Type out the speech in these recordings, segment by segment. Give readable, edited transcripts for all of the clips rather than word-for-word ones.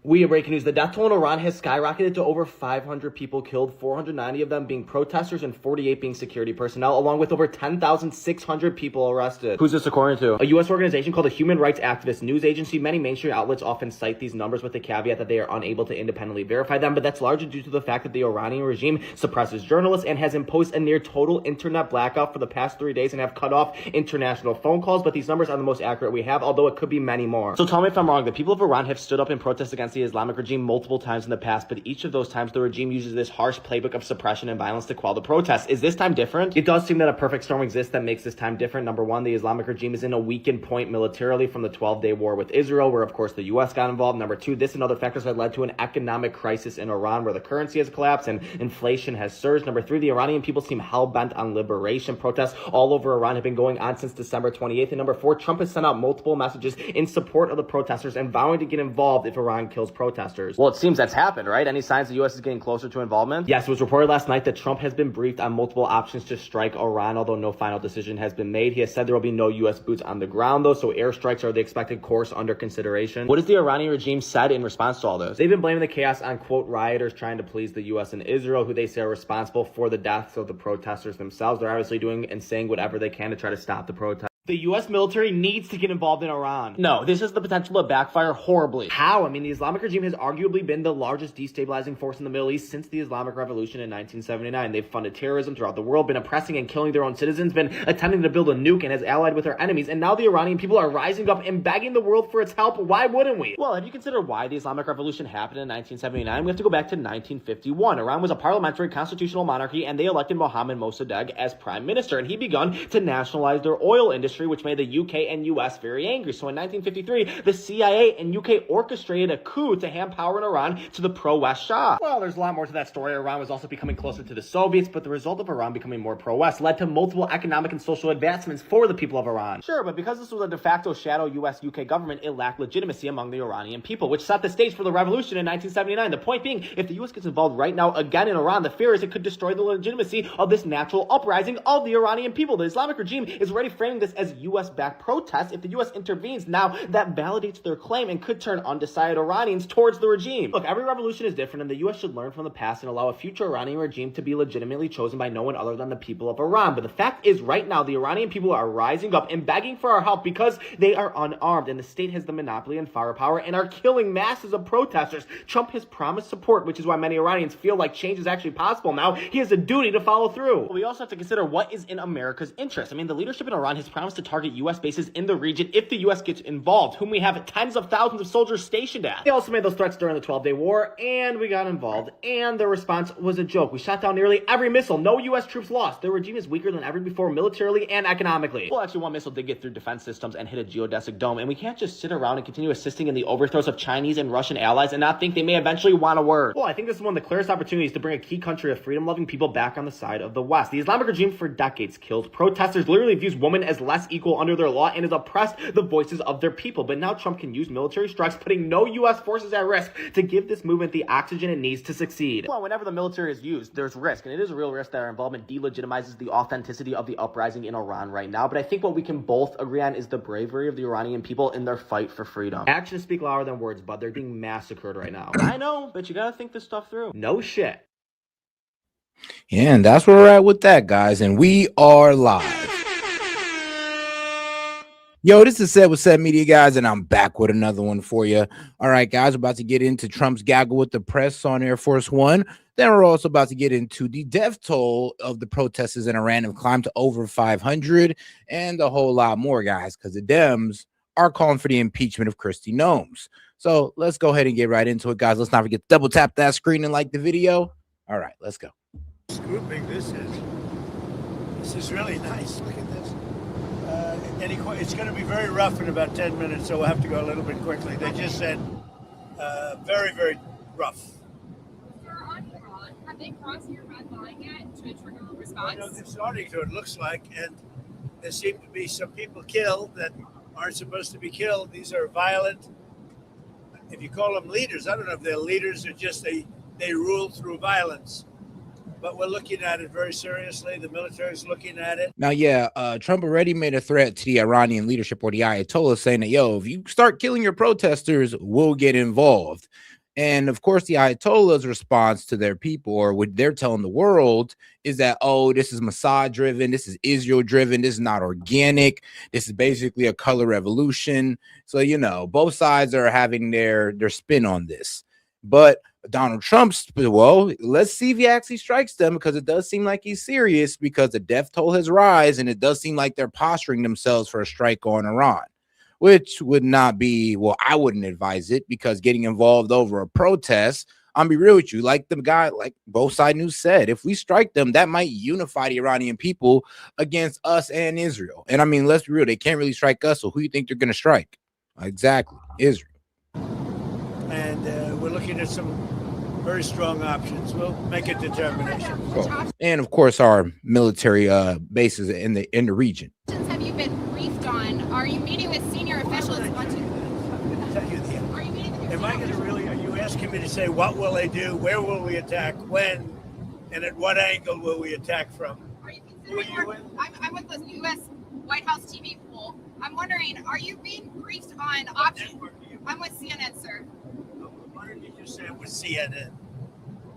We are breaking news. The death toll in Iran has skyrocketed to over 500 people killed, 490 of them being protesters and 48 being security personnel, along with over 10,600 people arrested. Who's this according to? A U.S. organization called the Human Rights Activist News Agency. Many mainstream outlets often cite these numbers with the caveat that they are unable to independently verify them, but that's largely due to the fact that the Iranian regime suppresses journalists and has imposed a near total internet blackout for the past 3 days and have cut off international phone calls, but these numbers are the most accurate we have, although it could be many more. So tell me if I'm wrong. The people of Iran have stood up in protest against the Islamic regime multiple times in the past, but each of those times the regime uses this harsh playbook of suppression and violence to quell the protests. Is this time different? It does seem that a perfect storm exists that makes this time different. Number one, the Islamic regime is in a weakened point militarily from the 12-day war with Israel, where of course the U.S. got involved. Number two, this and other factors have led to an economic crisis in Iran where the currency has collapsed and inflation has surged. Number three, the Iranian people seem hell-bent on liberation. Protests all over Iran have been going on since December 28th. And number four, Trump has sent out multiple messages in support of the protesters and vowing to get involved if Iran kills protesters. Well, it seems that's happened, right? Any signs the U.S. is getting closer to involvement? Yes, it was reported last night that Trump has been briefed on multiple options to strike Iran, although no final decision has been made. He has said there will be no U.S. boots on the ground, though, so airstrikes are the expected course under consideration. What has the Iranian regime said in response to all this? They've been blaming the chaos on, quote, rioters trying to please the U.S. and Israel, who they say are responsible for the deaths of the protesters themselves. They're obviously doing and saying whatever they can to try to stop the protest. The U.S. military needs to get involved in Iran. No, this has the potential to backfire horribly. How? I mean, the Islamic regime has arguably been the largest destabilizing force in the Middle East since the Islamic Revolution in 1979. They've funded terrorism throughout the world, been oppressing and killing their own citizens, been attempting to build a nuke, and has allied with their enemies. And now the Iranian people are rising up and begging the world for its help. Why wouldn't we? Well, have you considered why the Islamic Revolution happened in 1979? We have to go back to 1951. Iran was a parliamentary constitutional monarchy, and they elected Mohammad Mossadegh as prime minister. And he begun to nationalize their oil industry, which made the UK and US very angry. So in 1953, the CIA and UK orchestrated a coup to hand power in Iran to the pro-West Shah. Well, there's a lot more to that story. Iran was also becoming closer to the Soviets, but the result of Iran becoming more pro-West led to multiple economic and social advancements for the people of Iran. Sure, but because this was a de facto shadow US-UK government, it lacked legitimacy among the Iranian people, which set the stage for the revolution in 1979. The point being, if the US gets involved right now again in Iran, the fear is it could destroy the legitimacy of this natural uprising of the Iranian people. The Islamic regime is already framing this as US-backed protests. If the U.S. intervenes now, that validates their claim and could turn undecided Iranians towards the regime. Look, every revolution is different, and the U.S. should learn from the past and allow a future Iranian regime to be legitimately chosen by no one other than the people of Iran. But the fact is, right now, the Iranian people are rising up and begging for our help because they are unarmed, and the state has the monopoly on firepower and are killing masses of protesters. Trump has promised support, which is why many Iranians feel like change is actually possible now. He has a duty to follow through. But we also have to consider what is in America's interest. I mean, the leadership in Iran has promised to target U.S. bases in the region if the U.S. gets involved, whom we have tens of thousands of soldiers stationed at. They also made those threats during the 12-day war, and we got involved, and their response was a joke. We shot down nearly every missile. No U.S. troops lost. Their regime is weaker than ever before militarily and economically. Well, actually, one missile did get through defense systems and hit a geodesic dome, and we can't just sit around and continue assisting in the overthrows of Chinese and Russian allies and not think they may eventually want a word. Well, I think this is one of the clearest opportunities to bring a key country of freedom-loving people back on the side of the West. The Islamic regime for decades killed protesters, literally views women as less equal under their law, and has oppressed the voices of their people. But now Trump can use military strikes, putting no U.S. forces at risk, to give this movement the oxygen it needs to succeed. Well, whenever the military is used, there's risk, and it is a real risk that our involvement delegitimizes the authenticity of the uprising in Iran right now. But I think what we can both agree on is the bravery of the Iranian people in their fight for freedom. Actions speak louder than words, but they're being massacred right now. I know, but you gotta think this stuff through. No shit. Yeah, and that's where we're at with that, guys, and we are live. Yo, this is S.E.T with S.E.T Media, guys, and I'm back with another one for you. All right, guys, we're about to get into Trump's gaggle with the press on Air Force One. Then we're also about to get into the death toll of the protesters in Iran have climbed to over 500 and a whole lot more, guys, because the Dems are calling for the impeachment of Kristi Noem. So let's go ahead and get right into it, guys. Let's not forget to double tap that screen and like the video. All right, let's go. Grouping this is really nice. Look at this. It's going to be very rough in about 10 minutes, so we'll have to go a little bit quickly. They just said very, very rough. Sir, on Iran, have they crossed your red line yet to trigger a response? Well, they're starting to, it looks like, and there seem to be some people killed that aren't supposed to be killed. These are violent, if you call them leaders, I don't know if they're leaders or just they rule through violence. but we're looking at it very seriously. The military is looking at it. Now, yeah, Trump already made a threat to the Iranian leadership or the Ayatollah, saying that, yo, if you start killing your protesters, we'll get involved. And of course, the Ayatollah's response to their people, or what they're telling the world, is that, oh, this is Mossad driven, this is Israel driven, this is not organic, this is basically a color revolution. So, you know, both sides are having their spin on this. But Donald Trump's, well, let's see if he actually strikes them, because it does seem like he's serious, because the death toll has risen, and it does seem like they're posturing themselves for a strike on Iran, which would not be, well, I wouldn't advise it, because getting involved over a protest, I'll be real with you, like the guy, like both side news said, if we strike them, that might unify the Iranian people against us and Israel. And I mean, let's be real, they can't really strike us, so who do you think they're going to strike? Exactly, Israel. And we're looking at some very strong options. We'll make a determination. Cool. And of course, our military bases in the region. Have you been briefed on? Are you meeting with senior officials? Are you meeting with? Am I going to really? Are you asking me to say what will they do? Where will we attack? When? And at what angle will we attack from? Are you considering? I'm with the U.S. White House TV pool. I'm wondering, are you being briefed on options? I'm with CNN, sir. Why did you just say I'm with CNN?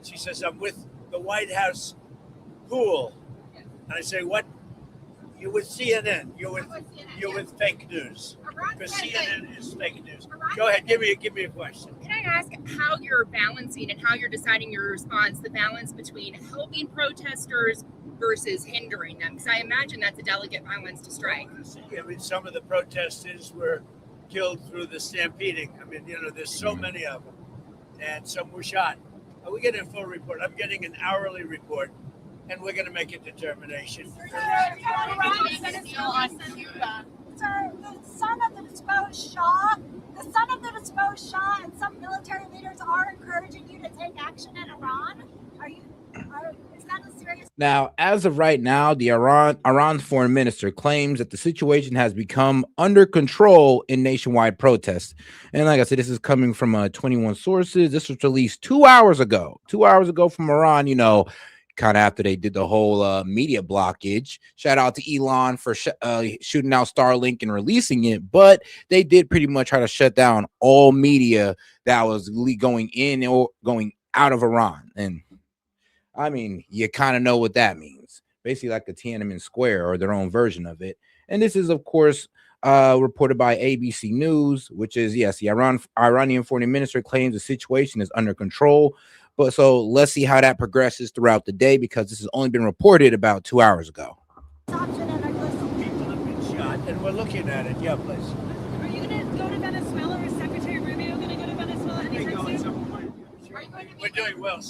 She says I'm with the White House pool. And I say, what? You're with CNN. You're with fake news. Because CNN is fake news. Go ahead, give me a question. Can I ask how you're balancing and how you're deciding your response, the balance between helping protesters versus hindering them? Because I imagine that's a delicate balance to strike. I mean, some of the protesters were killed through the stampeding. I mean, you know, there's so many of them. And some were shot. We get a full report. I'm getting an hourly report, and we're going to make a determination. Sir, the son of the deposed Shah, and some military leaders are encouraging you to take action in Iran. Is that a serious? Now, as of right now, the Iran's foreign minister claims that the situation has become under control in nationwide protests. And like I said, this is coming from 21 sources. This was released 2 hours ago. 2 hours ago from Iran, you know, kind of after they did the whole media blockage. Shout out to Elon for shooting out Starlink and releasing it. But they did pretty much try to shut down all media that was going in or going out of Iran. And I mean, you kind of know what that means. Basically like a Tiananmen Square or their own version of it. And this is, of course, reported by ABC News, which is, yes, the Iranian foreign minister claims the situation is under control. But so let's see how that progresses throughout the day, because this has only been reported about 2 hours ago. People have been shot, and we're looking at it. Yeah, please. Are you going to go to Venezuela, or is Secretary Rubio going to go to Venezuela anytime soon? We're doing well.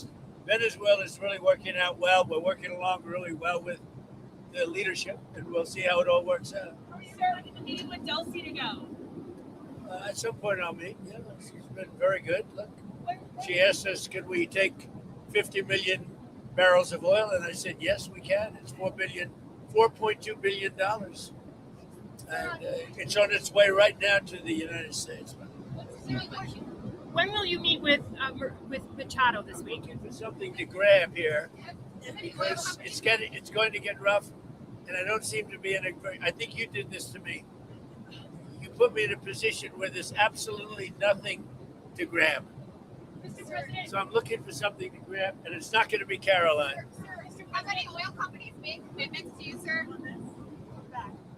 Venezuela is really working out well. We're working along really well with the leadership, and we'll see how it all works out. Are you ready to meet with Dulcie to go? At some point I'll meet. Yeah, she's been very good. Look, she asked us, could we take 50 million barrels of oil? And I said, yes, we can. It's $4.2 billion. And it's on its way right now to the United States. When will you meet with Machado this week? Looking for something to grab here, because it's going to get rough, and I don't seem to be in a very. I think you did this to me. You put me in a position where there's absolutely nothing to grab. Mr. President, So I'm looking for something to grab, and it's not going to be Caroline. Have any oil companies made commitments to you, sir?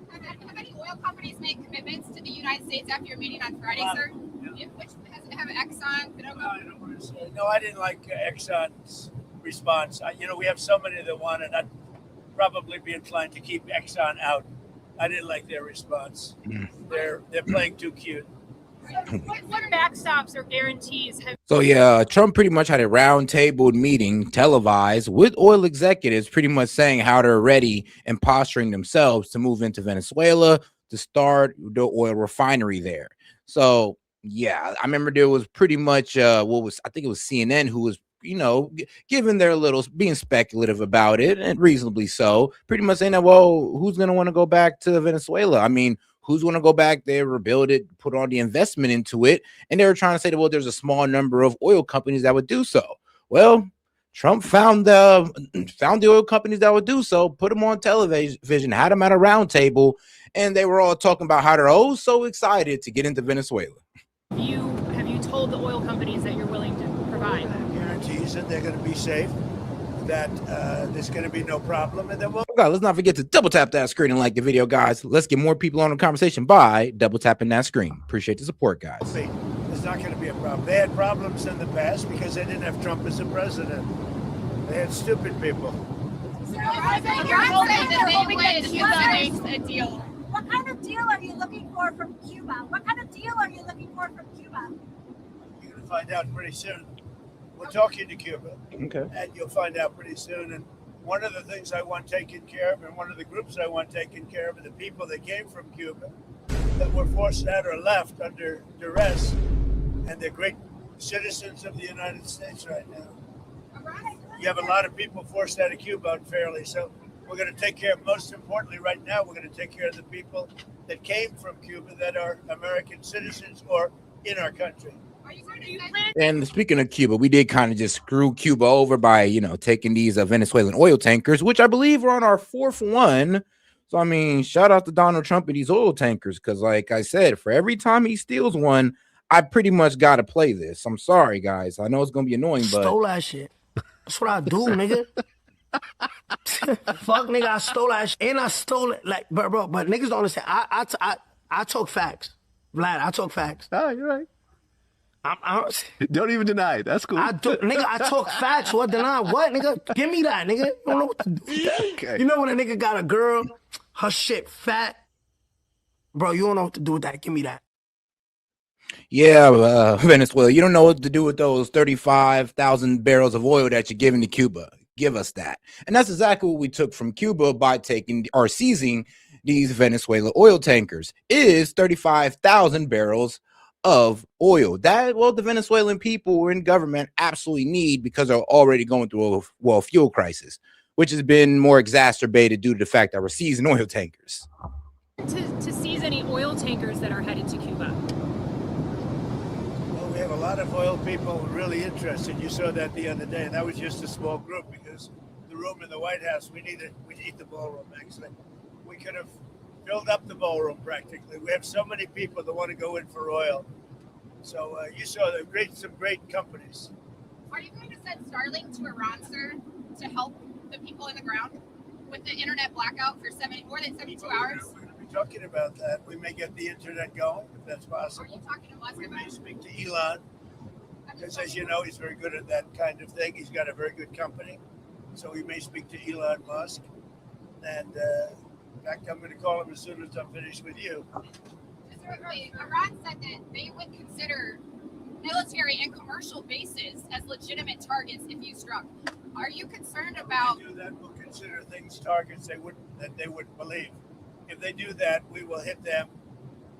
Have any oil companies made commitments to the United States after your meeting on Friday, sir? Which have Exxon, Qdoba? No, I didn't like Exxon's response. We have so many that want it. I'd probably be inclined to keep Exxon out. I didn't like their response. They're playing too cute. what backstops or guarantees have? So yeah, Trump pretty much had a roundtable meeting televised with oil executives, pretty much saying how they're ready and posturing themselves to move into Venezuela to start the oil refinery there. So yeah, I remember there was pretty much I think it was CNN who was, giving their little, being speculative about it, and reasonably so, pretty much saying that, well, who's going to want to go back to Venezuela? I mean, who's going to go back there, rebuild it, put all the investment into it? And they were trying to say that, well, there's a small number of oil companies that would do so. Well, Trump found the oil companies that would do so, put them on television, had them at a round table, and they were all talking about how they're oh so excited to get into Venezuela. Have you told the oil companies that you're willing to provide? Guarantees that they're going to be safe, that there's going to be no problem, and then we'll. God, let's not forget to double tap that screen and like the video, guys. Let's get more people on the conversation by double tapping that screen. Appreciate the support, guys. There's not going to be a problem. They had problems in the past because they didn't have Trump as a president. They had stupid people. You're saying that they would Cuba makes a deal. What kind of deal are you looking for from Cuba? What kind of deal are you looking for from Cuba? You're going to find out pretty soon. We're talking to Cuba. Okay. And you'll find out pretty soon. And one of the things I want taken care of, and one of the groups I want taken care of, are the people that came from Cuba that were forced out or left under duress, and they're great citizens of the United States right now. You have a lot of people forced out of Cuba unfairly, so we're going to take care of, most importantly right now, we're going to take care of the people that came from Cuba that are American citizens or in our country. And speaking of Cuba, we did kind of just screw Cuba over by, taking these Venezuelan oil tankers, which I believe are on our fourth one. So, I mean, shout out to Donald Trump and these oil tankers, because like I said, for every time he steals one, I pretty much got to play this. I'm sorry, guys. I know it's going to be annoying, but... Stole that shit. That's what I do, nigga. Fuck, nigga, I stole that shit. And I stole it. Like, bro, but niggas don't understand. I talk facts. Vlad, I talk facts. Oh, you're right. I Don't even deny it. That's cool. I talk facts. What deny? What, nigga? Give me that, nigga. You don't know what to do with that. Okay. You know when a nigga got a girl, her shit fat? Bro, you don't know what to do with that. Give me that. Yeah, Venezuela, you don't know what to do with those 35,000 barrels of oil that you're giving to Cuba. Give us that. And that's exactly what we took from Cuba by taking or seizing these Venezuela oil tankers, is 35,000 barrels of oil that, well, the Venezuelan people in government absolutely need, because they're already going through a fuel crisis, which has been more exacerbated due to the fact that we're seizing oil tankers. To seize any oil tankers that are headed to Cuba? Well, we have a lot of oil people really interested. You saw that the other day, and that was just a small group because the room in the White House, we need the ballroom, actually. We could have filled up the ballroom practically. We have so many people that want to go in for oil. So you saw some great companies. Are you going to send Starlink to Iran, sir, to help the people in the ground with the internet blackout for more than 72 hours? We're going to be talking about that. We may get the internet going, if that's possible. Are you talking to Musk We about may it? speak to Elon, because as you know, he's very good at that kind of thing. He's got a very good company. So we may speak to Elon Musk. And in fact, I'm going to call him as soon as I'm finished with you. Iran said that they would consider military and commercial bases as legitimate targets if you struck. Are you concerned about? If they do that, we'll consider things targets they wouldn't believe. If they do that, we will hit them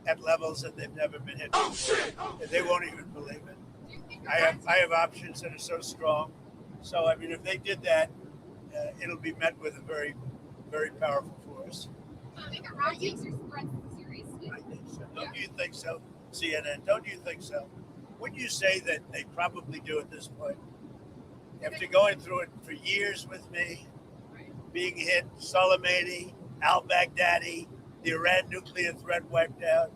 at levels that they've never been hit before. They won't even believe it. I have options that are so strong. So I mean, if they did that, it'll be met with a very, very powerful force. I think Iran takes your threats seriously. I think so. Don't you think so, CNN? Don't you think so? Wouldn't you say that they probably do at this point? After going through it for years with me, being hit, Soleimani, al-Baghdadi, the Iran nuclear threat wiped out.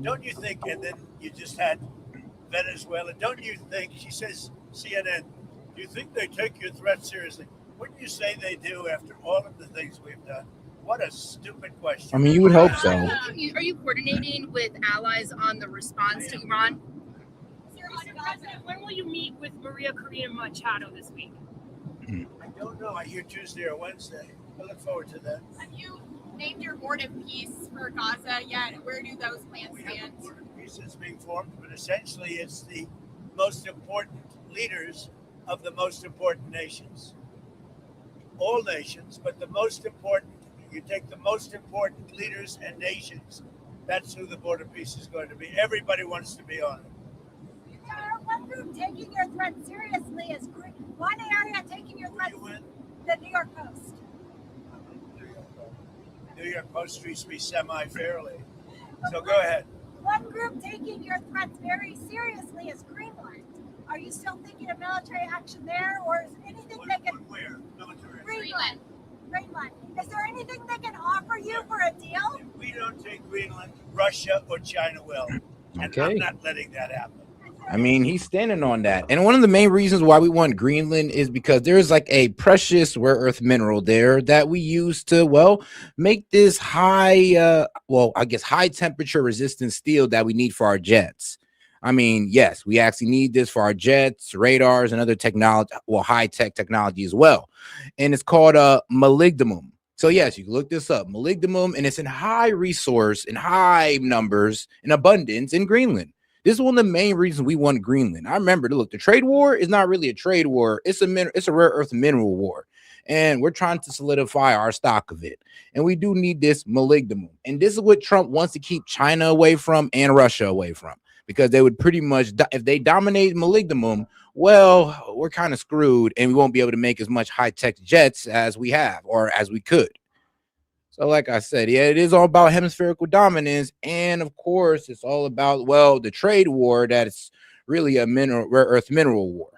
Don't you think, and then you just had Venezuela, don't you think, she says, CNN, do you think they take your threat seriously? Wouldn't you say they do after all of the things we've done? What a stupid question. I mean, you would hope so. Are you coordinating with allies on the response to Iran? Mr. President, when will you meet with Maria Corina Machado this week? I don't know. I hear Tuesday or Wednesday. I look forward to that. Have you named your board of peace for Gaza yet? Where do those plans We have stand? a board of peace that's being formed, but essentially it's the most important leaders of the most important nations. All nations, but the most important, you take the most important leaders and nations, that's who the board of peace is going to be. Everybody wants to be on it. One group taking your threat seriously is one area taking your threat, the New York Post. New York Post treats me semi-fairly. So go ahead. One group taking your threats very seriously is Greenland. Are you still thinking of military action there, or is anything they can? Where? Military. Greenland. Greenland. Is there anything they can offer you for a deal? If we don't take Greenland, Russia or China will. And Okay. I'm not letting that happen. I mean, he's standing on that. And one of the main reasons why we want Greenland is because there's like a precious rare earth mineral there that we use to, well, make this high, I guess high temperature resistant steel that we need for our jets. I mean, yes, we actually need this for our jets, radars, and other technology, well, high tech technology as well. And it's called molybdenum. So yes, you can look this up, molybdenum, and it's in high resource, in high numbers, in abundance in Greenland. This is one of the main reasons we want Greenland. I remember, look, the trade war is not really a trade war. It's a rare earth mineral war. And we're trying to solidify our stock of it. And we do need this molybdenum. And this is what Trump wants to keep China away from and Russia away from. Because they would pretty much, if they dominate molybdenum, well, we're kind of screwed. And we won't be able to make as much high-tech jets as we have or as we could. So like I said, yeah, it is all about hemispherical dominance. And of course, it's all about, well, the trade war that's really a rare earth mineral war.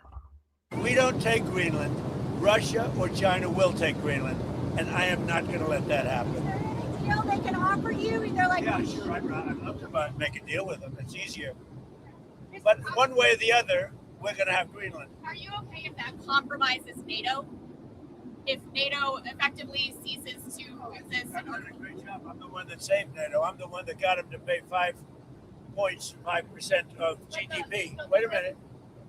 If we don't take Greenland, Russia or China will take Greenland. And I am not going to let that happen. Is there any deal they can offer you? Either like Yeah, sure. I'd love to make a deal with them. It's easier. But one way or the other, we're going to have Greenland. Are you okay if that compromises NATO? If NATO effectively ceases to exist? I'm doing a great job. I'm the one that saved NATO. I'm the one that got him to pay 5% of GDP. Wait a minute.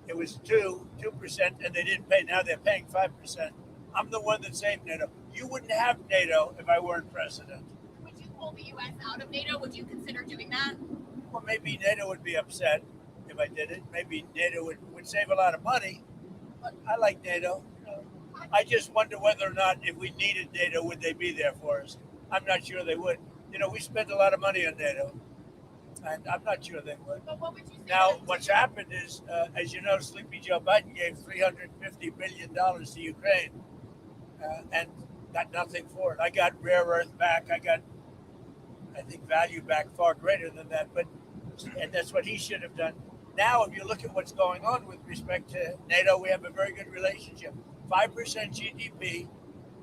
It was 2%, and they didn't pay. Now they're paying 5%. I'm the one that saved NATO. You wouldn't have NATO if I weren't president. Would you pull the U.S. out of NATO? Would you consider doing that? Well, maybe NATO would be upset if I did it. Maybe NATO would save a lot of money. But I like NATO. I just wonder whether or not if we needed NATO, would they be there for us? I'm not sure they would. We spend a lot of money on NATO, and I'm not sure they would. But what would you say? Now, what's happened is, as you know, Sleepy Joe Biden gave $350 billion to Ukraine and got nothing for it. I got rare earth back. I got, I think, value back far greater than that. And that's what he should have done. Now, if you look at what's going on with respect to NATO, we have a very good relationship. 5% GDP,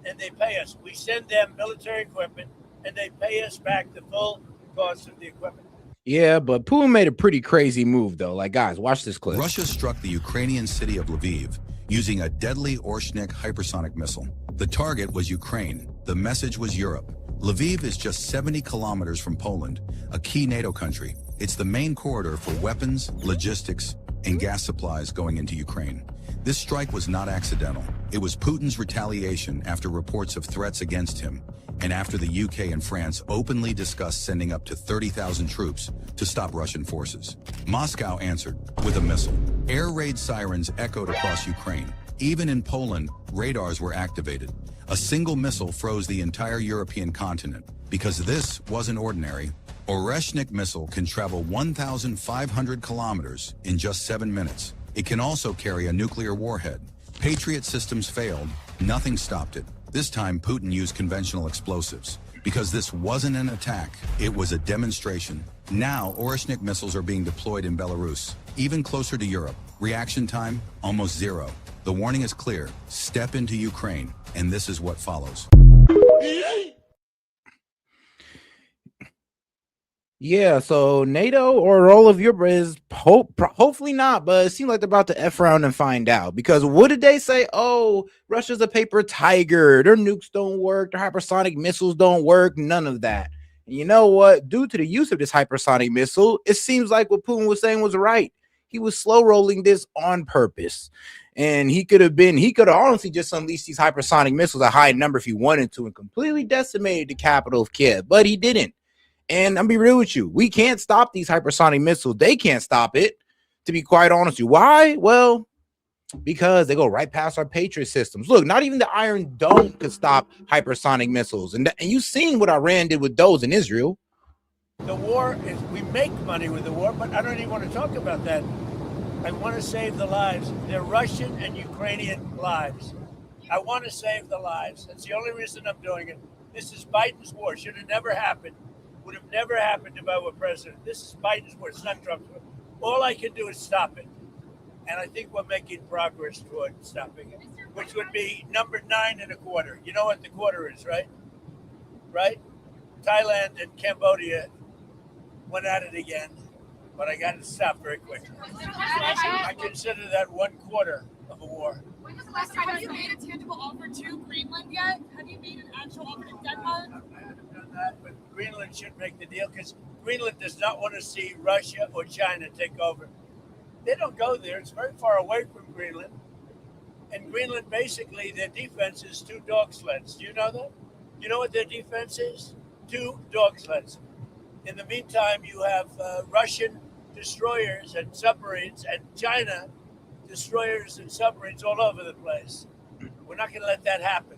and they pay us. We send them military equipment, and they pay us back the full cost of the equipment. Yeah, but Putin made a pretty crazy move, though. Like, guys, watch this clip. Russia struck the Ukrainian city of Lviv using a deadly Orshnik hypersonic missile. The target was Ukraine. The message was Europe. Lviv is just 70 kilometers from Poland, a key NATO country. It's the main corridor for weapons, logistics, and gas supplies going into Ukraine. This strike was not accidental. It was Putin's retaliation after reports of threats against him, and after the UK and France openly discussed sending up to 30,000 troops to stop Russian forces. Moscow answered with a missile. Air raid sirens echoed across Ukraine. Even in Poland, radars were activated. A single missile froze the entire European continent. Because this wasn't ordinary, Oreshnik missile can travel 1,500 kilometers in just 7 minutes. It can also carry a nuclear warhead. Patriot systems failed. Nothing stopped it. This time, Putin used conventional explosives. Because this wasn't an attack, it was a demonstration. Now, Oreshnik missiles are being deployed in Belarus, even closer to Europe. Reaction time, almost zero. The warning is clear. Step into Ukraine, and this is what follows. Yeah, so NATO or all of Europe is hopefully not, but it seems like they're about to F around and find out. Because what did they say? Oh, Russia's a paper tiger. Their nukes don't work. Their hypersonic missiles don't work. None of that. And you know what? Due to the use of this hypersonic missile, it seems like what Putin was saying was right. He was slow rolling this on purpose. And he could have honestly just unleashed these hypersonic missiles a high number if he wanted to and completely decimated the capital of Kiev, but he didn't. And I'll be real with you. We can't stop these hypersonic missiles. They can't stop it, to be quite honest with you. Why? Well, because they go right past our Patriot systems. Look, not even the Iron Dome could stop hypersonic missiles. And you've seen what Iran did with those in Israel. The war is, we make money with the war, but I don't even want to talk about that. I want to save the lives. They're Russian and Ukrainian lives. I want to save the lives. That's the only reason I'm doing it. This is Biden's war. Should have never happened. Would have never happened if I were president. This is Biden's war. It's not Trump's war. All I can do is stop it. and I think we're making progress toward stopping it, which would be number 9.25. You know what the quarter is, right? Right? Thailand and Cambodia went at it again, but I got to stop very quickly. I consider that 1/4 of a war. When was the last time you made a tangible offer to Greenland yet? Have you made an actual offer to Denmark? I haven't done that, but Greenland should make the deal because Greenland does not want to see Russia or China take over. They don't go there. It's very far away from Greenland. And Greenland, basically, their defense is 2 dog sleds. Do you know that? You know what their defense is? 2 dog sleds. In the meantime, you have Russian destroyers and submarines and China destroyers and submarines all over the place. We're not going to let that happen.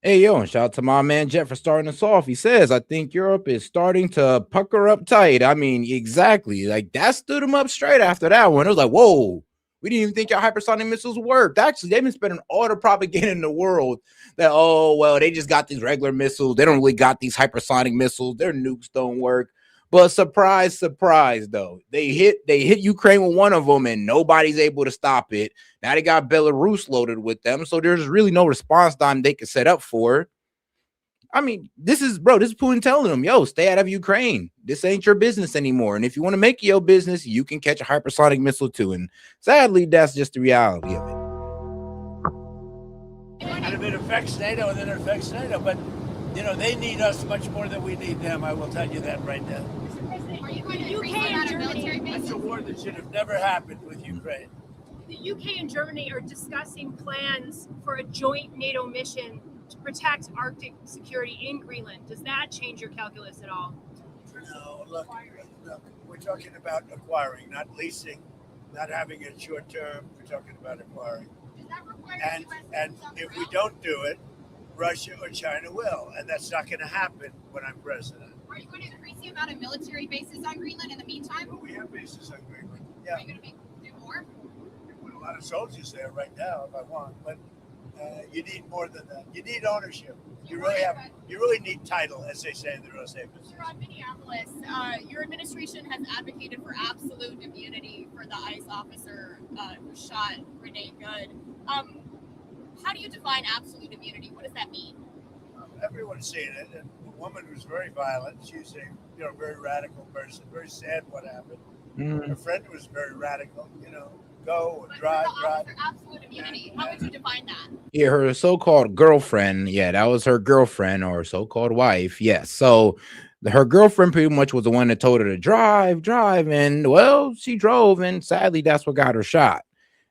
Hey, yo, and shout out to my man Jet for starting us off. He says, I think Europe is starting to pucker up tight. I mean, exactly. Like, that stood him up straight after that one. It was like, whoa, we didn't even think your hypersonic missiles worked. Actually, they've been spending all the propaganda in the world that, oh, well, they just got these regular missiles. They don't really got these hypersonic missiles. Their nukes don't work. But surprise, surprise, though. They hit Ukraine with one of them, and nobody's able to stop it. Now they got Belarus loaded with them, so there's really no response time they can set up for. I mean, this is Putin telling them, yo, stay out of Ukraine. This ain't your business anymore. And if you want to make it your business, you can catch a hypersonic missile too. And sadly, that's just the reality of it. And if it affects NATO, then it affects NATO. But, you know, they need us much more than we need them. I will tell you that right now. Are you going to increase the amount of military bases? That's a war that should have never happened with Ukraine. The UK and Germany are discussing plans for a joint NATO mission to protect Arctic security in Greenland. Does that change your calculus at all? No, look, we're talking about acquiring, not leasing, not having it short term. We're talking about acquiring. And if we don't do it, Russia or China will, and that's not going to happen when I'm president. Are you going to increase the amount of military bases on Greenland in the meantime? Well, we have bases on Greenland. Yeah. Are you going to do more? We put a lot of soldiers there right now if I want, but you need more than that. You need ownership. You really need title, as they say in the real estate business. You're on Minneapolis. Your administration has advocated for absolute immunity for the ICE officer who shot Renee Good. How do you define absolute immunity? What does that mean? Everyone's seen it. And the woman was very violent. She was a very radical person. Very sad what happened. Her friend was very radical. Go and drive. Absolute immunity. How would you define that? Yeah, her so-called girlfriend. Yeah, that was her girlfriend or so-called wife. Yes. So her girlfriend pretty much was the one that told her to drive. And well, she drove. And sadly, that's what got her shot.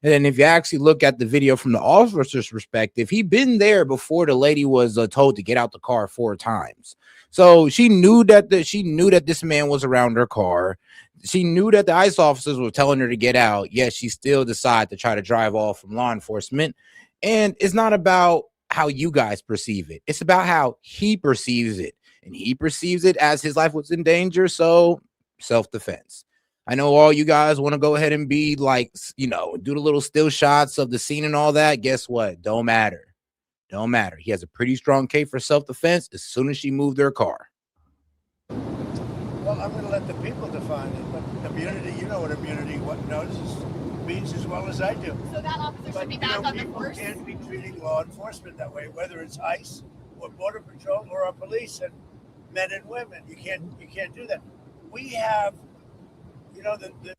And then if you actually look at the video from the officer's perspective, he'd been there before the lady was told to get out the car 4 times. So she knew that this man was around her car. She knew that the ICE officers were telling her to get out, yet she still decided to try to drive off from law enforcement. And it's not about how you guys perceive it. It's about how he perceives it. And he perceives it as his life was in danger. So self-defense. I know all you guys want to go ahead and be like, do the little still shots of the scene and all that. Guess what? Don't matter. Don't matter. He has a pretty strong case for self-defense as soon as she moved their car. Well, I'm going to let the people define it. But immunity, you know what immunity means as well as I do. So that officer should be back on the force? People can't be treating law enforcement that way, whether it's ICE or Border Patrol or our police and men and women. You can't do that. We have...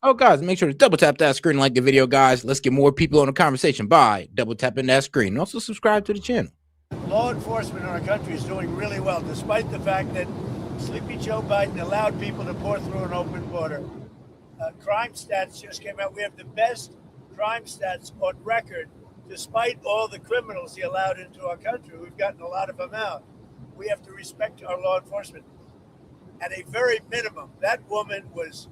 Oh, guys, make sure to double tap that screen, like the video, guys. Let's get more people on the conversation by double tapping that screen. And also subscribe to the channel. Law enforcement in our country is doing really well, despite the fact that Sleepy Joe Biden allowed people to pour through an open border. Crime stats just came out. We have the best crime stats on record, despite all the criminals he allowed into our country. We've gotten a lot of them out. We have to respect our law enforcement. At a very minimum, that woman was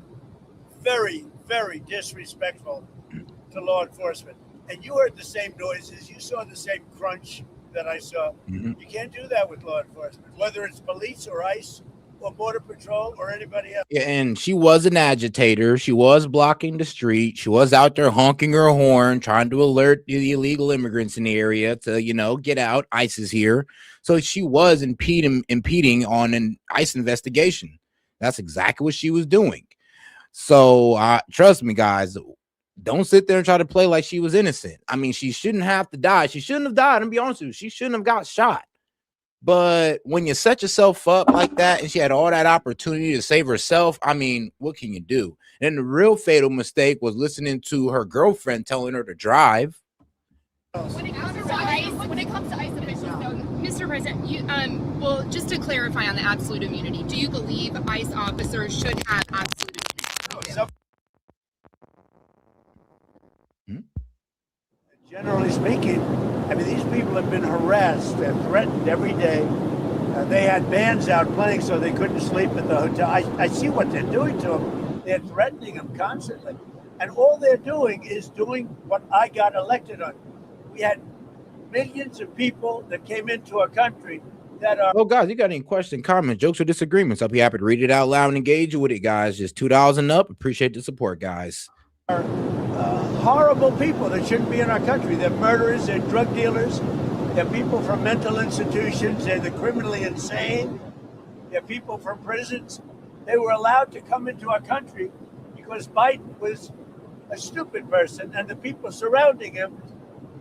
very, very disrespectful to law enforcement. And you heard the same noises. You saw the same crunch that I saw. You can't do that with law enforcement, whether it's police or ICE or Border Patrol or anybody else. Yeah, and she was an agitator. She was blocking the street. She was out there honking her horn, trying to alert the illegal immigrants in the area to, get out. ICE is here. So she was impeding on an ICE investigation. That's exactly what she was doing. So trust me, guys, don't sit there and try to play like she was innocent. I mean, she shouldn't have to die. She shouldn't have died. And be honest with you, she shouldn't have got shot. But when you set yourself up like that, and she had all that opportunity to save herself, I mean, what can you do? And the real fatal mistake was listening to her girlfriend telling her to drive. When it comes to ICE officials, though, Mr. President, you well, just to clarify on the absolute immunity, do you believe ICE officers should have absolute immunity? Generally speaking, I mean, these people have been harassed and threatened every day. They had bands out playing so they couldn't sleep at the hotel. I see what they're doing to them. They're threatening them constantly. And all they're doing is doing what I got elected on. We had millions of people that came into our country that are... Oh, guys, you got any questions, comments, jokes, or disagreements? I'll be happy to read it out loud and engage with it, guys. Just $2 and up. Appreciate the support, guys. Horrible people that shouldn't be in our country. They're murderers, they're drug dealers, they're people from mental institutions, they're the criminally insane, they're people from prisons. They were allowed to come into our country because Biden was a stupid person and the people surrounding him,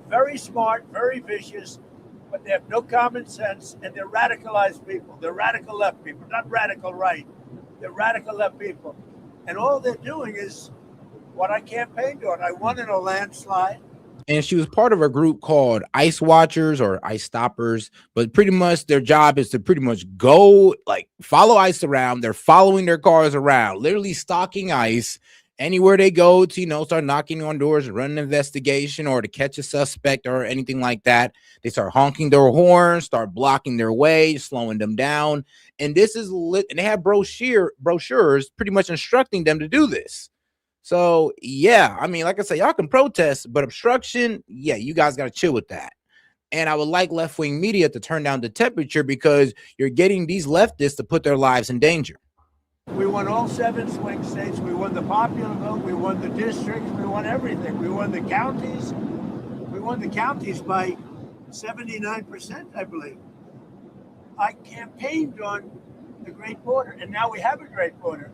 very smart, very vicious, but they have no common sense and they're radicalized people. They're radical left people, not radical right. They're radical left people. And all they're doing is what I campaigned on. I won in a landslide. And she was part of a group called ICE Watchers or ICE Stoppers, but pretty much their job is to pretty much go like follow ICE around. They're following their cars around, literally stalking ICE anywhere they go to, you know, start knocking on doors and run an investigation or to catch a suspect or anything like that. They start honking their horns, start blocking their way, slowing them down. And this is lit. And they have brochures pretty much instructing them to do this. So, yeah, I mean, like I said, y'all can protest, but obstruction, yeah, you guys got to chill with that. And I would like left-wing media to turn down the temperature because you're getting these leftists to put their lives in danger. We won all 7 swing states. We won the popular vote. We won the districts. We won everything. We won the counties. We won the counties by 79%, I believe. I campaigned on the Great Border, and now we have a Great Border.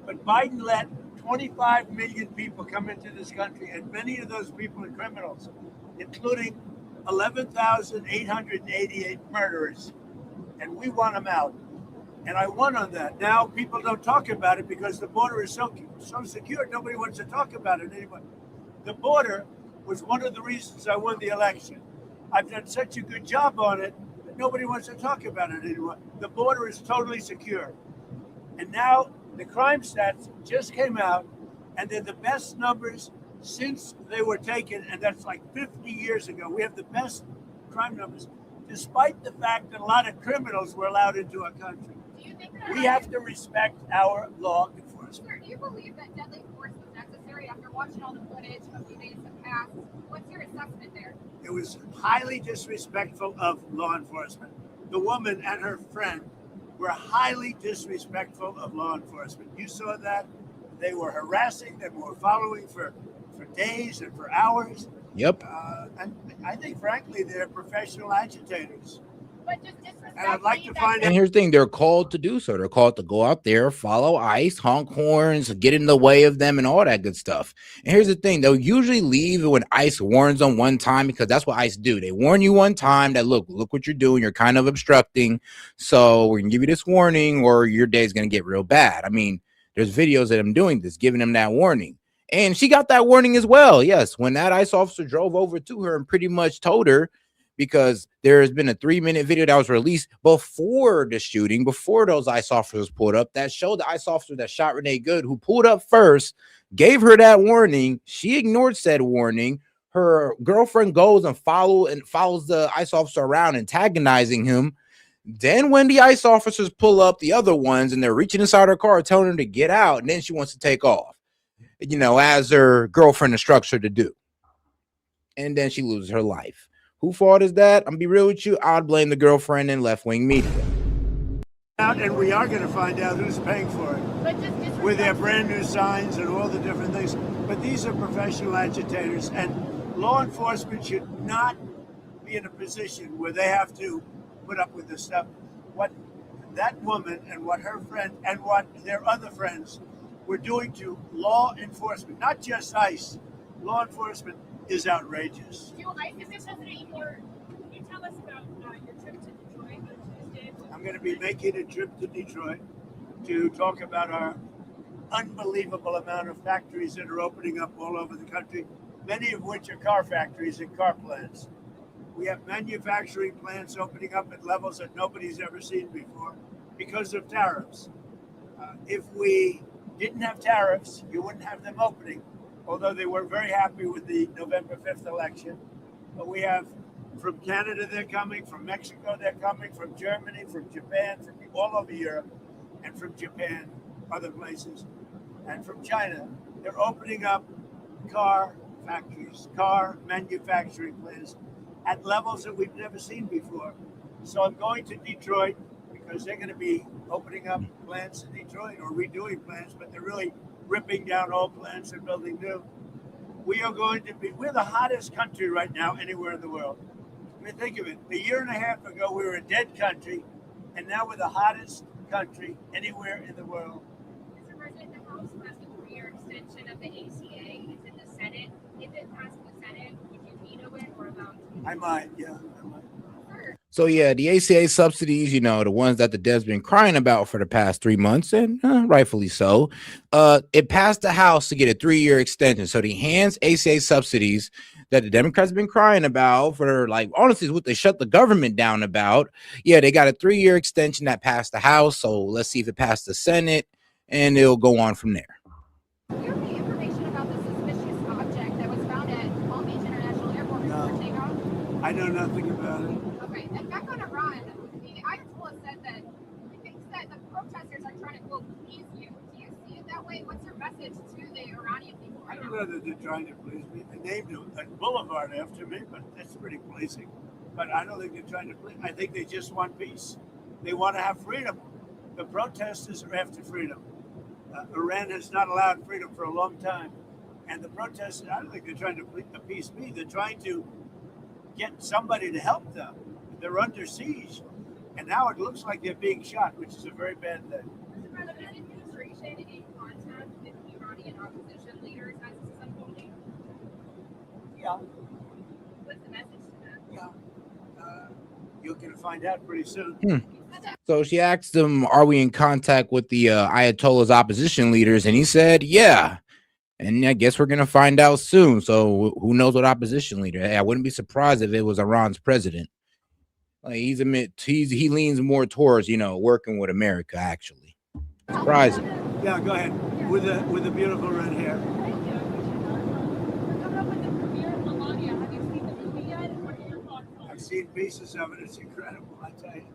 But Biden let 25 million people come into this country, and many of those people are criminals, including 11,888 murderers. And we want them out. And I won on that. Now people don't talk about it because the border is so secure. Nobody wants to talk about it anymore. The border was one of the reasons I won the election. I've done such a good job on it that nobody wants to talk about it anymore. The border is totally secure. And now the crime stats just came out, and they're the best numbers since they were taken, and that's like 50 years ago. We have the best crime numbers, despite the fact that a lot of criminals were allowed into our country. We have to respect our law enforcement. Sir, do you believe that deadly force was necessary after watching all the footage of the days that passed? What's your assessment there? It was highly disrespectful of law enforcement. The woman and her friend were highly disrespectful of law enforcement. You saw that. They were harassing them, were following for days and for hours. Yep. And I think, frankly, they're professional agitators. But just disrespect. And I'd like to find And out. here's the thing, they're called to do so. They're called to go out there, follow ICE, honk horns, get in the way of them and all that good stuff. And here's the thing, they'll usually leave when ICE warns them one time because that's what ICE do. They warn you one time that, look what you're doing. You're kind of obstructing. So we're going to give you this warning or your day's going to get real bad. I mean, there's videos of them doing this, giving them that warning. And she got that warning as well. Yes, when that ICE officer drove over to her and pretty much told her, because there has been a 3-minute video that was released before the shooting, before those ICE officers pulled up, that showed the ICE officer that shot Renee Good, who pulled up first, gave her that warning. She ignored said warning. Her girlfriend goes and follows the ICE officer around, antagonizing him. Then when the ICE officers pull up the other ones and they're reaching inside her car, telling her to get out, and then she wants to take off, you know, as her girlfriend instructs her to do. And then she loses her life. Whose fault is that? I'm gonna be real with you. I'd blame the girlfriend and left-wing media. And we are going to find out who's paying for it with their brand new signs and all the different things. But these are professional agitators, and law enforcement should not be in a position where they have to put up with this stuff. What that woman and what her friend and what their other friends were doing to law enforcement, not just ICE, law enforcement is outrageous. Do ICE officials anymore? Can you tell us about your trip to Detroit on Tuesday? I'm going to be making a trip to Detroit to talk about our unbelievable amount of factories that are opening up all over the country, many of which are car factories and car plants. We have manufacturing plants opening up at levels that nobody's ever seen before because of tariffs. If we didn't have tariffs, you wouldn't have them opening, although they were very happy with the November 5th election. But we have from Canada, they're coming, from Mexico, they're coming, from Germany, from Japan, from all over Europe, and from Japan, other places, and from China. They're opening up car factories, car manufacturing plants at levels that we've never seen before. So I'm going to Detroit because they're going to be opening up plants in Detroit or redoing plants, but they're really ripping down old plants and building new. We're the hottest country right now anywhere in the world. I mean, think of it. A year and a half ago, we were a dead country, and now we're the hottest country anywhere in the world. Mr. President, the House passed a 3-year extension of the ACA. It's in the Senate. If it passed the Senate, would you veto it or allow it? I might, yeah, I might. So yeah, the ACA subsidies, you know, the ones that the Dems been crying about for the past 3 months, and rightfully so. It passed the House to get a 3-year extension. So the enhanced ACA subsidies that the Democrats have been crying about for, like, honestly, what they shut the government down about. Yeah, they got a 3-year extension that passed the House. So let's see if it passed the Senate, and it'll go on from there. Do you have any information about the suspicious object that was found at Palm Beach International Airport before takeoff? I know nothing about it. Okay, and back on Iran, the Ayatollah said that he thinks that the protesters are trying to, quote, please you. Do you see it that way? What's your message to the Iranian people? I don't know that they're trying to please me. They named a boulevard after me, but that's pretty pleasing. But I don't think they're trying to please. I think they just want peace. They want to have freedom. The protesters are after freedom. Iran has not allowed freedom for a long time. And the protesters, I don't think they're trying to appease me. They're trying to get somebody to help them. They're under siege. And now it looks like they're being shot, which is a very bad thing. Mr. President, is the administration in contact with Iranian opposition leaders as this is unfolding? Yeah. What's the message to them? Yeah. You're going to find out pretty soon. So she asked him, are we in contact with the Ayatollah's opposition leaders? And he said, yeah. And I guess we're going to find out soon. So who knows what opposition leader? Hey, I wouldn't be surprised if it was Iran's president. Like he leans more towards, you know, working with America, actually. Surprising. Yeah, go ahead. With the beautiful red hair. I've seen pieces of it. It's incredible, I tell you.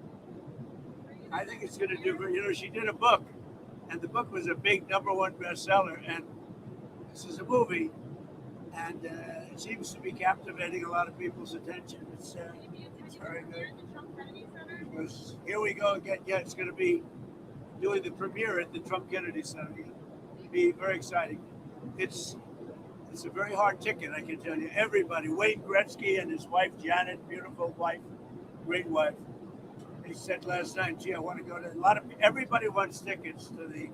I think it's going to do, you know, she did a book, and the book was a big #1 bestseller, and this is a movie, and it seems to be captivating a lot of people's attention. It's very good. Because here we go again. Yeah, it's going to be doing the premiere at the Trump Kennedy Center. It'll be very exciting. It's a very hard ticket, I can tell you. Everybody, Wayne Gretzky and his wife, Janet, beautiful wife, great wife. He said last night, gee, I want to go to everybody wants tickets to the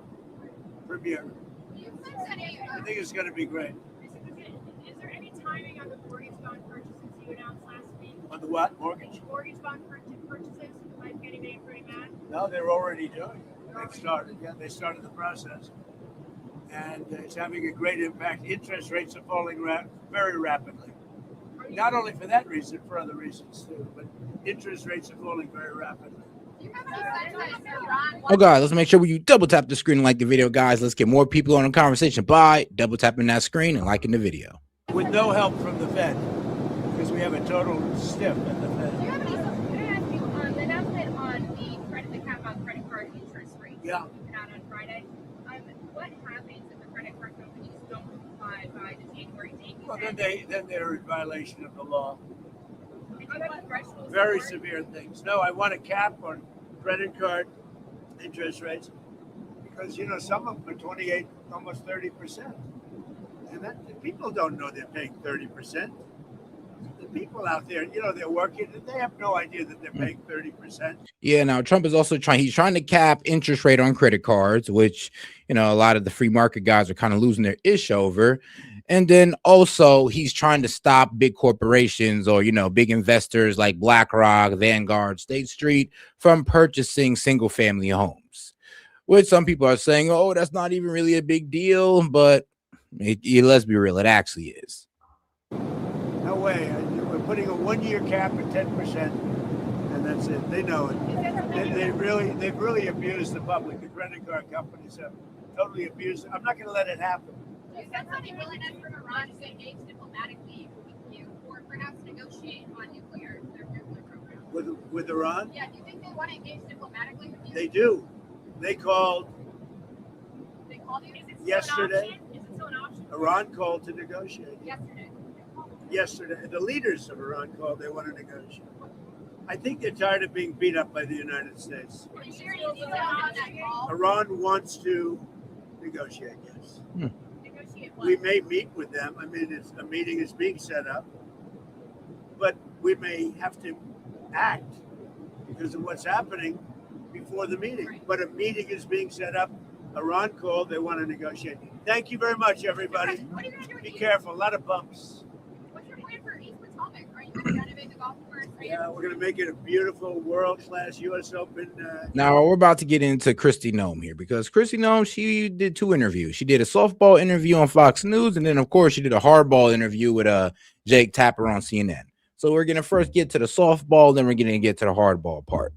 premiere. I think it's going to be great. Is there any timing on the mortgage bond purchases you announced last week? On the what? Mortgage Bond purchases by Fannie Mae and Freddie Mac? No, they're already doing it. They've started. Yeah, they started the process. And it's having a great impact. Interest rates are falling very rapidly. Not only for that reason, for other reasons too, but interest rates are falling very rapidly. Oh God, let's make sure you double tap the screen and like the video, guys. Let's get more people on the conversation by double tapping that screen and liking the video. With no help from the Fed, because we have a total stiff at the Fed. Do you have any, can I ask you, the announcement on the cap on credit card interest rates? Yeah. You put out on Friday. What happens if the credit card companies don't comply by the January date? Well, then they're in violation of the law. Very severe things. No, I want a cap on credit card interest rates because, you know, some of them are 28, almost 30%. And that people don't know they're paying 30%. The people out there, you know, they're working, they have no idea that they're paying 30%. Yeah, now Trump is also he's trying to cap interest rate on credit cards, which, you know, a lot of the free market guys are kind of losing their ish over. And then also he's trying to stop big corporations or, big investors like BlackRock, Vanguard, State Street from purchasing single family homes, which some people are saying, oh, that's not even really a big deal. But let's be real, it actually is. No way. We're putting a 1-year cap at 10%, and that's it. They know it. They've really abused the public. The credit card companies have totally abused it. I'm not going to let it happen. Do you sense any willingness from Iran to engage diplomatically with you, or perhaps negotiate on their nuclear program? With Iran? Yeah. Do you think they want to engage diplomatically with you? They do. They called. They called you? Yesterday. Is it still an option? Iran called to negotiate. Yesterday. The leaders of Iran called. They want to negotiate. I think they're tired of being beat up by the United States. Can you share any details on that call? Iran wants to negotiate, yes. Negotiate what? We may meet with them. I mean, a meeting is being set up, but we may have to act because of what's happening before the meeting. Right. But a meeting is being set up. Iran called. They want to negotiate. Thank you very much, everybody. What are you going to do? Be careful. A lot of bumps. What's your plan for East Potomac? Are you going to renovate the golf course? Yeah, we're going to make it a beautiful world-class U.S. Open. Now we're about to get into Kristi Noem here, because Kristi Noem, she did 2 interviews. She did a softball interview on Fox News, and then of course she did a hardball interview with Jake Tapper on CNN. So we're gonna first get to the softball, then we're gonna get to the hardball part.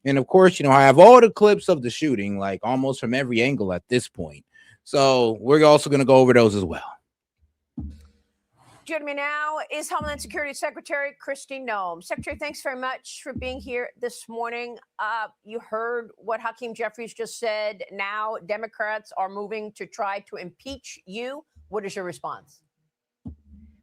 And of course, I have all the clips of the shooting, like almost from every angle at this point. So we're also gonna go over those as well. Joining me now is Homeland Security Secretary Kristi Noem. Secretary, thanks very much for being here this morning. You heard what Hakeem Jeffries just said. Now Democrats are moving to try to impeach you. What is your response?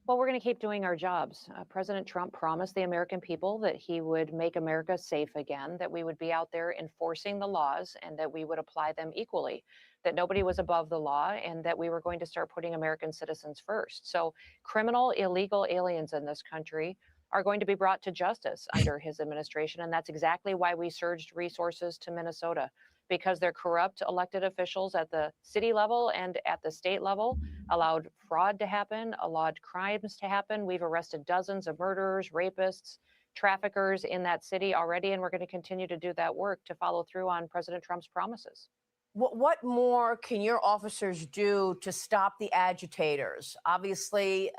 Well, we're going to keep doing our jobs. President Trump promised the American people that he would make America safe again, that we would be out there enforcing the laws, and that we would apply them equally, that nobody was above the law, and that we were going to start putting American citizens first. So criminal, illegal aliens in this country are going to be brought to justice under his administration. And that's exactly why we surged resources to Minnesota, because their corrupt elected officials at the city level and at the state level allowed fraud to happen, allowed crimes to happen. We've arrested dozens of murderers, rapists, traffickers in that city already, and we're going to continue to do that work to follow through on President Trump's promises. What more can your officers do to stop the agitators? Obviously,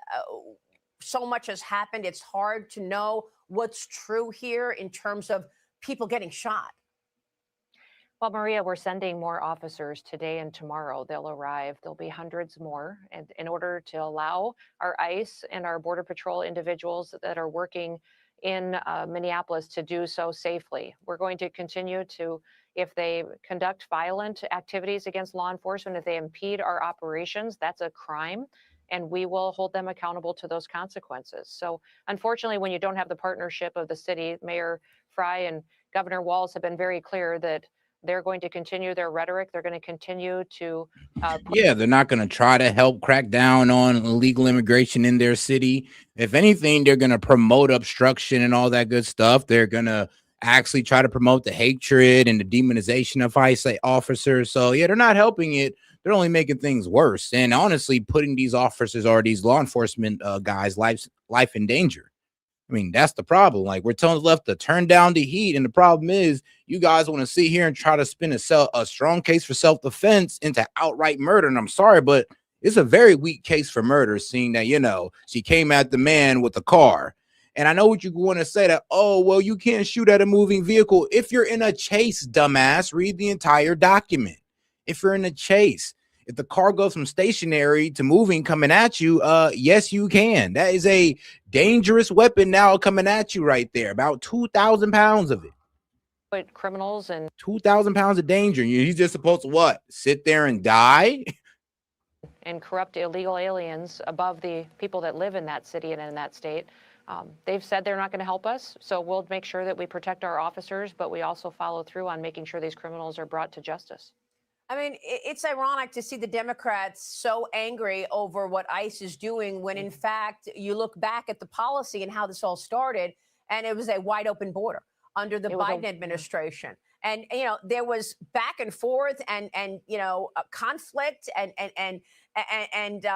so much has happened. It's hard to know what's true here in terms of people getting shot. Well, Maria, we're sending more officers today and tomorrow. They'll arrive. There'll be hundreds more, and in order to allow our ICE and our Border Patrol individuals that are working in Minneapolis to do so safely. We're going to continue to, if they conduct violent activities against law enforcement, if they impede our operations, that's a crime, and we will hold them accountable to those consequences. So unfortunately, when you don't have the partnership of the city, Mayor Fry and Governor Walz have been very clear that they're going to continue their rhetoric. They're going to continue to they're not going to try to help crack down on illegal immigration in their city. If anything, they're going to promote obstruction and all that good stuff. They're going to actually try to promote the hatred and the demonization of ICE officers. So they're not helping it. They're only making things worse, and honestly putting these officers or these law enforcement guys' life in danger. I mean, that's the problem. Like, we're telling the left to turn down the heat. And the problem is you guys want to sit here and try to spin a strong case for self-defense into outright murder. And I'm sorry, but it's a very weak case for murder, seeing that, she came at the man with the car. And I know what you want to say, that, oh, well, you can't shoot at a moving vehicle. If you're in a chase, dumbass, read the entire document. If you're in a chase, if the car goes from stationary to moving coming at you, yes, you can. That is a dangerous weapon now coming at you right there. About 2,000 pounds of it. put criminals and 2,000 pounds of danger. He's just supposed to what? Sit there and die? and corrupt illegal aliens above the people that live in that city and in that state. They've said they're not going to help us, so we'll make sure that we protect our officers, but we also follow through on making sure these criminals are brought to justice. I mean, it's ironic to see the Democrats so angry over what ICE is doing when, in fact, you look back at the policy and how this all started, and it was a wide open border under the Biden administration. And, there was back and forth and conflict and and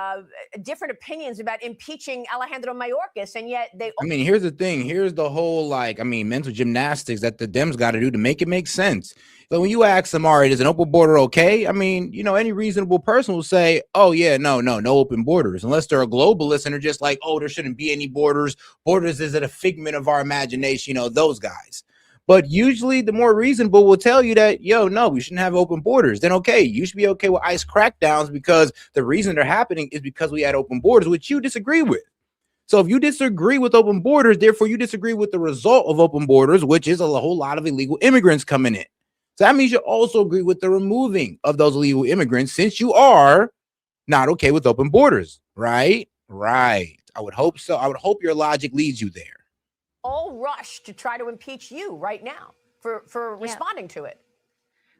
different opinions about impeaching Alejandro Mayorkas, and yet they. I mean, here's the thing. Here's the whole, like, I mean, mental gymnastics that the Dems got to do to make it make sense. So when you ask them, all right, is an open border okay? I mean, you know, any reasonable person will say, oh, yeah, no open borders, unless they're a globalist and they're just like, oh, there shouldn't be any borders. Borders is a figment of our imagination, you know, those guys. But usually the more reasonable will tell you that, yo, no, we shouldn't have open borders. Then, okay, you should be okay with ICE crackdowns because the reason they're happening is because we had open borders, which you disagree with. So if you disagree with open borders, therefore you disagree with the result of open borders, which is a whole lot of illegal immigrants coming in. So that means you also agree with the removing of those illegal immigrants, since you are not okay with open borders, right? Right. I would hope so. I would hope your logic leads you there. All rush to try to impeach you right now for responding to it.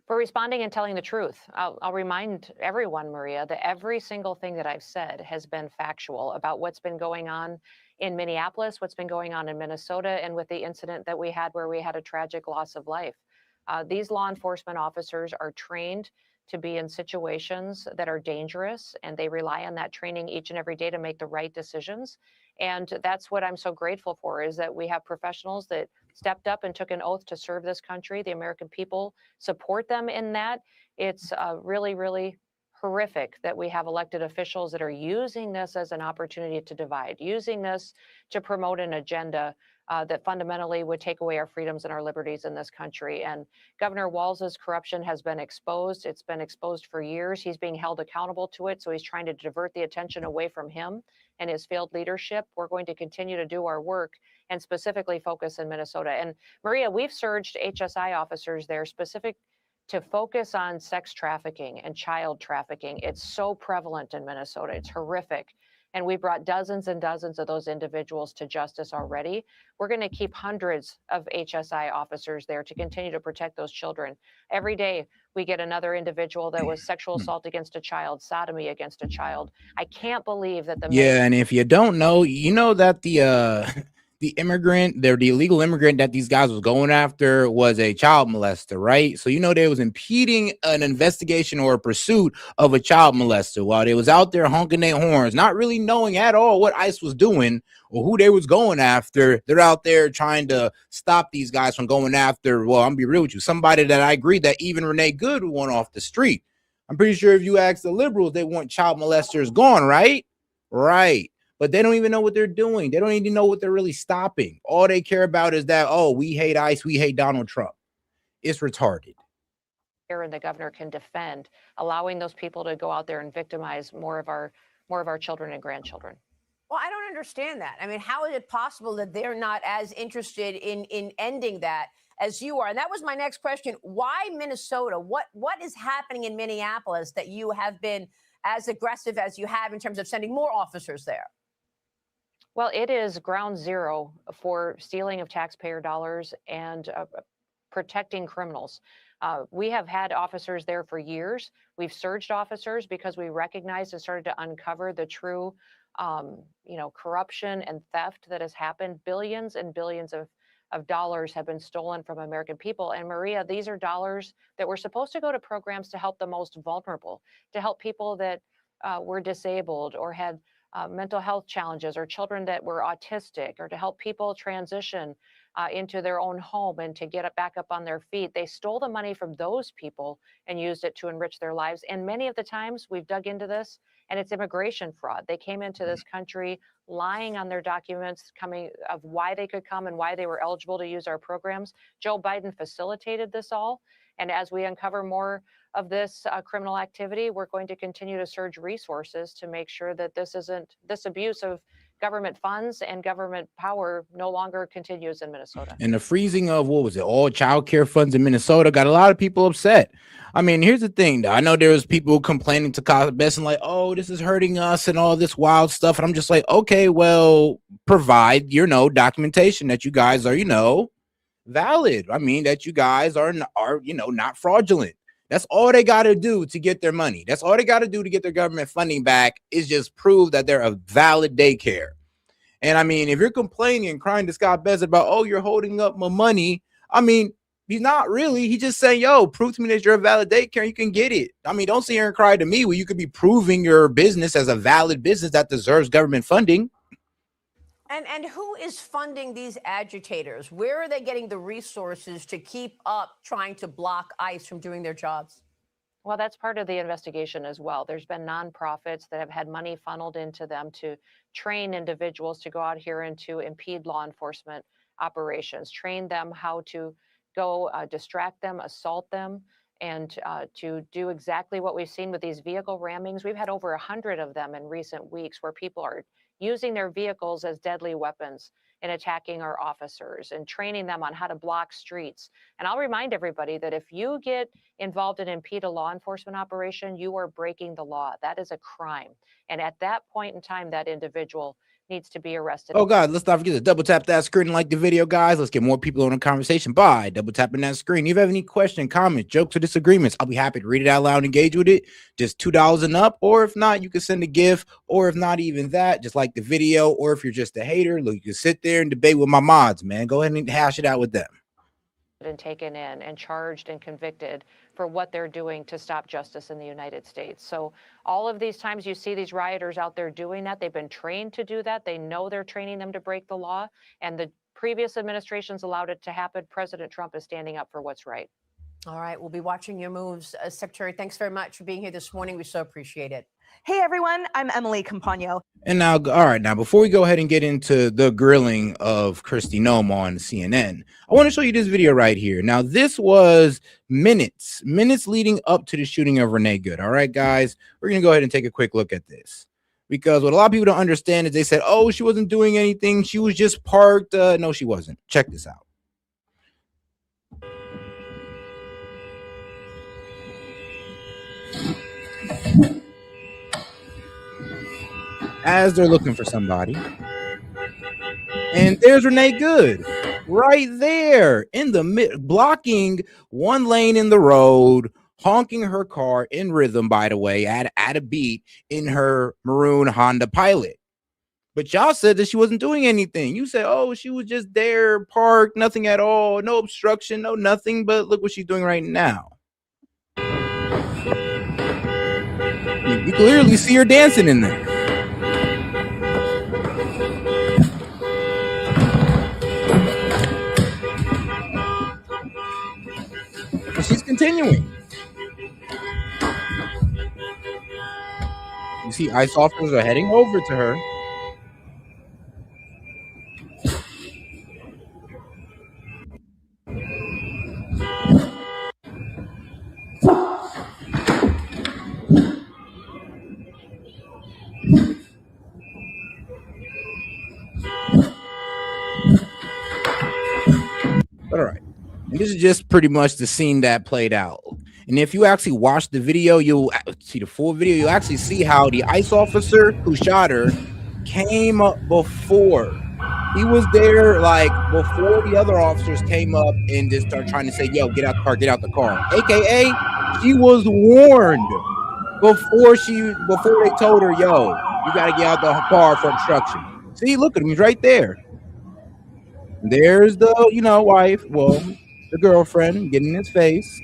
For responding and telling the truth. I'll remind everyone, Maria, that every single thing that I've said has been factual about what's been going on in Minneapolis, what's been going on in Minnesota, and with the incident that we had where we had a tragic loss of life. These law enforcement officers are trained to be in situations that are dangerous, and they rely on that training each and every day to make the right decisions. And that's what I'm so grateful for, is that we have professionals that stepped up and took an oath to serve this country. The American people support them in that. It's really, really horrific that we have elected officials that are using this as an opportunity to divide, using this to promote an agenda that fundamentally would take away our freedoms and our liberties in this country. And Governor Walz's corruption has been exposed. It's been exposed for years. He's being held accountable to it. So he's trying to divert the attention away from him and his failed leadership. We're going to continue to do our work and specifically focus in Minnesota. And Maria, we've surged HSI officers there specific to focus on sex trafficking and child trafficking. It's so prevalent in Minnesota. It's horrific. And we brought dozens and dozens of those individuals to justice already. We're going to keep hundreds of HSI officers there to continue to protect those children. Every day, we get another individual that was sexual assault against a child, sodomy against a child. I can't believe that the and if you don't know, you know that the illegal immigrant that these guys was going after was a child molester, right? So you know they was impeding an investigation or a pursuit of a child molester while they was out there honking their horns, not really knowing at all what ICE was doing or who they was going after. They're out there trying to stop these guys from going after, well, I'm gonna be real with you, somebody that I agree that even Renee Good would want off the street. I'm pretty sure if you ask the liberals, they want child molesters gone, right? Right. But they don't even know what they're doing. They don't even know what they're really stopping. All they care about is that, oh, we hate ICE, we hate Donald Trump. It's retarded. And the governor can defend allowing those people to go out there and victimize more of our children and grandchildren. Well, I don't understand that. I mean, how is it possible that they're not as interested in ending that as you are? And that was my next question. Why Minnesota? What is happening in Minneapolis that you have been as aggressive as you have in terms of sending more officers there? Well, it is ground zero for stealing of taxpayer dollars and protecting criminals. We have had officers there for years. We've surged officers because we recognized and started to uncover the true, corruption and theft that has happened. Billions and billions of dollars have been stolen from American people. And Maria, these are dollars that were supposed to go to programs to help the most vulnerable, to help people that were disabled or had mental health challenges, or children that were autistic, or to help people transition into their own home and to get back up on their feet. They stole the money from those people and used it to enrich their lives. And many of the times we've dug into this, and it's immigration fraud. They came into this country lying on their documents of why they could come and why they were eligible to use our programs. Joe Biden facilitated this all. And as we uncover more of this criminal activity, we're going to continue to surge resources to make sure that this abuse of government funds and government power no longer continues in Minnesota. And the freezing of, all child care funds in Minnesota got a lot of people upset. I mean, here's the thing, though. I know there was people complaining to Kyle Besson like, oh, this is hurting us and all this wild stuff. And I'm just like, okay, well, provide, documentation that you guys are, valid. I mean, that you guys are not fraudulent. That's all they got to do to get their money. That's all they got to do to get their government funding back, is just prove that they're a valid daycare. And I mean, if you're complaining and crying to Scott Besson about, oh, you're holding up my money, I mean, He's not really. He's just saying, yo, prove to me that you're a valid daycare. You can get it. I mean, don't sit here and cry to me where you could be proving your business as a valid business that deserves government funding. And who is funding these agitators? Where are they getting the resources to keep up trying to block ICE from doing their jobs? Well, that's part of the investigation as well. There's been nonprofits that have had money funneled into them to train individuals to go out here and to impede law enforcement operations, train them how to go distract them, assault them, and to do exactly what we've seen with these vehicle rammings. We've had over 100 of them in recent weeks where people are using their vehicles as deadly weapons in attacking our officers and training them on how to block streets. And I'll remind everybody that if you get involved in impede a law enforcement operation, you are breaking the law. That is a crime. And at that point in time, that individual needs to be arrested. Oh God, let's not forget to double tap that screen and like the video, guys. Let's get more people on the conversation by double tapping that screen. If you have any question, comments, jokes, or disagreements, I'll be happy to read it out loud and engage with it. Just $2 and up, or if not, you can send a GIF, or if not even that, just like the video, or if you're just a hater, look, you can sit there and debate with my mods, man. Go ahead and hash it out with them. And taken in and charged and convicted for what they're doing to stop justice in the United States. So all of these times you see these rioters out there doing that, they've been trained to do that. They know they're training them to break the law, and the previous administrations allowed it to happen. President Trump is standing up for what's right. All right, we'll be watching your moves. Secretary, thanks very much for being here this morning. We so appreciate it. Hey everyone, I'm Emily Campagno. And now, all right, now before we go ahead and get into the grilling of Kristi Noem on CNN, I want to show you this video right here. Now, this was minutes leading up to the shooting of Renee Good. All right, guys, we're going to go ahead and take a quick look at this. Because what a lot of people don't understand is they said, oh, she wasn't doing anything. She was just parked. No, she wasn't. Check this out. As they're looking for somebody. And there's Renee Good right there in the mid, blocking one lane in the road, honking her car in rhythm, by the way, at a beat in her maroon Honda Pilot. But y'all said that she wasn't doing anything. You said, oh, she was just there, parked, nothing at all, no obstruction, no nothing. But look what she's doing right now. You clearly see her dancing in there. And she's continuing. You see ICE officers are heading over to her. But all right. And this is just pretty much the scene that played out. And if you actually watch the video, you'll see the full video. You'll actually see how the ICE officer who shot her came up before. He was there like before the other officers came up and just started trying to say, yo, get out the car, get out the car. AKA, she was warned before they told her, yo, you got to get out the car for obstruction. See, look at him. He's right there. There's the, wife, well, the girlfriend getting in his face.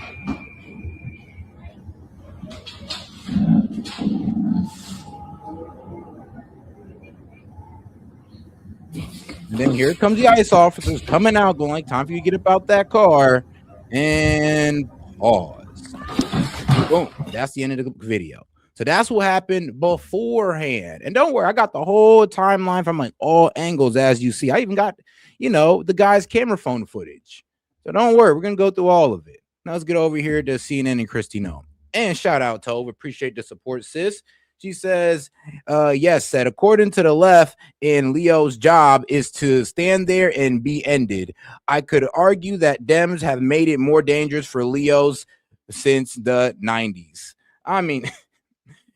And then here comes the ICE officers coming out, going like, time for you to get about that car. And pause. Boom. That's the end of the video. So that's what happened beforehand. And don't worry, I got the whole timeline from like all angles, as you see. I even got, the guy's camera phone footage. So don't worry, we're going to go through all of it. Now let's get over here to CNN and Kristi Noem. And shout out, Tove. Appreciate the support, sis. She says, yes, said, according to the left, and Leo's job is to stand there and be ended. I could argue that Dems have made it more dangerous for Leo's since the 90s. I mean,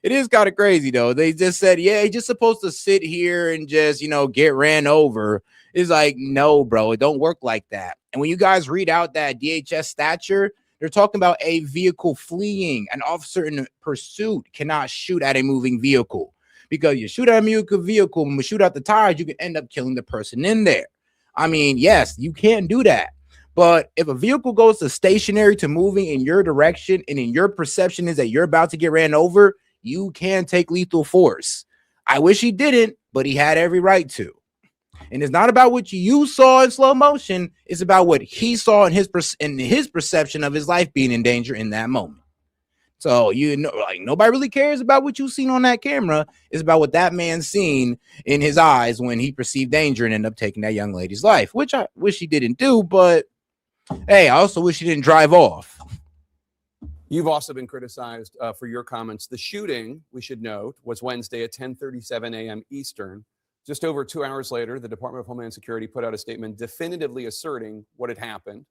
it is kind of crazy, though. They just said, yeah, he's just supposed to sit here and just, get ran over. It's like, no, bro, it don't work like that. And when you guys read out that DHS stature, they're talking about a vehicle fleeing. An officer in pursuit cannot shoot at a moving vehicle, because you shoot at a moving vehicle and shoot out the tires, you can end up killing the person in there. I mean, yes, you can do that. But if a vehicle goes to stationary to moving in your direction and in your perception is that you're about to get ran over, you can take lethal force. I wish he didn't, but he had every right to. And it's not about what you saw in slow motion. It's about what he saw in his perception of his life being in danger in that moment. So, you know, like, nobody really cares about what you've seen on that camera. It's about what that man seen in his eyes when he perceived danger and ended up taking that young lady's life, which I wish he didn't do. But hey, I also wish he didn't drive off. You've also been criticized for your comments. The shooting, we should note, was Wednesday at 10:37 a.m. Eastern. Just over 2 hours later, the Department of Homeland Security put out a statement definitively asserting what had happened,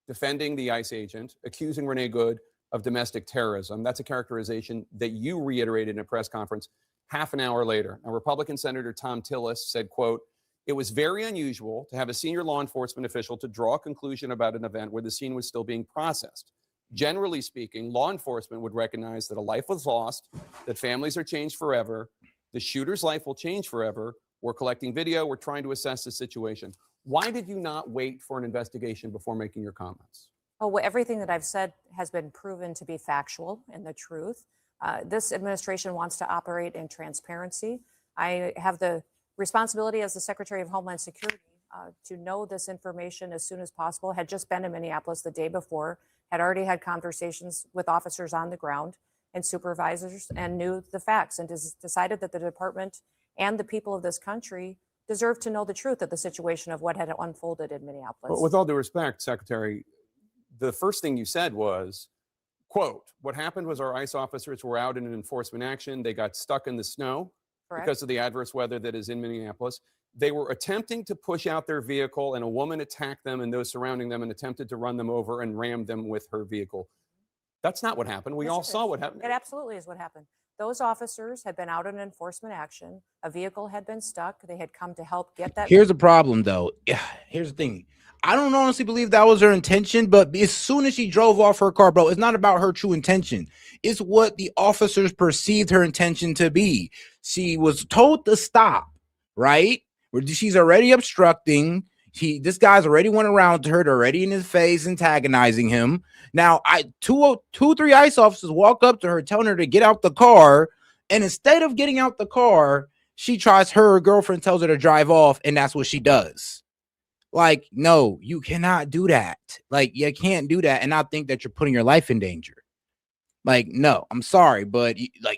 defending the ICE agent, accusing Renee Good of domestic terrorism. That's a characterization that you reiterated in a press conference half an hour later. Now, Republican Senator Tom Tillis said, quote, "It was very unusual to have a senior law enforcement official to draw a conclusion about an event where the scene was still being processed. Generally speaking, law enforcement would recognize that a life was lost, that families are changed forever, the shooter's life will change forever. We're collecting video. We're trying to assess the situation." Why did you not wait for an investigation before making your comments? Oh, well, everything that I've said has been proven to be factual and the truth. This administration wants to operate in transparency. I have the responsibility as the Secretary of Homeland Security to know this information as soon as possible. Had just been in Minneapolis the day before, had already had conversations with officers on the ground and supervisors, and knew the facts, and decided that the department and the people of this country deserve to know the truth of the situation of what had unfolded in Minneapolis. But with all due respect, Secretary, the first thing you said was, quote, "What happened was our ICE officers were out in an enforcement action. They got stuck in the snow because of the adverse weather that is in Minneapolis. They were attempting to push out their vehicle, and a woman attacked them and those surrounding them and attempted to run them over and rammed them with her vehicle." That's not what happened. We all saw what happened. It absolutely is what happened. Those officers had been out in enforcement action. A vehicle had been stuck. They had come to help get that. Here's the problem, though. Here's the thing. I don't honestly believe that was her intention, but as soon as she drove off her car, bro, it's not about her true intention. It's what the officers perceived her intention to be. She was told to stop, right? She's already obstructing. This guy's already went around to her, already in his face, antagonizing him. Now, three ICE officers walk up to her, telling her to get out the car. And instead of getting out the car, she tries, her girlfriend tells her to drive off, and that's what she does. Like, no, you cannot do that. Like, you can't do that and not think that you're putting your life in danger. Like, no, I'm sorry, but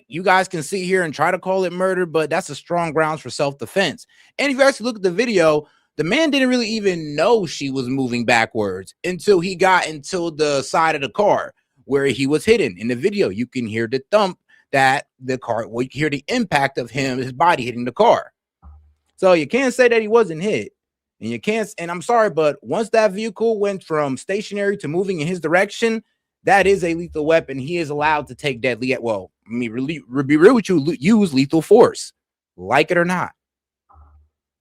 you guys can sit here and try to call it murder, but that's a strong grounds for self-defense. And if you actually look at the video, the man didn't really even know she was moving backwards until he got into the side of the car where he was hidden. In the video, you can hear the thump that the car, well, you can hear the impact of his body hitting the car. So you can't say that he wasn't hit. And you can't, and I'm sorry, but once that vehicle went from stationary to moving in his direction, that is a lethal weapon. He is allowed to take deadly, well, I mean, really, be real with you, use lethal force, like it or not.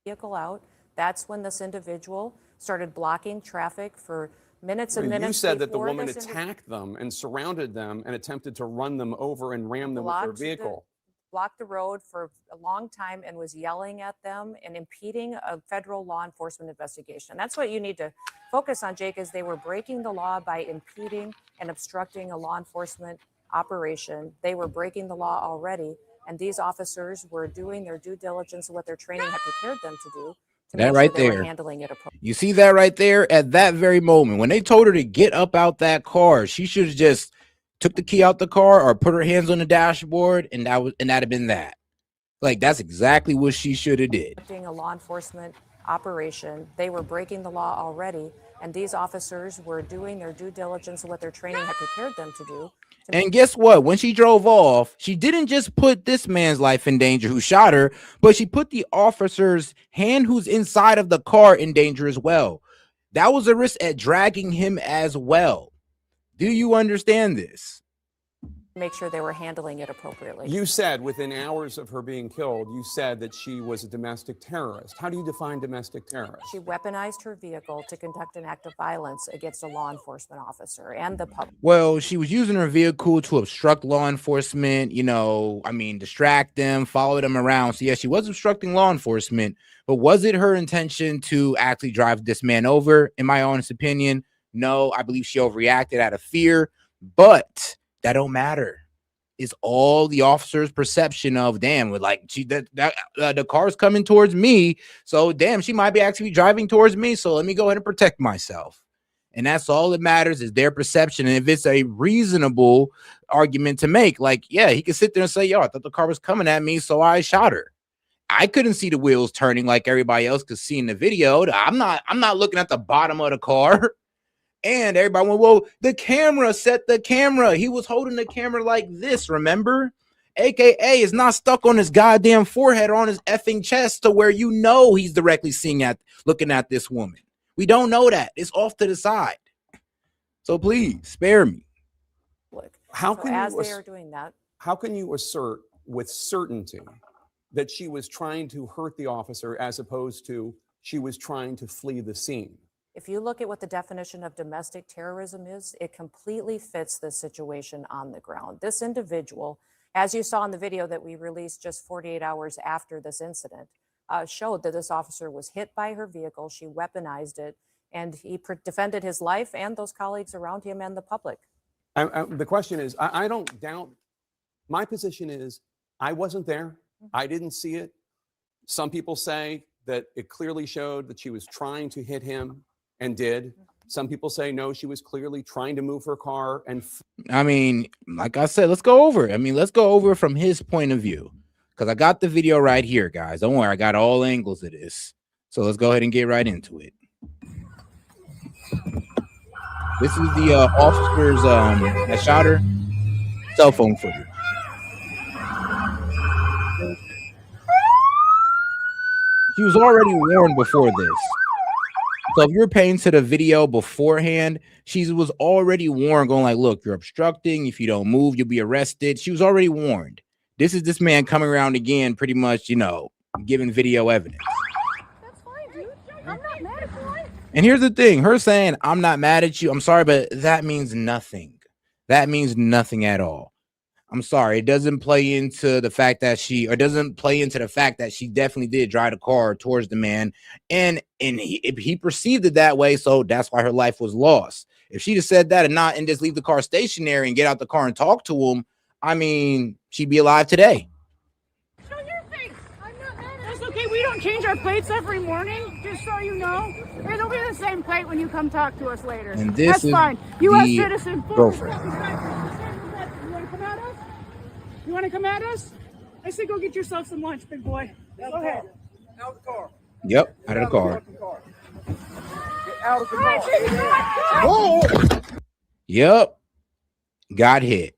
Vehicle out. That's when this individual started blocking traffic for minutes and minutes. You said that the woman attacked them and surrounded them and attempted to run them over and ram them with their vehicle. Blocked the road for a long time and was yelling at them and impeding a federal law enforcement investigation. That's what you need to focus on, Jake, is they were breaking the law by impeding and obstructing a law enforcement operation. They were breaking the law already, and these officers were doing their due diligence of what their training had prepared them to do. That right there. Handling it appropriately. You see that right there at that very moment when they told her to get up out that car, she should have just took the key out the car or put her hands on the dashboard, and that'd have been that. Like, that's exactly what she should have did. A law enforcement operation. They were breaking the law already, and these officers were doing their due diligence of what their training had prepared them to do. And guess what? When she drove off, she didn't just put this man's life in danger who shot her, but she put the officer's hand who's inside of the car in danger as well. That was a risk at dragging him as well. Do you understand this? Make sure they were handling it appropriately. You said within hours of her being killed, you said that she was a domestic terrorist. How do you define domestic terrorist? She weaponized her vehicle to conduct an act of violence against a law enforcement officer and the public. Well, she was using her vehicle to obstruct law enforcement, distract them, follow them around. So, yeah, she was obstructing law enforcement, but was it her intention to actually drive this man over? In my honest opinion, No, I believe she overreacted out of fear, but that don't matter. It's all the officer's perception of, damn, with like the car's coming towards me, so damn, she might be actually driving towards me, so let me go ahead and protect myself. And that's all that matters, is their perception. And if it's a reasonable argument to make, like, yeah, he can sit there and say, yo, I thought the car was coming at me, so I shot her. I couldn't see the wheels turning like everybody else could see in the video. I'm not looking at the bottom of the car. And everybody went, well, the camera set the camera. He was holding the camera like this, remember? AKA is not stuck on his goddamn forehead or on his effing chest to where you know he's directly looking at this woman. We don't know that. It's off to the side. So please spare me. How So can as you they are doing that, how can you assert with certainty that she was trying to hurt the officer as opposed to she was trying to flee the scene? if you look at what the definition of domestic terrorism is, it completely fits the situation on the ground. This individual, as you saw in the video that we released just 48 hours after this incident, showed that this officer was hit by her vehicle. She weaponized it, and he defended his life and those colleagues around him and the public. The question is, I don't doubt. My position is, I wasn't there. I didn't see it. Some people say that it clearly showed that she was trying to hit him and did. Some people say, no, she was clearly trying to move her car. And I mean, like I said, let's go over it. Let's go over it from his point of view, because I got the video right here, guys. Don't worry, I got all angles of this. So let's go ahead and get right into it. This is the officer's that shot her cell phone footage. She was already warned before this. So if you're paying to the video beforehand, she was already warned, going like, look, you're obstructing. If you don't move, you'll be arrested. She was already warned. This is this man coming around again, pretty much, giving video evidence. That's fine, dude. I'm not mad at you. And here's the thing, her saying, I'm not mad at you. I'm sorry, but that means nothing. That means nothing at all. I'm sorry. It doesn't play into the fact that she definitely did drive the car towards the man. And he perceived it that way. So that's why her life was lost. If she'd have said that and just leave the car stationary and get out the car and talk to him, she'd be alive today. Show your face. I'm not mad at you. That's okay. We don't change our plates every morning, just so you know. It'll be the same plate when you come talk to us later. And this That's is fine. the U.S. citizen. girlfriend. You want to come at us? I say go get yourself some lunch, big boy. Go ahead. Out of the car. Yep, out of the car. Get out of the car. Whoa. Yep, got hit.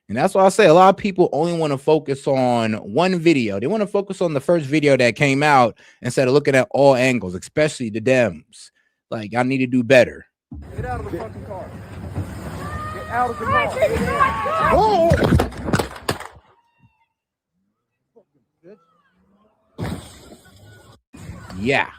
And that's why I say a lot of people only want to focus on one video. They want to focus on the first video that came out instead of looking at all angles, especially the Dems. Like, I need to do better. Get out of the fucking car. Get out of the car. Whoa. Yeah.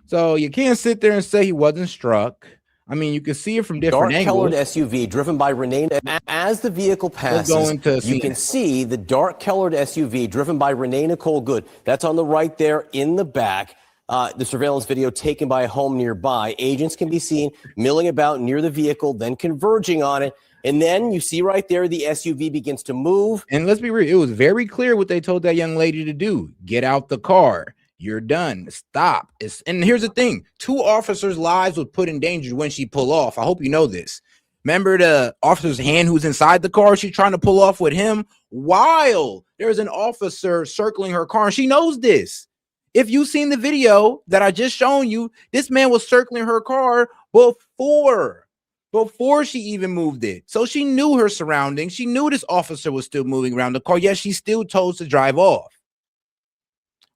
So you can't sit there and say he wasn't struck. You can see it from different angles. Dark-colored SUV driven by Renee. As the vehicle passes, you can see the dark-colored SUV driven by Renee Nicole Good. That's on the right there in the back. The surveillance video taken by a home nearby. Agents can be seen milling about near the vehicle, then converging on it. And then you see right there, the SUV begins to move. And let's be real, it was very clear what they told that young lady to do. Get out the car. You're done. Stop. And here's the thing. 2 officers' lives was put in danger when she pulled off. I hope you know this. Remember the officer's hand who's inside the car? She's trying to pull off with him while there's an officer circling her car. And she knows this. If you've seen the video that I just shown you, this man was circling her car before she even moved it. So she knew her surroundings. She knew this officer was still moving around the car, yet she still chose to drive off.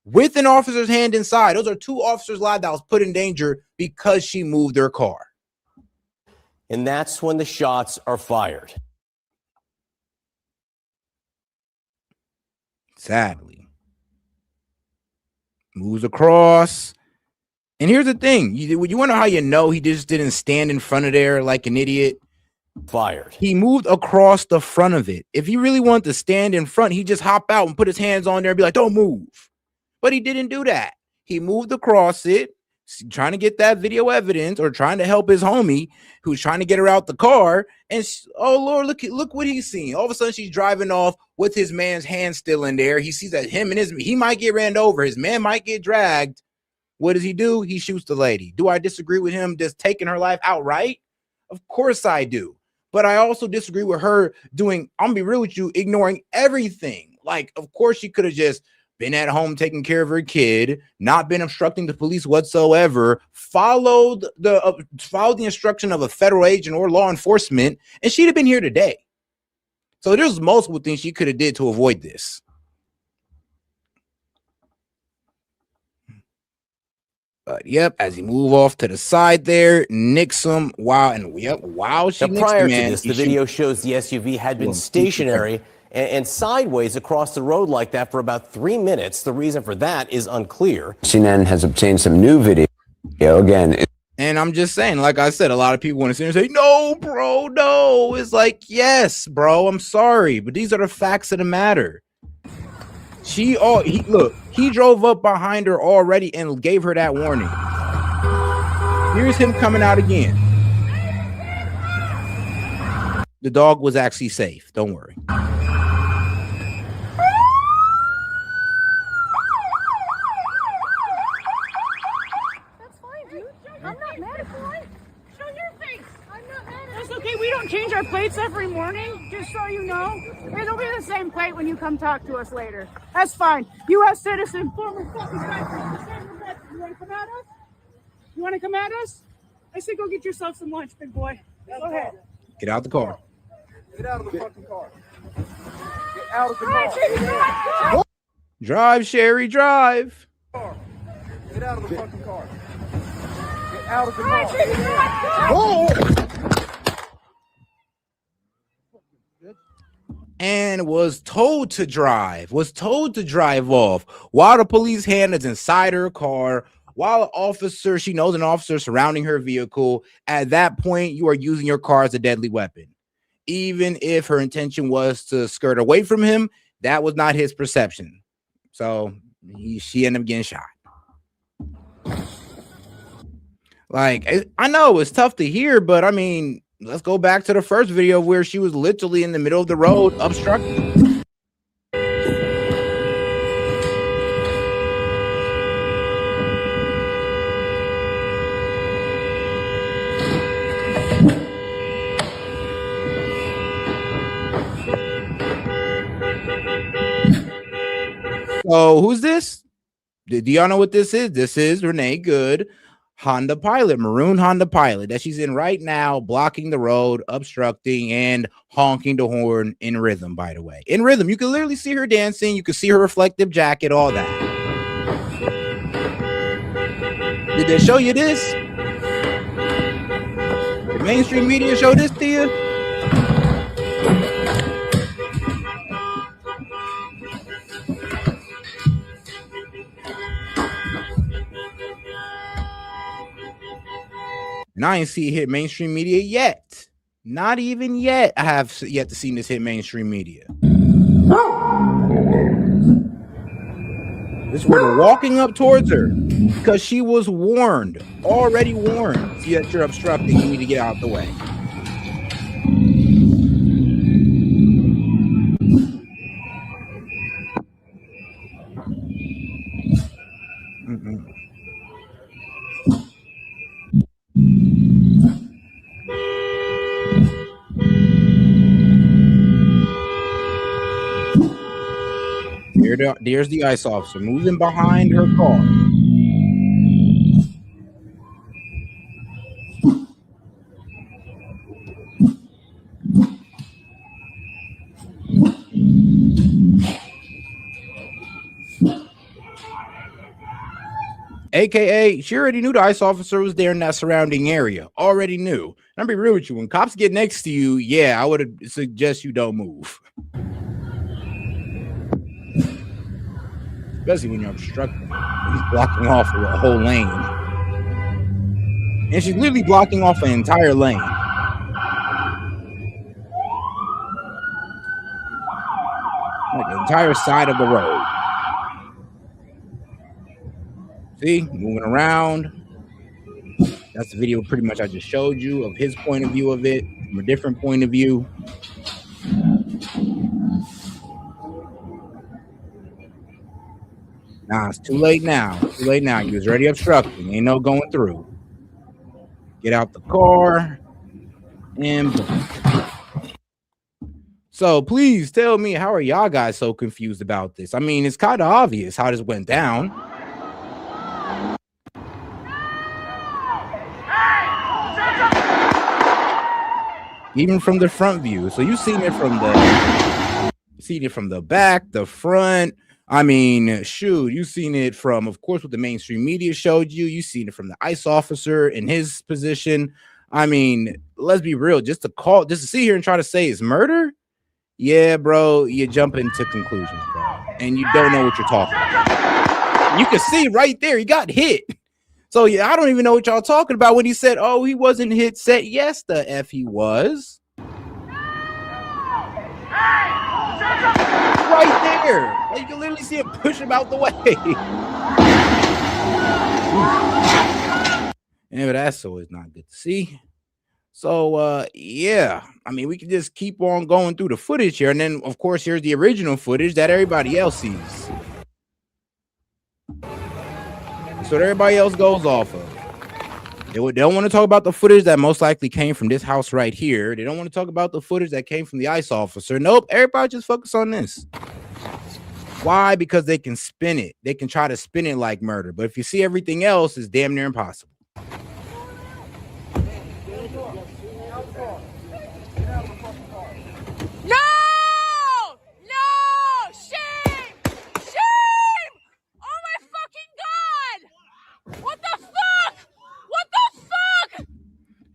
With an officer's hand inside. Those are 2 officers' lives that was put in danger because she moved their car. And that's when the shots are fired. Sadly. Moves across. And here's the thing. You want to know how you know he just didn't stand in front of there like an idiot? Fired. He moved across the front of it. If he really wanted to stand in front, he'd just hop out and put his hands on there and be like, don't move. But he didn't do that. He moved across it, trying to get that video evidence or trying to help his homie who's trying to get her out the car. And oh Lord, look what he's seeing. All of a sudden she's driving off with his man's hand still in there. He sees that he might get ran over. His man might get dragged. What does he do? He shoots the lady. Do I disagree with him just taking her life outright? Of course I do. But I also disagree with her doing, I'm gonna be real with you, ignoring everything. Like, of course she could have just been at home taking care of her kid, not been obstructing the police whatsoever, followed the instruction of a federal agent or law enforcement, and she'd have been here today. So there's multiple things she could have did to avoid this. But yep, as he move off to the side there, nicks him. Wow, and yep, wow. She now, prior to this, the video shows the SUV had been stationary and sideways across the road like that for about 3 minutes. The reason for that is unclear. CNN has obtained some new video. Again, and I'm just saying, like I said, a lot of people want to sit and say, no, bro, no. It's like, yes, bro, I'm sorry, but these are the facts of the matter. He drove up behind her already and gave her that warning. Here's him coming out again. The dog was actually safe. Don't worry. That's okay. We don't change our plates every morning, just so you know. It'll be the same plate when you come talk to us later. That's fine. U.S. citizen, former fucking veteran. You want to come at us? You want to come at us? I say go get yourself some lunch, big boy. Go ahead. Get out the car. Get out of the fucking car. Get out of the car. Drive, Sherry, drive. Get out of the fucking car. Get out of the car. Whoa! And was told to drive off while the police hand is inside her car, while an officer, she knows an officer surrounding her vehicle. At that point, you are using your car as a deadly weapon. Even if her intention was to skirt away from him, that was not his perception. So she ended up getting shot. Like, I know it's tough to hear, but I mean, let's go back to the first video where she was literally in the middle of the road obstructing. So who's this? Do y'all know what this is? This is Renee Good. Honda Pilot, maroon Honda Pilot that she's in right now, blocking the road, obstructing, and honking the horn in rhythm, by the way. In rhythm, you can literally see her dancing. You can see her reflective jacket, all that. Did they show you this? The mainstream media show this to you? And I ain't see it hit mainstream media yet. Not even yet. I have yet to see this hit mainstream media. This was walking up towards her because she was warned, already warned. See that you're obstructing, you need to get out the way. There's the ICE officer moving behind her car. AKA, she already knew the ICE officer was there in that surrounding area. Already knew. And I'll be real with you. When cops get next to you, yeah, I would suggest you don't move. Especially when you're obstructing. He's blocking off a whole lane. And she's literally blocking off an entire lane. Like the entire side of the road. See, moving around. That's the video pretty much I just showed you of his point of view of it from a different point of view. Nah, it's too late now. Too late now. You was already obstructing. Ain't no going through. Get out the car and boom. So please tell me, how are y'all guys so confused about this? I mean, it's kind of obvious how this went down. Even from the front view. So you've seen it from the back, the front. I mean, shoot, you've seen it from, of course, what the mainstream media showed you. You've seen it from the ICE officer in his position. I mean, let's be real. Just to sit here and try to say it's murder. Yeah, bro, you jump into conclusions, bro, and you don't know what you're talking about. You can see right there, he got hit. So yeah, I don't even know what y'all talking about when he said, "Oh, he wasn't hit." Set, yes, the F he was. Right there, you can literally see him push him out the way. Yeah, but that's always not good to see. So yeah, I mean, we can just keep on going through the footage here, and then of course here's the original footage that everybody else sees. So everybody else goes off of. They don't want to talk about the footage that most likely came from this house right here. They don't want to talk about the footage that came from the ICE officer. Nope, everybody just focus on this. Why? Because they can spin it. They can try to spin it like murder. But if you see everything else, it's damn near impossible.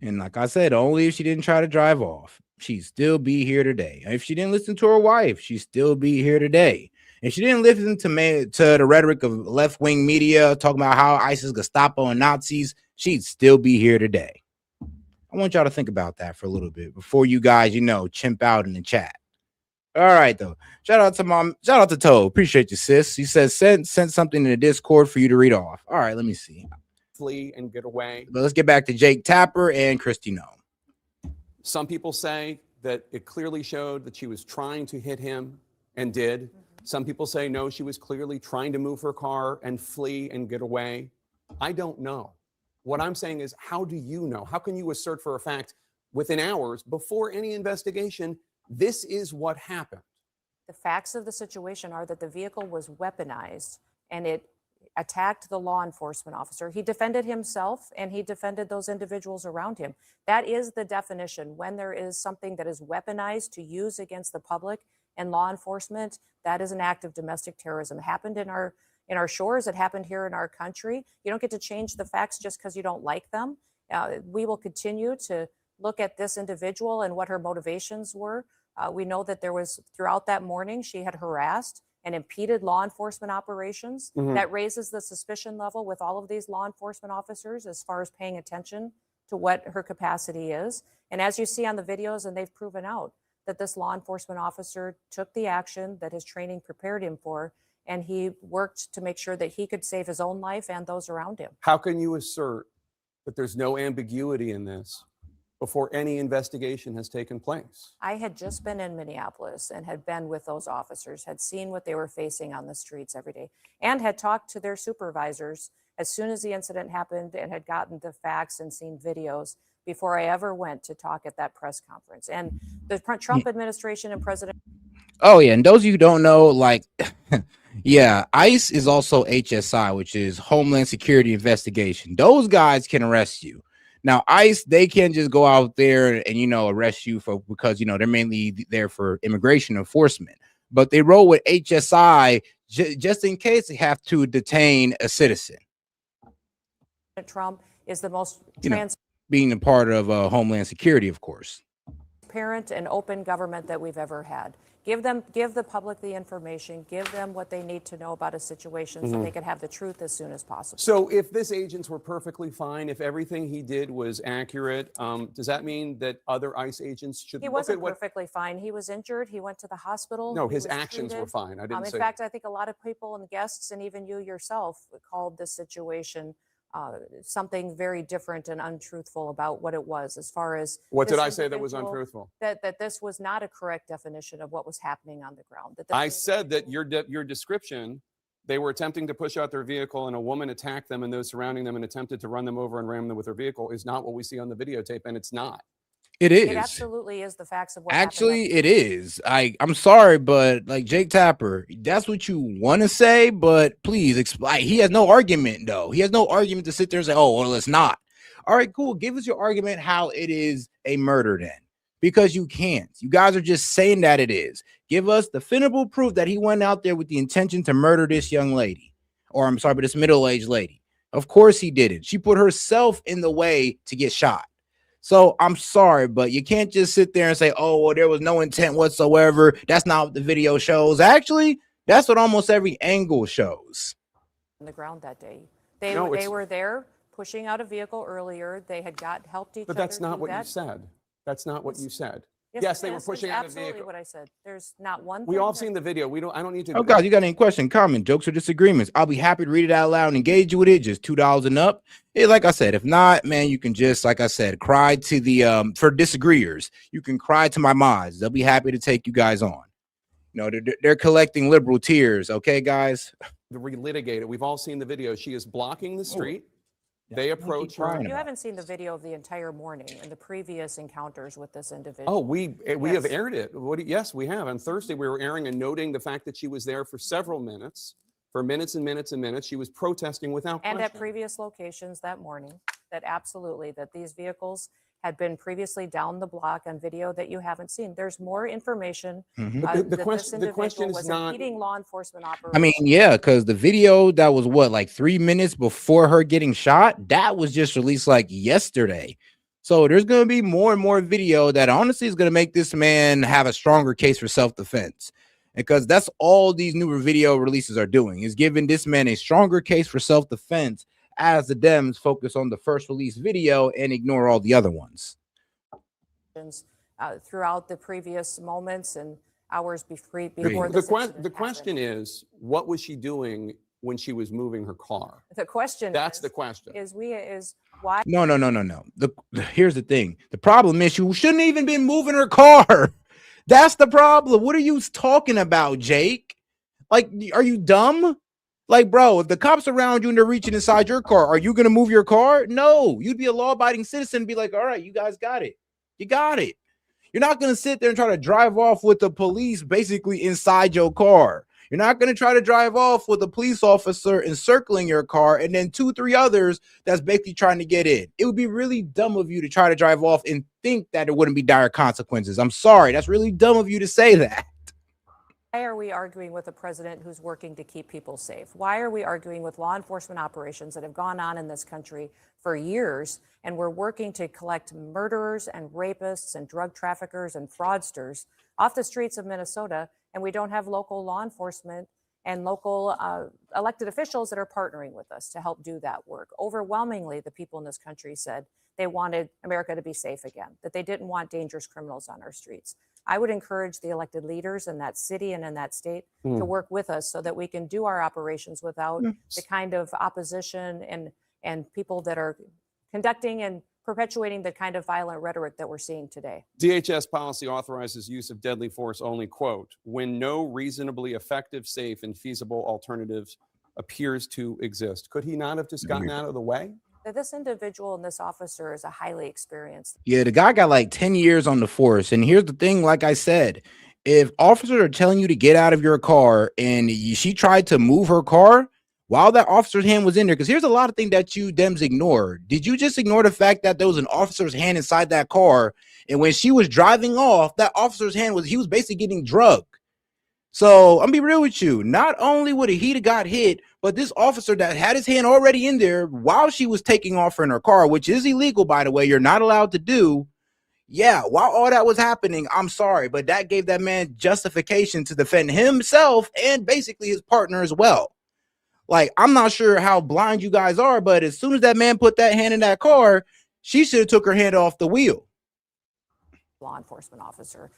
And like I said, only if she didn't try to drive off, she'd still be here today. If she didn't listen to her wife, she'd still be here today. If she didn't listen to the rhetoric of left-wing media talking about how ISIS, Gestapo, and Nazis, she'd still be here today. I want y'all to think about that for a little bit before you guys, chimp out in the chat. All right, though. Shout out to Toe. Appreciate you, sis. He says send something in the Discord for you to read off. All right, let me see. Flee and get away. But let's get back to Jake Tapper and Christy Nome. Some people say that it clearly showed that she was trying to hit him and did. Some people say, no, she was clearly trying to move her car and flee and get away. I don't know. What I'm saying is, how do you know? How can you assert for a fact within hours before any investigation, this is what happened? The facts of the situation are that the vehicle was weaponized and it attacked the law enforcement officer. He defended himself and he defended those individuals around him. That is the definition. When there is something that is weaponized to use against the public and law enforcement, that is an act of domestic terrorism. It happened in our shores. It happened here in our country. You don't get to change the facts just because you don't like them. We will continue to look at this individual and what her motivations were. We know that there was, throughout that morning, she had harassed and impeded law enforcement operations. That raises the suspicion level with all of these law enforcement officers as far as paying attention to what her capacity is. And as you see on the videos, and they've proven out that this law enforcement officer took the action that his training prepared him for, and he worked to make sure that he could save his own life and those around him. How can you assert that there's no ambiguity in this before any investigation has taken place? I had just been in Minneapolis and had been with those officers, had seen what they were facing on the streets every day, and had talked to their supervisors as soon as the incident happened and had gotten the facts and seen videos before I ever went to talk at that press conference. And the Trump administration and President... Oh, yeah. And those of you who don't know, yeah, ICE is also HSI, which is Homeland Security Investigation. Those guys can arrest you. Now, ICE, they can't just go out there and, arrest you because, they're mainly there for immigration enforcement. But they roll with HSI just in case they have to detain a citizen. Trump is the most being a part of Homeland Security, of course. Transparent and open government that we've ever had. Give the public the information, give them what they need to know about a situation so they can have the truth as soon as possible. So if this agents were perfectly fine, if everything he did was accurate, does that mean that other ICE agents should He look wasn't at what... perfectly fine. He was injured. He went to the hospital. No, He his was actions treated. were fine. I didn't say... In fact, I think a lot of people and guests and even you yourself called this situation something very different and untruthful about what it was. As far as what this did I say that was individual, untruthful? That this was not a correct definition of what was happening on the ground. That I said that your description, they were attempting to push out their vehicle and a woman attacked them and those surrounding them and attempted to run them over and ram them with their vehicle is not what we see on the videotape, and it's not. It is. It absolutely is the facts of what actually it is. I'm sorry, but like Jake Tapper, that's what you want to say, but please explain. He has no argument though. He has no argument to sit there and say, oh, well, it's not. All right, cool. Give us your argument how it is a murder then, because you can't. You guys are just saying that it is. Give us definitive proof that he went out there with the intention to murder this young lady, or I'm sorry, but this middle-aged lady. Of course he didn't. She put herself in the way to get shot. So I'm sorry, but you can't just sit there and say, oh, well, there was no intent whatsoever. That's not what the video shows. Actually, that's what almost every angle shows. On the ground that day. They were there pushing out a vehicle earlier. They had helped each other. But that's not what you said. That's not what you said. Yes, they were pushing out a vehicle. Absolutely what I said. There's not one. We all have seen the video. I don't need to. Oh, guys, you got any question, comment, jokes, or disagreements? I'll be happy to read it out loud and engage you with it. Just $2 and up. Like I said, if not, man, you can just, like I said, cry to the for disagreeers. You can cry to my mods. They'll be happy to take you guys on. You know, they're collecting liberal tears. Okay, guys. To relitigate it. We've all seen the video. She is blocking the street. They approach her. You haven't seen the video of the entire morning and the previous encounters with this individual. Oh, we have aired it. Yes, we have. On Thursday, we were airing and noting the fact that she was there for several minutes, for minutes and minutes and minutes. She was protesting without question. And at previous locations that morning, that absolutely, that these vehicles had been previously down the block on video that you haven't seen. There's more information. The question is not impeding law enforcement operations. I mean, yeah, because the video that was what, like 3 minutes before her getting shot, that was just released like yesterday. So there's going to be more and more video that honestly is going to make this man have a stronger case for self-defense. Because that's all these newer video releases are doing, is giving this man a stronger case for self-defense as the Dems focus on the first release video and ignore all the other ones. Throughout the previous moments and hours before the question is, what was she doing when she was moving her car? The question the question is why? No. Here's the thing. The problem is she shouldn't even been moving her car. That's the problem. What are you talking about, Jake? Like, are you dumb? Like, bro, if the cops around you and they're reaching inside your car, are you going to move your car? No, you'd be a law-abiding citizen and be like, all right, you guys got it. You got it. You're not going to sit there and try to drive off with the police basically inside your car. You're not going to try to drive off with a police officer encircling your car and then 2-3 others that's basically trying to get in. It would be really dumb of you to try to drive off and think that there wouldn't be dire consequences. I'm sorry. That's really dumb of you to say that. Why are we arguing with a president who's working to keep people safe? Why are we arguing with law enforcement operations that have gone on in this country for years, and we're working to collect murderers and rapists and drug traffickers and fraudsters off the streets of Minnesota, and we don't have local law enforcement and local elected officials that are partnering with us to help do that work? Overwhelmingly, the people in this country said they wanted America to be safe again, that they didn't want dangerous criminals on our streets. I would encourage the elected leaders in that city and in that state to work with us so that we can do our operations without the kind of opposition and people that are conducting and perpetuating the kind of violent rhetoric that we're seeing today. DHS policy authorizes use of deadly force only, quote, when no reasonably effective, safe, and feasible alternatives appears to exist. Could he not have just gotten out of the way? That this individual and this officer is a highly experienced. Yeah, the guy got like 10 years on the force. And here's the thing, like I said, if officers are telling you to get out of your car and she tried to move her car while that officer's hand was in there, because here's a lot of things that you Dems ignore. Did you just ignore the fact that there was an officer's hand inside that car? And when she was driving off, that officer's hand he was basically getting drugged. So I'm be real with you. Not only would he have got hit, but this officer that had his hand already in there while she was taking off in her car, which is illegal, by the way, you're not allowed to do. Yeah, while all that was happening, I'm sorry, but that gave that man justification to defend himself and basically his partner as well. Like, I'm not sure how blind you guys are, but as soon as that man put that hand in that car, she should have took her hand off the wheel. law enforcement officer.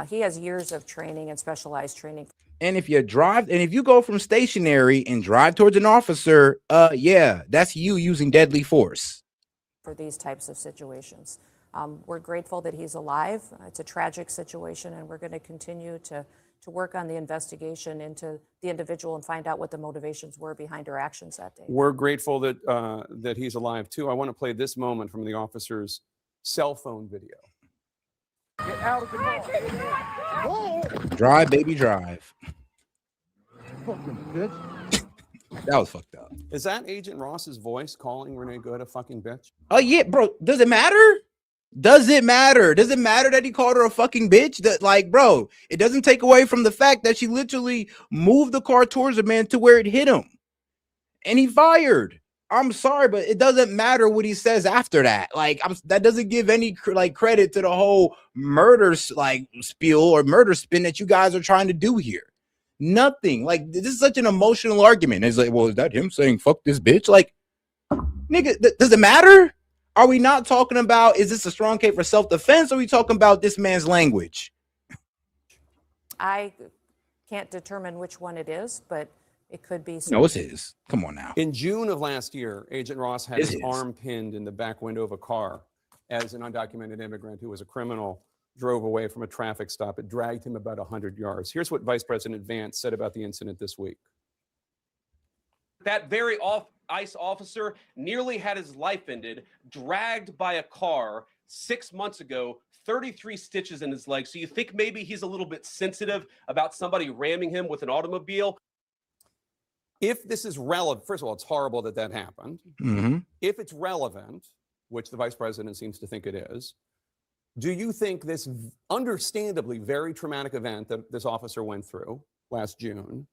He has years of training and specialized training. And if you go from stationary and drive towards an officer, yeah, that's you using deadly force for these types of situations. We're grateful that he's alive. It's a tragic situation, and we're going to continue to work on the investigation into the individual and find out what the motivations were behind her actions that day. We're grateful that that he's alive too. I want to play this moment from the officer's cell phone video. Get out of the car. Drive, baby, drive. Fucking bitch. That was fucked up. Is that Agent Ross's voice calling Renee Good a fucking bitch? Oh yeah, bro. Does it matter? Does it matter? Does it matter that he called her a fucking bitch? That, like, bro, it doesn't take away from the fact that she literally moved the car towards the man to where it hit him, and he fired. I'm sorry, but it doesn't matter what he says after that. Like, that doesn't give any credit to the whole murder spiel or murder spin that you guys are trying to do here. Nothing. Like, this is such an emotional argument. It's like, well, is that him saying "fuck this bitch"? Like, nigga, does it matter? Are we not talking about, is this a strong case for self-defense, or are we talking about this man's language? I can't determine which one it is, but it could be. No, it's his. Come on now. In June of last year, Agent Ross had It's his his. arm pinned in the back window of a car as an undocumented immigrant who was a criminal drove away from a traffic stop. It dragged him about 100 yards. Here's what Vice President Vance said about the incident this week. That very ICE officer nearly had his life ended, dragged by a car 6 months ago, 33 stitches in his leg. So you think maybe he's a little bit sensitive about somebody ramming him with an automobile? If this is relevant, first of all, it's horrible that that happened. Mm-hmm. If it's relevant, which the Vice President seems to think it is, do you think this understandably very traumatic event that this officer went through last June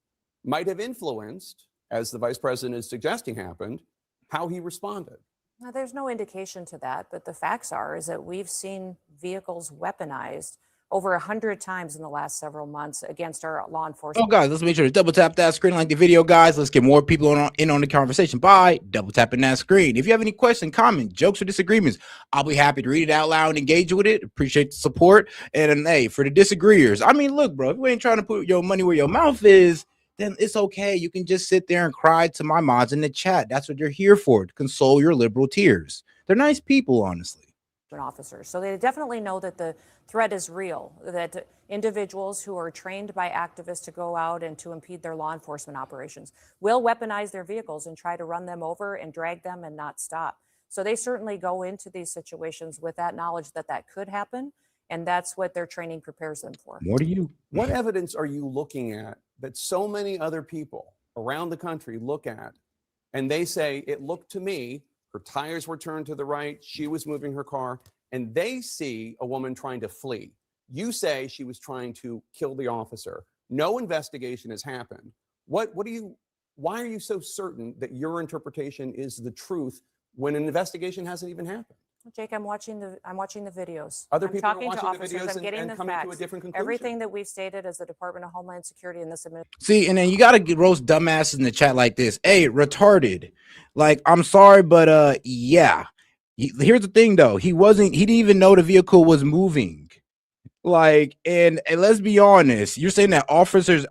might have influenced, as the Vice President is suggesting happened, how he responded? Now, there's no indication to that, but the facts is that we've seen vehicles weaponized over 100 times in the last several months against our law enforcement. Oh, guys, let's make sure to double tap that screen, like the video, guys. Let's get more people in on the conversation by double tapping that screen. If you have any questions, comments, jokes, or disagreements, I'll be happy to read it out loud and engage with it. Appreciate the support. And hey, for the disagreeers, I mean, look, bro, if you ain't trying to put your money where your mouth is, then it's okay. You can just sit there and cry to my mods in the chat. That's what you're here for, to console your liberal tears. They're nice people, honestly. Officers. So they definitely know that the threat is real, that individuals who are trained by activists to go out and to impede their law enforcement operations will weaponize their vehicles and try to run them over and drag them and not stop. So they certainly go into these situations with that knowledge that that could happen, and that's what their training prepares them for. More to you. What evidence are you looking at that so many other people around the country look at and they say, it looked to me, her tires were turned to the right, she was moving her car, and they see a woman trying to flee. You say she was trying to kill the officer. No investigation has happened. Why are you so certain that your interpretation is the truth when an investigation hasn't even happened? Jake, I'm watching the videos. Other I'm people are talking to watching the officers. videos I'm getting and the coming to a facts. different conclusion. Everything that we've stated as the Department of Homeland Security in this administration. See, and then you gotta roast dumbasses in the chat like this. Hey, retarded. Like, I'm sorry, but yeah. Here's the thing though. He didn't even know the vehicle was moving. Like, and let's be honest. You're saying that officers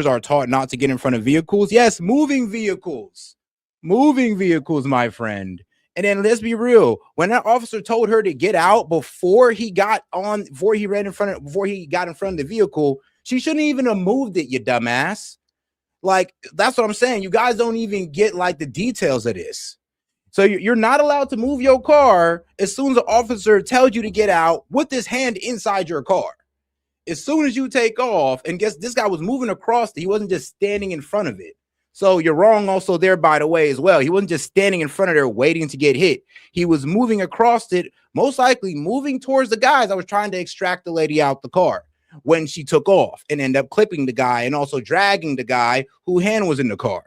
are taught not to get in front of vehicles. Yes, moving vehicles, my friend. And then let's be real. When that officer told her to get out before he got in front of the vehicle, she shouldn't even have moved it, you dumbass. Like, that's what I'm saying. You guys don't even get like the details of this. So you're not allowed to move your car as soon as the officer tells you to get out with his hand inside your car. As soon as you take off, and guess this guy was moving across it. He wasn't just standing in front of it. So you're wrong also there, by the way, as well. He wasn't just standing in front of there waiting to get hit. He was moving across it, most likely moving towards the guys that was trying to extract the lady out the car when she took off and ended up clipping the guy and also dragging the guy whose hand was in the car.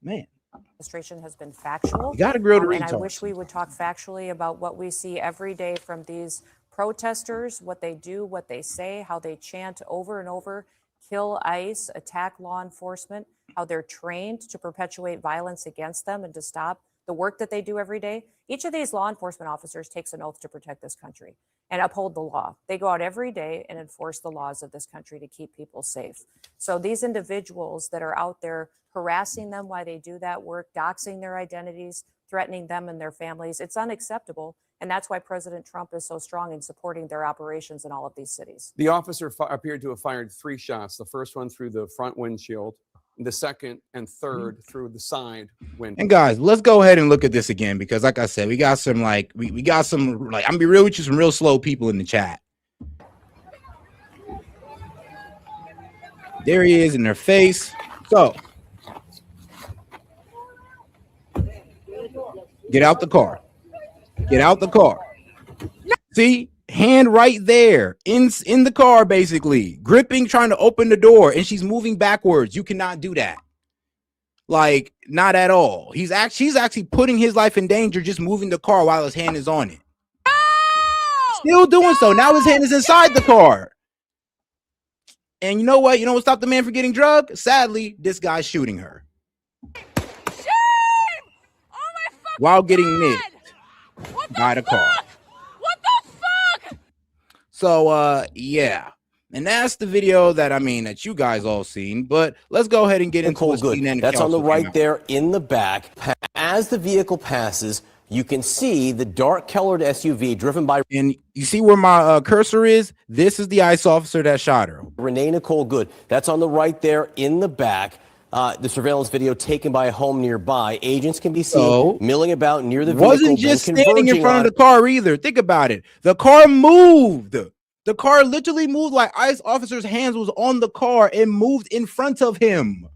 Man. Administration has been factual. You gotta grill the and I retards. wish we would talk factually about what we see every day from these protesters, what they do, what they say, how they chant over and over, kill ICE, attack law enforcement, how they're trained to perpetuate violence against them and to stop the work that they do every day. Each of these law enforcement officers takes an oath to protect this country and uphold the law. They go out every day and enforce the laws of this country to keep people safe. So these individuals that are out there harassing them while they do that work, doxing their identities, threatening them and their families, it's unacceptable. And that's why President Trump is so strong in supporting their operations in all of these cities. The officer appeared to have fired 3 shots. The first one through the front windshield, the second and third through the side window. And guys, let's go ahead and look at this again, because like I said, we got some we got some I'm gonna be real with you, some real slow people in the chat. There he is in their face. So get out the car. Get out the car. See, hand right there in the car, basically gripping, trying to open the door, and she's moving backwards. You cannot do that. Like, not at all. She's actually putting his life in danger just moving the car while his hand is on it. Still doing so. Now his hand is inside the car. And you know what? You know what stopped the man from getting drugged? Sadly, this guy's shooting her. While getting nicked by the car. What the fuck? So yeah. And that's the video that that you guys all seen. But let's go ahead and get into what CNN. That's on the right there in the back. As the vehicle passes, you can see the dark colored SUV driven by. And you see where my cursor is? This is the ICE officer that shot her. Renee Nicole Good. That's on the right there in the back. The surveillance video taken by a home nearby. Agents can be seen milling about near the vehicle. Wasn't just standing in front of the car either. Think about it. The car moved. The car literally moved like ICE officer's hands was on the car and moved in front of him.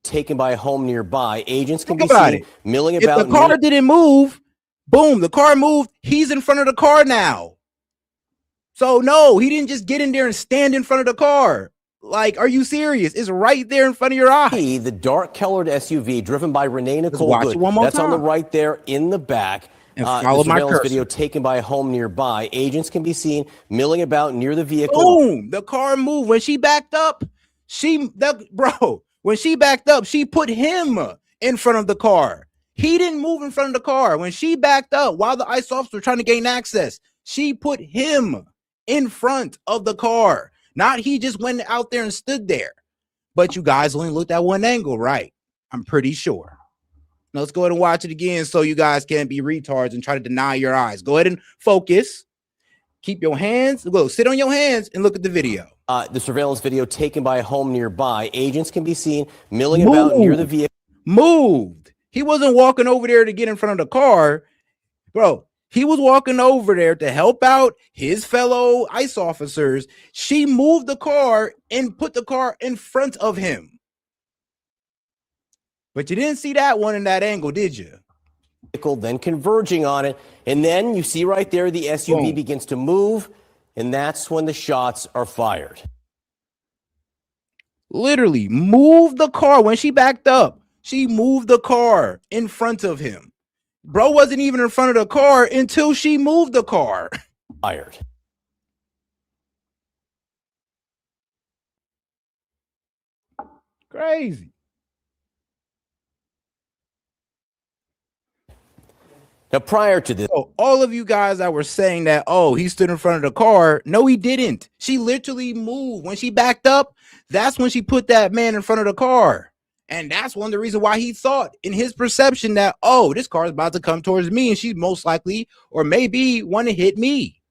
Taken by a home nearby. Agents can be seen milling about. If the car didn't move, boom, the car moved. He's in front of the car now. So no, he didn't just get in there and stand in front of the car. Like, are you serious? It's right there in front of your eye. The dark colored SUV driven by Renee Nicole watch Good. it one more That's time. on the right there in the back. And follow the my surveillance cursor. video taken by a home nearby. Agents can be seen milling about near the vehicle. Boom, the car moved. When she backed up, when she backed up, she put him in front of the car. He didn't move in front of the car. When she backed up while the ICE officer was trying to gain access, she put him in front of the car. Not he just went out there and stood there. But you guys only looked at one angle, right? I'm pretty sure. Now let's go ahead and watch it again so you guys can't be retards and try to deny your eyes. Go ahead and focus. Keep your hands. Go sit on your hands and look at the video. The surveillance video taken by a home nearby. Agents can be seen milling about near the vehicle. Moved. He wasn't walking over there to get in front of the car. Bro, he was walking over there to help out his fellow ICE officers. She moved the car and put the car in front of him. But you didn't see that one in that angle, did you? Then converging on it. And then you see right there the SUV begins to move. And that's when the shots are fired. Literally moved the car. When she backed up, she moved the car in front of him. Bro wasn't even in front of the car until she moved the car. Fired. Crazy. Now, prior to this, so all of you guys that were saying that, oh, he stood in front of the car. No, he didn't. She literally moved. When she backed up, that's when she put that man in front of the car. And that's one of the reasons why he thought in his perception that, oh, this car is about to come towards me and she's most likely or maybe want to hit me.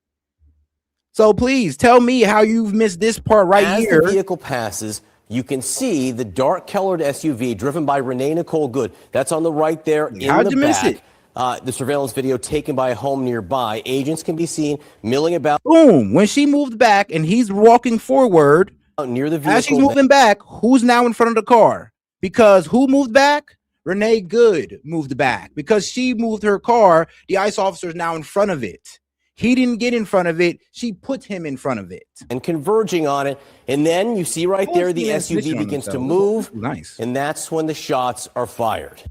So please tell me how you've missed this part right here. As the vehicle passes, you can see the dark colored SUV driven by Renee Nicole Good. That's on the right there in the back. How'd you miss it? The surveillance video taken by a home nearby. Agents can be seen milling about. Boom. When she moved back and he's walking forward near the vehicle. As she's moving back, who's now in front of the car? Because who moved back? Renee Good moved back. Because she moved her car, the ICE officer is now in front of it. He didn't get in front of it. She put him in front of it. And converging on it. And then you see right there the SUV begins to move. Nice. And that's when the shots are fired.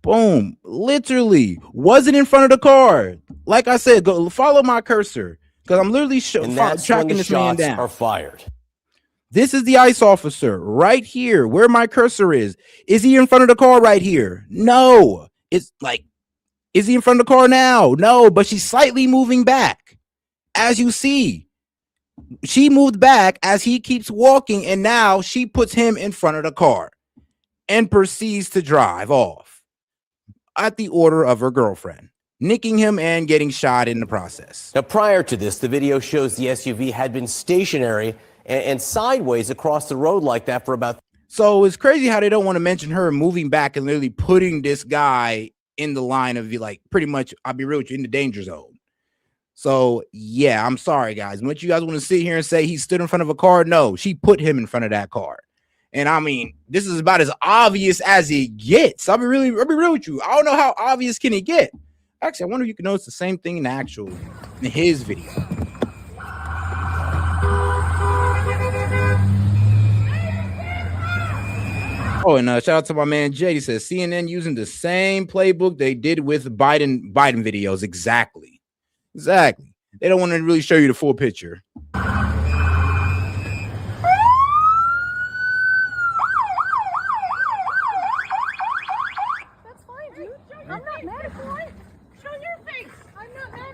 Boom. Literally wasn't in front of the car. Like I said, go follow my cursor because I'm literally tracking this man down. Are fired. This is the ICE officer right here where my cursor is. Is he in front of the car right here? No. It's like, is he in front of the car now? No, but she's slightly moving back. As you see, she moved back as he keeps walking, and now she puts him in front of the car and proceeds to drive off at the order of her girlfriend, nicking him and getting shot in the process. Now, prior to this, the video shows the SUV had been stationary and sideways across the road like that for about. So it's crazy how they don't want to mention her moving back and literally putting this guy in the line of, like, pretty much, I'll be real with you, in the danger zone. So yeah, I'm sorry, guys. What you guys want to sit here and say he stood in front of a car? No, she put him in front of that car. And I mean, this is about as obvious as it gets. I'll be real with you. I don't know how obvious can it get. Actually, I wonder if you can notice the same thing in his video. Oh, and shout out to my man Jay. He says CNN using the same playbook they did with Biden videos. Exactly. They don't want to really show you the full picture.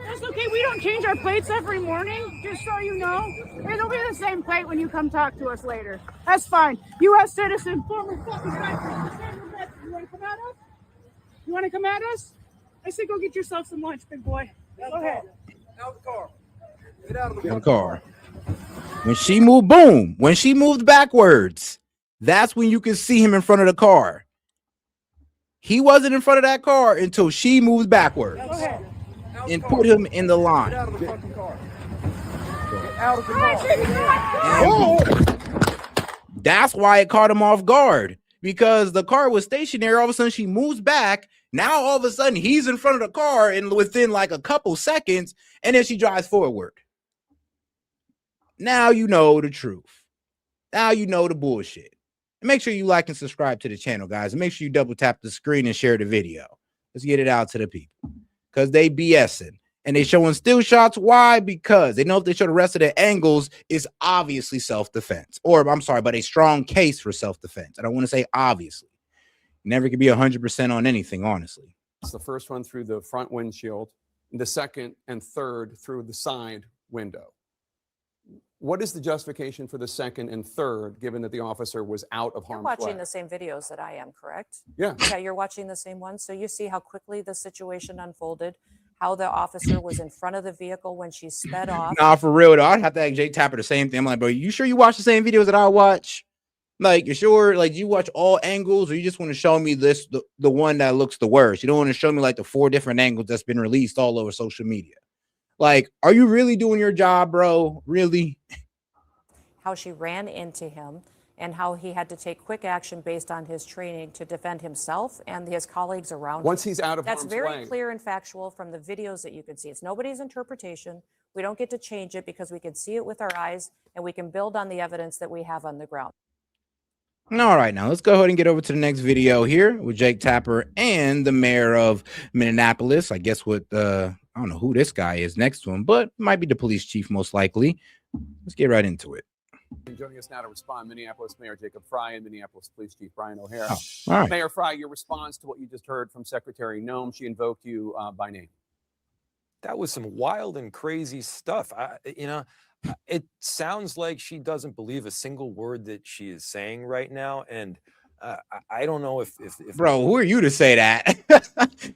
That's okay. We don't change our plates every morning, just so you know. It'll be the same plate when you come talk to us later. That's fine. U.S. citizen, former fucking veteran. You want to come at us? You want to come at us? I say go get yourself some lunch, big boy. Go ahead. Out of the car. Get out of the car. When she moved, boom. When she moved backwards, that's when you can see him in front of the car. He wasn't in front of that car until she moved backwards and put him in the line. Get out of the fucking car. Get out of the car. That's why it caught him off guard, because the car was stationary. All of a sudden, she moves back. Now, all of a sudden, he's in front of the car, and within like a couple seconds, and then she drives forward. Now you know the truth. Now you know the bullshit. And make sure you like and subscribe to the channel, guys. And make sure you double tap the screen and share the video. Let's get it out to the people, because they BSing and they showing still shots. Why? Because they know if they show the rest of the angles, it's obviously self-defense, or I'm sorry, but a strong case for self-defense. I don't want to say obviously. Never can be 100% on anything, honestly. It's the first one through the front windshield, the second and third through the side window. What is the justification for the second and third, given that the officer was out of harm's way? You're watching the same videos that I am, correct? Yeah. Yeah, you're watching the same ones. So you see how quickly the situation unfolded, how the officer was in front of the vehicle when she sped off. Nah, for real though, I'd have to ask Jay Tapper the same thing. I'm like, bro, you sure you watch the same videos that I watch? Like, you sure? Like, you watch all angles, or you just want to show me this, the one that looks the worst? You don't want to show me like the 4 different angles that's been released all over social media. Like, are you really doing your job, bro? Really? How she ran into him and how he had to take quick action based on his training to defend himself and his colleagues around Once him. he's out of That's harm's very way. clear and factual from the videos that you can see. It's nobody's interpretation. We don't get to change it because we can see it with our eyes and we can build on the evidence that we have on the ground. All right, now let's go ahead and get over to the next video here with Jake Tapper and the mayor of Minneapolis. I guess what I don't know who this guy is next to him, but it might be the police chief most likely. Let's get right into it. Joining us now to respond, Minneapolis Mayor Jacob Fry and Minneapolis Police Chief Brian O'Hara. Oh, all right. Mayor Fry, your response to what you just heard from Secretary Noem, she invoked you by name. That was some wild and crazy stuff. It sounds like she doesn't believe a single word that she is saying right now. And I don't know if Bro, who are you to say that?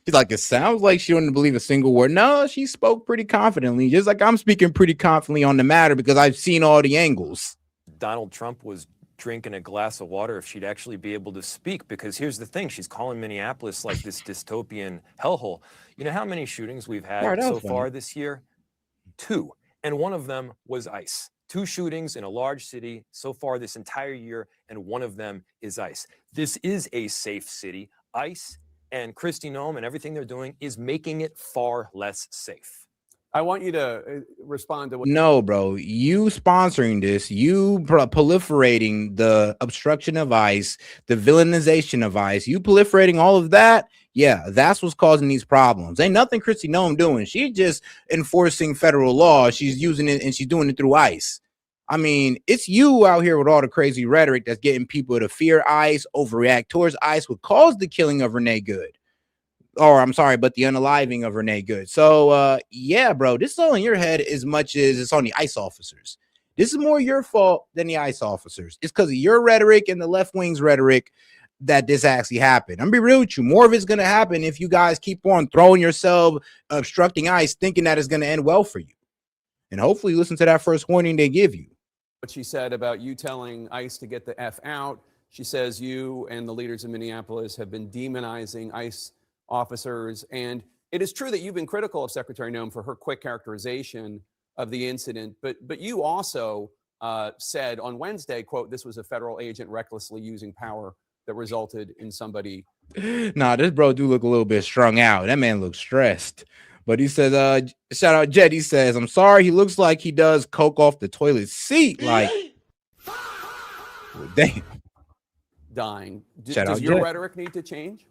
He's like, it sounds like she doesn't believe a single word. No, she spoke pretty confidently, just like I'm speaking pretty confidently on the matter because I've seen all the angles. Donald Trump was drinking a glass of water, if she'd actually be able to speak, because here's the thing, she's calling Minneapolis like this dystopian hellhole. You know how many shootings we've had so far this year? 2, and one of them was ICE. 2 shootings in a large city so far this entire year, and one of them is ICE. This is a safe city. ICE and Kristi Noem and everything they're doing is making it far less safe. I want you to respond to what. No, bro, you sponsoring this, you proliferating the obstruction of ICE, the villainization of ICE, you proliferating all of that. Yeah, that's what's causing these problems. Ain't nothing Kristi Noem doing. She's just enforcing federal law. She's using it and she's doing it through ICE. I mean, it's you out here with all the crazy rhetoric that's getting people to fear ICE, overreact towards ICE, what caused the killing of Renee Good. or I'm sorry, but the unaliving of Renee Good. So yeah, bro, this is all in your head as much as it's on the ICE officers. This is more your fault than the ICE officers. It's because of your rhetoric and the left wing's rhetoric that this actually happened. I'm gonna be real with you. More of it's gonna happen if you guys keep on throwing yourself, obstructing ICE, thinking that it's gonna end well for you. And hopefully listen to that first warning they give you. What she said about you telling ICE to get the F out. She says you and the leaders in Minneapolis have been demonizing ICE officers. And it is true that you've been critical of Secretary Noem for her quick characterization of the incident. But you also said on Wednesday, quote, this was a federal agent recklessly using power that resulted in somebody. Nah, this bro do look a little bit strung out. That man looks stressed. But he says, shout out Jet. He says, I'm sorry. He looks like he does coke off the toilet seat. Like, damn. Dying. Shout Does out your Jet. rhetoric need to change?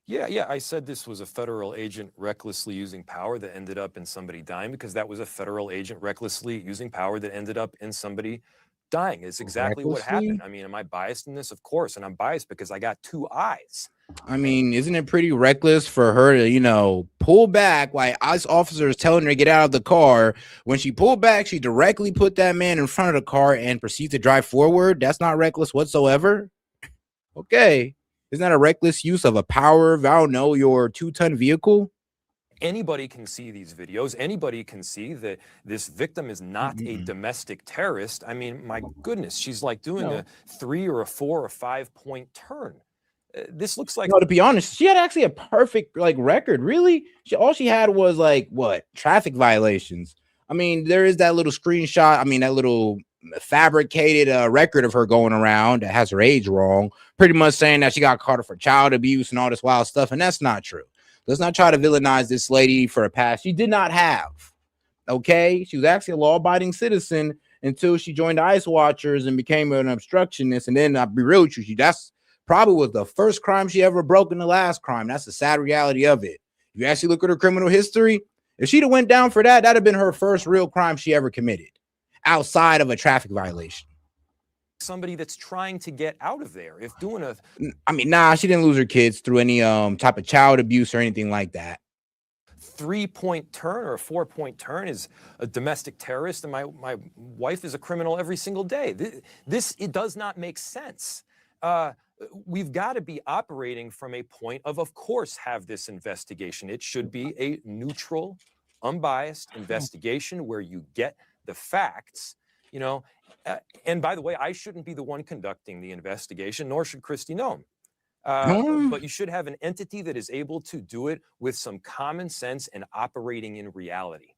Yeah. I said this was a federal agent recklessly using power that ended up in somebody dying, because that was a federal agent recklessly using power that ended up in somebody dying. It's exactly what happened. I mean, am I biased in this? Of course. And I'm biased because I got two eyes. I mean, isn't it pretty reckless for her to, pull back while ICE officers telling her to get out of the car? When she pulled back, she directly put that man in front of the car and proceeds to drive forward. That's not reckless whatsoever. Okay. Isn't that a reckless use of a power, your 2-ton vehicle? Anybody can see these videos. Anybody can see that this victim is not a domestic terrorist. I mean, my goodness, she's like doing a 3 or a 4 or 5 point turn. This looks like, to be honest, she had actually a perfect record. Really, all she had was traffic violations. I mean, there is that little screenshot. I mean, that little fabricated record of her going around that has her age wrong, pretty much saying that she got caught for child abuse and all this wild stuff, and that's not true. Let's not try to villainize this lady for a past she did not have. Okay, she was actually a law-abiding citizen until she joined the ICE Watchers and became an obstructionist. And then I'll be real with you, that's probably was the first crime she ever broke and the last crime. That's the sad reality of it. If you actually look at her criminal history, if she'd have went down for that, that'd have been her first real crime she ever committed outside of a traffic violation. somebody that's trying to get out of there. If doing a, I mean, nah, she didn't lose her kids through any type of child abuse or anything like that. 3-point turn or a 4-point turn is a domestic terrorist, and my wife is a criminal every single day. It does not make sense. We've got to be operating from a point of course, have this investigation. It should be a neutral, unbiased investigation where you get the facts, and by the way, I shouldn't be the one conducting the investigation, nor should Kristi Noem. But you should have an entity that is able to do it with some common sense and operating in reality.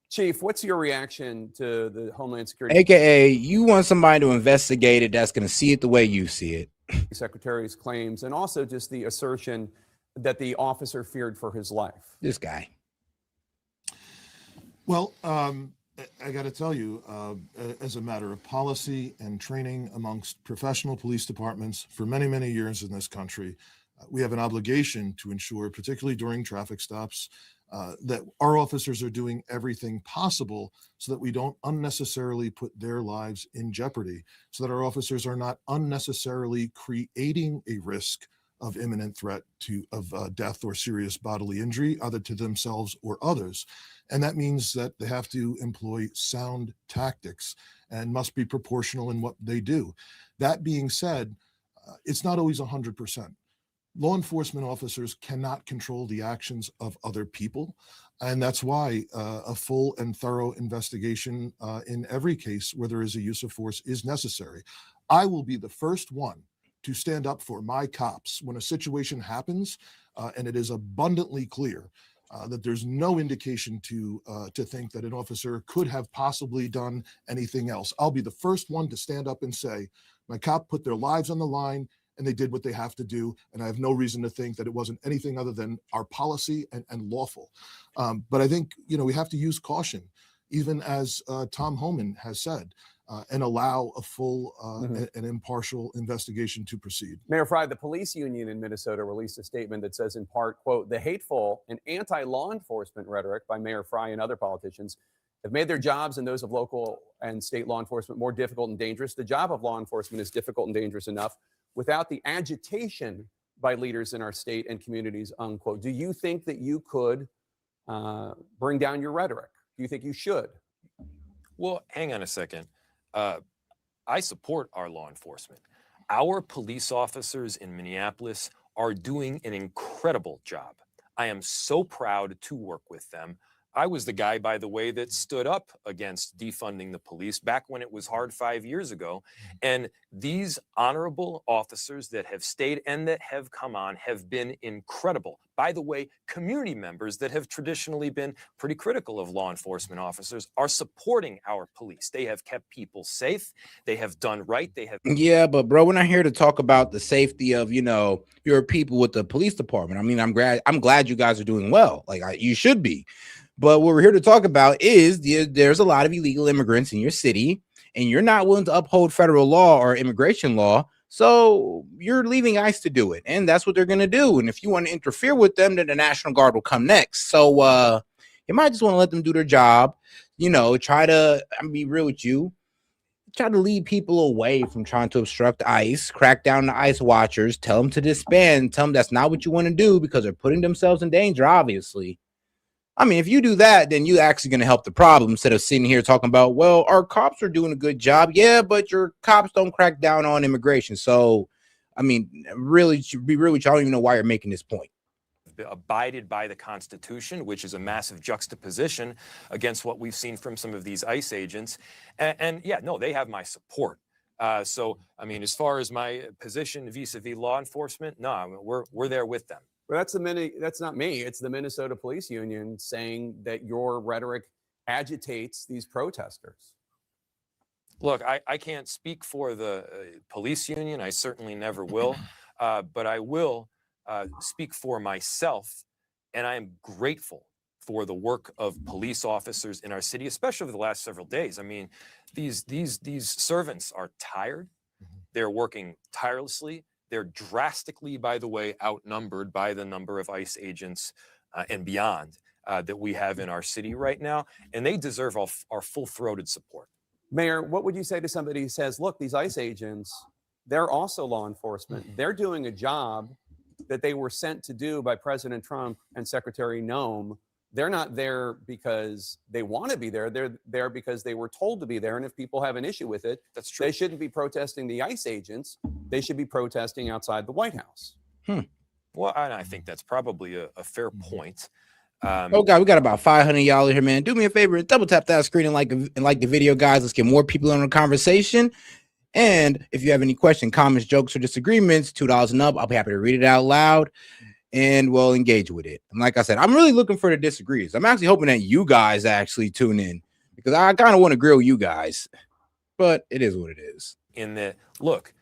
Chief, what's your reaction to the Homeland Security? AKA, you want somebody to investigate it that's going to see it the way you see it. Secretary's claims, and also just the assertion that the officer feared for his life. This guy. Well, I got to tell you, as a matter of policy and training amongst professional police departments for many, many years in this country, we have an obligation to ensure, particularly during traffic stops, that our officers are doing everything possible so that we don't unnecessarily put their lives in jeopardy, so that our officers are not unnecessarily creating a risk of imminent threat of death or serious bodily injury, either to themselves or others. And that means that they have to employ sound tactics and must be proportional in what they do. That being said, it's not always 100%. Law enforcement officers cannot control the actions of other people. And that's why a full and thorough investigation in every case where there is a use of force is necessary. I will be the first one to stand up for my cops when a situation happens and it is abundantly clear that there's no indication to think that an officer could have possibly done anything else. I'll be the first one to stand up and say, my cop put their lives on the line and they did what they have to do. And I have no reason to think that it wasn't anything other than our policy and lawful. But I think, we have to use caution, even as Tom Homan has said, and allow a full and impartial investigation to proceed. Mayor Fry, the police union in Minnesota released a statement that says in part, quote, the hateful and anti-law enforcement rhetoric by Mayor Fry and other politicians have made their jobs and those of local and state law enforcement more difficult and dangerous. The job of law enforcement is difficult and dangerous enough without the agitation by leaders in our state and communities, unquote. Do you think that you could bring down your rhetoric? Do you think you should? Well, hang on a second. I support our law enforcement. Our police officers in Minneapolis are doing an incredible job. I am so proud to work with them. I was the guy, by the way, that stood up against defunding the police back when it was hard 5 years ago. And these honorable officers that have stayed and that have come on have been incredible. By the way, community members that have traditionally been pretty critical of law enforcement officers are supporting our police. They have kept people safe. They have done right. They have. Yeah, but bro, we're not here to talk about the safety of, you know, your people with the police department. I mean, I'm glad you guys are doing well. Like you should be. But what we're here to talk about is there's a lot of illegal immigrants in your city, and you're not willing to uphold federal law or immigration law. So you're leaving ICE to do it, and that's what they're going to do. And if you want to interfere with them, then the National Guard will come next. So you might just want to let them do their job. You know, try to be real with you. Try to lead people away from trying to obstruct ICE, crack down the ICE watchers, tell them to disband, tell them that's not what you want to do because they're putting themselves in danger, obviously. I mean, if you do that, then you're actually going to help the problem instead of sitting here talking about, well, our cops are doing a good job. Yeah, but your cops don't crack down on immigration. So, I mean, really, to be real with you, I don't even know why you're making this point. Abided by the Constitution, which is a massive juxtaposition against what we've seen from some of these ICE agents. And yeah, no, they have my support. So, I mean, as far as my position vis-a-vis law enforcement, no, we're there with them. Well, that's not me. It's the Minnesota Police Union saying that your rhetoric agitates these protesters. Look, I can't speak for the police union. I certainly never will. But I will speak for myself. And I am grateful for the work of police officers in our city, especially over the last several days. I mean, these servants are tired. They're working tirelessly. They're drastically, by the way, outnumbered by the number of ICE agents and beyond that we have in our city right now. And they deserve our full-throated support. Mayor, what would you say to somebody who says, look, these ICE agents, they're also law enforcement. They're doing a job that they were sent to do by President Trump and Secretary Noem. They're not there because they want to be there. They're there because they were told to be there. And if people have an issue with it, that's true. They shouldn't be protesting the ICE agents. They should be protesting outside the White House. Well, I think that's probably a fair point. Oh God, we got about 500 y'all here, man. Do me a favor and double tap that screen and like the video, guys. Let's get more people in the conversation. And if you have any questions, comments, jokes, or disagreements, $2 and up, I'll be happy to read it out loud and we'll engage with it. And like I said, I'm really looking for the disagrees. I'm actually hoping that you guys actually tune in because I kind of want to grill you guys, but it is what it is. In that, look,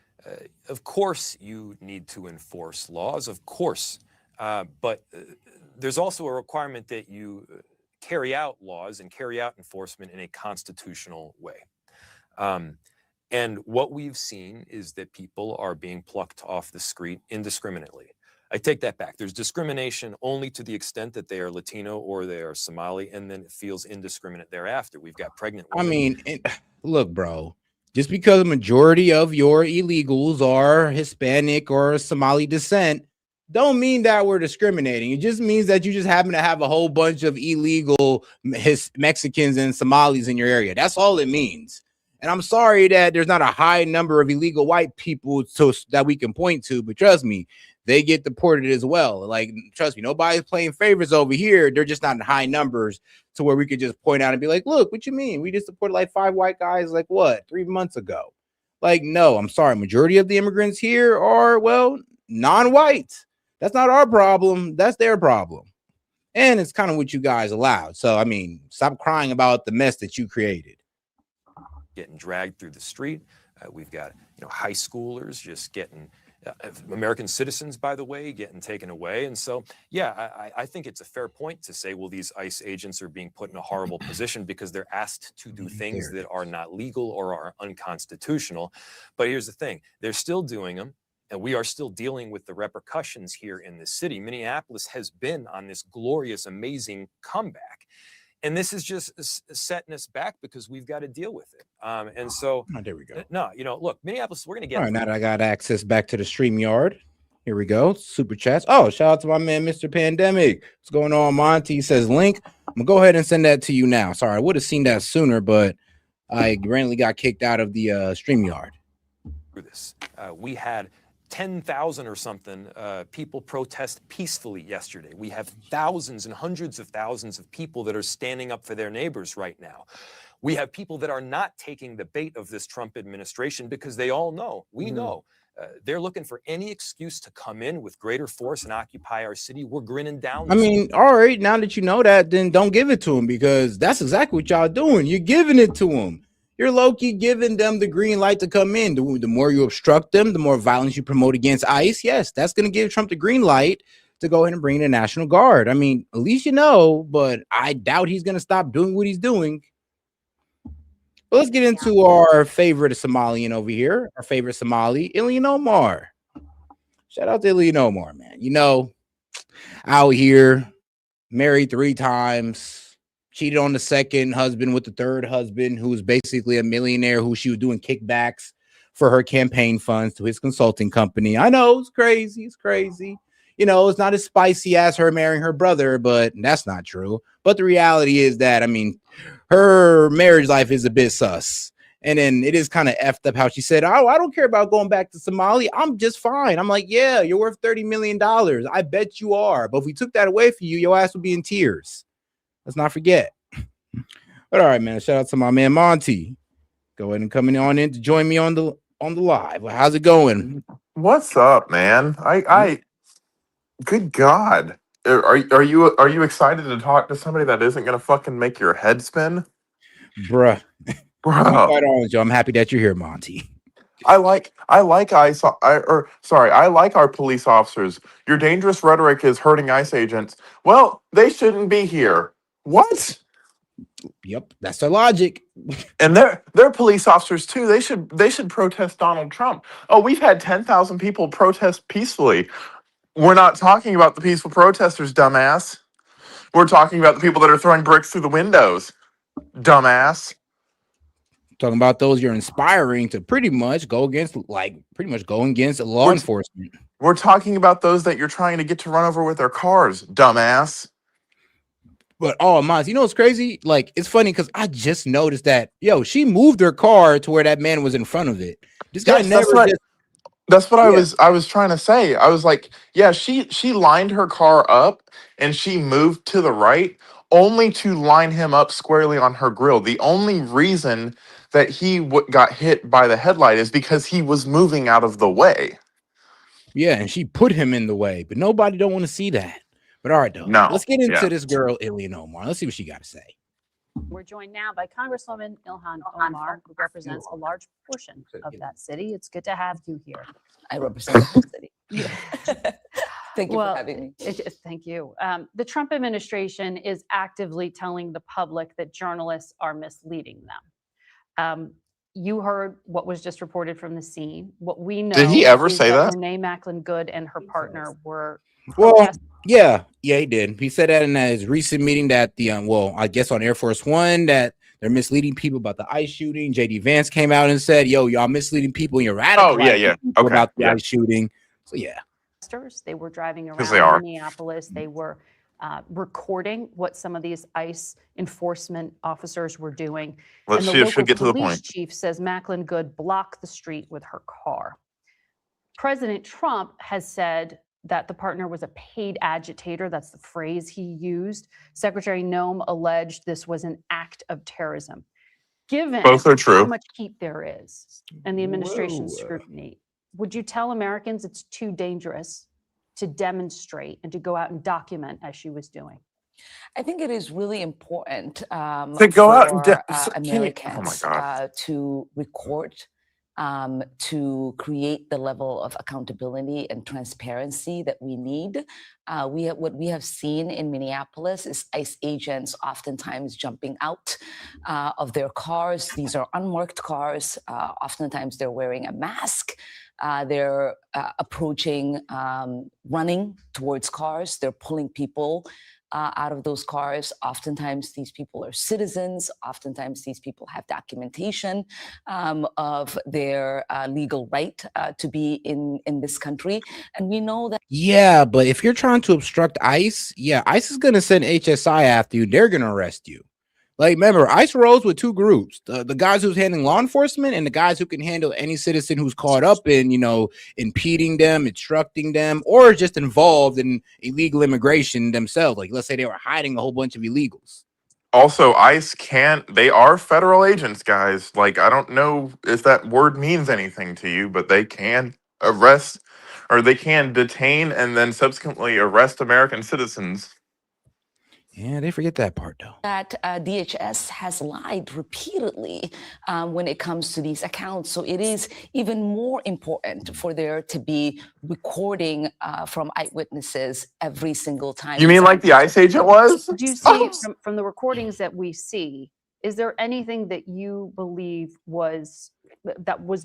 of course you need to enforce laws, of course, but there's also a requirement that you carry out laws and carry out enforcement in a constitutional way. And what we've seen is that people are being plucked off the street indiscriminately. I take that back. There's discrimination only to the extent that they are Latino or they are Somali, and then it feels indiscriminate thereafter. We've got pregnant women. I mean, look, bro, just because a majority of your illegals are Hispanic or Somali descent, don't mean that we're discriminating. It just means that you just happen to have a whole bunch of illegal Mexicans and Somalis in your area. That's all it means. And I'm sorry that there's not a high number of illegal white people that we can point to, but trust me, they get deported as well. Like, trust me, nobody's playing favorites over here. They're just not in high numbers to where we could just point out and be like, look, what you mean? We just deported like 5 white guys, like what, 3 months ago? Like, no, I'm sorry. Majority of the immigrants here are, well, non-white. That's not our problem. That's their problem. And it's kind of what you guys allowed. So, I mean, stop crying about the mess that you created. Getting dragged through the street. We've got, high schoolers just getting, American citizens, by the way, getting taken away. And so, yeah, I think it's a fair point to say, well, these ICE agents are being put in a horrible position because they're asked to do things that are not legal or are unconstitutional. But here's the thing, they're still doing them. And we are still dealing with the repercussions here in the city. Minneapolis has been on this glorious, amazing comeback. And this is just setting us back because we've got to deal with it. And so, there we go. No, look, Minneapolis, we're going to get. All right, now that I got access back to the StreamYard. Here we go. Super chats. Oh, shout out to my man, Mr. Pandemic. What's going on, Monty? He says link. I'm gonna go ahead and send that to you now. Sorry, I would have seen that sooner, but I randomly got kicked out of the StreamYard. This. We had 10,000 or something people protest peacefully yesterday. We have thousands and hundreds of thousands of people that are standing up for their neighbors right now. We have people that are not taking the bait of this Trump administration because they all know, we know, they're looking for any excuse to come in with greater force and occupy our city. We're grinning down. I mean, all right, now that you know that, then don't give it to him, because that's exactly what y'all doing. You're giving it to him. You're low-key giving them the green light to come in. The more you obstruct them, the more violence you promote against ICE. Yes, that's going to give Trump the green light to go ahead and bring in the National Guard. I mean, at least you know, but I doubt he's going to stop doing what he's doing. But let's get into our favorite Somalian over here, our favorite Somali, Ilhan Omar. Shout out to Ilhan Omar, man. You know, out here, married 3 times, cheated on the second husband with the third husband, who was basically a millionaire who she was doing kickbacks for her campaign funds to his consulting company. I know it's crazy. It's crazy. You know, it's not as spicy as her marrying her brother, but that's not true. But the reality is that, I mean, her marriage life is a bit sus. And then it is kind of effed up how she said, oh, I don't care about going back to Somalia. I'm just fine. I'm like, yeah, you're worth $30 million. I bet you are. But if we took that away from you, your ass would be in tears. Let's not forget. But all right, man. Shout out to my man Monty. Go ahead and coming on in to join me on the live. Well, how's it going? What's up, man? I good God. Are you excited to talk to somebody that isn't gonna fucking make your head spin? Bruh. Bro. To be quite honest, I'm happy that you're here, Monty. I like I like our police officers. Your dangerous rhetoric is hurting ICE agents. Well, they shouldn't be here. What? Yep, that's their logic. And they're police officers too. They should protest Donald Trump. Oh, we've had 10,000 people protest peacefully. We're not talking about the peaceful protesters, dumbass. We're talking about the people that are throwing bricks through the windows, dumbass. Talking about those you're inspiring to pretty much go against law enforcement. We're talking about those that you're trying to get to run over with their cars, dumbass. But oh, Mons, you know what's crazy? Like, it's funny because I just noticed that, yo, she moved her car to where that man was in front of it. This guy never just. That's what I was trying to say. I was like, yeah, she lined her car up and she moved to the right only to line him up squarely on her grill. The only reason that he got hit by the headlight is because he was moving out of the way. Yeah, and she put him in the way, but nobody don't want to see that. But all right, though. No, let's get into this girl, Ilhan Omar. Let's see what she got to say. We're joined now by Congresswoman Ilhan Omar, who represents a large portion of that city. It's good to have you here. I represent the city. Thank you for having me. Thank you. The Trump administration is actively telling the public that journalists are misleading them. You heard what was just reported from the scene. What we know. Did he ever say that? Renee Macklin-Good and her partner were. Well, yeah, he did. He said that in his recent meeting that I guess on Air Force One, that they're misleading people about the ICE shooting. JD Vance came out and said, "Yo, y'all misleading people, and you're radicalizing people about the ICE shooting." So yeah, they were driving around Minneapolis. They were recording what some of these ICE enforcement officers were doing. Let's see if she'll get to the point. The chief says Macklin-Good blocked the street with her car. President Trump has said that the partner was a paid agitator. That's the phrase he used. Secretary Noem alleged this was an act of terrorism. Given both are true. How much heat there is and the administration's scrutiny, would you tell Americans it's too dangerous to demonstrate and to go out and document as she was doing? I think it is really important to go out and Americans to record, to create the level of accountability and transparency that we need. What we have seen in Minneapolis is ICE agents oftentimes jumping out of their cars. These are unmarked cars. Oftentimes they're wearing a mask. They're approaching, running towards cars. They're pulling people out of those cars. Oftentimes, these people are citizens. Oftentimes, these people have documentation of their legal right to be in this country. And we know that. Yeah, but if you're trying to obstruct ICE, ICE is going to send HSI after you. They're going to arrest you. Like, remember, ICE rolls with two groups: the guys who's handling law enforcement and the guys who can handle any citizen who's caught up in, impeding them, obstructing them, or just involved in illegal immigration themselves. Like, let's say they were hiding a whole bunch of illegals. Also, ICE they are federal agents, guys. Like, I don't know if that word means anything to you, but they can arrest or they can detain and then subsequently arrest American citizens. Yeah, they forget that part, though. That DHS has lied repeatedly when it comes to these accounts. So it is even more important for there to be recording from eyewitnesses every single time. You mean like the ICE agent was? Do you see from the recordings that we see, is there anything that you believe was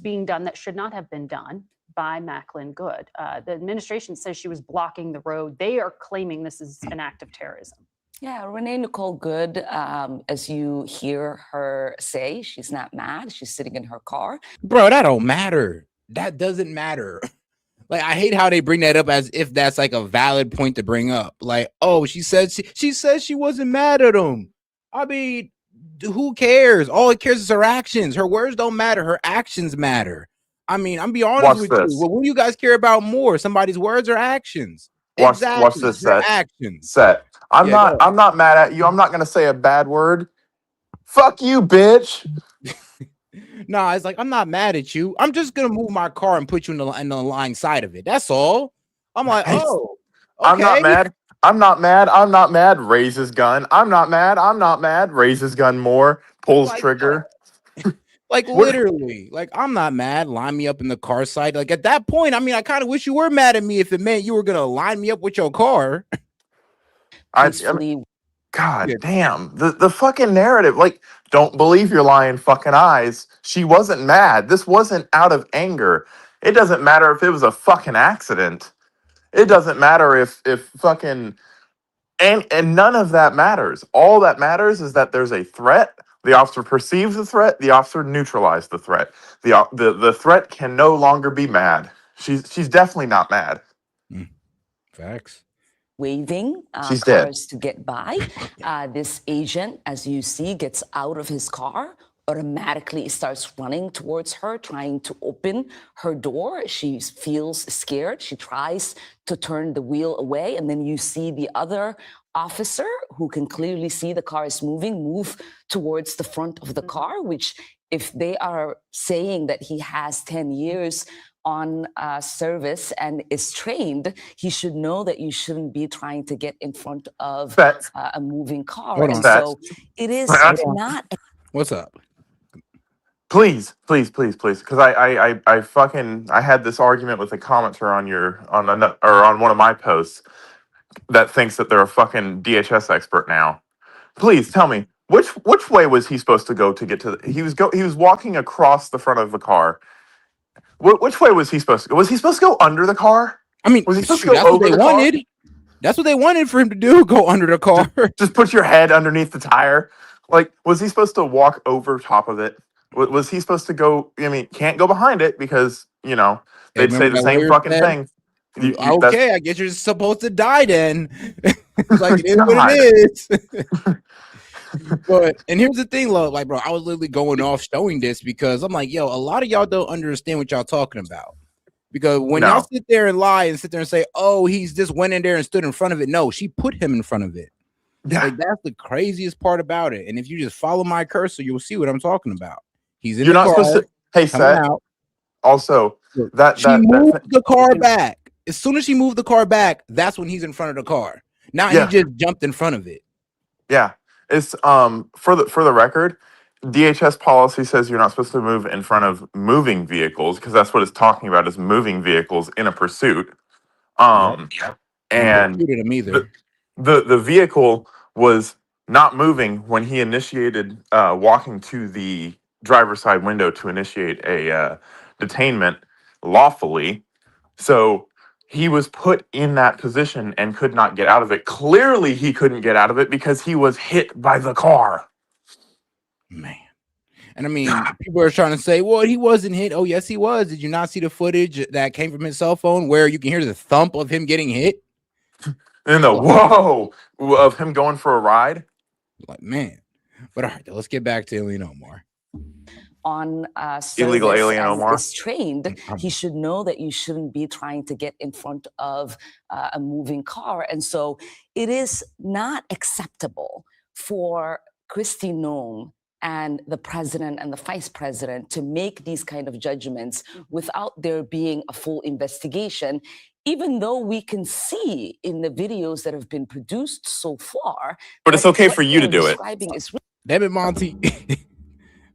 being done that should not have been done by Macklin Good? The administration says she was blocking the road. They are claiming this is an act of terrorism. Yeah, Renee Nicole Good, as you hear her say, she's not mad. She's sitting in her car. Bro, that don't matter. That doesn't matter. Like, I hate how they bring that up as if that's like a valid point to bring up. Like, oh, she said she wasn't mad at him. I mean, who cares? All it cares is her actions. Her words don't matter. Her actions matter. I mean, I'm be honest with you. Well, what do you guys care about more? Somebody's words or actions? Watch this set. Actions. Set. I'm not mad at you. I'm not gonna say a bad word. Fuck you, bitch. Nah, it's like, I'm not mad at you. I'm just gonna move my car and put you in the lying side of it. That's all. I'm like, oh, okay. I'm not mad. I'm not mad. I'm not mad. Raise his gun. I'm not mad. I'm not mad. Raise his gun more. Pulls trigger. Like, literally, like, I'm not mad. Line me up in the car side. Like, at that point, I mean, I kind of wish you were mad at me if it meant you were gonna line me up with your car. God damn. The fucking narrative. Like, don't believe your lying fucking eyes. She wasn't mad. This wasn't out of anger. It doesn't matter if it was a fucking accident. It doesn't matter if fucking and none of that matters. All that matters is that there's a threat. The officer perceives the threat. The officer neutralized the threat. The threat can no longer be mad. She's definitely not mad. Facts. Waving She's dead. cars to get by. This agent, as you see, gets out of his car, automatically starts running towards her, trying to open her door. She feels scared. She tries to turn the wheel away. And then you see the other officer, who can clearly see the car is moving, move towards the front of the car, which, if they are saying that he has 10 years on service and is trained, he should know that you shouldn't be trying to get in front of a moving car. And so it is not. What's up? Please, because I had this argument with a commenter on one of my posts that thinks that they're a fucking DHS expert now. Please tell me which way was he supposed to go to get to he was walking across the front of the car. Which way was he supposed to go? Was he supposed to go under the car? I mean, was he supposed to go that's over what they the wanted. car? That's what they wanted for him to do. Go under the car. Just put your head underneath the tire. Like, was he supposed to walk over top of it? Was he supposed to go? I mean, can't go behind it because they'd say the same fucking thing. Okay, I guess you're supposed to die then. It's like, it is what it is. But and here's the thing, like, bro, I was literally going off showing this because I'm like, yo, a lot of y'all don't understand what y'all talking about. Because when y'all sit there and lie and sit there and say, oh, he's just went in there and stood in front of it. No, she put him in front of it. Yeah. Like, that's the craziest part about it. And if you just follow my cursor, you'll see what I'm talking about. He's in the car. Supposed to. Hey, Seth. Also, she moved the car back. As soon as she moved the car back, that's when he's in front of the car. Now he just jumped in front of it. Yeah. It's for the record, DHS policy says you're not supposed to move in front of moving vehicles because that's what it's talking about, is moving vehicles in a pursuit. And the vehicle was not moving when he initiated walking to the driver's side window to initiate a detainment lawfully. So he was put in that position and could not get out of it. Clearly, he couldn't get out of it because he was hit by the car. Man. And I mean, people are trying to say, well, he wasn't hit. Oh, yes, he was. Did you not see the footage that came from his cell phone where you can hear the thump of him getting hit? And the whoa of him going for a ride. Like, man. But all right, let's get back to Ilhan Omar. On Illegal service alien and Omar. is trained, he should know that you shouldn't be trying to get in front of a moving car. And so it is not acceptable for Kristi Noem and the president and the vice president to make these kind of judgments without there being a full investigation, even though we can see in the videos that have been produced so far. But it's okay for you to do it. Describing is Damn it, Monty.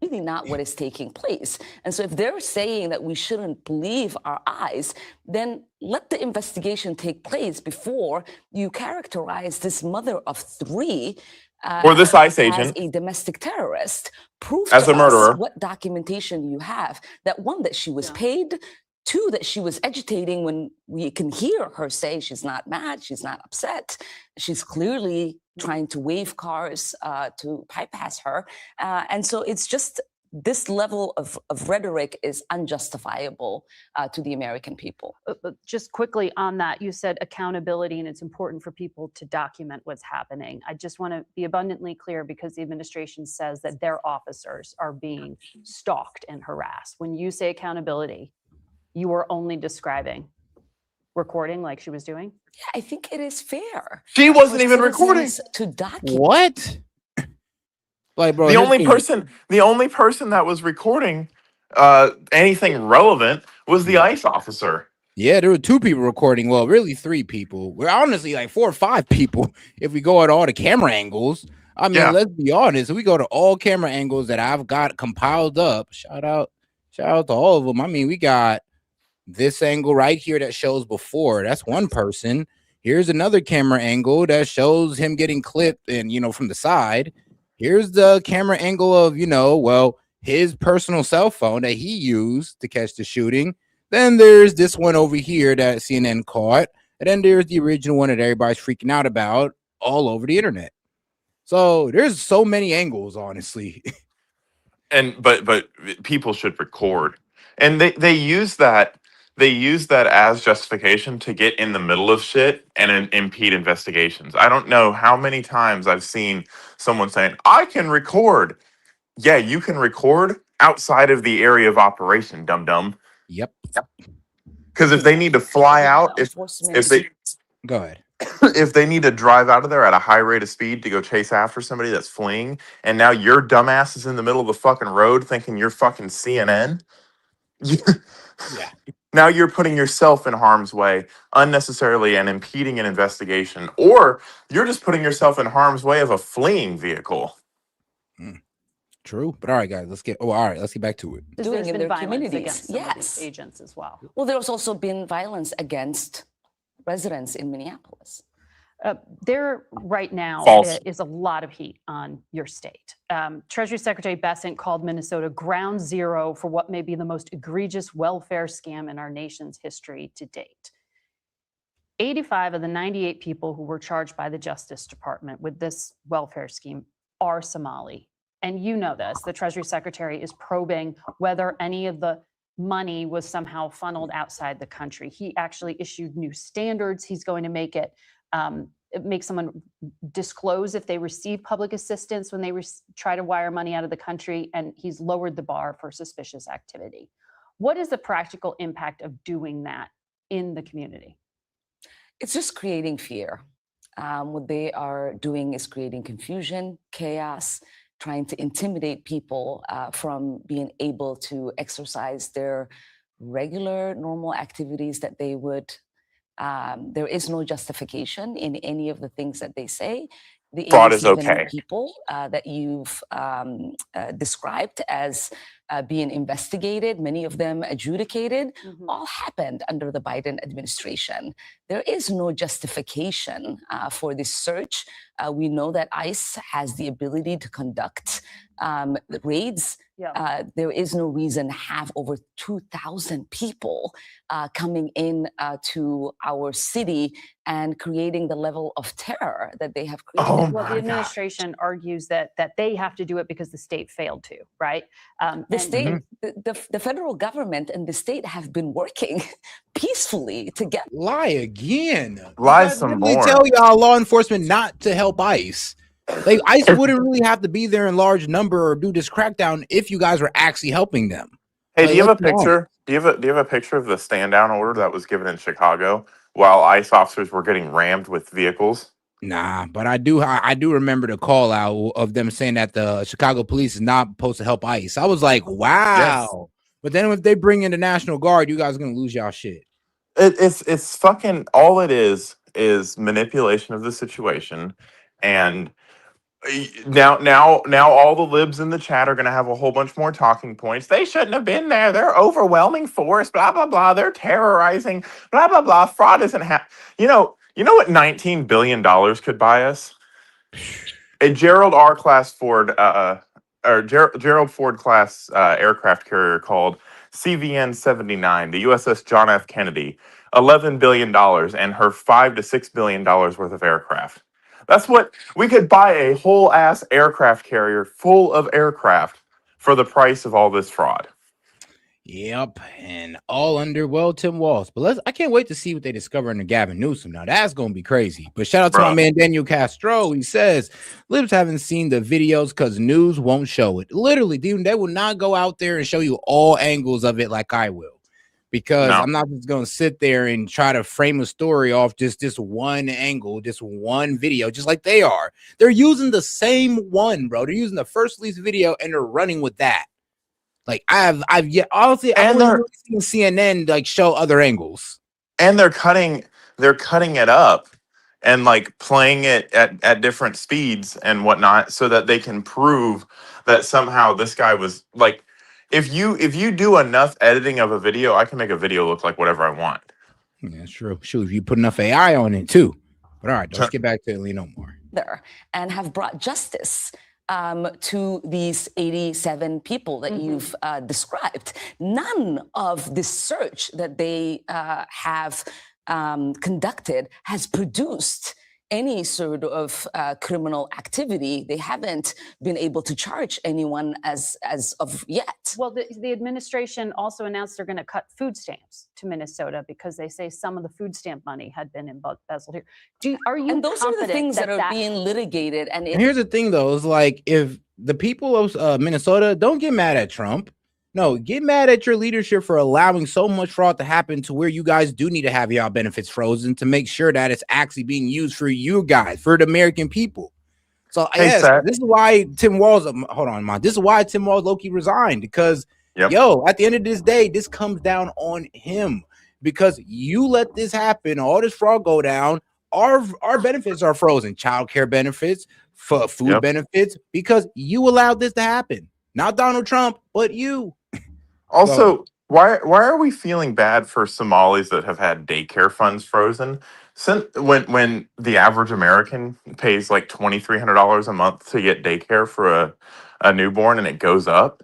really not what is taking place. And so if they're saying that we shouldn't believe our eyes, then let the investigation take place before you characterize this mother of three or this ICE as agent a domestic terrorist. Prove as to a murderer. us what documentation you have that one, that she was paid, two, that she was agitating when we can hear her say she's not mad, she's not upset. She's clearly trying to wave cars to bypass her. And so it's just this level of rhetoric is unjustifiable to the American people. Just quickly on that, you said accountability, and it's important for people to document what's happening. I just want to be abundantly clear because the administration says that their officers are being stalked and harassed. When you say accountability, you are only describing recording like she was doing? Yeah, I think it is fair. She wasn't even recording. To document. What? Like, bro, the only person that was recording anything relevant was the ICE officer. Yeah, there were two people recording. Well, really 3 people. We're honestly like 4 or 5 people if we go at all the camera angles. I mean, let's be honest. If we go to all camera angles that I've got compiled up, shout out to all of them. I mean, we got this angle right here that shows before. That's one person. Here's another camera angle that shows him getting clipped and, from the side. Here's the camera angle of, his personal cell phone that he used to catch the shooting. Then there's this one over here that CNN caught. And then there's the original one that everybody's freaking out about all over the internet. So there's so many angles, honestly. And but people should record. And they use that as justification to get in the middle of shit and impede investigations. I don't know how many times I've seen someone saying, I can record. Yeah, you can record outside of the area of operation, dum-dum. Yep. Because if they need to fly out, if they go ahead. If they need to drive out of there at a high rate of speed to go chase after somebody that's fleeing, and now your dumbass is in the middle of the fucking road thinking you're fucking CNN, yeah. Now you're putting yourself in harm's way unnecessarily and impeding an investigation, or you're just putting yourself in harm's way of a fleeing vehicle. True, but all right, guys, let's get back to it. Doing in their violence communities. against some of these agents as well. Well, there's also been violence against residents in Minneapolis. There right now is a lot of heat on your state. Treasury Secretary Bessent called Minnesota ground zero for what may be the most egregious welfare scam in our nation's history to date. 85 of the 98 people who were charged by the Justice Department with this welfare scheme are Somali. And you know this, the Treasury Secretary is probing whether any of the money was somehow funneled outside the country. He actually issued new standards. He's going to make it make someone disclose if they receive public assistance when they try to wire money out of the country, and he's lowered the bar for suspicious activity. What is the practical impact of doing that in the community? It's just creating fear. What they are doing is creating confusion, chaos, trying to intimidate people from being able to exercise their regular, normal activities that they would. There is no justification in any of the things that they say. The Fraud is okay. People that you've described as being investigated, many of them adjudicated, all happened under the Biden administration. there is no justification for this search. We know that ICE has the ability to conduct raids. There is no reason to have over 2,000 people coming in to our city and creating the level of terror that they have created. Well, the administration argues that they have to do it because the state failed to, right? The state, the federal government and the state have been working peacefully together. Lie again. Lie some They more. tell y'all law enforcement not to help ICE. Like ICE wouldn't really have to be there in large number or do this crackdown if you guys were actually helping them. Hey, Like, do you have a what's wrong? picture? Do you have a picture of the stand down order that was given in Chicago while ICE officers were getting rammed with vehicles? Nah, but I do remember the call out of them saying that the Chicago police is not supposed to help ICE. I was like, wow. But then if they bring in the National Guard, you guys are gonna lose y'all shit. It's fucking all it is manipulation of the situation. And now all the libs in the chat are going to have a whole bunch more talking points. They shouldn't have been there. They're overwhelming force, blah blah blah. They're terrorizing, blah blah blah. Fraud isn't you know what $19 billion could buy us? A Gerald R class Ford Gerald Ford class aircraft carrier called CVN-79, the USS John F. Kennedy, $11 billion, and her $5 to $6 billion worth of aircraft. That's what we could buy, a whole ass aircraft carrier full of aircraft for the price of all this fraud. Yep, and all under Tim Walz. But I can't wait to see what they discover in the Gavin Newsom. Now that's gonna be crazy. But shout out to my man Daniel Castro. He says libs haven't seen the videos because news won't show it. Literally, dude, they will not go out there and show you all angles of it like I will. Because I'm not just gonna sit there and try to frame a story off just this one angle, this one video, just like they are. They're using the same one, bro. They're using the first release video and they're running with that. Like I've yet honestly I've only really seen CNN like show other angles. And they're cutting it up and like playing it at different speeds and whatnot so that they can prove that somehow this guy was like, if you do enough editing of a video, I can make a video look like whatever I want. Yeah, that's true. Shoot, if you put enough AI on it too. But all right, let's get back to Elena more. And have brought justice to these 87 people that you've described. None of this search that they have conducted has produced any sort of criminal activity. They haven't been able to charge anyone as of yet. Well, the administration also announced they're going to cut food stamps to Minnesota because they say some of the food stamp money had been embezzled here. Are you and those are the things that are being litigated. And here's the thing, though, is like if the people of Minnesota don't get mad at Trump. No, get mad at your leadership for allowing so much fraud to happen to where you guys do need to have y'all benefits frozen to make sure that it's actually being used for you guys, for the American people. So yes, this is why Tim Walz, hold on, man. This is why Tim Walz low-key resigned because, yo, at the end of this day, this comes down on him because you let this happen, all this fraud go down. Our benefits are frozen, child care benefits, food benefits, because you allowed this to happen. Not Donald Trump, but you. Also, why are we feeling bad for Somalis that have had daycare funds frozen? Since when the average American pays like $2,300 a month to get daycare for a newborn and it goes up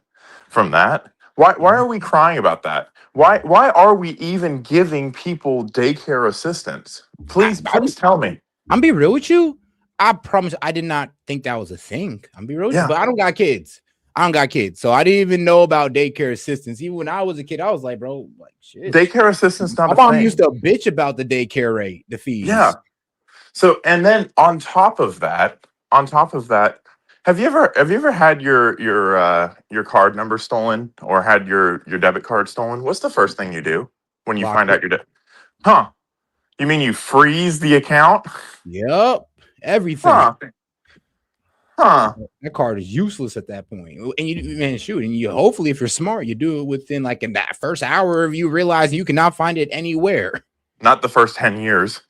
from that, why are we crying about that? Why are we even giving people daycare assistance? Please tell me. I'm be real with you. I promise I did not think that was a thing. I'm be real with you, but I don't got kids. So I didn't even know about daycare assistance. Even when I was a kid, I was like, bro, like shit. Daycare assistance not my a mom thing. used to bitch about the daycare rate, the fees. Yeah. So and then on top of that, have you ever had your card number stolen or had your debit card stolen? What's the first thing you do when you find out your debt? Huh? You mean you freeze the account? Yep. Everything. Huh. That card is useless at that point. And you hopefully if you're smart, you do it within like in that first hour of you realizing you cannot find it anywhere. Not the first 10 years.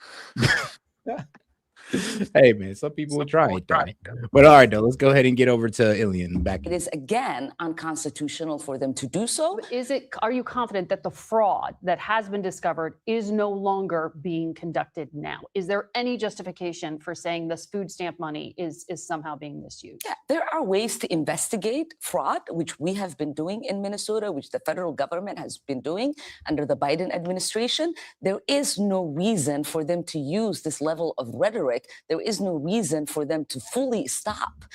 Hey man, some people would try it though. But all right, though, let's go ahead and get over to Ilian back. It is again unconstitutional for them to do so. Are you confident that the fraud that has been discovered is no longer being conducted now? Is there any justification for saying this food stamp money is somehow being misused? Yeah, there are ways to investigate fraud, which we have been doing in Minnesota, which the federal government has been doing under the Biden administration. There is no reason for them to use this level of rhetoric. There is no reason for them to fully stop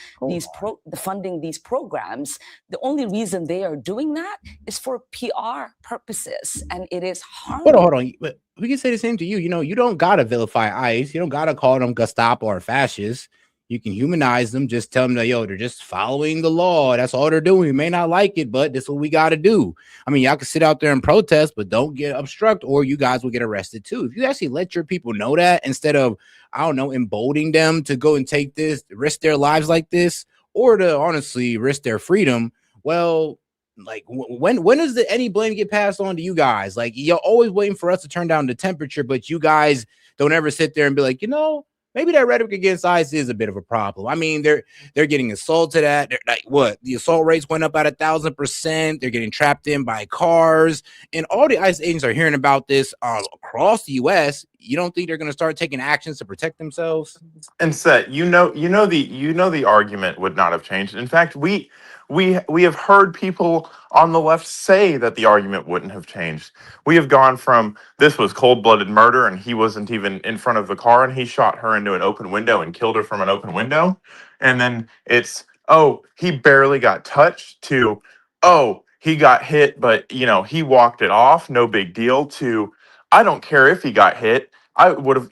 funding these programs. The only reason they are doing that is for PR purposes, and it is harmful. Hold on. But we can say the same to you. You know, you don't gotta vilify ICE. You don't gotta call them Gestapo or fascists. You can humanize them. Just tell them that, yo, they're just following the law. That's all they're doing. You may not like it, but this is what we got to do. I mean, y'all can sit out there and protest, but don't get obstruct, or you guys will get arrested too. If you actually let your people know that, instead of, I don't know, emboldening them to go and take this, risk their lives like this, or to honestly risk their freedom, well, like when is any blame get passed on to you guys? Like, you're always waiting for us to turn down the temperature, but you guys don't ever sit there and be like, you know, maybe that rhetoric against ICE is a bit of a problem. I mean, they're getting assaulted at. Like, what? The assault rates went up at 1,000%. They're getting trapped in by cars, and all the ICE agents are hearing about this across the U.S. You don't think they're going to start taking actions to protect themselves? And S.E.T, you know the argument would not have changed. In fact, we have heard people on the left say that the argument wouldn't have changed. We have gone from this was cold-blooded murder and he wasn't even in front of the car and he shot her into an open window and killed her from an open window, and then it's, oh, he barely got touched, to, oh, he got hit but you know he walked it off, no big deal, to, I don't care if he got hit,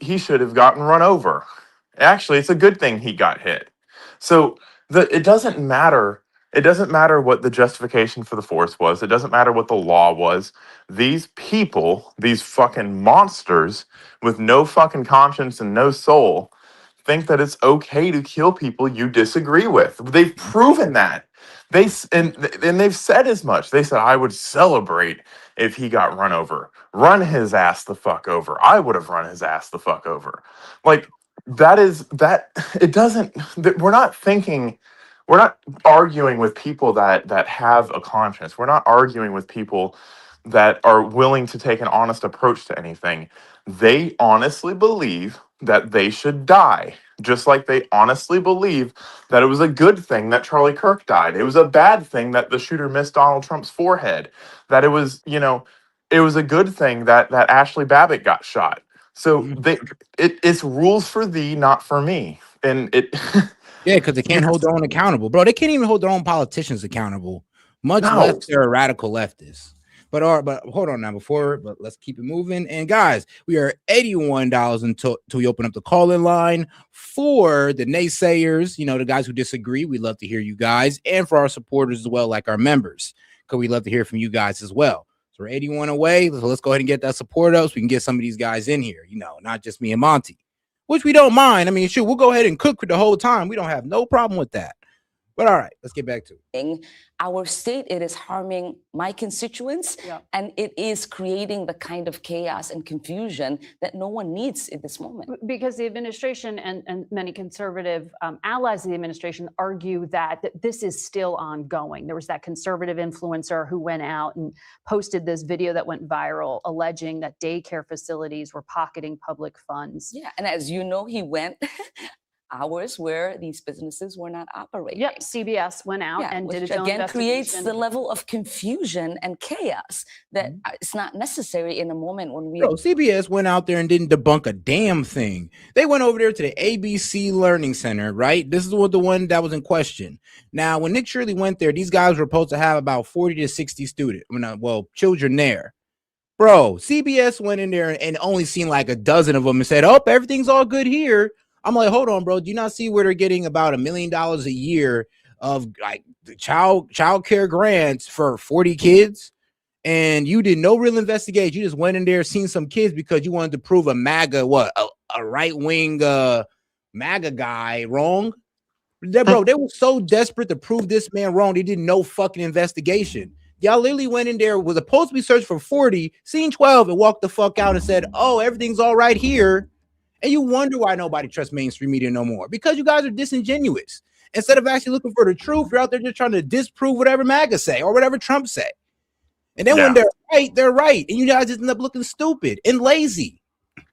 he should have gotten run over. Actually, it's a good thing he got hit. So it doesn't matter. It doesn't matter what the justification for the force was. It doesn't matter what the law was. These people, these fucking monsters with no fucking conscience and no soul, think that it's okay to kill people you disagree with. They've proven that. And they've said as much. They said, I would celebrate if he got run over. Run his ass the fuck over. I would have run his ass the fuck over. Like, it doesn't, we're not arguing with people that have a conscience. We're not arguing with people that are willing to take an honest approach to anything. They honestly believe that they should die, just like they honestly believe that it was a good thing that Charlie Kirk died. It was a bad thing that the shooter missed Donald Trump's forehead, that it was, it was a good thing that Ashley Babbitt got shot. So it's rules for thee, not for me. And it yeah, because they can't hold their own accountable, bro. They can't even hold their own politicians accountable, much less they're radical leftists. But hold on now, but let's keep it moving. And guys, we are $81 until we open up the call-in line for the naysayers, the guys who disagree. We love to hear you guys, and for our supporters as well, like our members, because we love to hear from you guys as well. So we're 81 away. So let's go ahead and get that support up so we can get some of these guys in here, not just me and Monty, which we don't mind. I mean, sure, we'll go ahead and cook the whole time. We don't have no problem with that. But all right, let's get back to it. Our state, it is harming my constituents, and it is creating the kind of chaos and confusion that no one needs at this moment. Because the administration and many conservative allies of the administration argue that this is still ongoing. There was that conservative influencer who went out and posted this video that went viral, alleging that daycare facilities were pocketing public funds. Yeah, and as you know, he went hours where these businesses were not operating. Yep, CBS went out and did its own again investigation. Creates the level of confusion and chaos that it's not necessary in a moment when we. Bro, CBS went out there and didn't debunk a damn thing. They went over there to the ABC Learning Center, right? This is the one that was in question. Now, when Nick Shirley went there, these guys were supposed to have about 40 to 60 children there. Bro, CBS went in there and only seen like a dozen of them and said, oh, everything's all good here. I'm like, hold on, bro. Do you not see where they're getting about $1 million a year of like child care grants for 40 kids? And you did no real investigation. You just went in there, seen some kids because you wanted to prove a MAGA, a right-wing MAGA guy wrong. Bro, they were so desperate to prove this man wrong. They did no fucking investigation. Y'all literally went in there, was supposed to be searched for 40, seen 12, and walked the fuck out and said, oh, everything's all right here. And you wonder why nobody trusts mainstream media no more, because you guys are disingenuous. Instead of actually looking for the truth, you're out there just trying to disprove whatever MAGA say or whatever Trump say. And then when they're right. And you guys just end up looking stupid and lazy.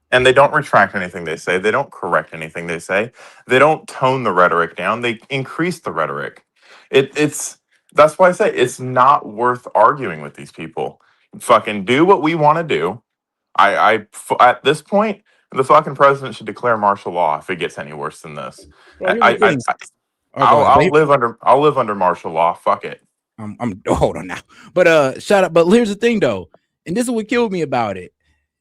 And they don't retract anything they say. They don't correct anything they say. They don't tone the rhetoric down. They increase the rhetoric. It's that's why I say it's not worth arguing with these people. Fucking do what we want to do. At this point, the fucking president should declare martial law if it gets any worse than this. I'll live under martial law. Fuck it. I'm hold on now. But shut up. But here's the thing though, and this is what killed me about it.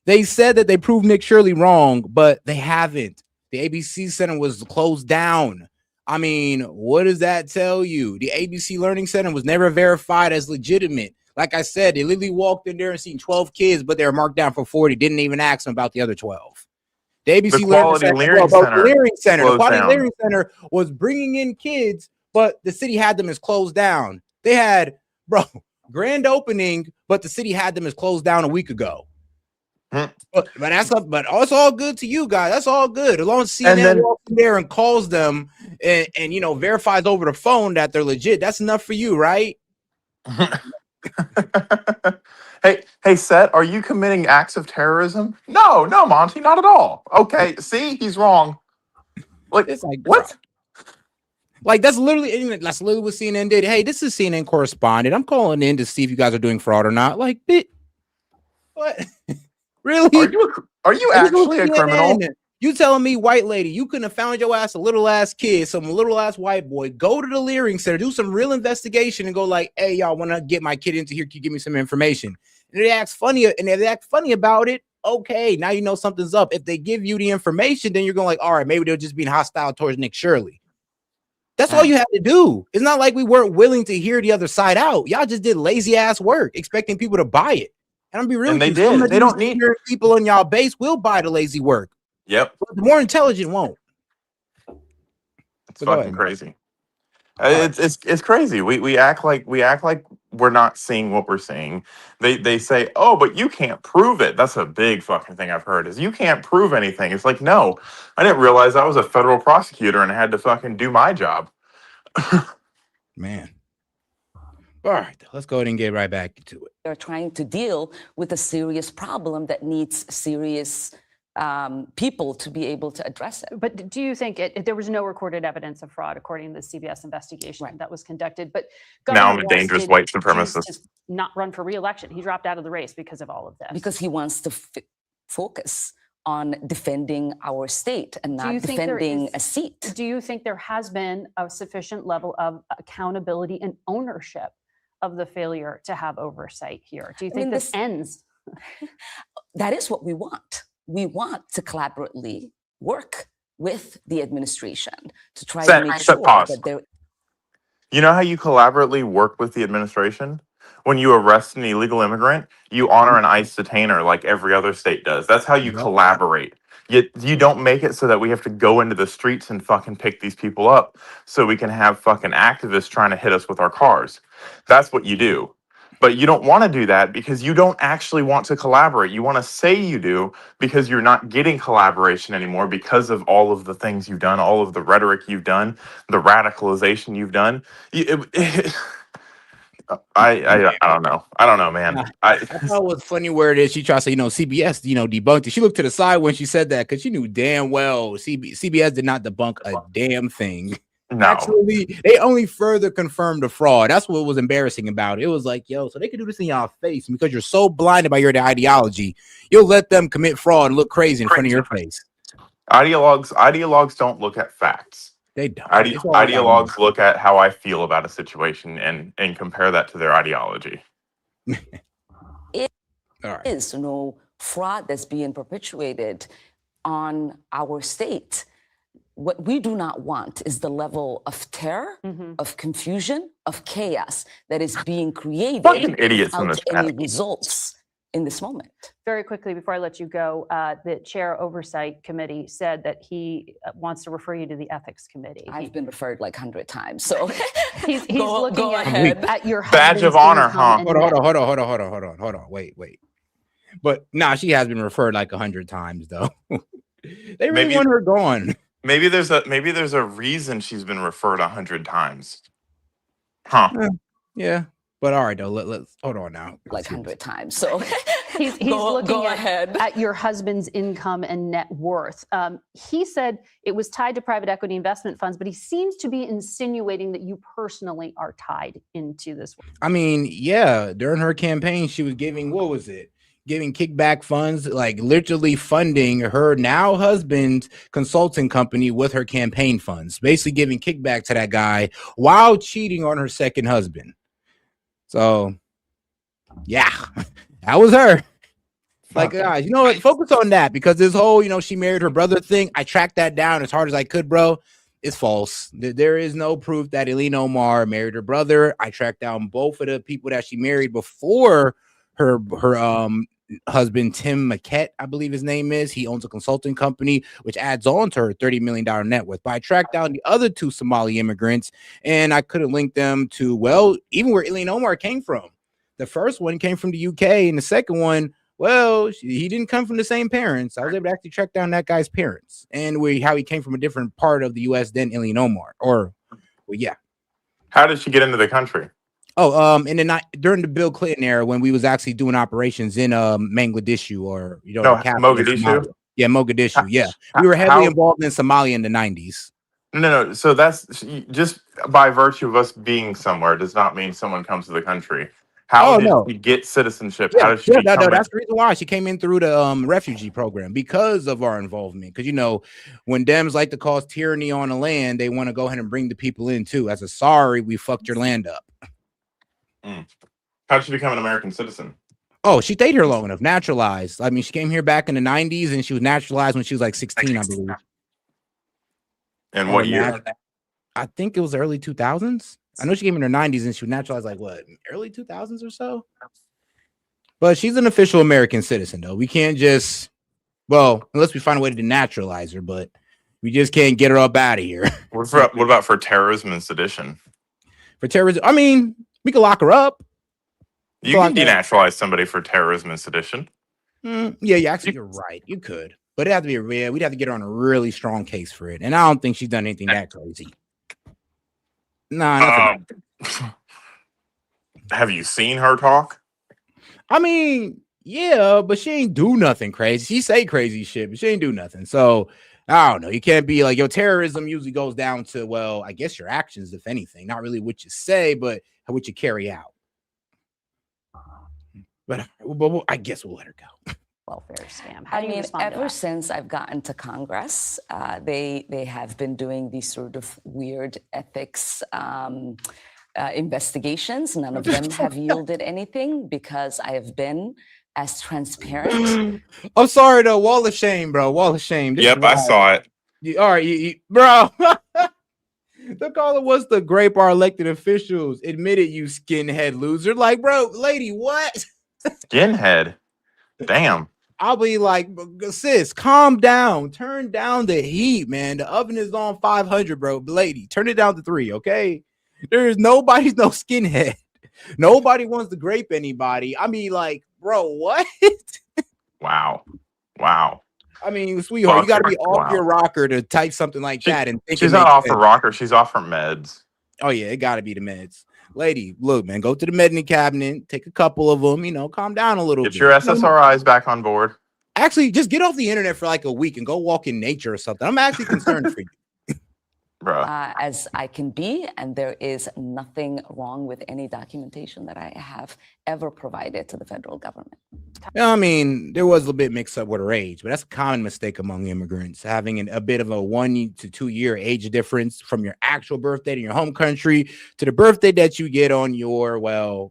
They said that they proved Nick Shirley wrong, but they haven't. The ABC Center was closed down. I mean, what does that tell you? The ABC Learning Center was never verified as legitimate. Like I said, they literally walked in there and seen 12 kids, but they were marked down for 40. Didn't even ask them about the other 12. The ABC Learning Center, the Quality Learning Center was bringing in kids, but the city had them as closed down. They had, grand opening, but the city had them as closed down a week ago. But it's all good to you guys. That's all good. As long as CNN walks in there and calls them and verifies over the phone that they're legit, that's enough for you, right? Hey, S.E.T, are you committing acts of terrorism? No, Monty, not at all. Okay, see, he's wrong. It's like what? Like that's literally what CNN did. Hey, this is CNN correspondent. I'm calling in to see if you guys are doing fraud or not. Like, what? Really? Are you actually a criminal? You telling me, white lady, you couldn't have found your ass a little ass kid, some little ass white boy, go to the Leering Center, do some real investigation and go like, hey, y'all want to get my kid into here? Can you give me some information? And they act funny about it. Okay, now you know something's up. If they give you the information, then you're going like, all right, maybe they're just being hostile towards Nick Shirley. That's all you had to do. It's not like we weren't willing to hear the other side out. Y'all just did lazy ass work, expecting people to buy it. And I'm be real. And they did. They don't need people on y'all base will buy the lazy work. Yep. But the more intelligent won't. It's fucking crazy. It's crazy. We act like we're not seeing what we're seeing. They say, oh, but you can't prove it. That's a big fucking thing I've heard is you can't prove anything. It's like, no, I didn't realize I was a federal prosecutor and I had to fucking do my job. Man. All right, let's go ahead and get right back to it. They're trying to deal with a serious problem that needs serious people to be able to address it. But do you think there was no recorded evidence of fraud according to the CBS investigation that was conducted? But now I'm a dangerous white supremacist. Not run for re-election. He dropped out of the race because of all of this. Because he wants to focus on defending our state and not defending a seat. Do you think there has been a sufficient level of accountability and ownership of the failure to have oversight here? Do you think this ends? That is what we want. We want to collaboratively work with the administration to try to make sure that there. You know how you collaboratively work with the administration? When you arrest an illegal immigrant, you honor an ICE detainer like every other state does. That's how you collaborate. You don't make it so that we have to go into the streets and fucking pick these people up so we can have fucking activists trying to hit us with our cars. That's what you do. But you don't want to do that because you don't actually want to collaborate. You want to say you do because you're not getting collaboration anymore because of all of the things you've done, all of the rhetoric you've done, the radicalization you've done. I don't know. I don't know, man. I thought it was funny where it is. She tried to say, CBS, debunked it. She looked to the side when she said that because she knew damn well CBS did not debunk a damn thing. No. Actually, they only further confirmed the fraud. That's what was embarrassing about it. It was like, so they could do this in y'all face because you're so blinded by your ideology, you'll let them commit fraud and look crazy in front of your face. Ideologues don't look at facts. They don't. Ideologues look at how I feel about a situation and compare that to their ideology. It is fraud that's being perpetuated on our state. What we do not want is the level of terror, of confusion, of chaos that is being created without any results in this moment. Very quickly, before I let you go, the chair oversight committee said that he wants to refer you to the ethics committee. I've been referred like 100 times, so he's looking at your badge of honor, huh? Hold on. Wait. But she has been referred like 100 times though. They really want her gone. Maybe there's a reason she's been referred 100 times. Huh. Yeah. But all right, though. Let's hold on now. Like 100 times. So he's looking at your husband's income and net worth. He said it was tied to private equity investment funds, but he seems to be insinuating that you personally are tied into this. I mean, yeah, during her campaign, she was giving, what was it? Giving kickback funds, like literally funding her now husband's consulting company with her campaign funds, basically giving kickback to that guy while cheating on her second husband. So, yeah, that was her. Like, guys, you know what? Focus on that, because this whole, she married her brother thing, I tracked that down as hard as I could, bro. It's false. There is no proof that Ilhan Omar married her brother. I tracked down both of the people that she married before her husband, Tim Maquette, I believe his name is. He owns a consulting company, which adds on to her $30 million net worth. But I tracked down the other two Somali immigrants, and I could have linked them to, well, even where Ilhan Omar came from. The first one came from the UK, and the second one, well, he didn't come from the same parents. I was able to actually track down that guy's parents and how he came from a different part of the U.S. than Ilhan Omar. Yeah. How did she get into the country? Oh, during the Bill Clinton era, when we was actually doing operations in Mogadishu, or Mogadishu. Yeah, Mogadishu. Yeah, we were heavily involved in Somalia in the 90s. No. So that's just by virtue of us being somewhere does not mean someone comes to the country. How did she get citizenship? Yeah, How did she become that's the reason why she came in through the refugee program, because of our involvement. Because when Dems like to cause tyranny on the land, they want to go ahead and bring the people in too. As a sorry, we fucked your land up. How did she become an American citizen? Oh, she stayed here long enough, naturalized. I mean, she came here back in the 90s, and she was naturalized when she was like 16, I believe. And what year? I think it was early 2000s. I know she came in her 90s, and she was naturalized like early 2000s or so. But she's an official American citizen, though. We can't just, unless we find a way to denaturalize her, but we just can't get her up out of here. What about for terrorism and sedition? For terrorism, I mean, we could lock her up. You can denaturalize somebody for terrorism and sedition. Yeah, actually, you're right. You could, but it'd have to be we'd have to get her on a really strong case for it, and I don't think she's done anything that crazy. Nah. Have you seen her talk? I mean, yeah, but she ain't do nothing crazy. She say crazy shit, but she ain't do nothing. So I don't know. You can't be like, terrorism usually goes down to, I guess your actions, if anything, not really what you say, but what you carry out. But I guess we'll let her go. Welfare scam. I mean, ever since I've gotten to Congress, they have been doing these sort of weird ethics investigations. None of them have yielded anything because I have been as transparent. I'm sorry, though. Wall of shame, bro. Wall of shame. Yep, I saw it. All right, bro. The caller was the grape our elected officials admitted, you skinhead loser. Like, bro, lady, what? Skinhead? Damn. I'll be like, sis, calm down. Turn down the heat, man. The oven is on 500, bro. Lady, turn it down to 3, okay? There's nobody's no skinhead. Nobody wants to grape anybody. I mean, like, bro, what? Wow. I mean, sweetheart, you got to be off your rocker to type something like that. And think she's not off her rocker. She's off her meds. Oh, yeah, it got to be the meds. Lady, look, man, go to the medicine cabinet, take a couple of them, calm down a little bit. Get your SSRIs back on board. Actually, just get off the internet for like a week and go walk in nature or something. I'm actually concerned for you. As I can be, and there is nothing wrong with any documentation that I have ever provided to the federal government. I mean, there was a bit mixed up with her age, but that's a common mistake among immigrants, having a bit of a 1 to 2 year age difference from your actual birthday to your home country to the birthday that you get on your, what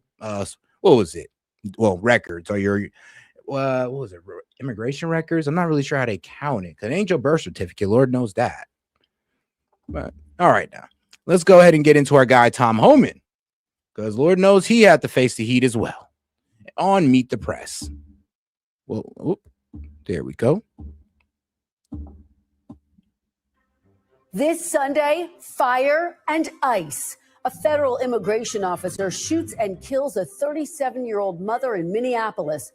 was it? Well, records or your, what was it? Immigration records? I'm not really sure how they count it because it ain't your birth certificate. Lord knows that. But all right, now let's go ahead and get into our guy, Tom Homan, because Lord knows he had to face the heat as well on Meet the Press. Well, there we go. This Sunday, fire and ice. A federal immigration officer shoots and kills a 37-year-old mother in Minneapolis,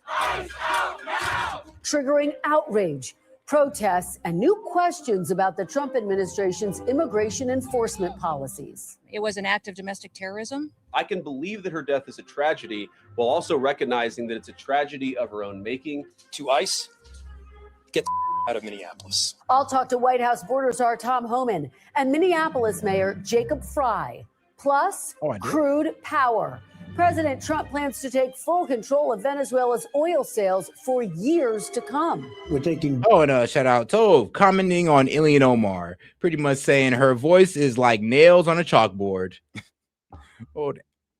triggering outrage. protests, and new questions about the Trump administration's immigration enforcement policies. It was an act of domestic terrorism. I can believe that her death is a tragedy while also recognizing that it's a tragedy of her own making. To ICE, get out of Minneapolis. I'll talk to White House border czar Tom Homan and Minneapolis Mayor Jacob Fry. Plus, crude power. President Trump plans to take full control of Venezuela's oil sales for years to come. We're taking. Oh, and shout out Tove commenting on Ilhan Omar, pretty much saying her voice is like nails on a chalkboard.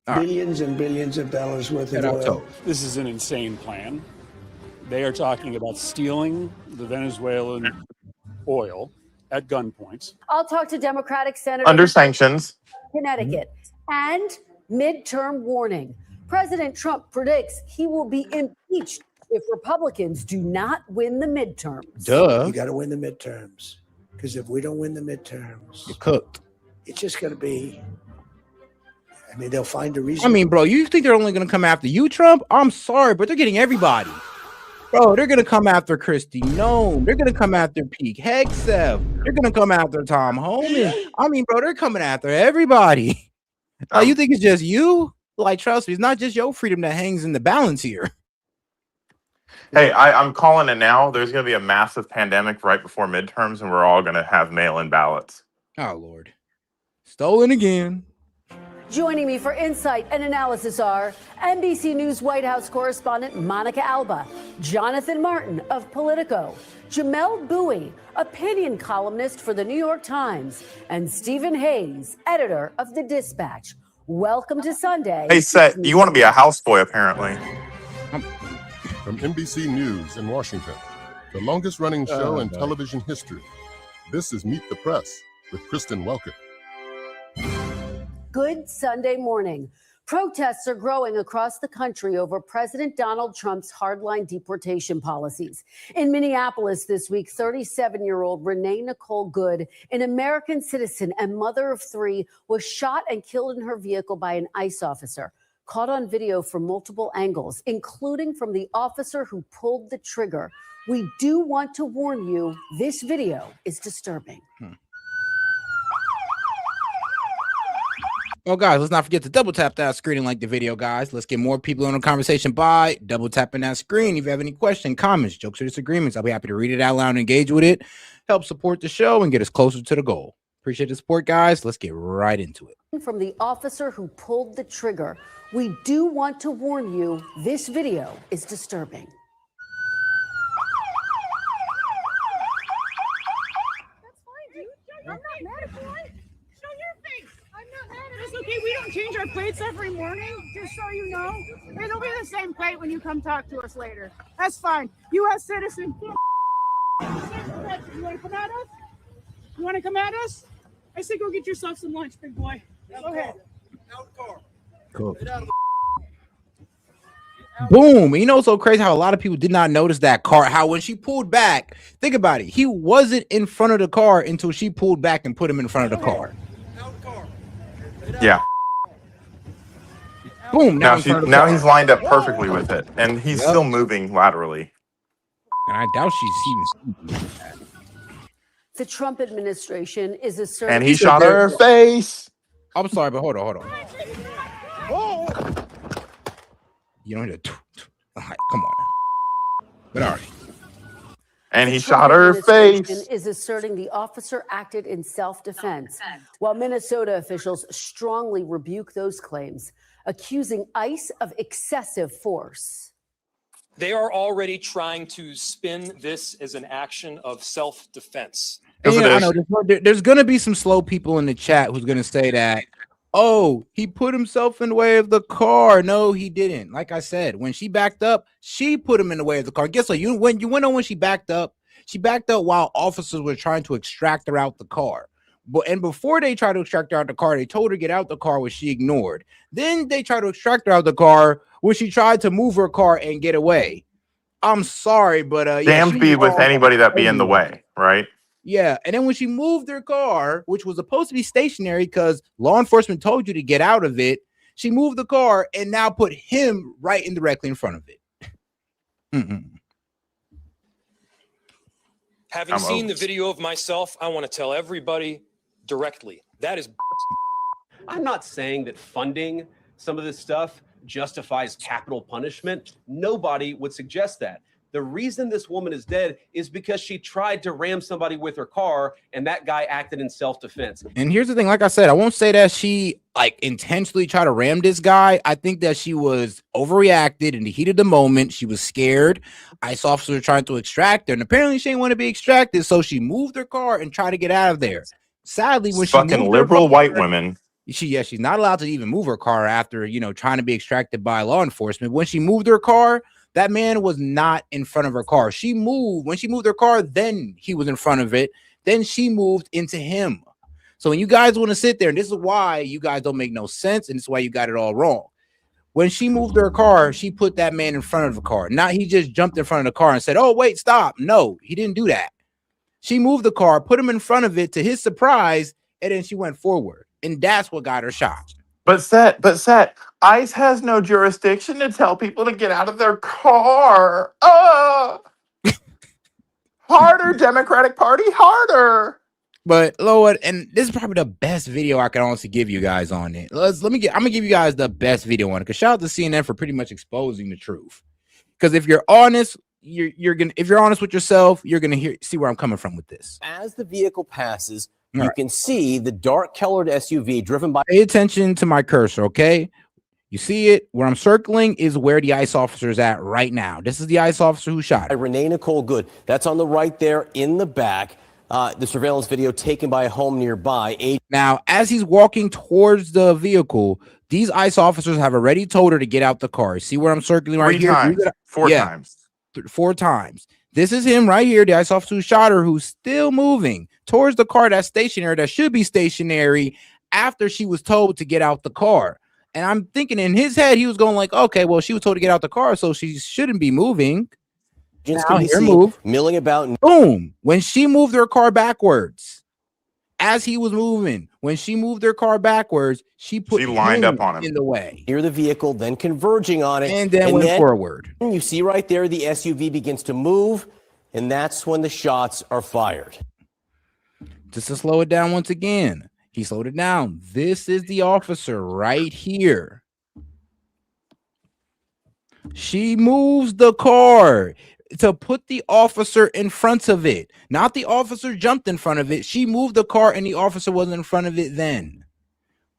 Billions and billions of dollars worth of oil. This is an insane plan. They are talking about stealing the Venezuelan oil at gunpoint. I'll talk to Democratic Senator Under sanctions. Connecticut. And midterm warning. President Trump predicts he will be impeached if Republicans do not win the midterms. Duh. You got to win the midterms. Because if we don't win the midterms, you're cooked. It's just going to be, I mean, they'll find a reason. I mean, bro, you think they're only going to come after you, Trump? I'm sorry, but they're getting everybody. Bro, they're going to come after Kristi Noem. They're going to come after Pete Hegseth. They're going to come after Tom Homan. I mean, bro, they're coming after everybody. You think it's just you? Like, trust me, it's not just your freedom that hangs in the balance here. Hey, I'm calling it now. There's going to be a massive pandemic right before midterms, and we're all going to have mail-in ballots. Oh, Lord. Stolen again. Joining me for insight and analysis are NBC News White House correspondent Monica Alba, Jonathan Martin of Politico, Jamel Bowie, opinion columnist for the New York Times, and Stephen Hayes, editor of The Dispatch. Welcome to Sunday. Hey, Seth, you want to be a houseboy, apparently. From NBC News in Washington, the longest-running show in television history, this is Meet the Press with Kristen Welker. Good Sunday morning. Protests are growing across the country over President Donald Trump's hardline deportation policies. In Minneapolis this week, 37-year-old Renee Nicole Good, an American citizen and mother of three, was shot and killed in her vehicle by an ICE officer. Caught on video from multiple angles, including from the officer who pulled the trigger. We do want to warn you, this video is disturbing. Oh, guys, let's not forget to double tap that screen and like the video, guys. Let's get more people in the conversation by double tapping that screen. If you have any questions, comments, jokes, or disagreements, I'll be happy to read it out loud and engage with it. Help support the show and get us closer to the goal. Appreciate the support, guys. Let's get right into it. From the officer who pulled the trigger, we do want to warn you, this video is disturbing. That's fine, dude. I'm not mad at you. Show your face. I'm not mad at you. It's okay. We don't change our plates every morning, just so you know. It'll be the same plate when you come talk to us later. That's fine. U.S. citizen. You want to come at us? You want to come at us? I say go get yourself some lunch, big boy. Go ahead. Cool. Boom. You know, it's so crazy how a lot of people did not notice that car. How when she pulled back, think about it. He wasn't in front of the car until she pulled back and put him in front of the car. Yeah. Boom. Now he's lined up perfectly with it, and he's still moving laterally. And I doubt she's even. The Trump administration is asserting. And he shot her face. I'm sorry, but hold on. You don't hear the. Right, come on now. But all right. And he shot her face. Is asserting the officer acted in self-defense, while Minnesota officials strongly rebuke those claims, accusing ICE of excessive force. They are already trying to spin this as an action of self-defense. I know there's going to be some slow people in the chat who's going to say that, oh, he put himself in the way of the car. No, he didn't. Like I said, when she backed up, she put him in the way of the car. Guess what? When she backed up while officers were trying to extract her out the car. And before they tried to extract her out the car, they told her to get out the car, which she ignored. Then they tried to extract her out the car, which she tried to move her car and get away. I'm sorry, but damned be with anybody that be in the way, right? Yeah, and then when she moved her car, which was supposed to be stationary because law enforcement told you to get out of it, she moved the car and now put him directly in front of it. Having seen the video of myself, I want to tell everybody directly, that is. I'm not saying that funding some of this stuff justifies capital punishment. Nobody would suggest that. The reason this woman is dead is because she tried to ram somebody with her car, and that guy acted in self-defense. And here's the thing, like I said, I won't say that she like intentionally tried to ram this guy. I think that she was overreacted in the heat of the moment. She was scared. ICE officers were trying to extract her, and apparently she didn't want to be extracted, so she moved her car and tried to get out of there. Sadly, when she Fucking moved liberal her car, white women. she's not allowed to even move her car after, trying to be extracted by law enforcement. When she moved her car, that man was not in front of her car. When she moved her car, then he was in front of it. Then she moved into him. So when you guys want to sit there, and this is why you guys don't make no sense, and this is why you got it all wrong. When she moved her car, she put that man in front of the car. Not he just jumped in front of the car and said, "Oh, wait, stop." No, he didn't do that. She moved the car, put him in front of it to his surprise, and then she went forward. And that's what got her shot. But Set, ICE has no jurisdiction to tell people to get out of their car. Harder, Democratic Party, harder. But Lord, and this is probably the best video I can honestly give you guys on it. I'm gonna give you guys the best video on it. Because shout out to CNN for pretty much exposing the truth. Because if you're honest, if you're honest with yourself, you're gonna see where I'm coming from with this. As the vehicle passes, you can see the dark-colored SUV driven by. Pay attention to my cursor, okay? You see it? Where I'm circling is where the ICE officer is at right now. This is the ICE officer who shot her. Renee Nicole Good. That's on the right there in the back. The surveillance video taken by a home nearby. Now, as he's walking towards the vehicle, these ICE officers have already told her to get out the car. See where I'm circling right here? Four times. 4 times. This is him right here, the ICE officer who shot her, who's still moving towards the car that's stationary, that should be stationary after she was told to get out the car. And I'm thinking in his head, he was going like, okay, well, she was told to get out the car, so she shouldn't be moving. Now, here, move. Milling about. Boom. When she moved her car backwards, as he was moving, when she moved her car backwards, she lined up on him in the way. Near the vehicle, then converging on it. And then went forward. You see right there, the SUV begins to move, and that's when the shots are fired. Just to slow it down once again. He slowed it down. This is the officer right here. She moves the car to put the officer in front of it. Not the officer jumped in front of it. She moved the car and the officer was in front of it then.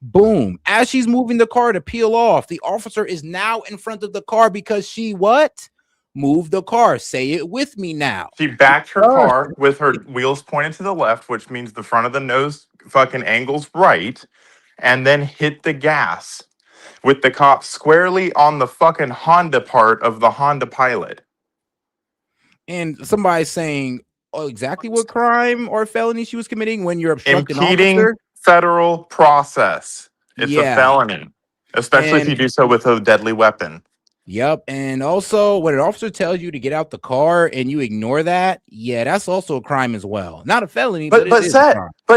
Boom. As she's moving the car to peel off, the officer is now in front of the car because she what? Moved the car. Say it with me now. She backed her car with her wheels pointed to the left, which means the front of the nose fucking angles right, and then hit the gas with the cop squarely on the fucking Honda part of the Honda Pilot. And somebody's saying, oh, exactly what crime or felony she was committing when you're obstructing impeding officer? Federal process. It's a felony, especially if you do so with a deadly weapon. Yep. And also, when an officer tells you to get out the car and you ignore that, yeah, that's also a crime as well. Not a felony, but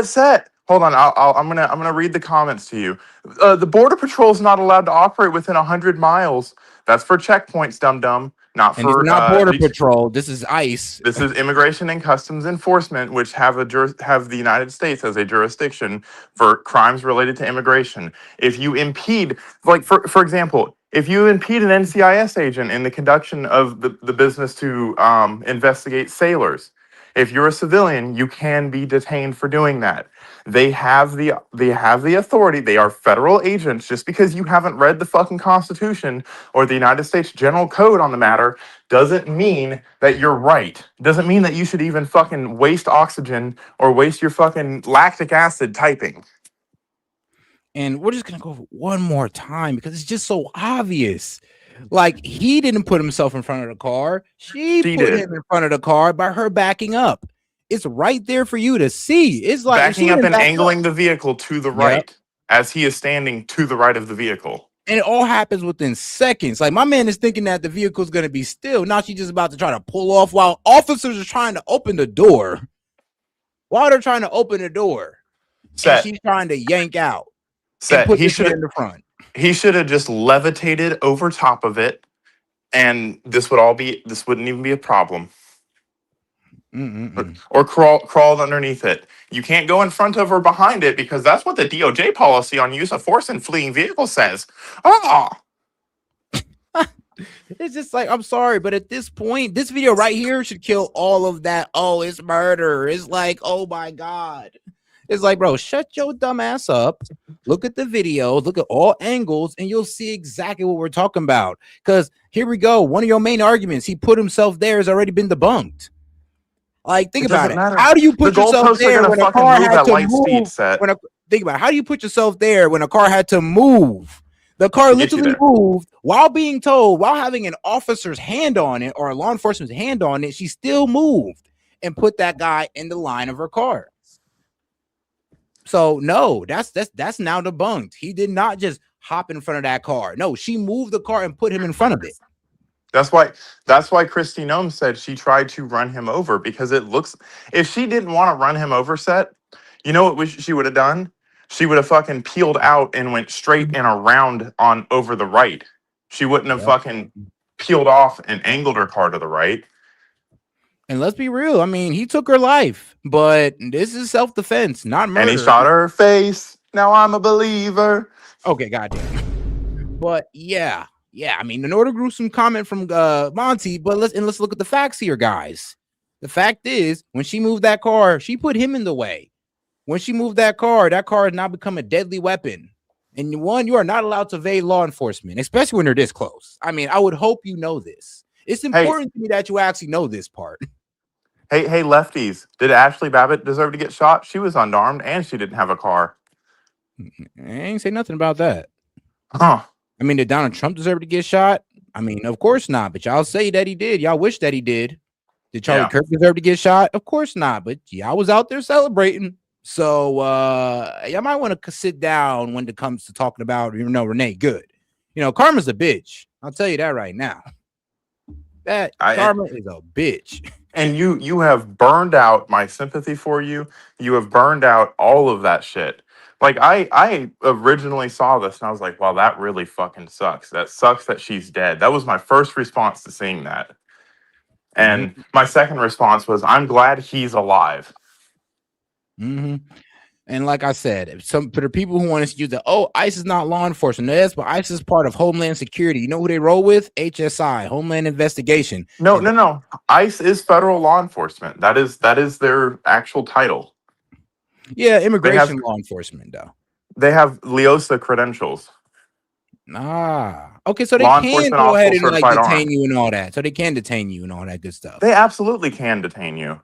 Set. Hold on, I'm gonna read the comments to you. The Border Patrol is not allowed to operate within 100 miles. That's for checkpoints, dum. Not and for it's not Border Patrol. This is ICE. This is Immigration and Customs Enforcement, which have the United States as a jurisdiction for crimes related to immigration. If you impede, like for example, if you impede an NCIS agent in the conduction of the business to investigate sailors, if you're a civilian, you can be detained for doing that. They have the authority. They are federal agents. Just because you haven't read the fucking Constitution or the United States General Code on the matter doesn't mean that you're right. Doesn't mean that you should even fucking waste oxygen or waste your fucking lactic acid typing. And we're just gonna go over one more time because it's just so obvious. Like, he didn't put himself in front of the car. She put him in front of the car by her backing up. It's right there for you to see. It's like backing up and angling the vehicle to the right as he is standing to the right of the vehicle. And it all happens within seconds. Like, my man is thinking that the vehicle is going to be still. Now she's just about to try to pull off while officers are trying to open the door. While they're trying to open the door, and she's trying to yank out. He should in the front. He should have just levitated over top of it, and this wouldn't even be a problem. or crawled underneath it. You can't go in front of or behind it because that's what the DOJ policy on use of force in fleeing vehicles says. Oh, It's just like, I'm sorry, but at this point, this video right here should kill all of that. Oh, it's murder. It's like, oh my God. It's like, bro, shut your dumb ass up. Look at the video, look at all angles, and you'll see exactly what we're talking about. Because here we go. One of your main arguments, he put himself there, has already been debunked. Like, think it about doesn't it. matter. How do you The put yourself goalposts are there gonna when a fucking car move had at to light speed, move? Set, Think about it. How do you put yourself there when a car had to move? The car to get you literally there. moved while being told, while having an officer's hand on it or a law enforcement's hand on it, she still moved and put that guy in the line of her car. So no, that's now debunked. He did not just hop in front of that car. No, she moved the car and put him in front of it. That's why Christy Nome said she tried to run him over, because it looks, if she didn't want to run him over, Set, you know what she would have done? She would have fucking peeled out and went straight and around on over the right. She wouldn't have fucking peeled off and angled her car to the right. And let's be real. I mean, he took her life, but this is self-defense, not murder. And he shot her face. Now I'm a believer. Okay, goddamn. But yeah. I mean, an order gruesome comment from Monty, but let's look at the facts here, guys. The fact is, when she moved that car, she put him in the way. When she moved that car has now become a deadly weapon. And one, you are not allowed to evade law enforcement, especially when they're this close. I mean, I would hope you know this. It's important to me that you actually know this part. Hey, lefties, did Ashley Babbitt deserve to get shot? She was unarmed and she didn't have a car. I ain't say nothing about that. Huh. I mean, did Donald Trump deserve to get shot? I mean, of course not, but y'all say that he did. Y'all wish that he did. Did Charlie Kirk deserve to get shot? Of course not, but y'all was out there celebrating. So y'all might want to sit down when it comes to talking about, Renee Good. Karma's a bitch. I'll tell you that right now. Karma is a bitch. And you have burned out my sympathy for you. You have burned out all of that shit. Like, I originally saw this and I was like, wow, that really fucking sucks. That sucks that she's dead. That was my first response to seeing that. And my second response was, I'm glad he's alive. And like I said, for the people who want to use that, ICE is not law enforcement. Yes, but ICE is part of Homeland Security. You know who they roll with? HSI, Homeland Investigation. No. ICE is federal law enforcement. That is their actual title. Yeah, immigration law enforcement, though. They have LEOSA credentials. Okay, so they law can enforcement go ahead and certified detain arm. you and all that. So they can detain you and all that good stuff. They absolutely can detain you.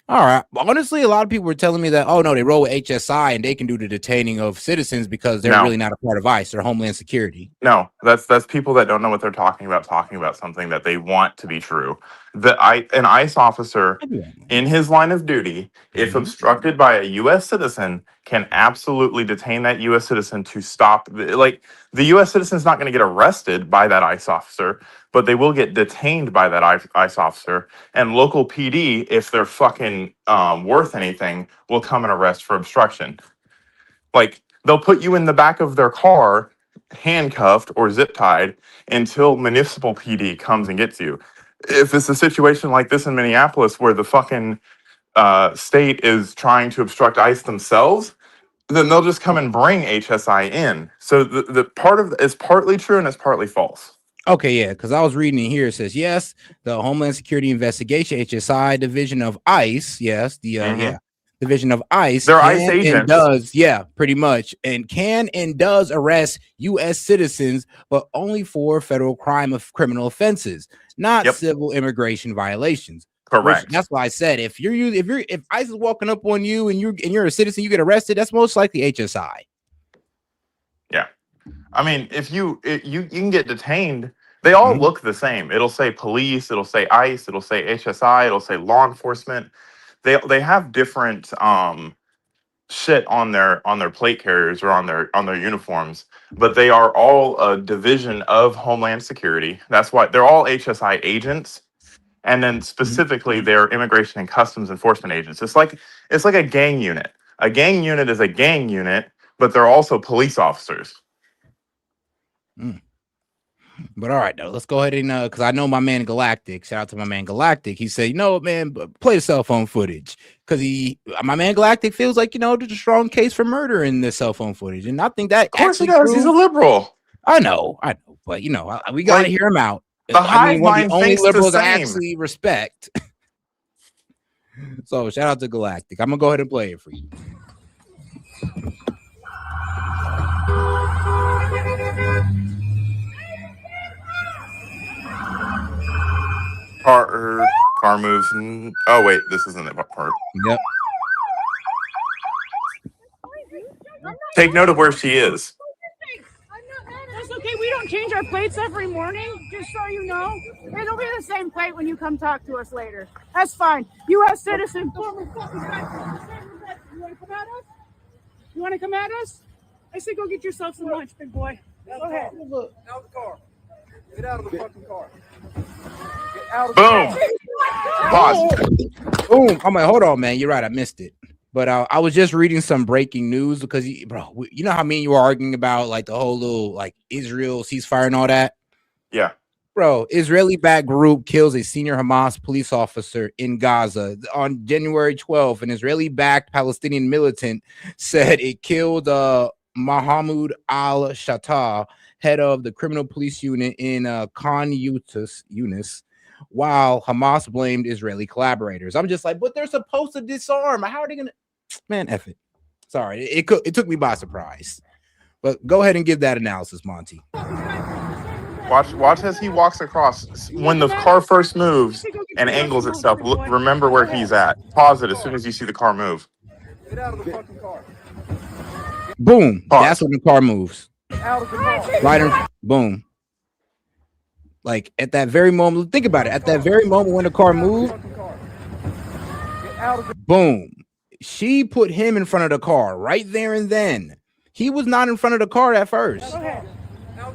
All right. But honestly, a lot of people were telling me that, oh no, they roll with HSI and they can do the detaining of citizens because they're really not a part of ICE. They're Homeland Security. No, that's people that don't know what they're talking about something that they want to be true. An ICE officer in his line of duty, if obstructed by a U.S. citizen, can absolutely detain that U.S. citizen to stop. Like, the U.S. citizen is not going to get arrested by that ICE officer, but they will get detained by that ICE officer. And local PD, if they're fucking worth anything, will come and arrest for obstruction. Like, they'll put you in the back of their car, handcuffed or zip tied, until municipal PD comes and gets you. If it's a situation like this in Minneapolis where the fucking state is trying to obstruct ICE themselves, then they'll just come and bring HSI in. So the part of it's partly true and it's partly false. Okay, yeah, because I was reading it here. It says, yes, the Homeland Security Investigation, HSI, division of ICE. Yes, division of ICE. They're ICE agents. Pretty much. And can and does arrest U.S. citizens, but only for federal criminal offenses, not civil immigration violations. Correct. That's why I said if ICE is walking up on you and you're a citizen, you get arrested, that's most likely HSI. Yeah. I mean, if you can get detained, they all look the same. It'll say police, it'll say ICE, it'll say HSI, it'll say law enforcement. They have different shit on their plate carriers or on their uniforms, but they are all a division of Homeland Security. That's why they're all HSI agents. And then specifically, they're immigration and customs enforcement agents. It's like a gang unit. A gang unit is a gang unit, but they're also police officers. But all right, though, let's go ahead and because I know my man Galactic. Shout out to my man Galactic. He said, you know what, man, play the cell phone footage because my man Galactic feels like there's a strong case for murder in the cell phone footage, and I think that Of course he actually does. He's a liberal. I know, but we got to hear him out. The hive one of the mind only thinks the liberals I same. actually respect. So shout out to Galactic. I'm gonna go ahead and play it for you. Car moves. Oh wait, this isn't the part. Yep. Take note of where she is. That's okay. We don't change our plates every morning, just so you know. It'll be the same plate when you come talk to us later. That's fine. U.S. citizen, former fucking veteran. You want to come at us? You want to come at us? I say go get yourself some lunch, big boy. Go ahead. Look. Out of the car. Get out of the fucking car. Get out of the Boom. car. Pause. Boom. I'm like, hold on, man. You're right. I missed it. But I was just reading some breaking news because, bro, you know how me and you were arguing about like the whole little like Israel ceasefire and all that? Yeah. Bro, Israeli-backed group kills a senior Hamas police officer in Gaza. On January 12th, an Israeli-backed Palestinian militant said it killed Mahmoud al-Shattah, head of the criminal police unit in Khan Yunis, while Hamas blamed Israeli collaborators. I'm just like, but they're supposed to disarm. How are they gonna? Man, F it. Sorry, it took me by surprise. But go ahead and give that analysis, Monty. Watch as he walks across. When the car first moves and angles itself, remember where he's at. Pause it as soon as you see the car move. Get out of the fucking car. Boom. Pause. That's when the car moves. Out of the car. Right. Boom. Like at that very moment, think about it. At that very moment when the car moved, boom. She put him in front of the car right there and then. He was not in front of the car at first.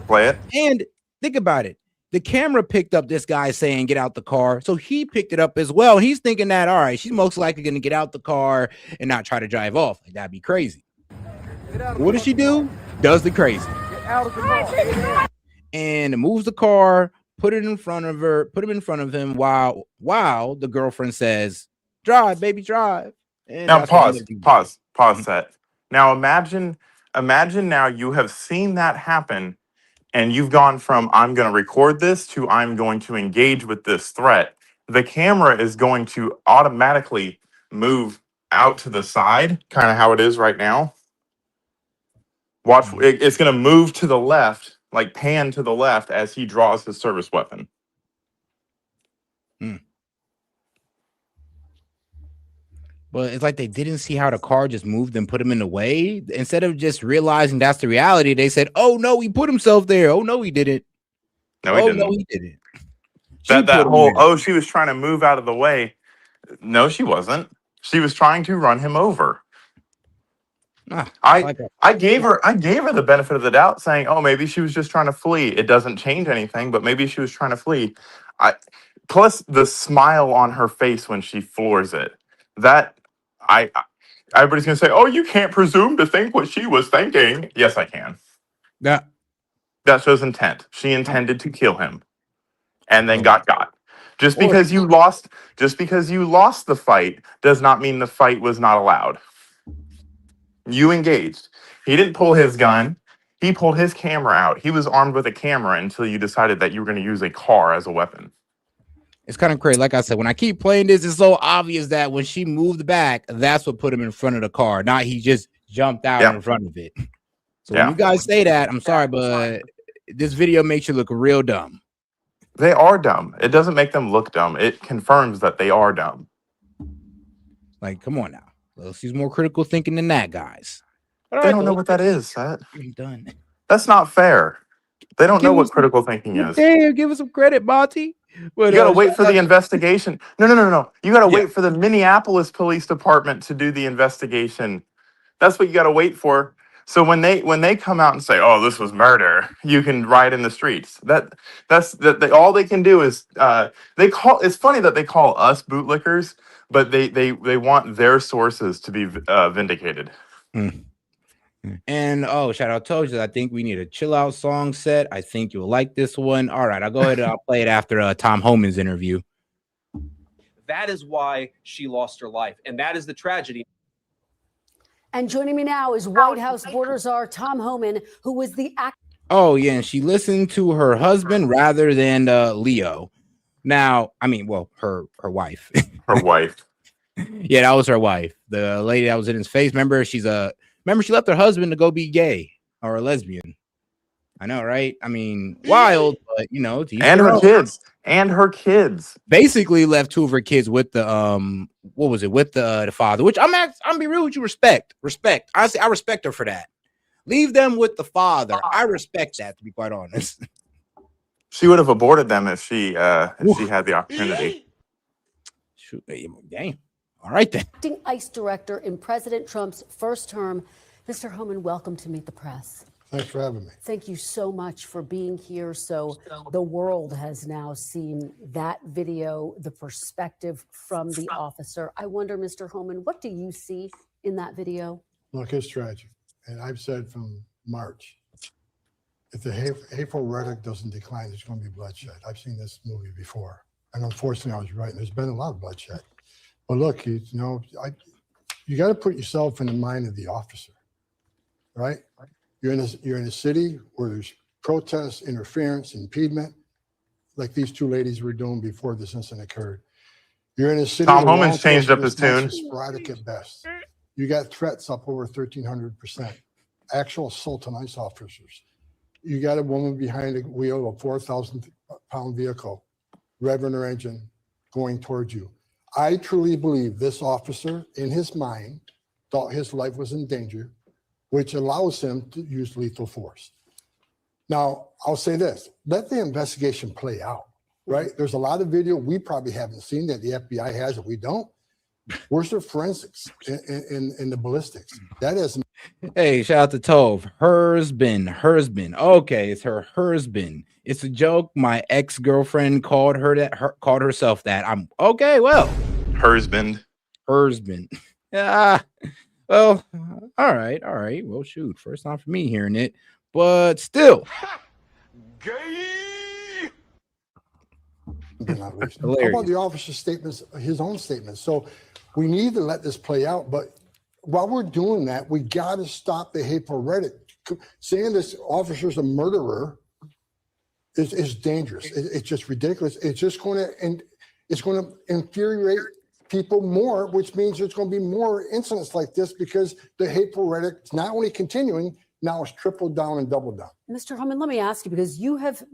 Play it. And think about it. The camera picked up this guy saying, get out the car. So he picked it up as well. He's thinking that, all right, she's most likely going to get out the car and not try to drive off. Like, that'd be crazy. What does she do? Does the crazy. And moves the car, put it in front of her, put him in front of him while the girlfriend says, drive, baby, drive. And now pause. Set. Now imagine now you have seen that happen. And you've gone from I'm going to record this to I'm going to engage with this threat. The camera is going to automatically move out to the side, kind of how it is right now. Watch, it's going to move to the left, like pan to the left as he draws his service weapon. But it's like they didn't see how the car just moved and put him in the way. Instead of just realizing that's the reality, they said, oh, no, he put himself there. Oh, no, he didn't. No, he didn't. That whole, she was trying to move out of the way. No, she wasn't. She was trying to run him over. I gave her the benefit of the doubt, saying, oh, maybe she was just trying to flee. It doesn't change anything, but maybe she was trying to flee. Plus the smile on her face when she floors it. Everybody's gonna say, "Oh, you can't presume to think what she was thinking." Yes, I can. Yeah, that shows intent. She intended to kill him, and then got. Just because you lost the fight does not mean the fight was not allowed. You engaged. He didn't pull his gun. He pulled his camera out. He was armed with a camera until you decided that you were going to use a car as a weapon. It's kind of crazy. Like I said, when I keep playing this, it's so obvious that when she moved back, that's what put him in front of the car. Not he just jumped out in front of it. So when you guys say that, I'm sorry, but this video makes you look real dumb. They are dumb. It doesn't make them look dumb. It confirms that they are dumb. Like, come on now. Let's use more critical thinking than that, guys. They don't know what that is, Set. I'm done. That's not fair. They don't know what critical thinking is. Damn, give us some credit, Monty. But, you got to wait for the investigation. No. You got to wait for the Minneapolis Police Department to do the investigation. That's what you got to wait for. So when they come out and say, "Oh, this was murder," you can riot in the streets. That's all they can do is they call. It's funny that they call us bootlickers, but they want their sources to be vindicated. And oh, shout out told you, I think we need a chill out song set. I think you'll like this one. All right, I'll go ahead and I'll play it after Tom Homan's interview. That is why she lost her life. And that is the tragedy. And joining me now is White House border czar Tom Homan, who was the actor. Oh, yeah, and she listened to her husband rather than Leo. Now, I mean, well, her wife. Her wife. Yeah, that was her wife. The lady that was in his face. Remember, she left her husband to go be gay or a lesbian. I know, right? I mean, wild, but you know, and her kids. And her kids. Basically left two of her kids with the what was it, with the father, which I'm be real with you, respect. Honestly, I respect her for that. Leave them with the father. I respect that, to be quite honest. She would have aborted them if she had the opportunity. Shoot, dang. All right then. Acting ICE director in President Trump's first term. Mr. Homan, welcome to Meet the Press. Thanks for having me. Thank you so much for being here. So the world has now seen that video, the perspective from the officer. I wonder, Mr. Homan, what do you see in that video? Look, it's tragic. And I've said from March, if the hateful rhetoric doesn't decline, there's going to be bloodshed. I've seen this movie before. And unfortunately, I was right. There's been a lot of bloodshed. But look, you got to put yourself in the mind of the officer, right? You're in a city where there's protests, interference, impediment, like these two ladies were doing before this incident occurred. You're in a city. Tom Homan's changed up his tune. Sporadic at best. You got threats up over 1,300%. Actual assault on ICE officers. You got a woman behind the wheel of a 4,000-pound vehicle, revving her engine, going towards you. I truly believe this officer, in his mind, thought his life was in danger, which allows him to use lethal force. Now, I'll say this, let the investigation play out, right? There's a lot of video we probably haven't seen that the FBI has that we don't. Where's the forensics in the ballistics? That is. Hey, shout out to Tove. Hers been. Okay, it's her husband. It's a joke. My ex-girlfriend called herself that. I'm okay. Well, husband. Yeah. Well, all right. Well, shoot. First time for me hearing it, but still. Gay. How about the officer's statements, his own statements? So we need to let this play out, but while we're doing that, we got to stop the hateful rhetoric. Saying this officer's a murderer is dangerous. It's just ridiculous. It's just going to infuriate people more, which means there's going to be more incidents like this because the hateful rhetoric is not only continuing, now it's tripled down and doubled down. Mr. Homan, let me ask you, because you have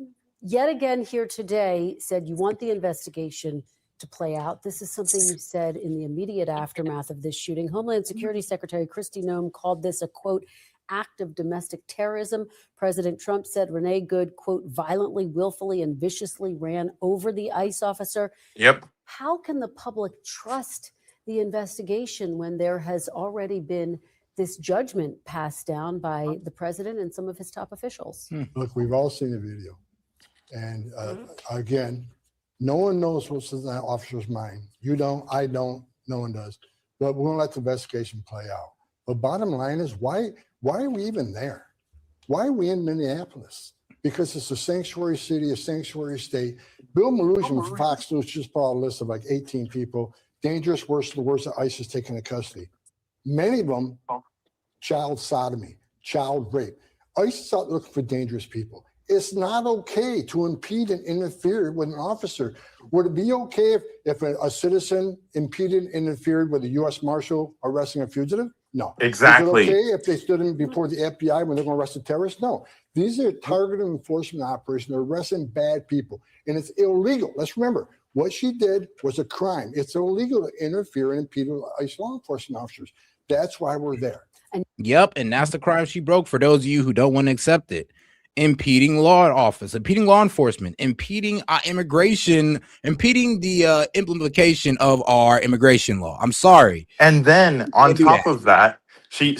yet again here today said you want the investigation to play out. This is something you said in the immediate aftermath of this shooting. Homeland Security Secretary Kristi Noem called this a, quote, act of domestic terrorism. President Trump said Renee Good, quote, violently, willfully, and viciously ran over the ICE officer. Yep. How can the public trust the investigation when there has already been this judgment passed down by the president and some of his top officials? Look, we've all seen the video. And again, no one knows what's in that officer's mind. You don't, I don't, no one does. But we're going to let the investigation play out. But bottom line is, why are we even there? Why are we in Minneapolis? Because it's a sanctuary city, a sanctuary state. Bill Malusian from Fox News just brought a list of like 18 people, dangerous, worse than the worst that ICE is taking into custody. Many of them, child sodomy, child rape. ICE is out looking for dangerous people. It's not okay to impede and interfere with an officer. Would it be okay if a citizen impeded and interfered with a U.S. Marshal arresting a fugitive? No. Exactly. Is it okay if they stood in before the FBI when they're going to arrest a terrorist? No. These are targeted enforcement operations. They're arresting bad people. And it's illegal. Let's remember, what she did was a crime. It's illegal to interfere and impede with ICE law enforcement officers. That's why we're there. Yep, and that's the crime she broke for those of you who don't want to accept it. Impeding law office, impeding law enforcement, impeding immigration, impeding the implementation of our immigration law. I'm sorry. And then on top of that, she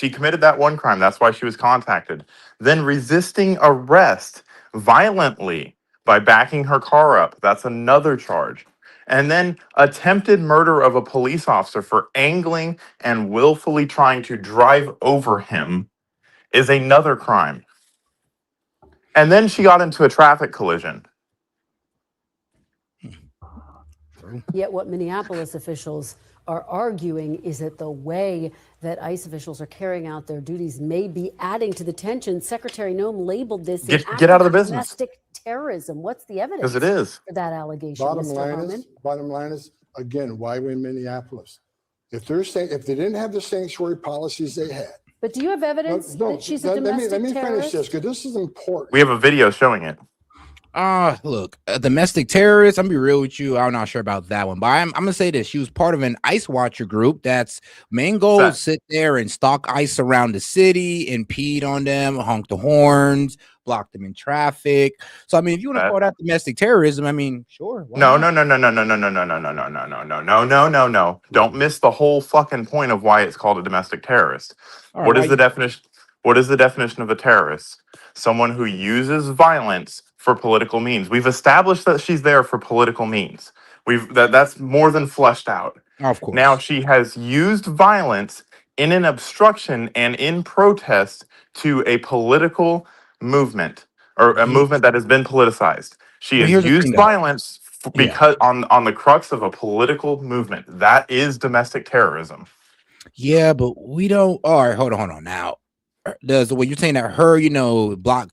committed that one crime. That's why she was contacted. Then resisting arrest violently by backing her car up. That's another charge. And then attempted murder of a police officer for angling and willfully trying to drive over him is another crime. And then she got into a traffic collision. Yet what Minneapolis officials are arguing is that the way that ICE officials are carrying out their duties may be adding to the tension. Secretary Noem labeled this an act Get out of the business. domestic terrorism. What's the evidence Because it is. for that allegation, Bottom Mr. Harmon? line is, again, why we in Minneapolis? If they didn't have the sanctuary policies they had. But do you have evidence that she's a domestic let me terrorist? finish this, because this is important. We have a video showing it. Look, a domestic terrorist. I'm gonna be real with you. I'm not sure about that one, but I'm gonna say this: she was part of an ICE watcher group that's main goal is sit there and stalk ICE around the city, impede on them, honk the horns, block them in traffic. So I mean, if you want to call that domestic terrorism, I mean, sure. No. Don't miss the whole fucking point of why it's called a domestic terrorist. What is the definition? What is the definition of a terrorist? Someone who uses violence for political means. We've established that she's there for political means. That's more than fleshed out. Of course. Now she has used violence in an obstruction and in protest to a political movement or a movement that has been politicized. She has used violence because on the crux of a political movement. That is domestic terrorism. Yeah, but we don't. All right, hold on now. Does what you're saying that her, block,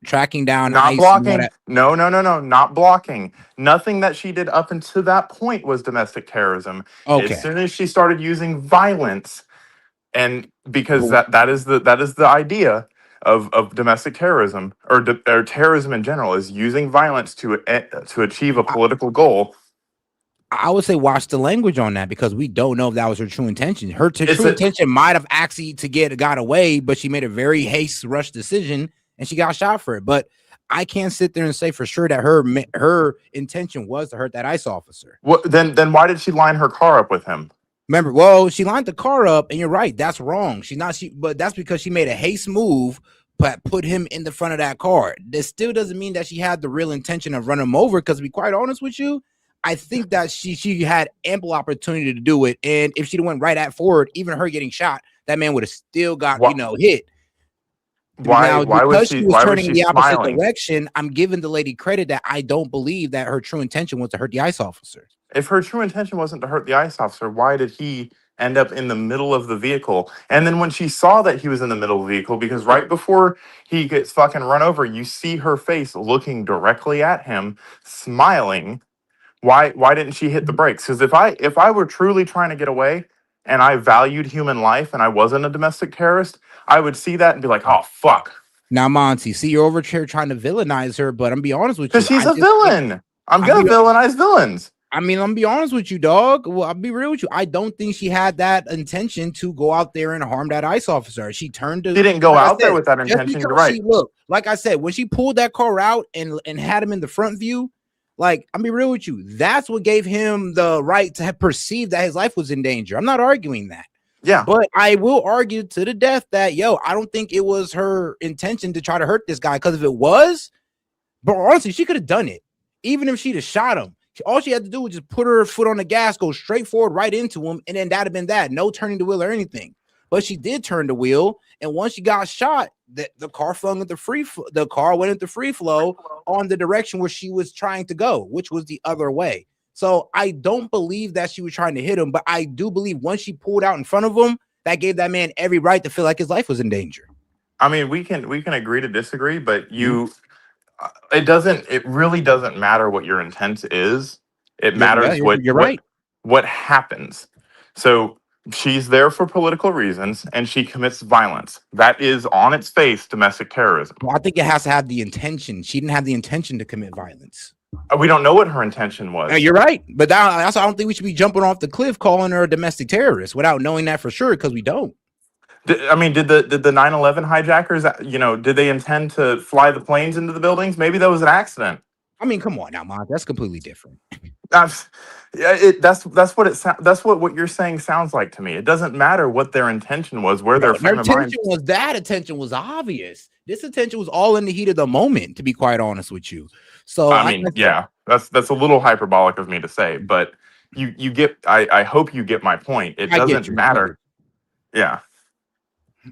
tracking down, not ICE blocking? No, not blocking. Nothing that she did up until that point was domestic terrorism. Okay. As soon as she started using violence, and because that is the idea of domestic terrorism or terrorism in general is using violence to achieve a political goal. I would say watch the language on that because we don't know if that was her true intention. Her true intention might have actually got away, but she made a very rush decision and she got shot for it. But I can't sit there and say for sure that her intention was to hurt that ICE officer. Then why did she line her car up with him? Remember, well, she lined the car up, and you're right, that's wrong. But that's because she made a haste move, but put him in the front of that car. This still doesn't mean that she had the real intention of running him over. Because to be quite honest with you, I think that she had ample opportunity to do it, and if she went right at forward, even her getting shot, that man would have still got hit. Why was she turning the opposite smiling? direction? I'm giving the lady credit that I don't believe that her true intention was to hurt the ICE officer. If her true intention wasn't to hurt the ICE officer, why did he end up in the middle of the vehicle? And then when she saw that he was in the middle of the vehicle, because right before he gets fucking run over, you see her face looking directly at him, smiling. Why didn't she hit the brakes? Because if I were truly trying to get away and I valued human life and I wasn't a domestic terrorist, I would see that and be like, oh, fuck. Now, Monty, see, you're over here trying to villainize her, but I'm gonna be honest with you. Because she's a villain. I'm going to villainize villains. I mean, I'm gonna be honest with you, dog. Well, I'll be real with you. I don't think she had that intention to go out there and harm that ICE officer. She didn't go out there with that intention. You're right. Look, like I said, when she pulled that car out and had him in the front view, like, I'm be real with you, that's what gave him the right to have perceived that his life was in danger. I'm not arguing that. Yeah. But I will argue to the death that, I don't think it was her intention to try to hurt this guy. Because if it was, but honestly, she could have done it. Even if she'd have shot him, all she had to do was just put her foot on the gas, go straight forward right into him, and then that'd have been that. No turning the wheel or anything. But she did turn the wheel, and once she got shot, the car flung into the car went into free flow on the direction where she was trying to go, which was the other way. So I don't believe that she was trying to hit him, but I do believe once she pulled out in front of him, that gave that man every right to feel like his life was in danger. I mean, we can agree to disagree, but it really doesn't matter what your intent is. It matters what happens. So she's there for political reasons and she commits violence. That is on its face domestic terrorism. Well, I think it has to have the intention. She didn't have the intention to commit violence. We don't know what her intention was. You're right. But that's I don't think we should be jumping off the cliff calling her a domestic terrorist without knowing that for sure, because we don't. Did the 9/11 hijackers, did they intend to fly the planes into the buildings? Maybe that was an accident. I mean, come on now, Mom. That's completely different. That's what you're saying sounds like to me. It doesn't matter what their intention was, where their frame of mind was. That attention was obvious. This attention was all in the heat of the moment, to be quite honest with you. So I mean, that's a little hyperbolic of me to say, but you get. I hope you get my point. It doesn't matter. Yeah.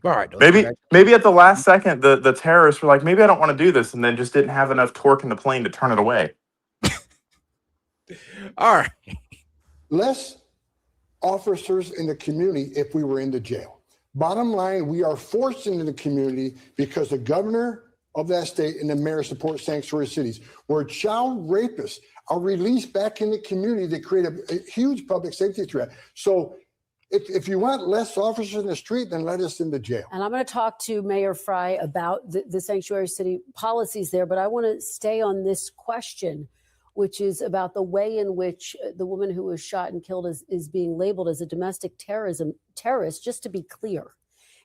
All right. Maybe at the last second, the terrorists were like, maybe I don't want to do this, and then just didn't have enough torque in the plane to turn it away. All right. Less officers in the community if we were in the jail. Bottom line, we are forced into the community because the governor of that state and the mayor support sanctuary cities, where child rapists are released back in the community to create a huge public safety threat. So if you want less officers in the street, then let us in the jail. And I'm going to talk to Mayor Fry about the sanctuary city policies there, but I want to stay on this question, which is about the way in which the woman who was shot and killed is being labeled as a domestic terrorist. Just to be clear,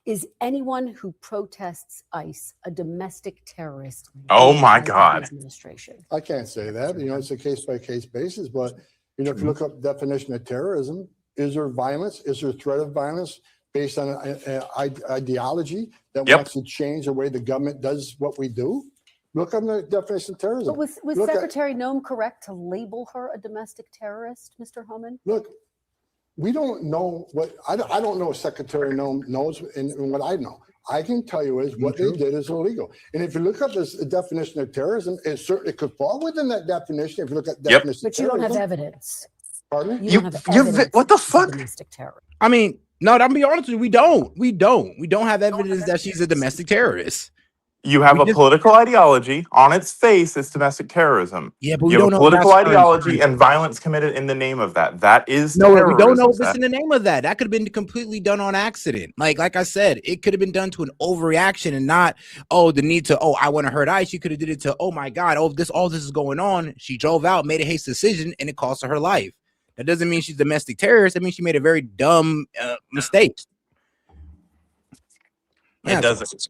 is anyone who protests ICE a domestic terrorist? Oh my God. Administration? I can't say that. You know, it's a case-by-case basis, but you know, if you look up the definition of terrorism, is there violence? Is there threat of violence based on an ideology that wants to change the way the government does what we do? Look up the definition of terrorism. But was Secretary Noem correct to label her a domestic terrorist, Mr. Homan? Look, we don't know what I don't know what Secretary Noem knows and what I know. I can tell you is what they did is illegal. And if you look up this definition of terrorism, it certainly could fall within that definition. If you look at definition, but you don't have evidence. Pardon me? You don't have evidence what the fuck? Domestic terror. I mean, no, I'm be honest with you, we don't have evidence that she's a domestic terrorist. You have a political ideology. On its face, it's domestic terrorism. Yeah, but we you don't have a know political that's her ideology intention. and violence committed in the name of that. That is No, terrorism. we don't know if it's in the name of that. That could have been completely done on accident. Like I said, it could have been done to an overreaction and not, the need to, I want to hurt ICE. You could have did it to, oh my God, all this is going on. She drove out, made a hasty decision, and it cost her life. That doesn't mean she's a domestic terrorist. That means she made a very dumb mistake. It doesn't.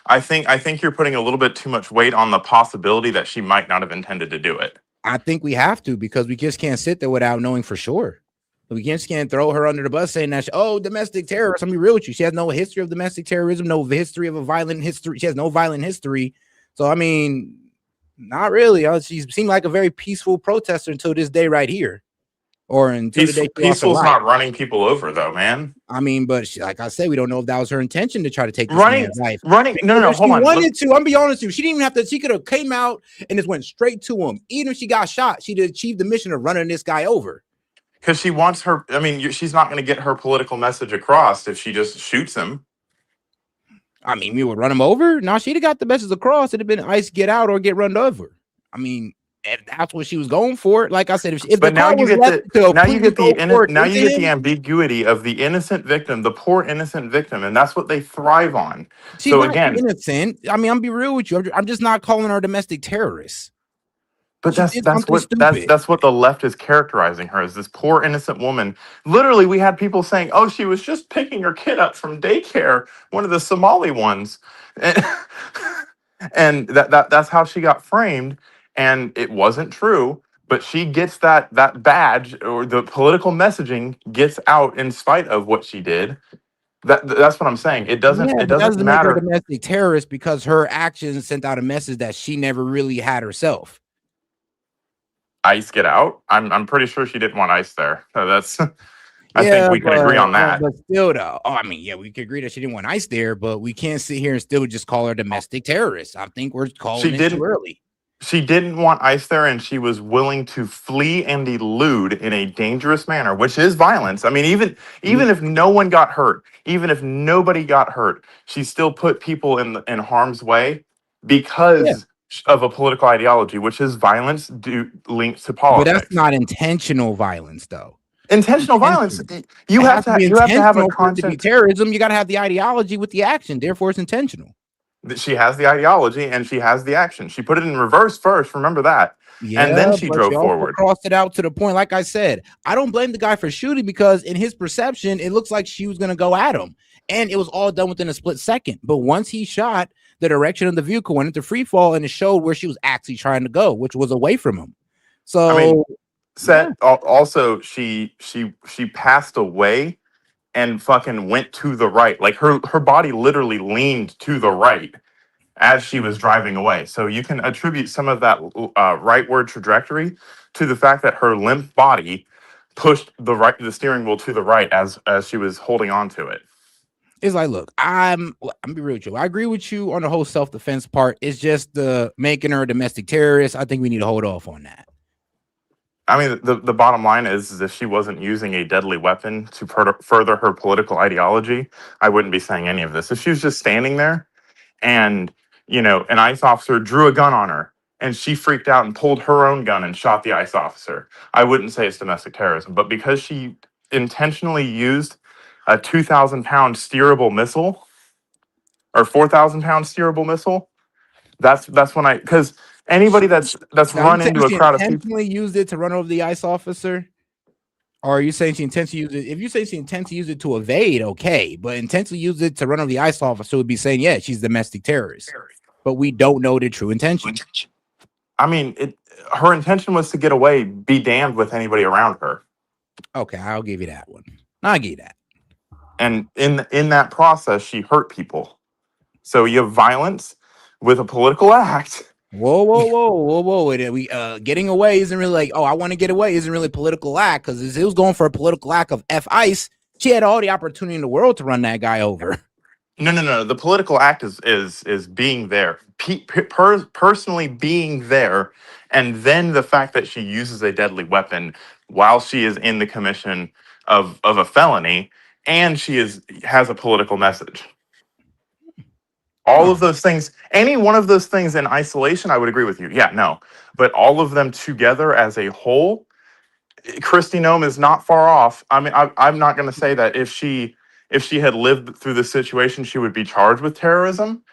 I think you're putting a little bit too much weight on the possibility that she might not have intended to do it. I think we have to, because we just can't sit there without knowing for sure. We just can't throw her under the bus saying that, domestic terrorist. I'm gonna be real with you. She has no history of domestic terrorism, no history of a violent history. She has no violent history. So, I mean, not really. She seemed like a very peaceful protester until this day right here. Or until the day Peaceful's not running people over, though, man. I mean, but like I said, we don't know if that was her intention to try to take this man's life. No, hold on. Wanted to. I'm be honest with you. She didn't even have to. She could have came out and just went straight to him. Even if she got shot, she'd achieved the mission of running this guy over. Because she wants her. I mean, she's not going to get her political message across if she just shoots him. I mean, we would run him over. No, she'd have got the message across. It'd have been ICE get out or get run over. I mean, and that's what she was going for. Like I said, if but the now you get the him, ambiguity of the innocent victim, the poor innocent victim, and that's what they thrive on. She's not innocent. I mean, I'm be real with you. I'm just not calling her a domestic terrorist. But that's what the left is characterizing her as, this poor innocent woman. Literally, we had people saying, "Oh, she was just picking her kid up from daycare, one of the Somali ones," and that's how she got framed. And it wasn't true, but she gets that badge, or the political messaging gets out in spite of what she did. That's what I'm saying. It doesn't matter. Make her a domestic terrorist because her actions sent out a message that she never really had herself. ICE get out. I'm pretty sure she didn't want ICE there. So that's. I think we can agree on that. But still, though, I mean, yeah, we can agree that she didn't want ICE there, but we can't sit here and still just call her a domestic terrorist. I think we're calling it too early. She didn't want ICE there, and she was willing to flee and elude in a dangerous manner, which is violence. I mean, even if no one got hurt, even if nobody got hurt, she still put people in harm's way because of a political ideology, which is violence linked to politics. But that's not intentional violence, though. Intentional violence. You have to have a conscience. To be terrorism, you got to have the ideology with the action. Therefore, it's intentional. She has the ideology and she has the action. She put it in reverse first. Remember that. Yeah, and then she drove forward. Crossed it out to the point. Like I said, I don't blame the guy for shooting, because in his perception, it looks like she was going to go at him. And it was all done within a split second. But once he shot, the direction of the vehicle went into free fall, and it showed where she was actually trying to go, which was away from him. So, I mean, also she passed away and fucking went to the right. Like her body literally leaned to the right as she was driving away. So you can attribute some of that rightward trajectory to the fact that her limp body pushed the steering wheel to the right as she was holding on to it. It's like, look, I'm be real with you. I agree with you on the whole self-defense part. It's just the making her a domestic terrorist. I think we need to hold off on that. I mean, the bottom line is if she wasn't using a deadly weapon to further her political ideology, I wouldn't be saying any of this. If she was just standing there and, you know, an ICE officer drew a gun on her and she freaked out and pulled her own gun and shot the ICE officer, I wouldn't say it's domestic terrorism. But because she intentionally used a 2,000-pound steerable missile or 4,000-pound steerable missile, that's when because anybody that's Now, you run saying into a she crowd of people. intentionally used it to run over the ICE officer? Or are you saying she intentionally used it? If you say she intentionally used it to evade, okay, but intentionally used it to run over the ICE officer would be saying, yeah, she's a domestic terrorist. But we don't know the true intention. I mean, her intention was to get away, be damned with anybody around her. Okay, I'll give you that one. I'll give you that. And in that process, she hurt people. So you have violence with a political act. Whoa, whoa, whoa, whoa, whoa. We getting away isn't really like, oh, I want to get away isn't really a political act, because it was going for a political act of F ICE. She had all the opportunity in the world to run that guy over. No. The political act is being there, personally being there, and then the fact that she uses a deadly weapon while she is in the commission of a felony, and she has a political message. All of those things, any one of those things in isolation, I would agree with you. Yeah, no, but all of them together as a whole, Kristi Noem is not far off. I mean, I'm not going to say that if she had lived through this situation, she would be charged with terrorism.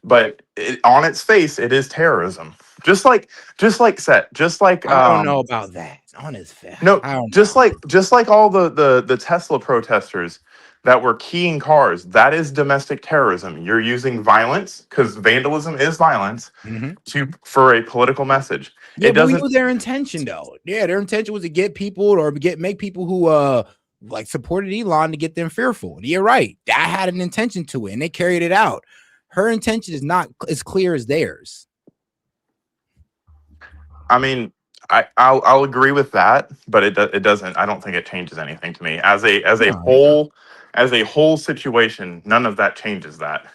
But on its face, it is terrorism. Just like S.E.T. Just like I don't know about that. On his face. No, just like all the Tesla protesters that were keying cars, that is domestic terrorism. You're using violence, because vandalism is violence, for a political message. Yeah, It but we doesn't. knew their intention though. Yeah, their intention was to get people or make people who like supported Elon to get them fearful. You're right. That had an intention to it, and they carried it out. Her intention is not as clear as theirs. I mean, I'll agree with that, but it doesn't. I don't think it changes anything to me as a whole situation. None of that changes that.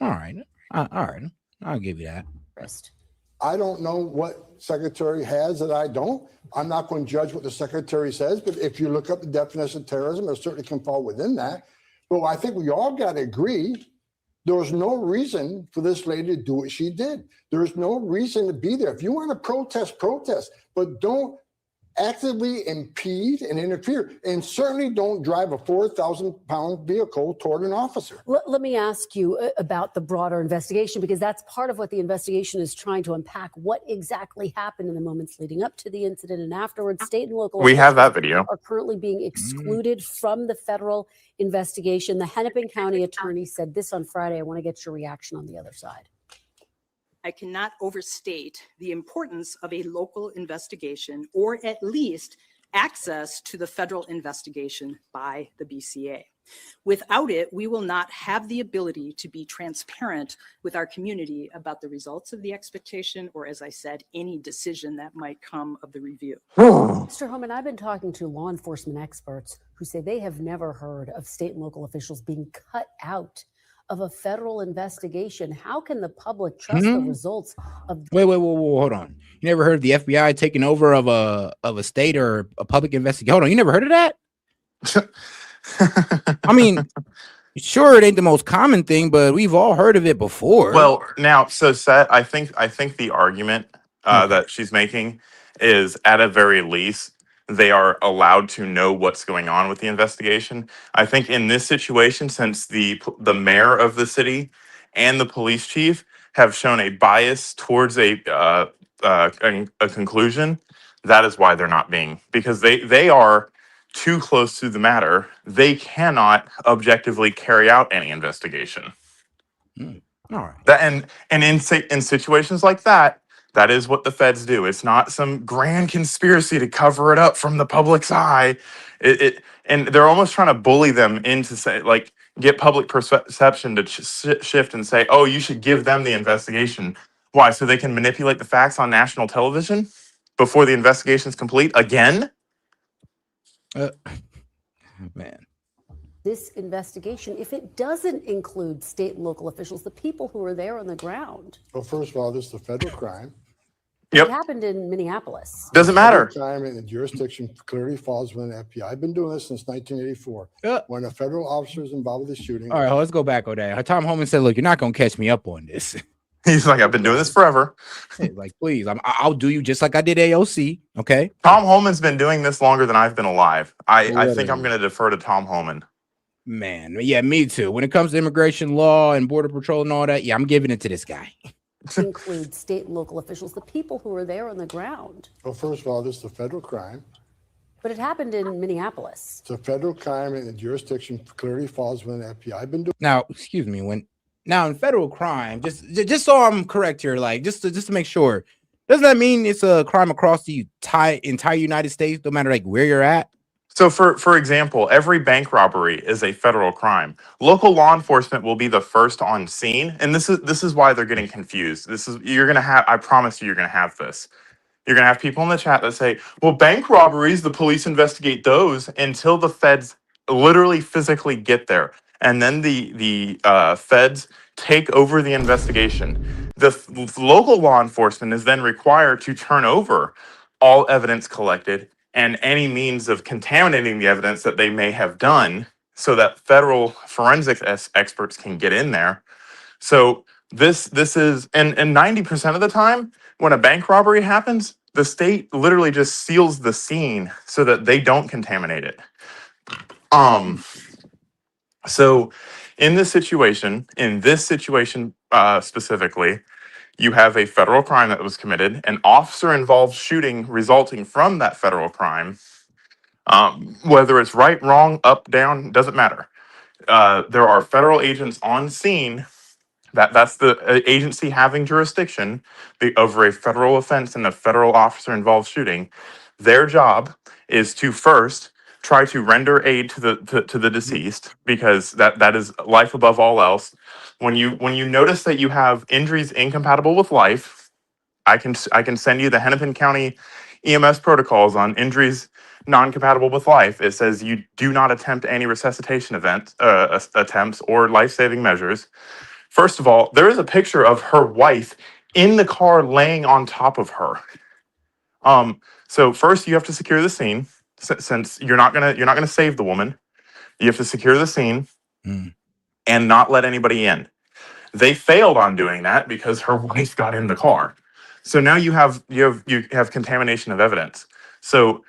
All right, I'll give you that. I don't know what secretary has that I don't. I'm not going to judge what the secretary says, but if you look up the definition of terrorism, it certainly can fall within that. But I think we all got to agree there was no reason for this lady to do what she did. There's no reason to be there. If you want to protest, but don't actively impede and interfere, and certainly don't drive a 4,000-pound vehicle toward an officer. Let me ask you about the broader investigation, because that's part of what the investigation is trying to unpack. What exactly happened in the moments leading up to the incident and afterwards? State and local We have that officials video. are currently being excluded from the federal investigation. The Hennepin County attorney said this on Friday. I want to get your reaction on the other side. I cannot overstate the importance of a local investigation, or at least access to the federal investigation by the BCA. Without it, we will not have the ability to be transparent with our community about the results of the expectation, or, as I said, any decision that might come of the review. Mr. Homan, I've been talking to law enforcement experts who say they have never heard of state and local officials being cut out of a federal investigation. How can the public trust the results of? Wait, hold on. You never heard of the FBI taking over of a state or a public investigation? Hold on, you never heard of that? I mean, sure, it ain't the most common thing, but we've all heard of it before. Well, now, so S.E.T, I think the argument that she's making is, at a very least, they are allowed to know what's going on with the investigation. I think in this situation, since the mayor of the city and the police chief have shown a bias towards a conclusion, that is why they're not being, because they are too close to the matter. They cannot objectively carry out any investigation. All right. That and in situations like that, that is what the feds do. It's not some grand conspiracy to cover it up from the public's eye. And they're almost trying to bully them into get public perception to shift and say, oh, you should give them the investigation. Why? So they can manipulate the facts on national television before the investigation is complete again? Man. this investigation if it doesn't include state and local officials, the people who are there on the ground? Well, first of all, this is a federal crime. It happened in Minneapolis. Doesn't Federal matter. crime and the jurisdiction clearly falls within the FBI. I've been doing this since 1984. When a federal officer is involved with the shooting. All right, let's go back on that. Tom Homan said, "Look, you're not gonna catch me up on this." He's like, I've been doing this forever. Hey, like, please, I'll do you just like I did AOC. Okay. Tom Homan's been doing this longer than I've been alive. I think I'm going to defer to Tom Homan. Man, yeah, me too. When it comes to immigration law and border patrol and all that, yeah, I'm giving it to this guy. Include state and local officials, the people who are there on the ground. Well, first of all, this is a federal crime. But it happened in Minneapolis. It's a federal crime and the jurisdiction clearly falls within the FBI. I've been doing. Now, excuse me, now in federal crime, just so I'm correct here, like just to make sure, doesn't that mean it's a crime across the entire United States, no matter like where you're at? So for example, every bank robbery is a federal crime. Local law enforcement will be the first on scene, and this is why they're getting confused. You're gonna have, I promise you're gonna have this. You're gonna have people in the chat that say, well, bank robberies, the police investigate those until the feds literally physically get there. And then the feds take over the investigation. The local law enforcement is then required to turn over all evidence collected and any means of contaminating the evidence that they may have done so that federal forensic experts can get in there. So this is, and 90% of the time when a bank robbery happens, the state literally just seals the scene so that they don't contaminate it. So in this situation specifically, you have a federal crime that was committed, an officer-involved shooting resulting from that federal crime. Whether it's right, wrong, up, down, doesn't matter. There are federal agents on scene. That's the agency having jurisdiction over a federal offense and a federal officer-involved shooting. Their job is to first try to render aid to the deceased, because that is life above all else. When you notice that you have injuries incompatible with life, I can send you the Hennepin County EMS protocols on injuries non-compatible with life. It says you do not attempt any resuscitation attempts or life-saving measures. First of all, there is a picture of her wife in the car laying on top of her. So first you have to secure the scene, since you're not gonna save the woman. You have to secure the scene and not let anybody in. They failed on doing that because her wife got in the car. So now you have contamination of evidence. So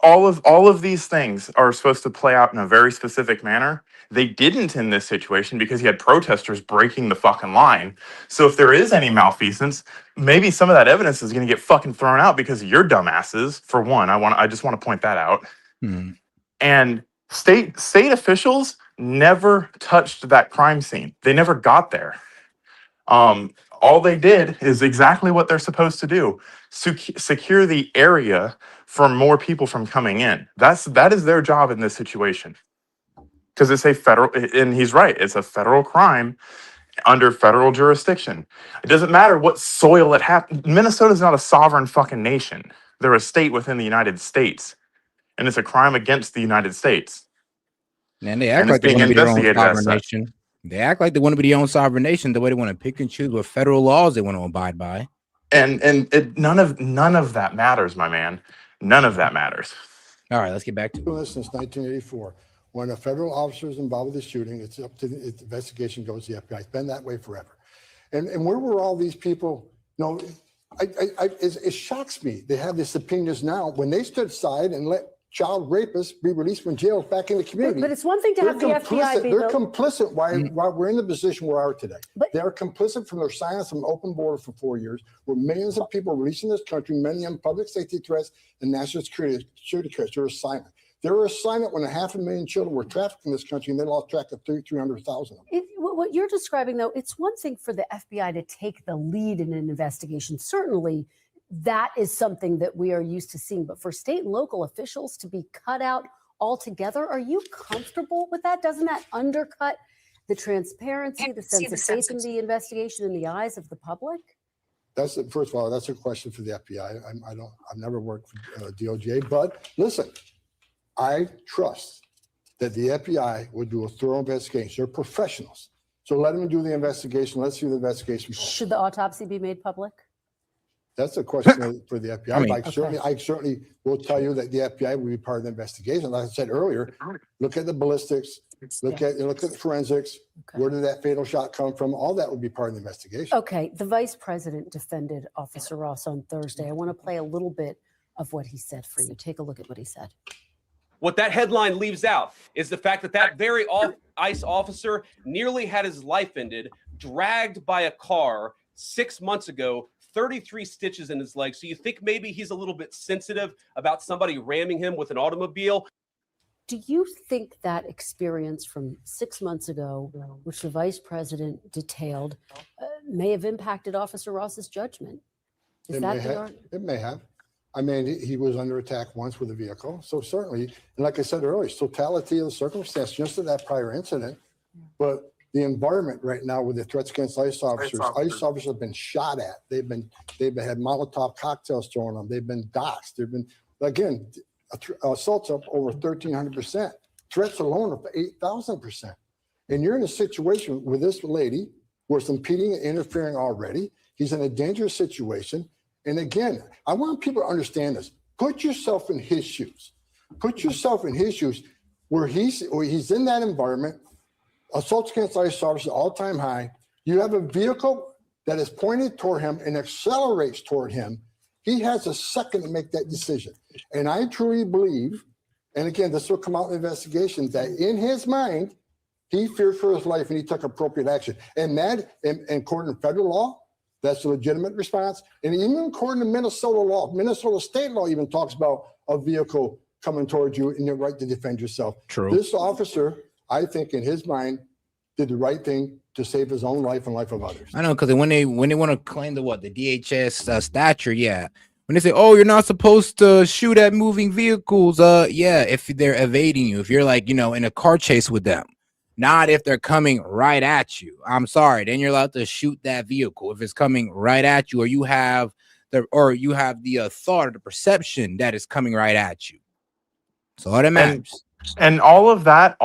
all of these things are supposed to play out in a very specific manner. They didn't in this situation because you had protesters breaking the fucking line. So if there is any malfeasance, maybe some of that evidence is going to get fucking thrown out because of your dumbasses. For one, I just want to point that out. And state officials never touched that crime scene. They never got there. All they did is exactly what they're supposed to do: secure the area for more people from coming in. That is their job in this situation. Because it's a federal, and he's right, it's a federal crime under federal jurisdiction. It doesn't matter what soil it happened. Minnesota's not a sovereign fucking nation. They're a state within the United States, and it's a crime against the United States. And they act like they want to be their own sovereign nation. They act like they want to be their own sovereign nation, the way they want to pick and choose what federal laws they want to abide by. And none of that matters, my man. None of that matters. All right, let's get back to this. Since 1984, when a federal officer is involved with the shooting, it's up to the investigation goes to the FBI. It's been that way forever. And where were all these people? No, it shocks me. They have this opinions now when they stood aside and let child rapists be released from jail back in the community. But it's one thing to have the FBI be they're complicit why we're in the position we are today. They're complicit from their silence from open border for 4 years, with millions of people released in this country, many of them public safety threats and national security threats. They were silent. They were silent when 500,000 children were trafficked in this country, and they lost track of 300,000 of them. What you're describing, though, it's one thing for the FBI to take the lead in an investigation. Certainly, that is something that we are used to seeing. But for state and local officials to be cut out altogether, are you comfortable with that? Doesn't that undercut the transparency, the sense of faith in the investigation in the eyes of the public? First of all, that's a question for the FBI. I've never worked for DOJ, but listen, I trust that the FBI would do a thorough investigation. They're professionals. So let them do the investigation. Let's see the investigation. Should the autopsy be made public? That's a question for the FBI. I mean, I certainly will tell you that the FBI will be part of the investigation. Like I said earlier, look at the ballistics, look at the forensics. Where did that fatal shot come from? All that would be part of the investigation. Okay, the vice president defended Officer Ross on Thursday. I want to play a little bit of what he said for you. Take a look at what he said. What that headline leaves out is the fact that that very ICE officer nearly had his life ended, dragged by a car 6 months ago, 33 stitches in his leg. So you think maybe he's a little bit sensitive about somebody ramming him with an automobile? Do you think that experience from 6 months ago, which the vice president detailed, may have impacted Officer Ross's judgment? It may have. I mean, he was under attack once with a vehicle. So certainly, and like I said earlier, totality of the circumstance, just to that prior incident, but the environment right now with the threats against ICE officers have been shot at. They've had Molotov cocktails thrown on them. They've been doxxed. They've been, again, assaults up over 1,300%. Threats alone up 8,000%. And you're in a situation with this lady where it's impeding and interfering already. He's in a dangerous situation. And again, I want people to understand this. Put yourself in his shoes. Put yourself in his shoes where he's in that environment. Assaults against ICE officers all-time high. You have a vehicle that is pointed toward him and accelerates toward him. He has a second to make that decision. And I truly believe, and again, this will come out in the investigation, that in his mind, he feared for his life and he took appropriate action. And that, and according to federal law, that's a legitimate response. And even according to Minnesota law, Minnesota state law even talks about a vehicle coming towards you and your right to defend yourself. True. This officer, I think in his mind, did the right thing to save his own life and life of others. I know, because when they want to claim the DHS stature, yeah. When they say, oh, you're not supposed to shoot at moving vehicles, yeah, if they're evading you, if you're like, in a car chase with them, not if they're coming right at you. I'm sorry, then you're allowed to shoot that vehicle if it's coming right at you, or you have the thought or the perception that it's coming right at you. So all that matters. And all of that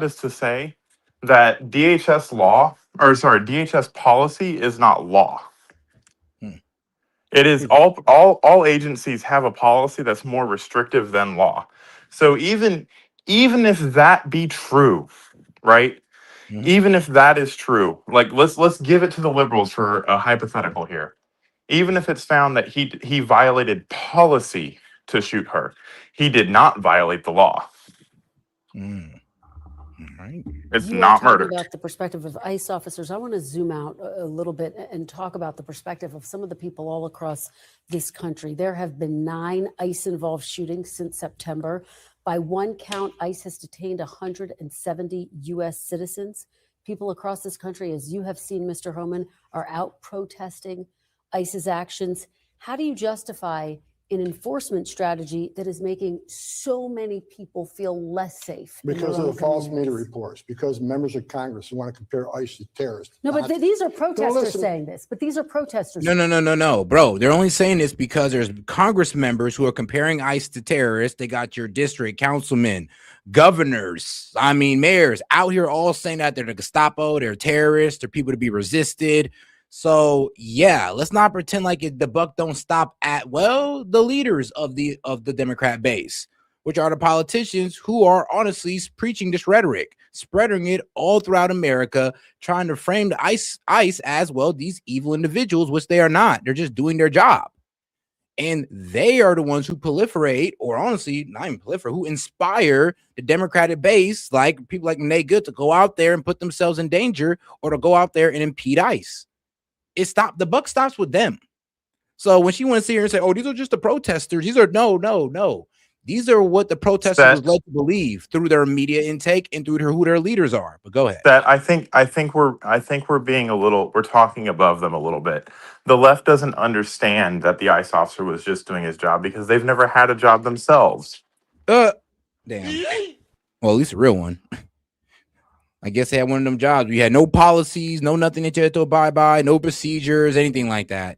is to say that DHS policy is not law. It is all agencies have a policy that's more restrictive than law. So even if that be true, right? Even if that is true, like let's give it to the liberals for a hypothetical here. Even if it's found that he violated policy to shoot her, he did not violate the law. Right. It's You not are talking murder. about the perspective of ICE officers. I want to zoom out a little bit and talk about the perspective of some of the people all across this country. There have been 9 ICE-involved shootings since September. By one count, ICE has detained 170 U.S. citizens. People across this country, as you have seen, Mr. Homan, are out protesting ICE's actions. How do you justify an enforcement strategy that is making so many people feel less safe? Because of the false media reports, because members of Congress who want to compare ICE to terrorists. No, but these are protesters listen. saying this. But these are protesters. No, bro. They're only saying this because there's Congress members who are comparing ICE to terrorists. They got your district councilmen, governors, mayors out here all saying that they're the Gestapo, they're terrorists, they're people to be resisted. So yeah, let's not pretend like the buck don't stop at the leaders of the Democrat base, which are the politicians who are honestly preaching this rhetoric, spreading it all throughout America, trying to frame the ICE as these evil individuals, which they are not. They're just doing their job. And they are the ones who proliferate, or honestly, not even proliferate, who inspire the Democratic base, like people like Nate Good, to go out there and put themselves in danger, or to go out there and impede ICE. The buck stops with them. So when she wants to sit here and say, oh, these are just the protesters, these are no. These are what the protesters was led to believe through their media intake and through who their leaders are. But go ahead. That I think we're being we're talking above them a little bit. The left doesn't understand that the ICE officer was just doing his job because they've never had a job themselves. Damn. Well, at least a real one. I guess they had one of them jobs. We had no policies, no nothing that you had to abide by, no procedures, anything like that.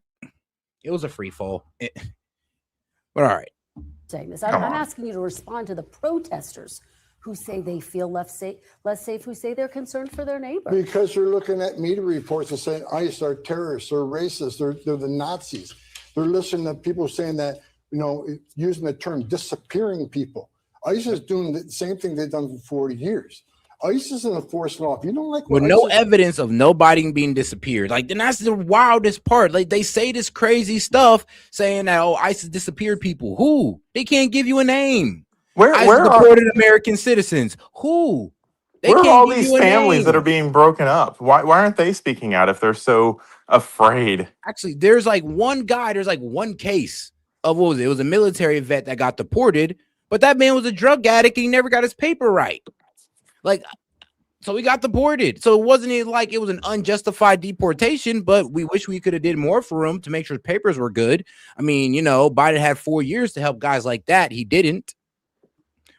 It was a free fall. But all right. Saying this, I'm asking you to respond to the protesters who say they feel less safe, who say they're concerned for their neighbor. Because they're looking at media reports and saying ICE are terrorists, they're racist, they're the Nazis. They're listening to people saying that, using the term disappearing people. ICE is doing the same thing they've done for 40 years. ICE is an enforced law. If you don't like what with no ICE evidence of nobody being disappeared. Like, then that's the wildest part. Like, they say this crazy stuff saying that, ICE has disappeared people. Who? They can't give you a name. ICE deported American citizens. Who? They Where are can't all give these you a families name. that are being broken up? Why aren't they speaking out if they're so afraid? Actually, there's like one case of, what was it? It was a military vet that got deported, but that man was a drug addict and he never got his paper right. Like, so he got deported. So it wasn't like it was an unjustified deportation, but we wish we could have did more for him to make sure his papers were good. I mean, Biden had 4 years to help guys like that. He didn't.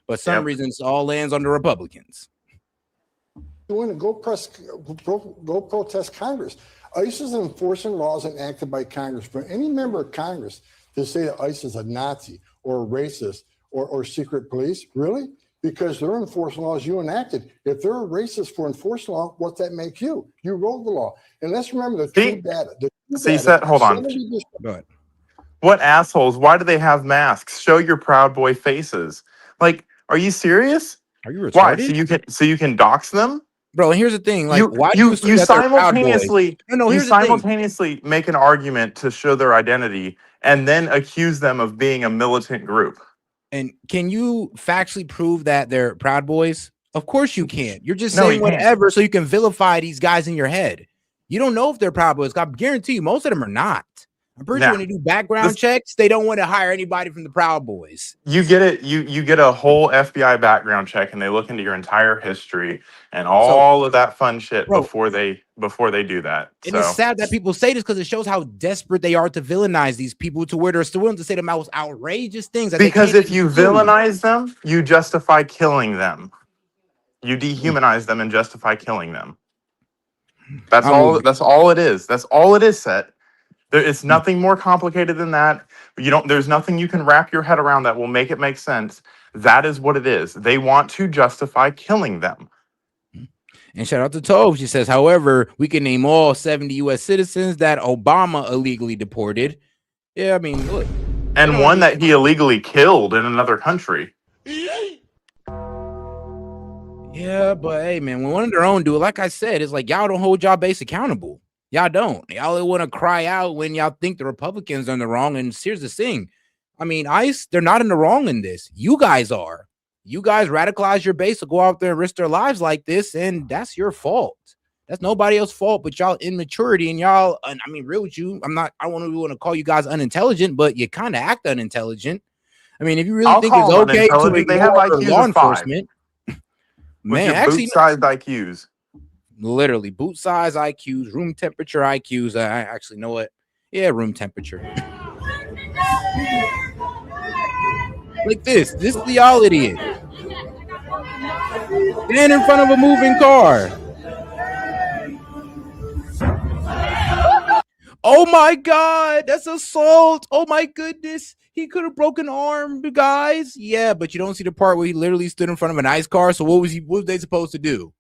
But some reasons all lands on the Republicans. doing it, go protest Congress. ICE is enforcing laws enacted by Congress. For any member of Congress to say that ICE is a Nazi or a racist or secret police, really? Because they're enforcing laws you enacted. If they're a racist for enforcing law, what's that make you? You wrote the law. And let's remember the true data. Hold on. Go ahead. What assholes? Why do they have masks? Show your Proud Boy faces. Like, are you serious? Are you retarded? Why? So you can dox them? Bro, and here's the thing. Like, why do you assume that they're Proud Boys? simultaneously Here's the thing. simultaneously make an argument to show their identity and then accuse them of being a militant group. And can you factually prove that they're Proud Boys? Of course you can't. You're just saying whatever so you can vilify these guys in your head. You don't know if they're Proud Boys. I guarantee you most of them are not. I'm pretty sure when they do background checks, they don't want to hire anybody from the Proud Boys. You get it. You get a whole FBI background check, and they look into your entire history and all of that fun shit before they do that. And it's sad that people say this because it shows how desperate they are to villainize these people to where they're still willing to say the most outrageous things. That Because they if you villainize them, you justify killing them. You dehumanize them and justify killing them. That's all. That's all it is. That's all it is, Set. It's nothing more complicated than that. There's nothing you can wrap your head around that will make it make sense. That is what it is. They want to justify killing them. And shout out to Tove. She says, however, we can name all 70 U.S. citizens that Obama illegally deported. Yeah, I mean, look. And one that he illegally killed in another country. Yeah, but hey, man, when one of their own do it, like I said, it's like y'all don't hold y'all base accountable. Y'all don't. Y'all want to cry out when y'all think the Republicans are in the wrong. And here's the thing. I mean, ICE, they're not in the wrong in this. You guys are. You guys radicalize your base to go out there and risk their lives like this, and that's your fault. That's nobody else's fault but y'all immaturity and y'all. And I mean, real with you, I don't want to call you guys unintelligent, but you kind of act unintelligent. I mean, if you really think it's okay to ignore law enforcement, man, actually, boot-sized IQs. Literally boot size IQs, room temperature IQs. I actually know it. Yeah, room temperature. Like this is the y'all idiot. Stand in front of a moving car. Oh my God, that's assault. Oh my goodness. He could have broken arm, guys. Yeah, but you don't see the part where he literally stood in front of an ICE car. So what was they supposed to do?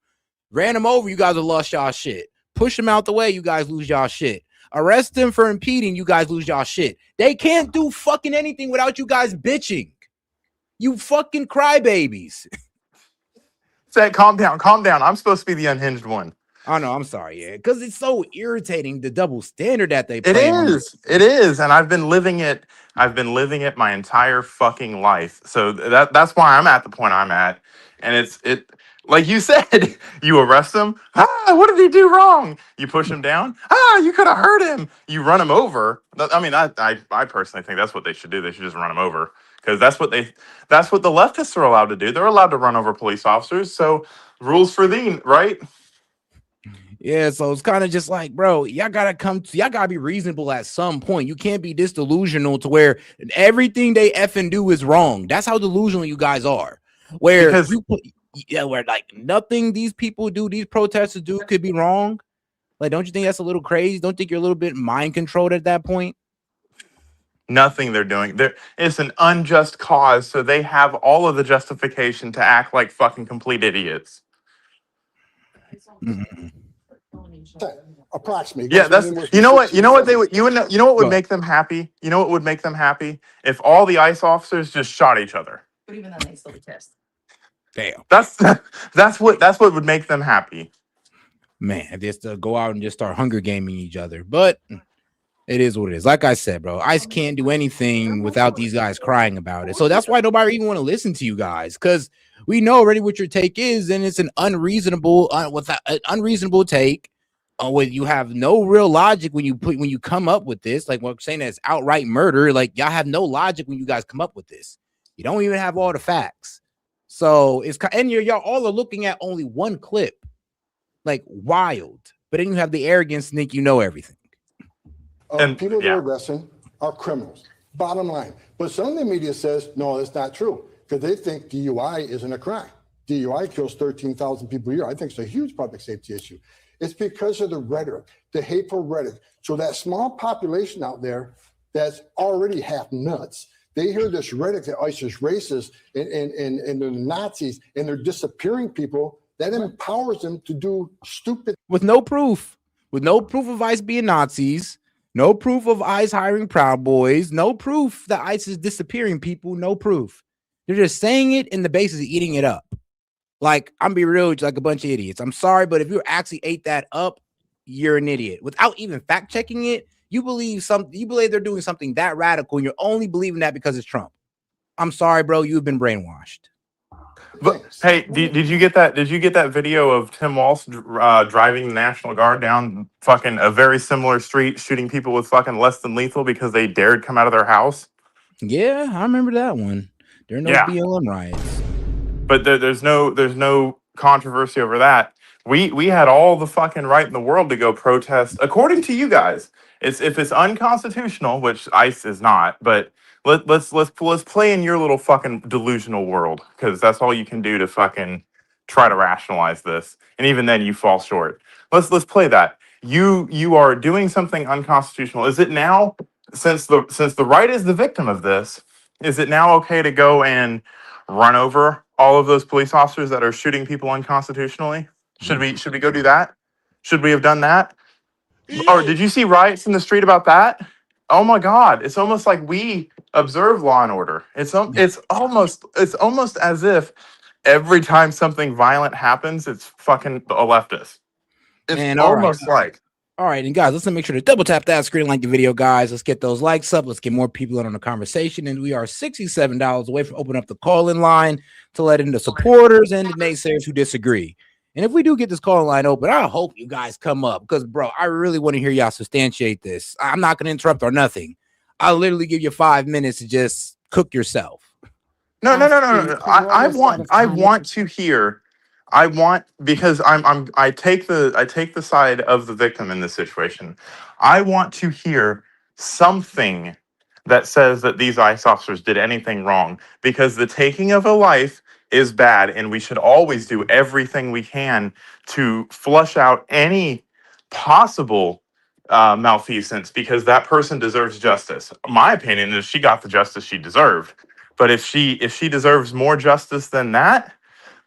Ran him over, you guys have lost y'all shit. Push him out the way, you guys lose y'all shit. Arrest him for impeding, you guys lose y'all shit. They can't do fucking anything without you guys bitching. You fucking crybabies. Say, calm down. I'm supposed to be the unhinged one. Oh no, I'm sorry, yeah, because it's so irritating the double standard that they play. It is, and I've been living it. My entire fucking life. So that's why I'm at the point I'm at, and it. Like you said, you arrest him. What did he do wrong? You push him down. You could have hurt him. You run him over. I mean, I personally think that's what they should do. They should just run him over because that's what the leftists are allowed to do. They're allowed to run over police officers. So rules for thee, right? Yeah, so it's kind of just like, bro, y'all gotta be reasonable at some point. You can't be this delusional to where everything they effing do is wrong. That's how delusional you guys are. Where like nothing these people do, these protesters do could be wrong. Like, don't you think that's a little crazy? Don't you think you're a little bit mind controlled at that point? Nothing they're doing. It's an unjust cause, so they have all of the justification to act like fucking complete idiots. Approximately. Yeah, that's you know what they would you know what would Go. make them happy? You know what would make them happy? If all the ICE officers just shot each other. But even then, they still test. Damn. That's what would make them happy. Man, just to go out and just start Hunger Gaming each other. But it is what it is. Like I said, bro, ICE can't do anything without these guys crying about it. So that's why nobody even want to listen to you guys, because we know already what your take is, and it's an unreasonable, unreasonable take. When you have no real logic when you come up with this, like what I'm saying, that's outright murder. Like y'all have no logic when you guys come up with this. You don't even have all the facts. So it's and y'all all are looking at only one clip, like wild. But then you have the arrogance to think you know everything. And people that are arresting are criminals. Bottom line. But some of the media says, no, that's not true, because they think DUI isn't a crime. DUI kills 13,000 people a year. I think it's a huge public safety issue. It's because of the rhetoric, the hateful rhetoric. So that small population out there that's already half nuts, they hear this rhetoric that ICE is racist and they're Nazis and they're disappearing people. That empowers them to do stupid. With no proof of ICE being Nazis, no proof of ICE hiring Proud Boys, no proof that ICE is disappearing people, no proof. They're just saying it in the basis of eating it up. Like, I'm be real, like a bunch of idiots. I'm sorry, but if you actually ate that up, you're an idiot. Without even fact checking it, you believe they're doing something that radical, and you're only believing that because it's Trump. I'm sorry, bro. You've been brainwashed. But hey, did you get that? Did you get that video of Tim Walsh driving the National Guard down fucking a very similar street, shooting people with fucking less than lethal because they dared come out of their house? Yeah, I remember that one. During those BLM riots. But there's no controversy over that. We had all the fucking right in the world to go protest, according to you guys. If it's unconstitutional, which ICE is not, but let's play in your little fucking delusional world, because that's all you can do to fucking try to rationalize this, and even then you fall short. Let's play that. You are doing something unconstitutional. Is it now, since the right is the victim of this, is it now okay to go and run over all of those police officers that are shooting people unconstitutionally? Should we go do that? Should we have done that? Or did you see riots in the street about that? Oh my God! It's almost like we observe law and order. It's almost as if every time something violent happens, it's fucking a leftist. It's Man, almost like. All right, and guys, let's make sure to double tap that screen, like the video, guys. Let's get those likes up. Let's get more people in on the conversation. And we are $67 away from opening up the call-in line to let in the supporters and the naysayers who disagree. And if we do get this call-in line open, I hope you guys come up, because, bro, I really want to hear y'all substantiate this. I'm not going to interrupt or nothing. I'll literally give you 5 minutes to just cook yourself. No. I want to hear. Because I take the side of the victim in this situation. I want to hear something that says that these ICE officers did anything wrong, because the taking of a life is bad, and we should always do everything we can to flush out any possible malfeasance, because that person deserves justice. My opinion is she got the justice she deserved, but if she deserves more justice than that,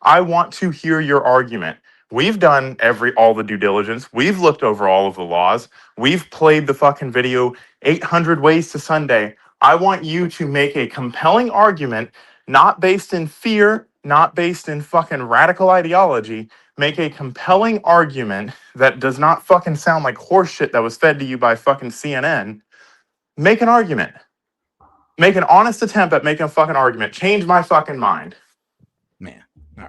I want to hear your argument. We've done all the due diligence. We've looked over all of the laws. We've played the fucking video 800 ways to Sunday. I want you to make a compelling argument, not based in fear, not based in fucking radical ideology. Make a compelling argument that does not fucking sound like horseshit that was fed to you by fucking CNN. Make an argument. Make an honest attempt at making a fucking argument. Change my fucking mind.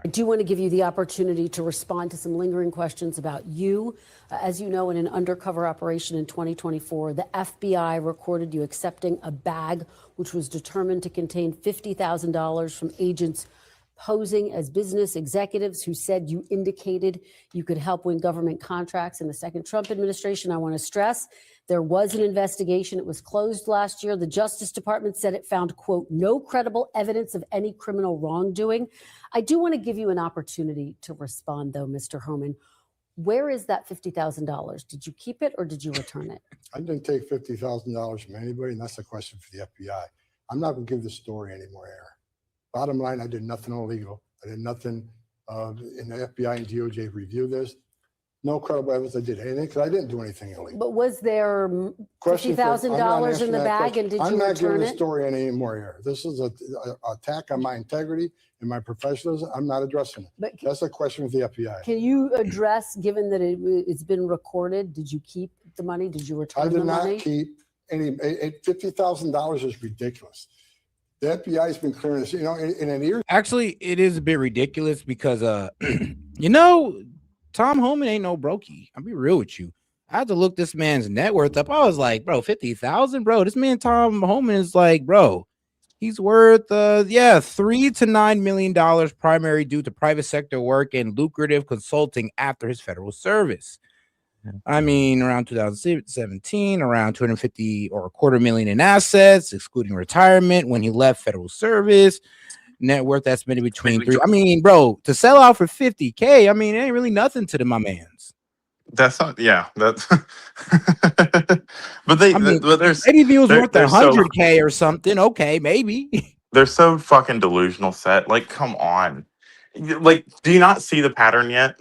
I do want to give you the opportunity to respond to some lingering questions about you. As you know, in an undercover operation in 2024, the FBI recorded you accepting a bag which was determined to contain $50,000 from agents posing as business executives who said you indicated you could help win government contracts in the second Trump administration. I want to stress there was an investigation. It was closed last year. The Justice Department said it found, quote, no credible evidence of any criminal wrongdoing. I do want to give you an opportunity to respond, though, Mr. Homan. Where is that $50,000? Did you keep it or did you return it? I didn't take $50,000 from anybody, and that's a question for the FBI. I'm not going to give the story any more air. Bottom line, I did nothing illegal. I did nothing. In the FBI and DOJ review this. No credible evidence I did anything because I didn't do anything illegal. But was there $50,000 in the bag, and did you return it? I'm not giving the story any more air. This is an attack on my integrity and my professionalism. I'm not addressing it. But that's a question with the FBI. Can you address, given that it's been recorded, did you keep the money? Did you return the money? I did not keep any. $50,000 is ridiculous. The FBI has been clearing this, in an ear. Actually, it is a bit ridiculous because, Tom Homan ain't no brokey. I'll be real with you. I had to look this man's net worth up. I was like, bro, 50,000, bro. This man Tom Homan is like, bro, he's worth $3 to $9 million primary due to private sector work and lucrative consulting after his federal service. I mean, around 2017, around 250 or $250,000 in assets, excluding retirement when he left federal service. Net worth estimated between three. I mean, bro, to sell out for $50K, I mean, it ain't really nothing to my man's. That's not, yeah, that's but they, I mean, but there's maybe if he was worth so, $100K or something, okay, maybe. they're so fucking delusional set. Like, come on. Like, do you not see the pattern yet?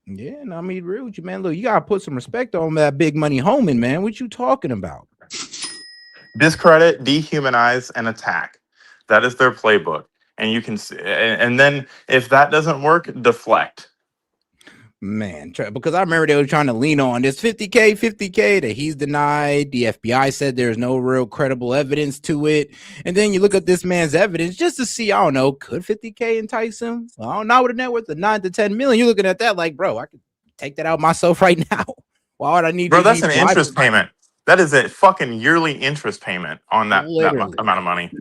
Yeah, no, I mean, real with you, man. Look, you gotta put some respect on that big money Homan, man. What you talking about? Discredit, dehumanize, and attack. That is their playbook. And you can see, and then if that doesn't work, deflect. Man, because I remember they were trying to lean on this 50K that he's denied. The FBI said there's no real credible evidence to it. And then you look at this man's evidence just to see, I don't know, could 50K entice him? Well, I don't know, with a net worth of 9 to 10 million. You're looking at that like, bro, I could take that out myself right now. Why would I need? Bro, that's an interest payment. That is a fucking yearly interest payment on that amount of money.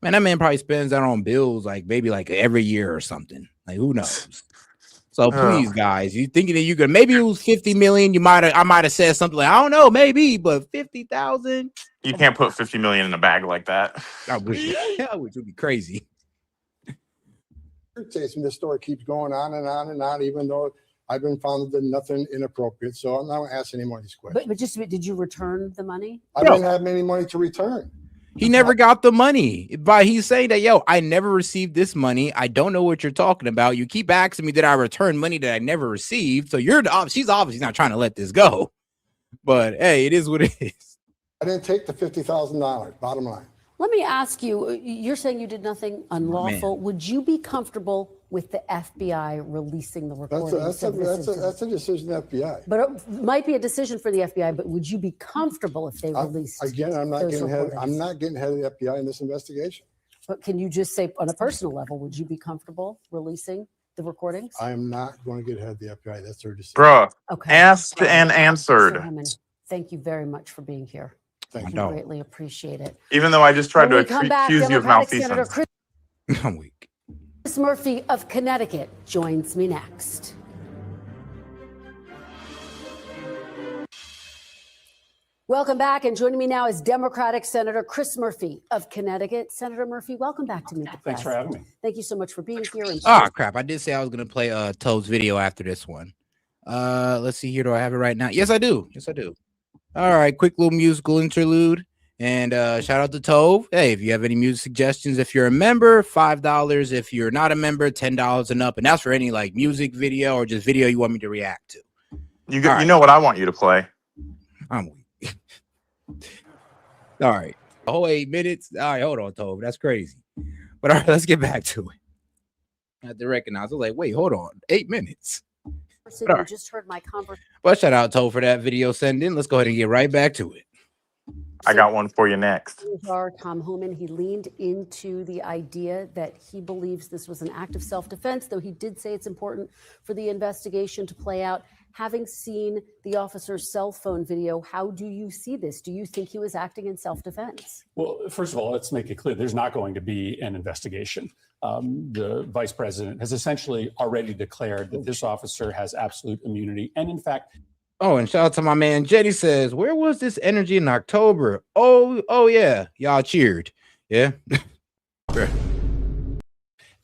Man, that man probably spends that on bills like maybe like every year or something. Like, who knows? So please, guys, you thinking that you could maybe it was 50 million? I might have said something like, I don't know, maybe, but 50,000. You can't put 50 million in a bag like that. Which would be crazy. This story keeps going on and on and on, even though I've been found that nothing inappropriate. So I'm not going to ask any more of these questions. But just did you return the money? I didn't have any money to return. He never got the money. But he's saying that, yo, I never received this money. I don't know what you're talking about. You keep asking me, did I return money that I never received? So she's obviously not trying to let this go. But hey, it is what it is. I didn't take the $50,000, bottom line. Let me ask you, you're saying you did nothing unlawful. Man. Would you be comfortable with the FBI releasing the recordings? That's a decision of the FBI. But it might be a decision for the FBI, but would you be comfortable if they released Again, I'm not getting ahead of the FBI in this investigation. But can you just say on a personal level, would you be comfortable releasing the recordings? I am not going to get ahead of the FBI. That's their decision. Bro, okay. Asked and answered. Mr. Homan, thank you very much for being here. Thank you. Greatly appreciate it. Even though I just tried to accuse you of malfeasance. I'm weak. Chris Murphy of Connecticut joins me next. Welcome back, and joining me now is Democratic Senator Chris Murphy of Connecticut. Senator Murphy, welcome back to Meet the Press. Thanks for having me. Thank you so much for being here. Oh, crap. I did say I was going to play Toad's video after this one. Let's see here. Do I have it right now? Yes, I do. Yes, I do. All right, quick little musical interlude. And shout out to Tove. Hey, if you have any music suggestions, if you're a member, $5. If you're not a member, $10 and up. And that's for any like music video or just video you want me to react to. You know what I want you to play. I'm weak. All right. A whole 8 minutes. All right, hold on, Tove. That's crazy. But all right, let's get back to it. I had to recognize. I was like, wait, hold on. 8 minutes. You just heard my conversation. But shout out, Tove, for that video send in. Let's go ahead and get right back to it. I got one for you next. Tom Homan, he leaned into the idea that he believes this was an act of self-defense, though he did say it's important for the investigation to play out. Having seen the officer's cell phone video, how do you see this? Do you think he was acting in self-defense? Well, first of all, let's make it clear there's not going to be an investigation. The vice president has essentially already declared that this officer has absolute immunity. And in fact, oh, and shout out to my man Jetty says, where was this energy in October? Oh yeah, y'all cheered. Yeah.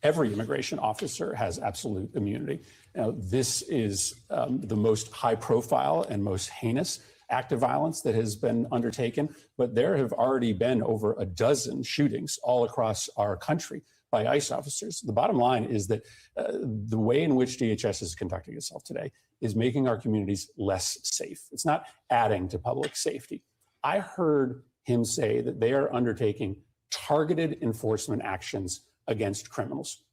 Every immigration officer has absolute immunity. Now, this is the most high profile and most heinous act of violence that has been undertaken, but there have already been over a dozen shootings all across our country by ICE officers. The bottom line is that the way in which DHS is conducting itself today is making our communities less safe. It's not adding to public safety. I heard him say that they are undertaking targeted enforcement actions against criminals.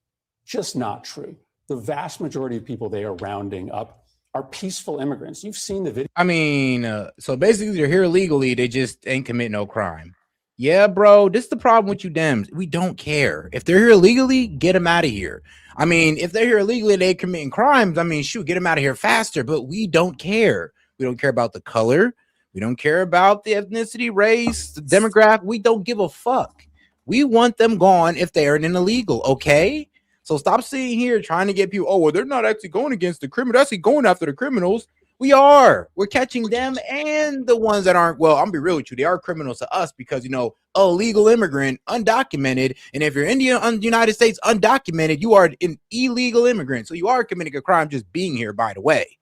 Just not true. The vast majority of people they are rounding up are peaceful immigrants. You've seen the video. I mean, so basically they're here illegally. They just ain't commit no crime. Yeah, bro, this is the problem with you Dems. We don't care. If they're here illegally, get them out of here. I mean, if they're here illegally, they committing crimes. I mean, shoot, get them out of here faster, but we don't care. We don't care about the color. We don't care about the ethnicity, race, the demographic. We don't give a fuck. We want them gone if they are an illegal, okay? So stop sitting here trying to get people, oh, well, they're not actually going against the criminal. They're actually going after the criminals. We are. We're catching them and the ones that aren't. Well, I'm gonna be real with you. They are criminals to us because, you know, illegal immigrant, undocumented. And if you're Indian, the United States, undocumented, you are an illegal immigrant. So you are committing a crime just being here, by the way.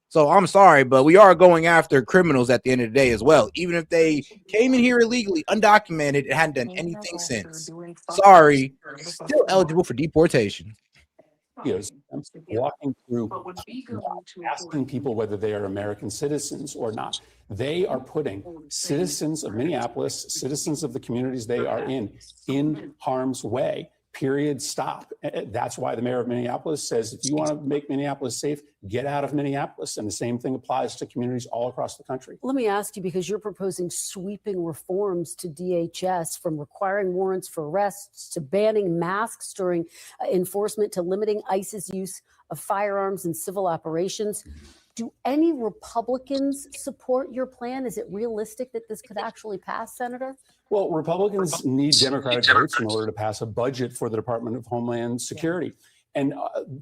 So I'm sorry, but we are going after criminals at the end of the day as well. Even if they came in here illegally, undocumented, it hadn't done anything since. Sorry, still eligible for deportation. Walking through, asking people whether they are American citizens or not. They are putting citizens of Minneapolis, citizens of the communities they are in harm's way. Period. Stop. That's why the mayor of Minneapolis says, if you want to make Minneapolis safe, get out of Minneapolis. And the same thing applies to communities all across the country. Let me ask you, because you're proposing sweeping reforms to DHS, from requiring warrants for arrests to banning masks during enforcement to limiting ICE's use of firearms in civil operations. Do any Republicans support your plan? Is it realistic that this could actually pass, Senator? Well, Republicans need Democratic votes in order to pass a budget for the Department of Homeland Security. And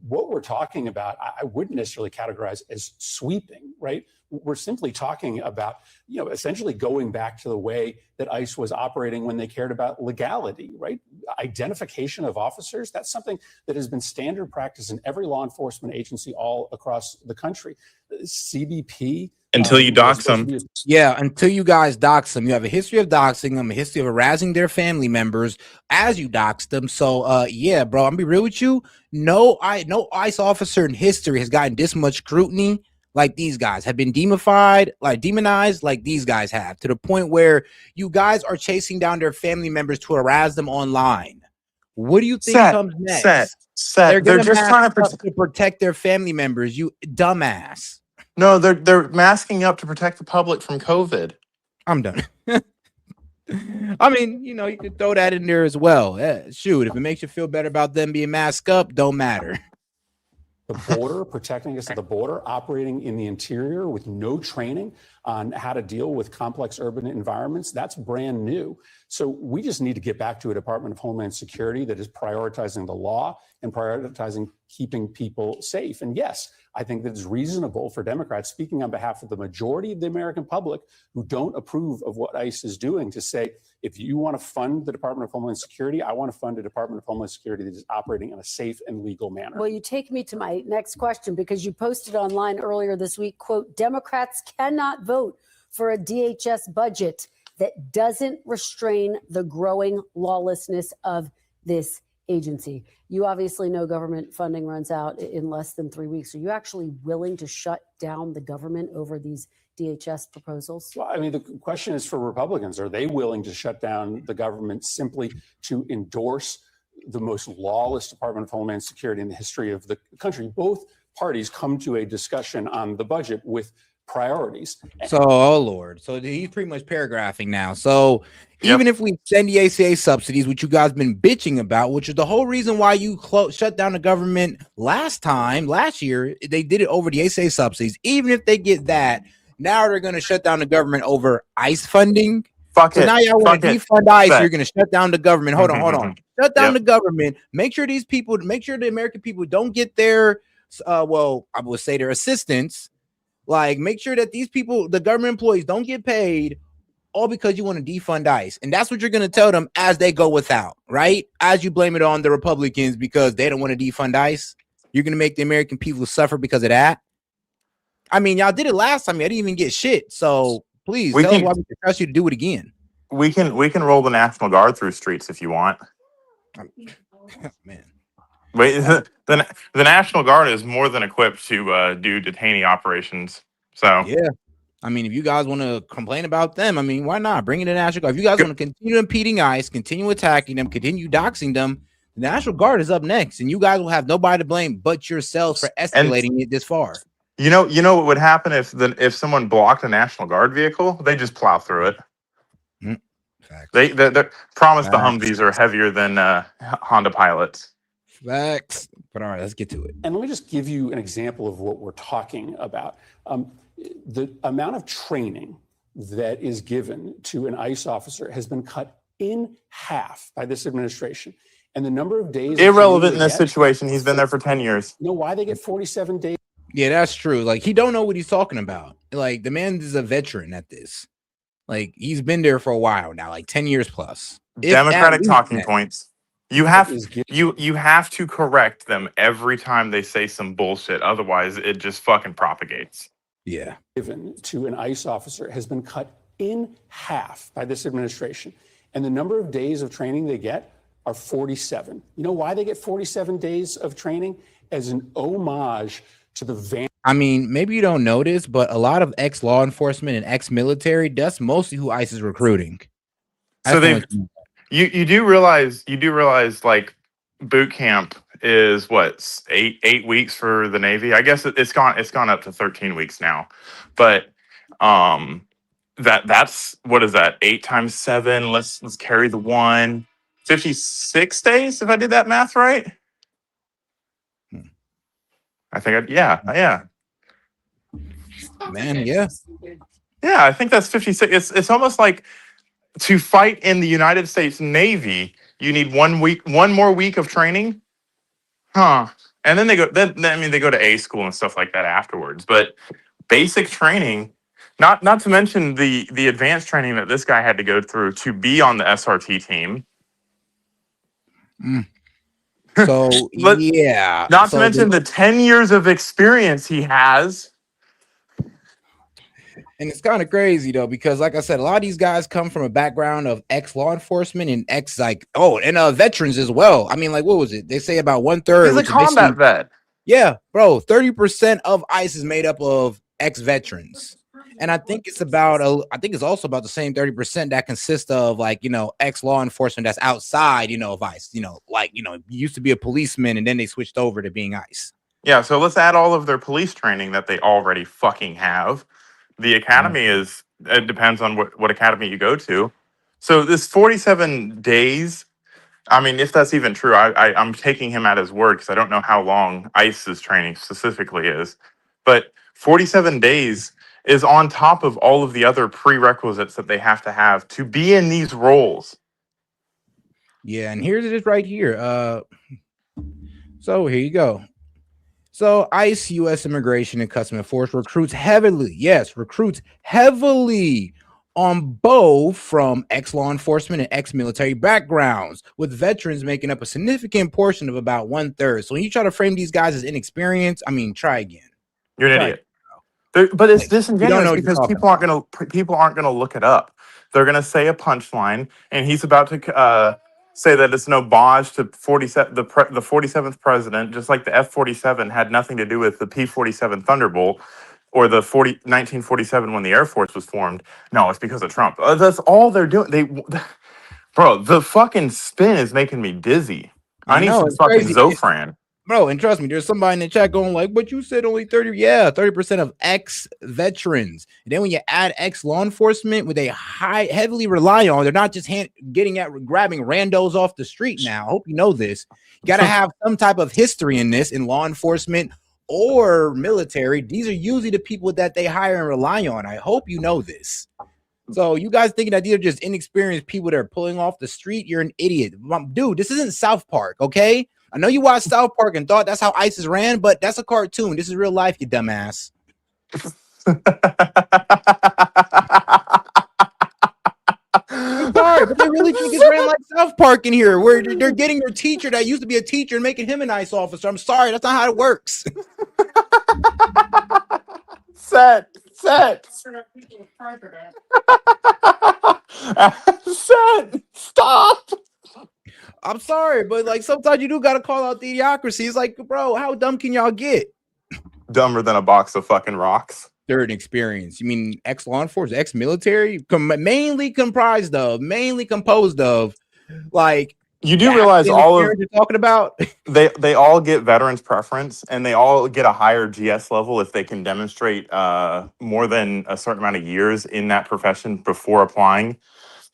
what we're talking about, I wouldn't necessarily categorize as sweeping, right? We're simply talking about, you know, essentially going back to the way that ICE was operating when they cared about legality, right? Identification of officers, that's something that has been standard practice in every law enforcement agency all across the country. CBP. Until you dox them. Yeah, until you guys dox them. You have a history of doxing them, a history of harassing their family members as you dox them. So yeah, bro, I'm gonna be real with you. No ICE officer in history has gotten this much scrutiny like these guys, have been demonized like these guys have, to the point where you guys are chasing down their family members to harass them online. What do you think comes next? They're just trying to protect their family members, you dumbass. No, they're masking up to protect the public from COVID. I'm done. I mean, you know, you could throw that in there as well. Shoot, if it makes you feel better about them being masked up, don't matter. The border, protecting us at the border, operating in the interior with no training on how to deal with complex urban environments, that's brand new. So we just need to get back to a Department of Homeland Security that is prioritizing the law and prioritizing keeping people safe. And yes, I think that it's reasonable for Democrats, speaking on behalf of the majority of the American public who don't approve of what ICE is doing, to say, if you want to fund the Department of Homeland Security, I want to fund a Department of Homeland Security that is operating in a safe and legal manner. Well, you take me to my next question, because you posted online earlier this week, quote, Democrats cannot vote for a DHS budget that doesn't restrain the growing lawlessness of this agency. You obviously know government funding runs out in less than 3 weeks. Are you actually willing to shut down the government over these DHS proposals? Well, I mean, the question is for Republicans. Are they willing to shut down the government simply to endorse the most lawless Department of Homeland Security in the history of the country? Both parties come to a discussion on the budget with priorities. So, oh Lord. So he's pretty much paragraphing now. So even if we send the ACA subsidies, which you guys been bitching about, which is the whole reason why you shut down the government last year, they did it over the ACA subsidies. Even if they get that, now they're going to shut down the government over ICE funding. Now y'all want to defund ICE. You're going to shut down the government. Hold on. Shut down the government. Make sure the American people don't get their, well, I would say their assistance. Like, make sure that these people, the government employees, don't get paid, all because you want to defund ICE. And that's what you're going to tell them as they go without, right? As you blame it on the Republicans because they don't want to defund ICE. You're going to make the American people suffer because of that? I mean, y'all did it last time. I didn't even get shit. So please tell us why we can trust you to do it again. We can roll the National Guard through streets if you want. Man. Wait, the National Guard is more than equipped to do detainee operations. So yeah, I mean, if you guys want to complain about them, I mean, why not bring in the National Guard? If you guys want to continue impeding ICE, continue attacking them, continue doxing them, the National Guard is up next, and you guys will have nobody to blame but yourselves for escalating it this far. You know what would happen if someone blocked a National Guard vehicle? They just plow through it. They promise the Humvees are heavier than Honda Pilots. Facts. But all right, let's get to it. And let me just give you an example of what we're talking about. The amount of training that is given to an ICE officer has been cut in half by this administration. And the number of days irrelevant in this situation. He's been there for 10 years. You know why they get 47 days? Yeah, that's true. Like, he don't know what he's talking about. Like, the man is a veteran at this. Like, he's been there for a while now, like 10 years plus. Democratic talking points. You have to correct them every time they say some bullshit. Otherwise, it just fucking propagates. Yeah. Given to an ICE officer has been cut in half by this administration. And the number of days of training they get are 47. You know why they get 47 days of training? As an homage to the van. I mean, maybe you don't notice, but a lot of ex-law enforcement and ex-military, that's mostly who ICE is recruiting. So you do realize like boot camp is what, eight weeks for the Navy. I guess it's gone up to 13 weeks now, but that's what is that, 8 times 7? Let's carry the 1. 56 days if I did that math right. I think yeah. Man, yeah. Yeah, I think that's 56. It's almost like to fight in the United States Navy, you need 1 more week of training. Huh. And then they go they go to A school and stuff like that afterwards. But basic training, not to mention the advanced training that this guy had to go through to be on the SRT team. So yeah. Not to mention the 10 years of experience he has. And it's kind of crazy though, because like I said, a lot of these guys come from a background of ex-law enforcement and veterans as well. I mean, like, what was it? They say about 1/3. He's a combat vet. Yeah, bro. 30% of ICE is made up of ex-veterans. And I think it's also about the same 30% that consists of ex-law enforcement that's outside, of ICE, used to be a policeman and then they switched over to being ICE. Yeah. So let's add all of their police training that they already fucking have. The academy it depends on what academy you go to. So this 47 days, I mean, if that's even true, I'm taking him at his word because I don't know how long ICE's training specifically is. But 47 days is on top of all of the other prerequisites that they have to be in these roles. Yeah, and here's it right here. So here you go. So ICE, U.S. Immigration and Customs Enforcement recruits heavily on both from ex-law enforcement and ex-military backgrounds, with veterans making up a significant portion of about 1/3. So when you try to frame these guys as inexperienced, I mean, try again. You're an idiot. But it's disingenuous because people aren't gonna look it up. They're gonna say a punchline, and he's about to say that it's an homage to the 47th president, just like the F-47 had nothing to do with the P-47 Thunderbolt or the 1947 when the Air Force was formed. No, it's because of Trump. That's all they're doing. Bro, the fucking spin is making me dizzy. I need some fucking Zofran. Bro, and trust me, there's somebody in the chat going like, but you said only 30. Yeah, 30% of ex-veterans. And then when you add ex-law enforcement, what they heavily rely on, they're not just grabbing randos off the street now. I hope you know this. You got to have some type of history in this, in law enforcement or military. These are usually the people that they hire and rely on. I hope you know this. So you guys thinking that these are just inexperienced people that are pulling off the street, you're an idiot. Dude, this isn't South Park, okay? I know you watched South Park and thought that's how ISIS ran, but that's a cartoon. This is real life, you dumbass. I'm sorry, but they really think it's ran like South Park in here, where they're getting their teacher that used to be a teacher and making him a nice officer. I'm sorry, that's not how it works. Set. Set. Stop. I'm sorry, but like sometimes you do gotta call out the idiocracy. It's like, bro, how dumb can y'all get? Dumber than a box of fucking rocks. Third experience. You mean ex-law enforcement, ex-military, mainly composed of, like, you do realize all of you're talking about. They all get veterans preference, and they all get a higher GS level if they can demonstrate more than a certain amount of years in that profession before applying.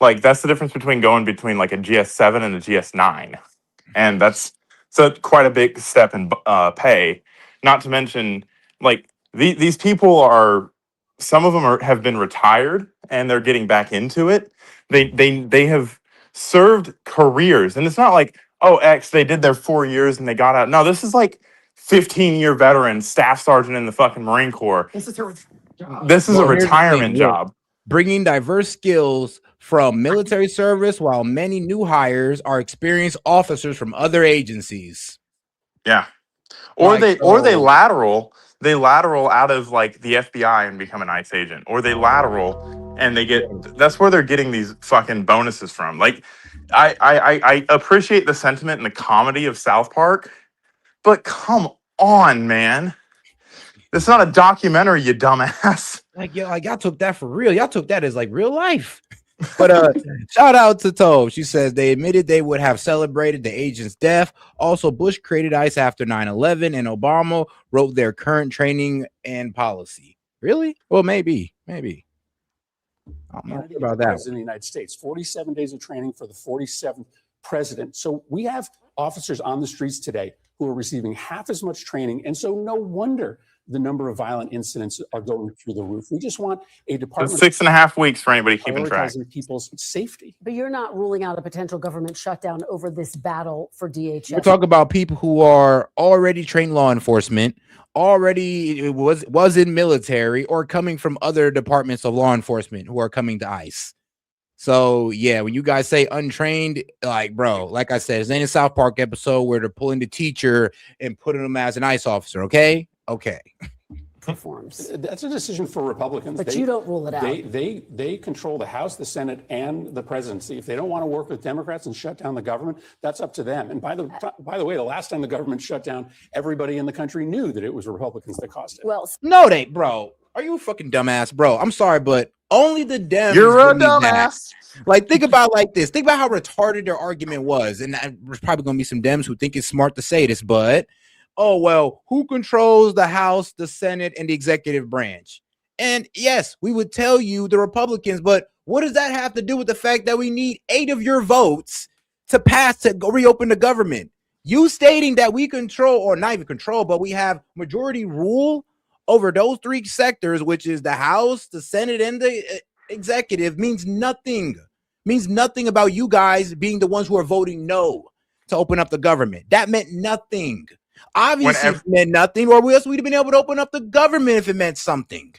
Like that's the difference between going between like a GS7 and a GS9, and that's quite a big step in pay. Not to mention, like these people are, some of them have been retired and they're getting back into it. They have served careers, and it's not like, oh, they did their 4 years and they got out. No, this is like 15-year veteran staff sergeant in the fucking Marine Corps. This is a retirement job. Bringing diverse skills from military service, while many new hires are experienced officers from other agencies. Yeah. Or they lateral out of like the FBI and become an ICE agent, or they lateral and they that's where they're getting these fucking bonuses from. Like I appreciate the sentiment and the comedy of South Park, but come on, man. This is not a documentary, you dumbass. Like, yo, like y'all took that for real. Y'all took that as like real life. But shout out to Tove. She says they admitted they would have celebrated the agent's death. Also, Bush created ICE after 9/11, and Obama wrote their current training and policy. Really? Well, maybe. I'm not sure about that. President of the United States, 47 days of training for the 47th president. So we have officers on the streets today who are receiving half as much training, and so no wonder the number of violent incidents are going through the roof. We just want a department. 6.5 weeks for anybody keeping track. People's safety. But you're not ruling out a potential government shutdown over this battle for DHS. We're talking about people who are already trained law enforcement, already was in military, or coming from other departments of law enforcement who are coming to ICE. So yeah, when you guys say untrained, like, bro, like I said, it's in a South Park episode where they're pulling the teacher and putting him as an ICE officer. Okay. Performs. That's a decision for Republicans. But you don't rule it out. They control the House, the Senate, and the presidency. If they don't want to work with Democrats and shut down the government, that's up to them. And by the way, the last time the government shut down, everybody in the country knew that it was Republicans that caused it. Well, no, they, bro. Are you a fucking dumbass, bro? I'm sorry, but only the Dems. You're a dumbass. Like, think about like this. Think about how retarded their argument was, and there's probably gonna be some Dems who think it's smart to say this, but. Oh, well, who controls the House, the Senate, and the executive branch? And yes, we would tell you the Republicans, but what does that have to do with the fact that we need 8 of your votes to pass to go reopen the government? You stating that we control, or not even control, but we have majority rule over those 3 sectors, which is the House, the Senate, and the executive, means nothing. Means nothing about you guys being the ones who are voting no to open up the government. That meant nothing. Obviously, it meant nothing, or else we'd have been able to open up the government if it meant something.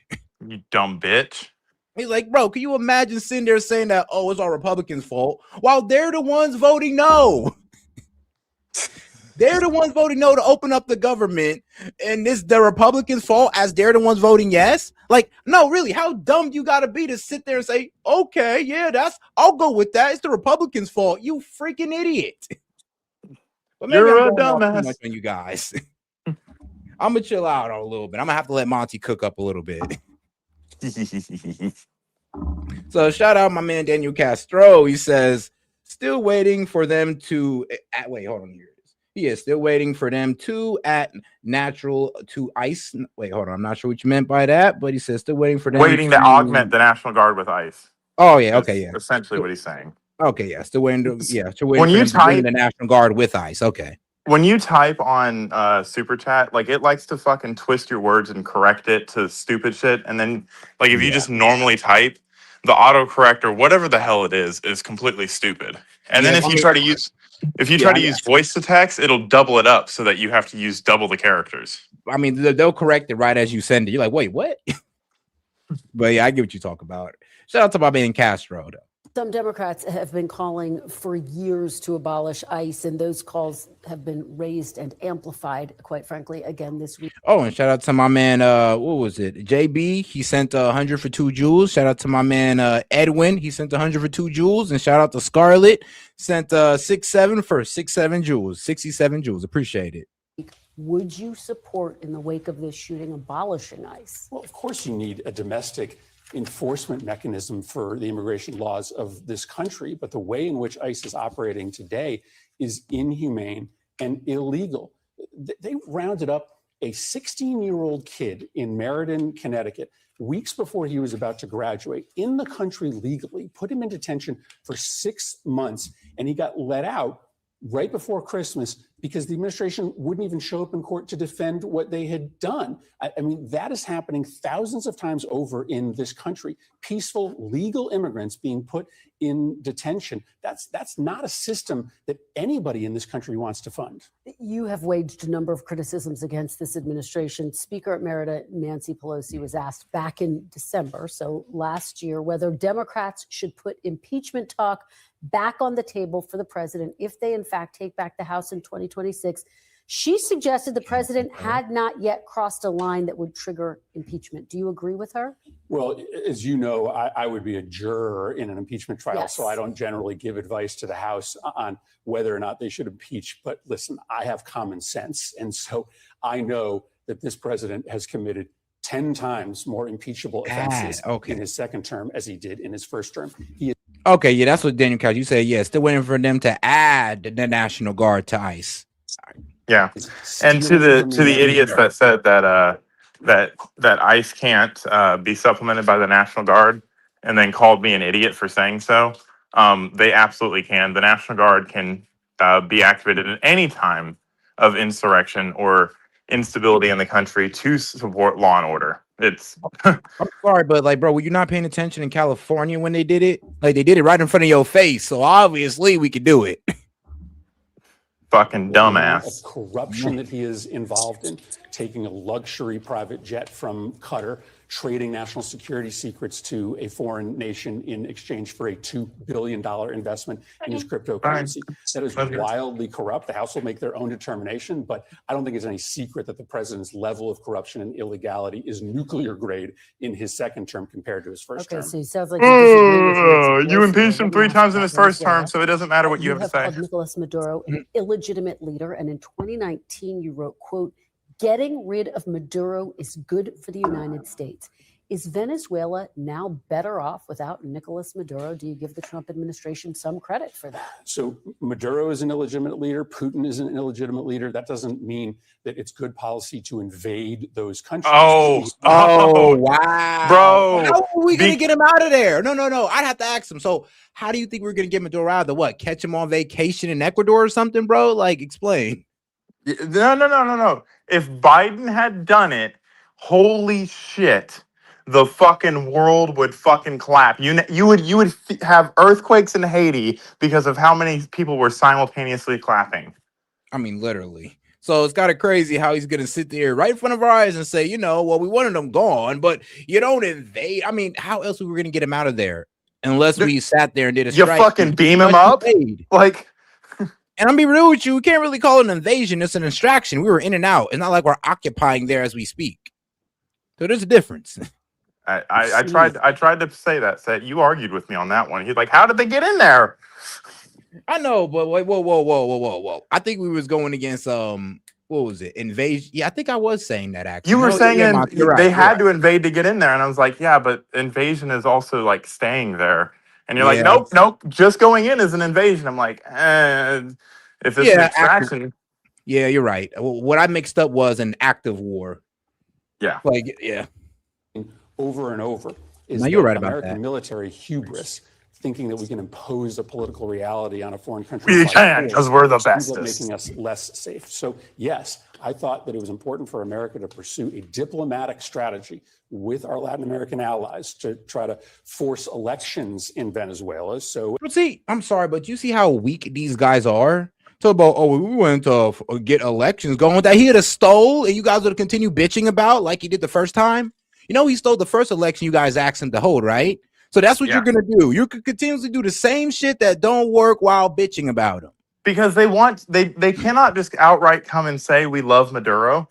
You dumb bitch. He's like, bro, can you imagine sitting there saying that, oh, it's all Republicans' fault, while they're the ones voting no? They're the ones voting no to open up the government, and it's the Republicans' fault as they're the ones voting yes? Like, no, really, how dumb you got to be to sit there and say, okay, yeah, I'll go with that. It's the Republicans' fault. You freaking idiot. But maybe You're I'm a going off too dumbass. much on you guys. I'm gonna chill out a little bit. I'm gonna have to let Monty cook up a little bit. So shout out my man Daniel Castro. He says, still waiting for them to wait. Hold on, here it is. He is still waiting for them to add natural to ICE. Wait, hold on. I'm not sure what you meant by that, but he says still waiting for them Waiting to augment the National Guard with ICE. Oh yeah, okay, yeah. Essentially what he's saying. Okay, yeah, still waiting to When you type the National Guard with ICE. Okay. When you type on Super Chat, like it likes to fucking twist your words and correct it to stupid shit, and then like if you just normally type, the autocorrect or whatever the hell it is completely stupid. And then if you try to use voice to text, it'll double it up so that you have to use double the characters. I mean, they'll correct it right as you send it. You're like, wait, what? But yeah, I get what you talk about. Shout out to my man Castro, though. Some Democrats have been calling for years to abolish ICE, and those calls have been raised and amplified, quite frankly, again this week. Oh, and shout out to my man, what was it? JB, he sent 100 for 2 jewels. Shout out to my man Edwin, he sent 100 for 2 jewels. And shout out to Scarlett, sent 67 for 67 jewels, 67 jewels. Appreciate it. Would you support, in the wake of this shooting, abolishing ICE? Well, of course you need a domestic enforcement mechanism for the immigration laws of this country, but the way in which ICE is operating today is inhumane and illegal. They rounded up a 16-year-old kid in Meriden, Connecticut, weeks before he was about to graduate, in the country legally, put him in detention for 6 months, and he got let out right before Christmas because the administration wouldn't even show up in court to defend what they had done. I mean, that is happening thousands of times over in this country. Peaceful, legal immigrants being put in detention. That's not a system that anybody in this country wants to fund. You have waged a number of criticisms against this administration. Speaker Emerita Nancy Pelosi was asked back in December, so last year, whether Democrats should put impeachment talk back on the table for the president if they, in fact, take back the House in 2026. She suggested the president had not yet crossed a line that would trigger impeachment. Do you agree with her? Well, as you know, I would be a juror in an impeachment trial, Yes. so I don't generally give advice to the House on whether or not they should impeach. But listen, I have common sense. And so I know that this president has committed 10 times more impeachable offenses in his second term as he did in his first term. He is Okay, yeah, that's what Daniel Couch, you said. Yeah, still waiting for them to add the National Guard to ICE. Yeah, and to the idiots that said that that ICE can't be supplemented by the National Guard, and then called me an idiot for saying so, they absolutely can. The National Guard can be activated at any time of insurrection or instability in the country to support law and order. It's I'm sorry, but like, bro, were you not paying attention in California when they did it? Like, they did it right in front of your face, so obviously we could do it. Fucking dumbass. Of corruption that he is involved in, taking a luxury private jet from Qatar, trading national security secrets to a foreign nation in exchange for a $2 billion investment in his cryptocurrency. That is wildly corrupt. The House will make their own determination, but I don't think it's any secret that the president's level of corruption and illegality is nuclear grade in his second term compared to his first term. So it sounds like you disagree with Nancy You Pelosi. impeached him Let me 3 ask times in about his first Venezuela. term, so it doesn't matter what you have to say. called Nicolas Maduro an illegitimate leader, and in 2019 you wrote, quote, "Getting rid of Maduro is good for the United States." Is Venezuela now better off without Nicolas Maduro? Do you give the Trump administration some credit for that? So Maduro is an illegitimate leader. Putin is an illegitimate leader. That doesn't mean that it's good policy to invade those countries. Oh, wow. Bro. How are we going to get him out of there? No. I'd have to ask him. So how do you think we're going to get Maduro out of the what? Catch him on vacation in Ecuador or something, bro? Like, explain. No. If Biden had done it, holy shit, the fucking world would fucking clap. You would have earthquakes in Haiti because of how many people were simultaneously clapping. I mean, literally. So it's kind of crazy how he's going to sit there right in front of our eyes and say, well, we wanted him gone, but you don't invade. I mean, how else we were going to get him out of there unless we sat there and did a You strike? fucking beam him up? Like, and I'm be real with you, we can't really call it an invasion. It's an extraction. We were in and out. It's not like we're occupying there as we speak. So there's a difference. I tried to say that. You argued with me on that one. He's like, how did they get in there? I know, but wait, whoa. I think we was going against what was it? Invasion. Yeah, I think I was saying that actually. You were saying they had to to invade to get in there, and I was like, yeah, but invasion is also like staying there. And you're like, nope, just going in is an invasion. I'm like, if it's an extraction. Yeah, you're right. What I mixed up was an active war. Yeah. Over and over is you're right about American that. military hubris, thinking that we can impose a political reality on a foreign country. We can, because we're the bestest. Making us less safe. So yes, I thought that it was important for America to pursue a diplomatic strategy with our Latin American allies to try to force elections in Venezuela. So But see, I'm sorry, but you see how weak these guys are? Talk about, we went to get elections going. That he had stole and you guys would continue bitching about like he did the first time. He stole the first election you guys asked him to hold, right? So that's what you're gonna do. You could continuously do the same shit that don't work while bitching about them. Because they cannot just outright come and say we love Maduro.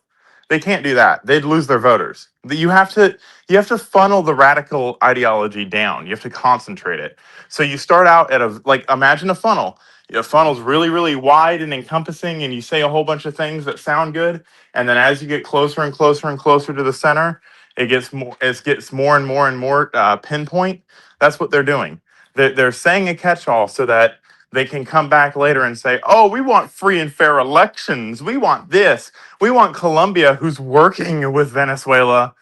They can't do that. They'd lose their voters. You have to funnel the radical ideology down. You have to concentrate it. So you start out at imagine a funnel. A funnel's really, really wide and encompassing, and you say a whole bunch of things that sound good. And then as you get closer and closer and closer to the center, it gets more and more and more pinpoint. That's what they're doing. They're saying a catch-all so that they can come back later and say, oh, we want free and fair elections. We want this. We want Colombia, who's working with Venezuela,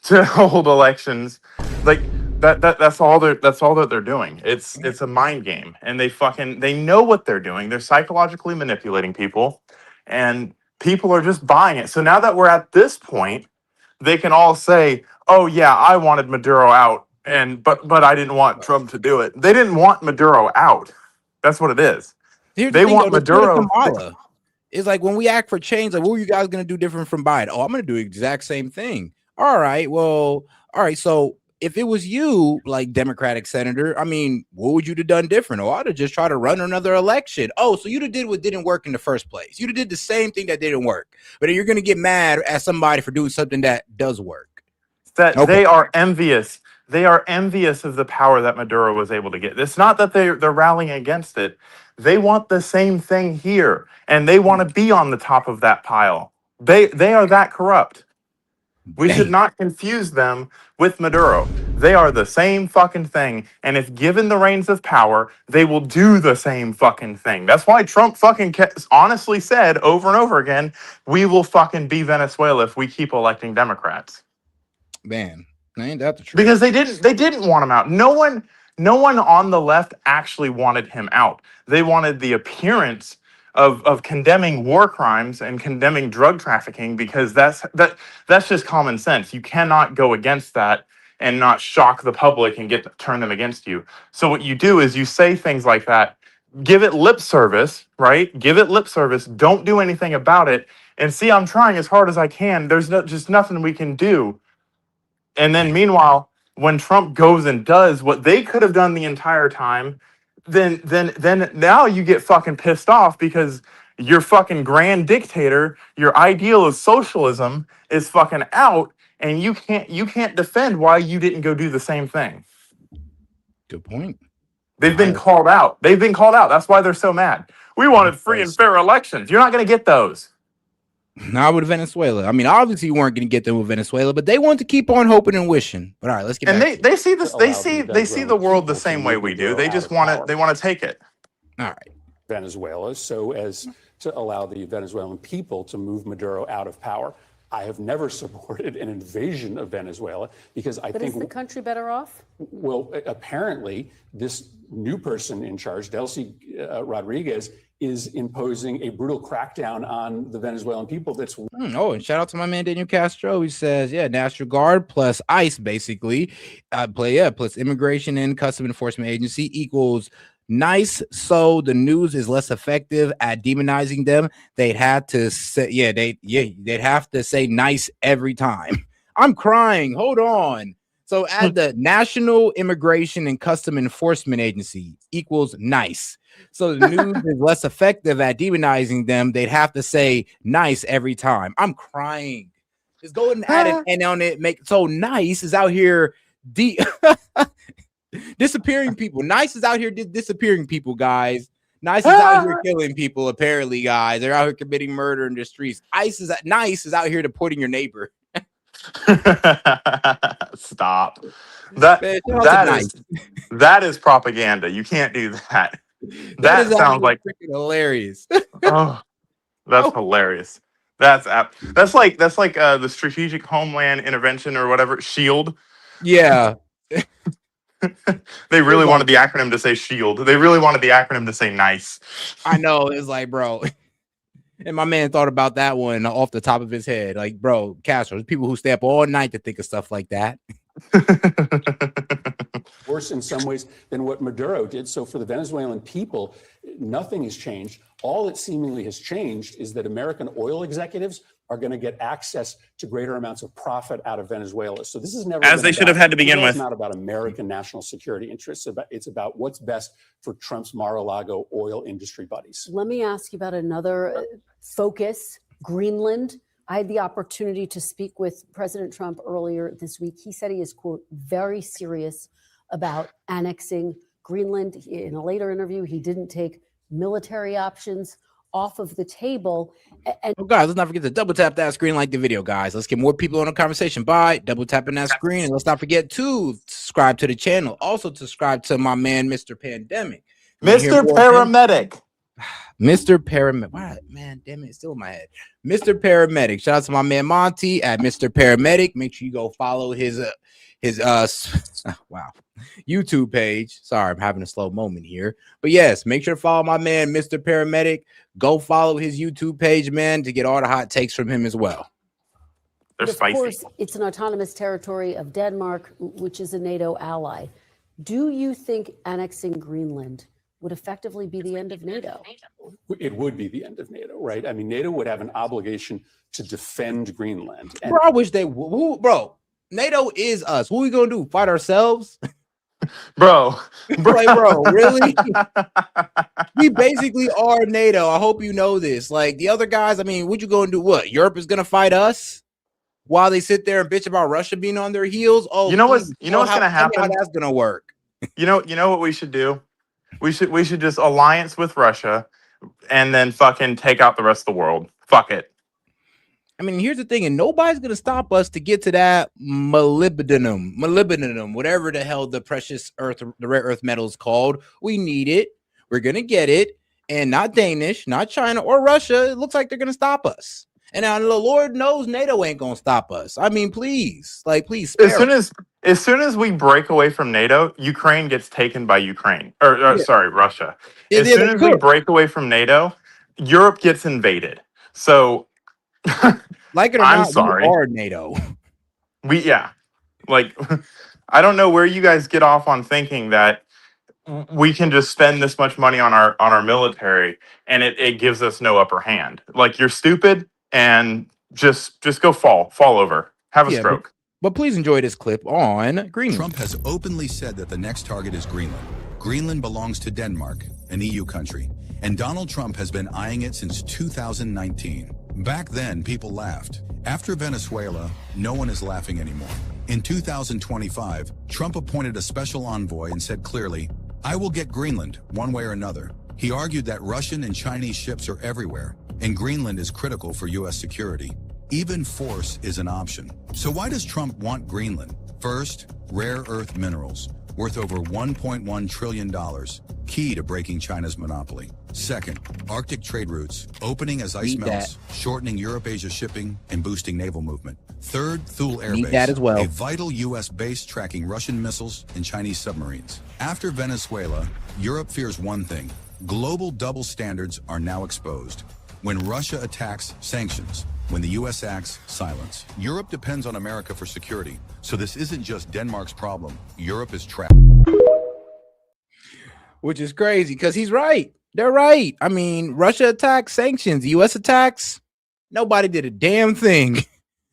to hold elections. Like that's all that they're doing. It's a mind game. And they know what they're doing. They're psychologically manipulating people, and people are just buying it. So now that we're at this point, they can all say, oh yeah, I wanted Maduro out, but I didn't want Trump to do it. They didn't want Maduro out. That's what it is. Here's They the thing, want though, Maduro. Kamala. It's like when we act for change, like, what are you guys going to do different from Biden? Oh, I'm going to do the exact same thing. All right. So if it was you, like Democratic senator, I mean, what would you have done different? Oh, I'd have just tried to run another election. Oh, so you'd have did what didn't work in the first place. You'd have did the same thing that didn't work. But you're going to get mad at somebody for doing something that does work. They are envious. They are envious of the power that Maduro was able to get. It's not that they're rallying against it. They want the same thing here, and they want to be on the top of that pile. They are that corrupt. We should not confuse them with Maduro. They are the same fucking thing, and if given the reins of power, they will do the same fucking thing. That's why Trump fucking honestly said over and over again, we will fucking be Venezuela if we keep electing Democrats. Man, ain't that the truth? Because they didn't want him out. No one on the left actually wanted him out. They wanted the appearance of condemning war crimes and condemning drug trafficking, because that's just common sense. You cannot go against that and not shock the public and turn them against you. So what you do is you say things like that, give it lip service, right? Give it lip service. Don't do anything about it, and see, I'm trying as hard as I can. There's just nothing we can do. And then meanwhile, when Trump goes and does what they could have done the entire time, then now you get fucking pissed off because your fucking grand dictator, your ideal of socialism is fucking out, and you can't defend why you didn't go do the same thing. Good point. They've been called out. They've been called out. That's why they're so mad. We wanted free and fair elections. You're not going to get those. Not with Venezuela. I mean, obviously you weren't going to get them with Venezuela, but they want to keep on hoping and wishing. But all right, let's get back. And they see this. They see the world the same way we do. They just want to. They want to take it. All right. Venezuela, so as to allow the Venezuelan people to move Maduro out of power. I have never supported an invasion of Venezuela because I think. But is the country better off? Well, apparently, this new person in charge, Delcy Rodriguez, is imposing a brutal crackdown on the Venezuelan people. That's oh, and shout out to my man Daniel Castro. He says, yeah, National Guard plus ICE basically plus Immigration and Custom Enforcement Agency equals nice. So the news is less effective at demonizing them. They'd have to say, they'd have to say nice every time. I'm crying. Hold on. So at the National Immigration and Custom Enforcement Agency equals nice. So the news is less effective at demonizing them. They'd have to say nice every time. I'm crying. Just go and add an N on it. Make so nice is out here disappearing people. Nice is out here disappearing people, guys. Nice is out here killing people. Apparently, guys, they're out here committing murder in the streets. Nice is out here deporting your neighbor. Stop. That is propaganda. You can't do that. That sounds like hilarious. Oh, that's hilarious. That's like the Strategic Homeland Intervention or whatever, SHIELD. Yeah. They really wanted the acronym to say SHIELD. They really wanted the acronym to say nice. I know. It's like, bro. And my man thought about that one off the top of his head. Like, bro, Castro, there's people who stay up all night to think of stuff like that. Worse in some ways than what Maduro did. So for the Venezuelan people, nothing has changed. All that seemingly has changed is that American oil executives are going to get access to greater amounts of profit out of Venezuela. So this is never As they should have had to begin with. It's not about American national security interests. It's about what's best for Trump's Mar-a-Lago oil industry buddies. Let me ask you about another focus, Greenland. I had the opportunity to speak with President Trump earlier this week. He said he is, quote, very serious about annexing Greenland. In a later interview, he didn't take military options off of the table. And oh, guys, let's not forget to double tap that screen, like the video, guys. Let's get more people on the conversation by double tapping that screen. And let's not forget to subscribe to the channel. Also, subscribe to my man, Mr. Pandemic. Mr. Paramedic. Mr. Paramedic. Wow, man, damn it, it's still in my head. Mr. Paramedic. Shout out to my man Monty at Mr. Paramedic. Make sure you go follow his wow, YouTube page. Sorry, I'm having a slow moment here. But yes, make sure to follow my man, Mr. Paramedic. Go follow his YouTube page, man, to get all the hot takes from him as well. They're of course, it's an autonomous territory of Denmark, which is a NATO ally. Do you think annexing Greenland would effectively be the end of NATO? It would be the end of NATO, right? I mean, NATO would have an obligation to defend Greenland. And bro, I wish they would. Bro, NATO is us. What are we going to do? Fight ourselves? Bro. Like, bro, really? We basically are NATO. I hope you know this. Like, the other guys, I mean, what you going to do? What? Europe is going to fight us? While they sit there and bitch about Russia being on their heels? Oh, you know what's going to happen? How that's going to work? You know what we should do? We should just alliance with Russia and then fucking take out the rest of the world. Fuck it. I mean, here's the thing, and nobody's going to stop us to get to that molybdenum, whatever the hell the precious earth, the rare earth metal is called. We need it. We're going to get it. And not Danish, not China or Russia. It looks like they're going to stop us. And now the Lord knows NATO ain't going to stop us. I mean, please, please. As soon as we break away from NATO, Ukraine gets taken by Ukraine. Sorry, Russia. As soon as we break away from NATO, Europe gets invaded. So, like it or I'm not, sorry. we are NATO. I don't know where you guys get off on thinking that we can just spend this much money on our military and it gives us no upper hand. Like, you're stupid and just go fall over. Have a stroke. But please enjoy this clip on Greenland. Trump has openly said that the next target is Greenland. Greenland belongs to Denmark, an EU country, and Donald Trump has been eyeing it since 2019. Back then, people laughed. After Venezuela, no one is laughing anymore. In 2025, Trump appointed a special envoy and said clearly, "I will get Greenland one way or another." He argued that Russian and Chinese ships are everywhere, and Greenland is critical for U.S. security. Even force is an option. So why does Trump want Greenland? First, rare earth minerals, worth over $1.1 trillion, key to breaking China's monopoly. Second, Arctic trade routes, opening as ice melts, shortening Europe-Asia shipping, and boosting naval movement. Third, Thule Air Base, that as well. a vital U.S. base tracking Russian missiles and Chinese submarines. After Venezuela, Europe fears one thing. Global double standards are now exposed. When Russia attacks, sanctions. When the U.S. acts, silence. Europe depends on America for security. So this isn't just Denmark's problem. Europe is trapped. Which is crazy because he's right. They're right. I mean, Russia attacks, sanctions. U.S. attacks. Nobody did a damn thing.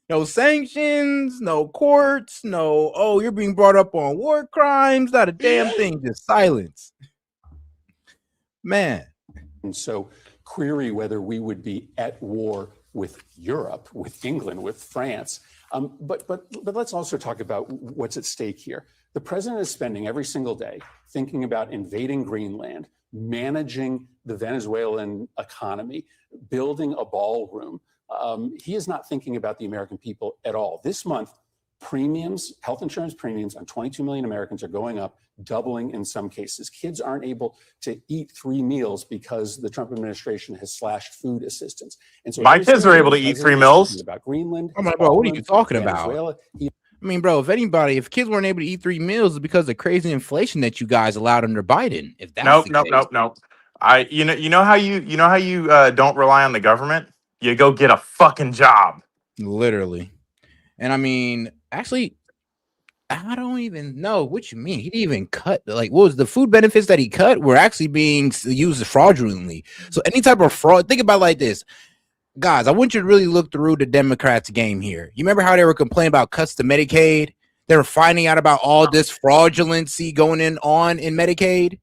No sanctions, no courts, no, oh, you're being brought up on war crimes. Not a damn thing. Just silence. Man. And so query whether we would be at war with Europe, with England, with France. But let's also talk about what's at stake here. The president is spending every single day thinking about invading Greenland, managing the Venezuelan economy, building a ballroom. He is not thinking about the American people at all. This month, premiums, health insurance premiums on 22 million Americans are going up, doubling in some cases. Kids aren't able to eat 3 meals because the Trump administration has slashed food assistance. And so my kids are able to eat 3 meals. About Greenland. Oh my God, what are you talking about? I mean, bro, if kids weren't able to eat 3 meals, it's because of the crazy inflation that you guys allowed under Biden. If that's Nope. You know how you don't rely on the government? You go get a fucking job. Literally. And I mean, actually, I don't even know what you mean. He didn't even cut, what was the food benefits that he cut were actually being used fraudulently. So any type of fraud, think about it like this. guys, I want you to really look through the Democrats' game here. You remember how they were complaining about cuts to Medicaid? They were finding out about all this fraudulency going on in Medicaid.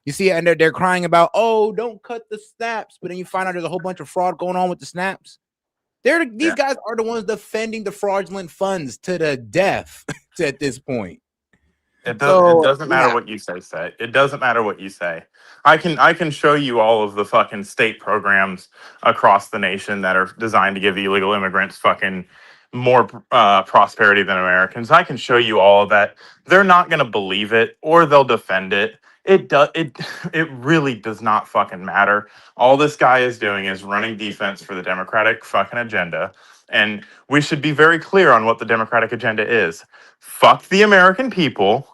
You see, and they're crying about, oh, don't cut the snaps. But then you find out there's a whole bunch of fraud going on with the snaps. These guys are the ones defending the fraudulent funds to the death at this point. It doesn't matter what you say, Seth. It doesn't matter what you say. I can show you all of the fucking state programs across the nation that are designed to give illegal immigrants fucking more prosperity than Americans. I can show you all of that. They're not going to believe it or they'll defend it. It really does not fucking matter. All this guy is doing is running defense for the Democratic fucking agenda. And we should be very clear on what the Democratic agenda is. Fuck the American people.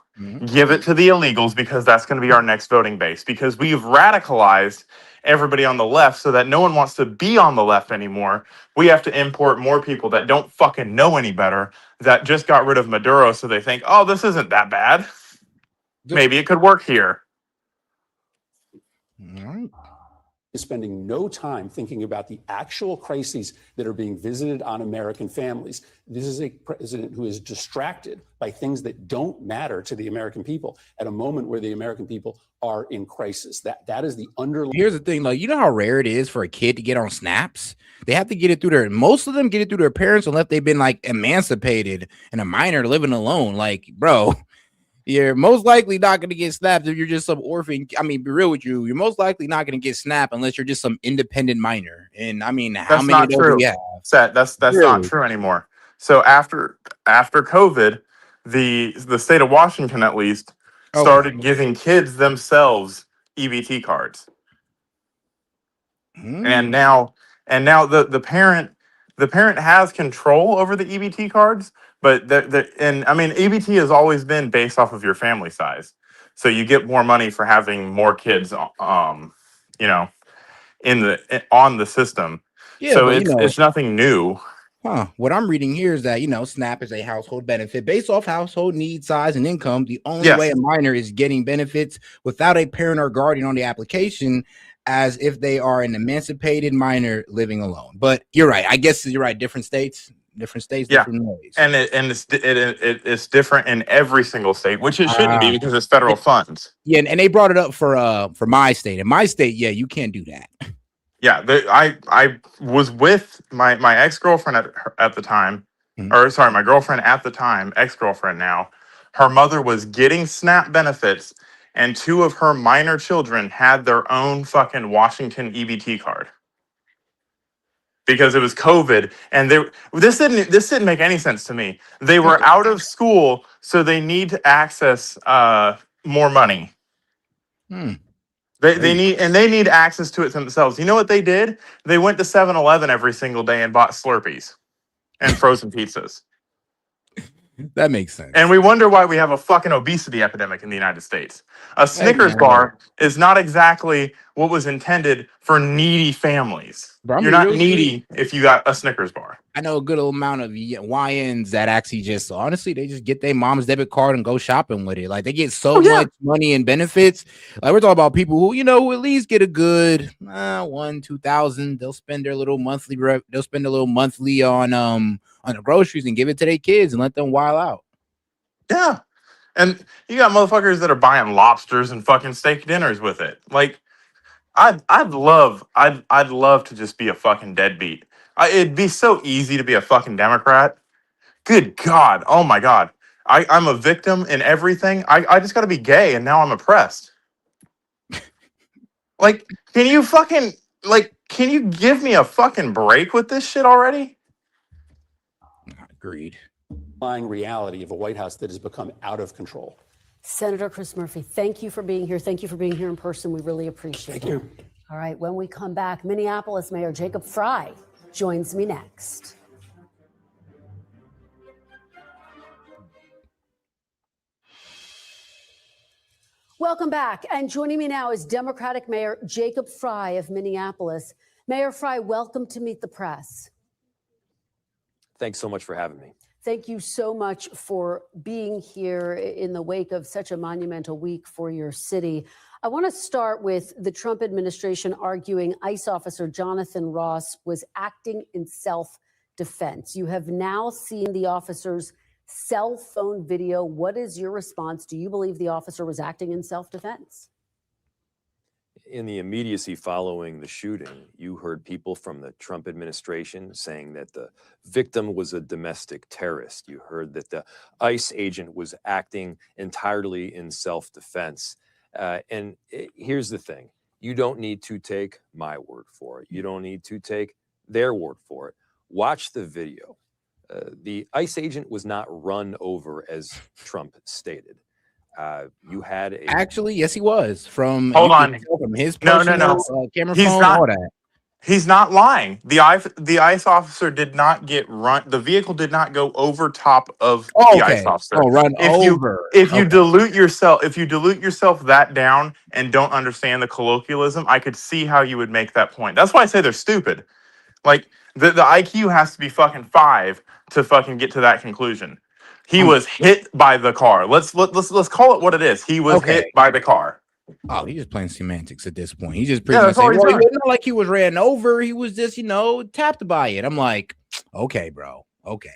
Give it to the illegals because that's going to be our next voting base. Because we've radicalized everybody on the left so that no one wants to be on the left anymore. We have to import more people that don't fucking know any better, that just got rid of Maduro, so they think, oh, this isn't that bad. Maybe it could work here. Is spending no time thinking about the actual crises that are being visited on American families. This is a president who is distracted by things that don't matter to the American people at a moment where the American people are in crisis. That is the underlying. Here's the thing, like, you know how rare it is for a kid to get on snaps? They have to get it through most of them get it through their parents unless they've been like emancipated and a minor living alone. Like, bro, you're most likely not going to get snapped if you're just some orphan. I mean, be real with you. You're most likely not going to get snapped unless you're just some independent minor. And I mean, how many of those do we have? Seth, that's not true anymore. So after COVID, the state of Washington at least started giving kids themselves EBT cards. And now the parent has control over the EBT cards, but and I mean EBT has always been based off of your family size, so you get more money for having more kids, you know, on the system. Yeah, so but it's nothing new. What I'm reading here is that, SNAP is a household benefit based off household need, size, and income. The only way a minor is getting benefits without a parent or guardian on the application, as if they are an emancipated minor living alone. But you're right. I guess you're right. Different states, different ways. And it's different in every single state, which it shouldn't be because it's federal funds. Yeah, and they brought it up for my state. In my state, yeah, you can't do that. Yeah, I was with my ex-girlfriend at the time, or sorry, my girlfriend at the time, ex-girlfriend now. Her mother was getting SNAP benefits, and 2 of her minor children had their own fucking Washington EBT card because it was COVID, and this didn't make any sense to me. They were out of school, so they need to access more money. They need access to it themselves. You know what they did? They went to 7-Eleven every single day and bought Slurpees and frozen pizzas. That makes sense. And we wonder why we have a fucking obesity epidemic in the United States. A Snickers bar is not exactly what was intended for needy families. You're not needy if you got a Snickers bar. I know a good amount of YNs that actually just, honestly, they just get their mom's debit card and go shopping with it. Like, they get so much money and benefits. Like, we're talking about people who, who at least get a good $1,000-$2,000. They'll spend their little monthly. They'll spend a little monthly on the groceries and give it to their kids and let them wild out. Yeah, and you got motherfuckers that are buying lobsters and fucking steak dinners with it. Like, I'd love to just be a fucking deadbeat. It'd be so easy to be a fucking Democrat. Good God. Oh my God. I'm a victim in everything. I just got to be gay and now I'm oppressed. Like, can you give me a fucking break with this shit already? Agreed. Reality of a White House that has become out of control. Senator Chris Murphy, thank you for being here. Thank you for being here in person. We really appreciate it. Thank you. All right, when we come back, Minneapolis Mayor Jacob Frey joins me next. Welcome back. And joining me now is Democratic Mayor Jacob Frey of Minneapolis. Mayor Frey, welcome to Meet the Press. Thanks so much for having me. Thank you so much for being here in the wake of such a monumental week for your city. I want to start with the Trump administration arguing ICE officer Jonathan Ross was acting in self-defense. You have now seen the officer's cell phone video. What is your response? Do you believe the officer was acting in self-defense? In the immediacy following the shooting, you heard people from the Trump administration saying that the victim was a domestic terrorist. You heard that the ICE agent was acting entirely in self-defense. Here's the thing. You don't need to take my word for it. You don't need to take their word for it. Watch the video. The ICE agent was not run over, as Trump stated. You had a Actually, yes, he was. From Hold on. from his No, personal no. camera He's phone, not. all that. He's not lying. The ICE officer did not get run. The vehicle did not go over top of Oh, the ICE okay. officer. Oh, run If over. you Okay. dilute yourself that down and don't understand the colloquialism, I could see how you would make that point. That's why I say they're stupid. Like the IQ has to be fucking 5 to fucking get to that conclusion. He was hit by the car. Let's call it what it is. He was hit by the car. Oh, he's just playing semantics at this point. He's just pretty much that's all saying, he's well, doing. it's not like he was ran over. He was just, tapped by it. I'm like, okay, bro. Okay.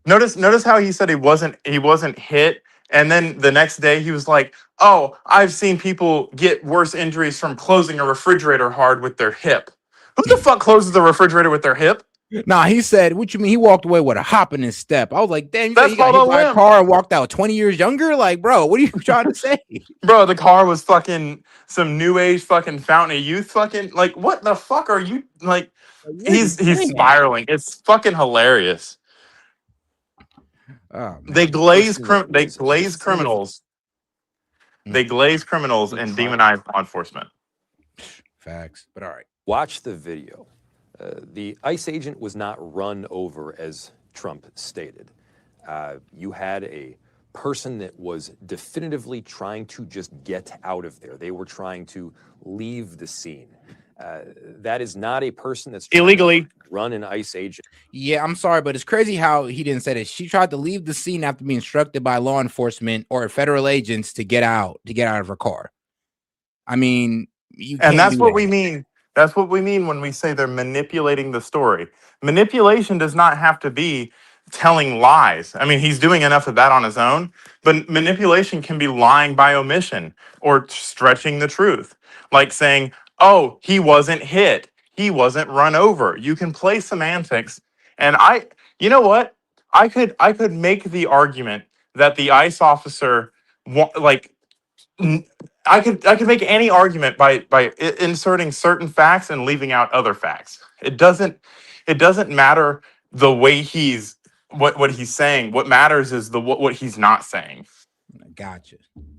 Notice how he said he wasn't hit, and then the next day he was like, "Oh, I've seen people get worse injuries from closing a refrigerator hard with their hip." Who the fuck closes the refrigerator with their hip? Nah, he said, what you mean? He walked away with a hop in his step. I was like, damn, you said That's he got called hit a by a limp. car and walked out 20 years younger? Like, bro, what are you trying to say? Bro, the car was fucking some new age fucking fountain of youth fucking, like, what the fuck are you, like, he's spiraling. It's fucking hilarious. Oh, They glaze criminals. They glaze criminals and demonize law enforcement. Facts. But all right. Watch the video. The ICE agent was not run over, as Trump stated. You had a person that was definitively trying to just get out of there. They were trying to leave the scene. That is not a person that's trying illegally to run an ICE agent. Yeah, I'm sorry, but it's crazy how he didn't say that. She tried to leave the scene after being instructed by law enforcement or federal agents to get out of her car. I mean, and that's what we mean. That's what we mean when we say they're manipulating the story. Manipulation does not have to be telling lies. I mean, he's doing enough of that on his own, but manipulation can be lying by omission or stretching the truth. Like saying, oh, he wasn't hit. He wasn't run over. You can play semantics. And you know what? I could make the argument that the ICE officer, I could make any argument by inserting certain facts and leaving out other facts. It doesn't matter the way he's what he's saying. What matters is what he's not saying. Gotcha.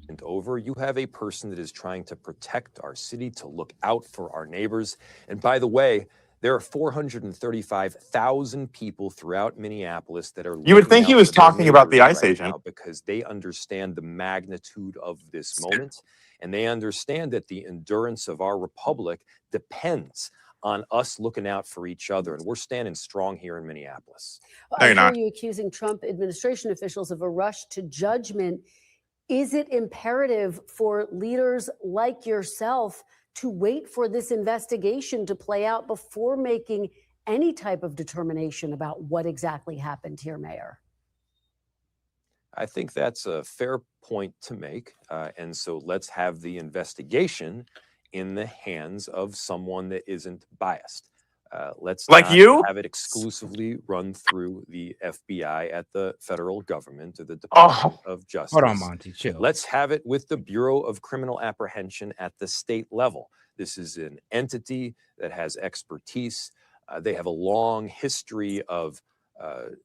And over, you have a person that is trying to protect our city, to look out for our neighbors. And by the way, there are 435,000 people throughout Minneapolis that are. You would think he was talking about the ICE agent, because they understand the magnitude of this moment, and they understand that the endurance of our republic depends on us looking out for each other, and we're standing strong here in Minneapolis. I hear you accusing Trump administration officials of a rush to judgment. Is it imperative for leaders like yourself to wait for this investigation to play out before making any type of determination about what exactly happened here, Mayor? I think that's a fair point to make. And so let's have the investigation in the hands of someone that isn't biased. Let's like not you have it exclusively run through the FBI at the federal government or the Department of Justice. Hold on, Monty, chill. Let's have it with the Bureau of Criminal Apprehension at the state level. This is an entity that has expertise. They have a long history of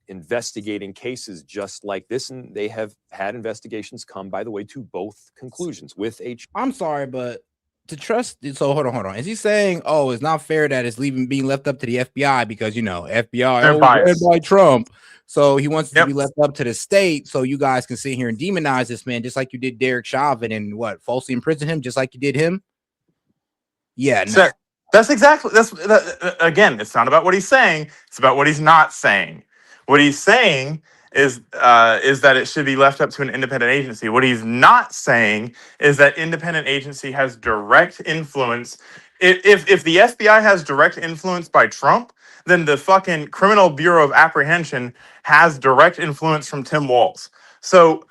investigating cases just like this, and they have had investigations come, by the way, to both conclusions with I'm sorry, but to trust. So hold on. Is he saying, oh, it's not fair that it's being left up to the FBI because, FBI led by Trump. So he wants it to be left up to the state so you guys can sit here and demonize this man just like you did Derek Chauvin and falsely imprison him just like you did him? Yeah, no. Again, it's not about what he's saying. It's about what he's not saying. What he's saying is that it should be left up to an independent agency. What he's not saying is that independent agency has direct influence. If the FBI has direct influence by Trump, then the fucking Criminal Bureau of Apprehension has direct influence from Tim Walz. So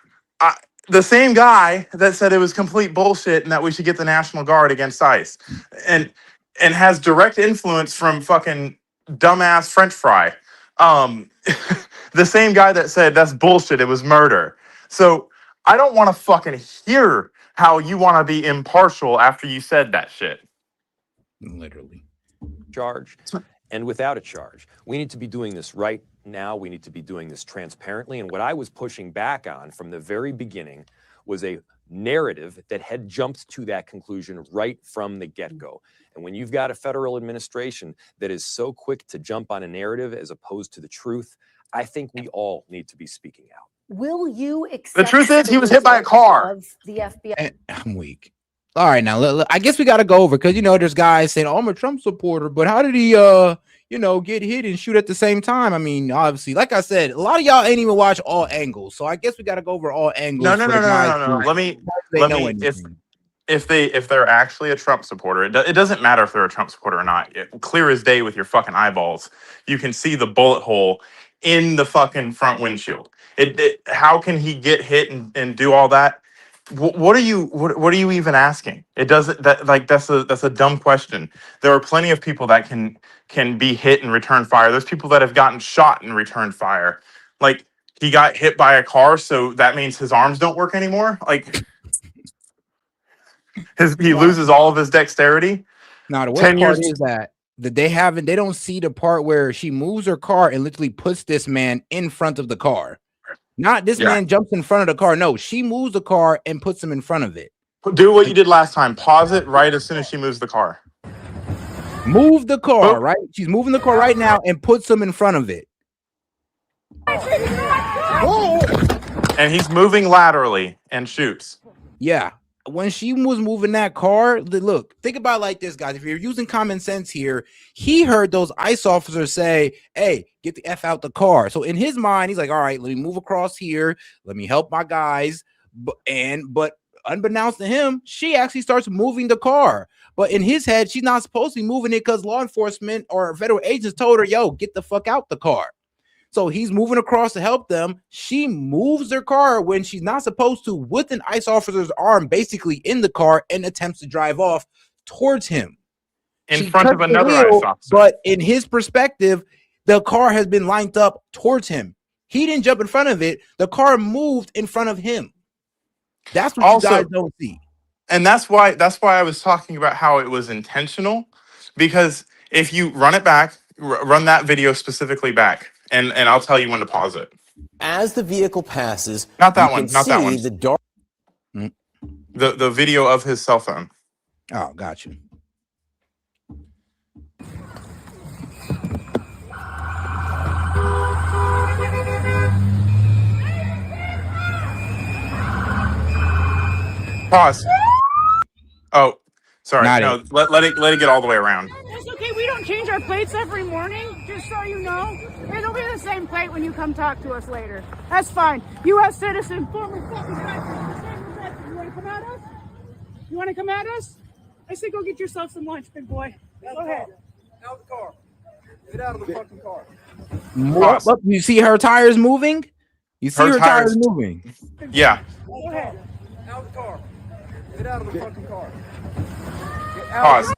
the same guy that said it was complete bullshit and that we should get the National Guard against ICE, and has direct influence from fucking dumbass French fry. The same guy that said that's bullshit, it was murder. So I don't want to fucking hear how you want to be impartial after you said that shit. Literally. Charge and without a charge. We need to be doing this right now. We need to be doing this transparently. And what I was pushing back on from the very beginning was a narrative that had jumped to that conclusion right from the get-go. And when you've got a federal administration that is so quick to jump on a narrative as opposed to the truth, I think we all need to be speaking out. Will you accept the truth is he was hit by a car of the FBI? I'm weak. All right, now I guess we got to go over, because there's guys saying, "Oh, I'm a Trump supporter," but how did he get hit and shoot at the same time? I mean, obviously, like I said, a lot of y'all ain't even watch all angles, so I guess we got to go over all angles. No. Let me if they're actually a Trump supporter, it doesn't matter if they're a Trump supporter or not. Clear as day with your fucking eyeballs, you can see the bullet hole in the fucking front windshield. How can he get hit and do all that? What are you even asking? It doesn't that's a dumb question. There are plenty of people that can be hit and return fire. There's people that have gotten shot and returned fire. Like, he got hit by a car, so that means his arms don't work anymore. Like, he loses all of his dexterity. Now the worst part is that they don't see the part where she moves her car and literally puts this man in front of the car. Not this man jumps in front of the car. No, she moves the car and puts him in front of it. Do what you did last time. Pause it right as soon as she moves the car. Move the car, right? She's moving the car right now and puts him in front of it. And he's moving laterally and shoots. Yeah. When she was moving that car, look, think about it like this, guys. If you're using common sense here, he heard those ICE officers say, "Hey, get the F out the car." So in his mind, he's like, "All right, let me move across here. Let me help my guys." But unbeknownst to him, she actually starts moving the car. But in his head, she's not supposed to be moving it because law enforcement or federal agents told her, "Yo, get the fuck out the car." So he's moving across to help them. She moves her car when she's not supposed to, with an ICE officer's arm basically in the car, and attempts to drive off towards him. In front of another ICE officer. But in his perspective, the car has been lined up towards him. He didn't jump in front of it. The car moved in front of him. That's what you guys don't see. And that's why I was talking about how it was intentional. Because if you run it back, run that video specifically back. And I'll tell you when to pause it. As the vehicle passes, not that one. The dark. The video of his cell phone. Oh, got you. Pause. Oh, sorry. No, let it get all the way around. It's okay. We don't change our plates every morning, just so you know. It'll be the same plate when you come talk to us later. That's fine. U.S. citizen, former fucking country. You want to come at us? You want to come at us? I say go get yourself some lunch, big boy. Go ahead. Out of the car. Get out of the fucking car. What? You see her tires moving? You see her tires moving? Yeah. Go ahead. Out of the car. Get out of the fucking car. Pause.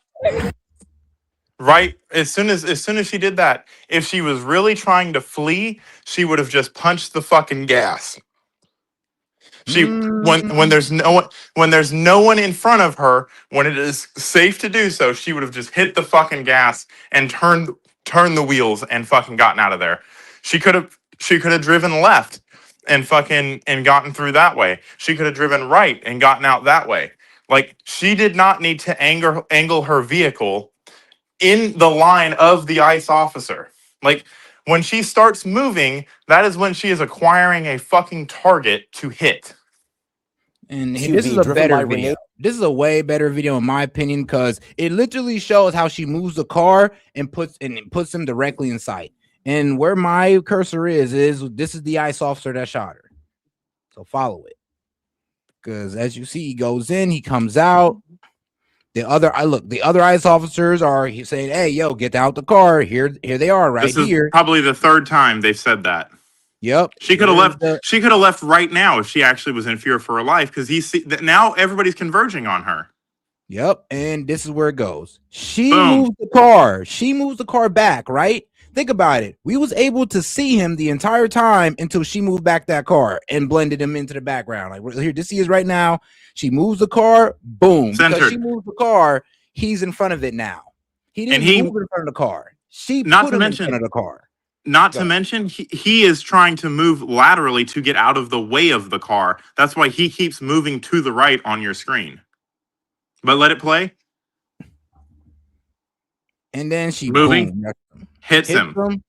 Right, as soon as she did that, if she was really trying to flee, she would have just punched the fucking gas. When there's no one in front of her, when it is safe to do so, she would have just hit the fucking gas and turned the wheels and fucking gotten out of there. She could have driven left and gotten through that way. She could have driven right and gotten out that way. Like, she did not need to angle her vehicle in the line of the ICE officer. Like, when she starts moving, that is when she is acquiring a fucking target to hit. And this is a better video. This is a way better video in my opinion, because it literally shows how she moves the car and puts him directly in sight. And where my cursor is this is the ICE officer that shot her. So follow it. Because as you see, he goes in, he comes out. The other ICE officers are saying, "Hey, yo, get out the car." Here they are right This is here. probably the third time they've said that. Yep. She could have left. She could have left right now if she actually was in fear for her life, because now everybody's converging on her. Yep. And this is where it goes. She Boom. moves the car. She moves the car back, right? Think about it. We was able to see him the entire time until she moved back that car and blended him into the background. Like here, this he is right now. She moves the car, boom. Centered. Because she moves the car, he's in front of it now. He didn't move in front of the car. She put him in front of the car. Not to mention, he is trying to move laterally to get out of the way of the car. That's why he keeps moving to the right on your screen. But let it play. And then she moving, boom, hits him.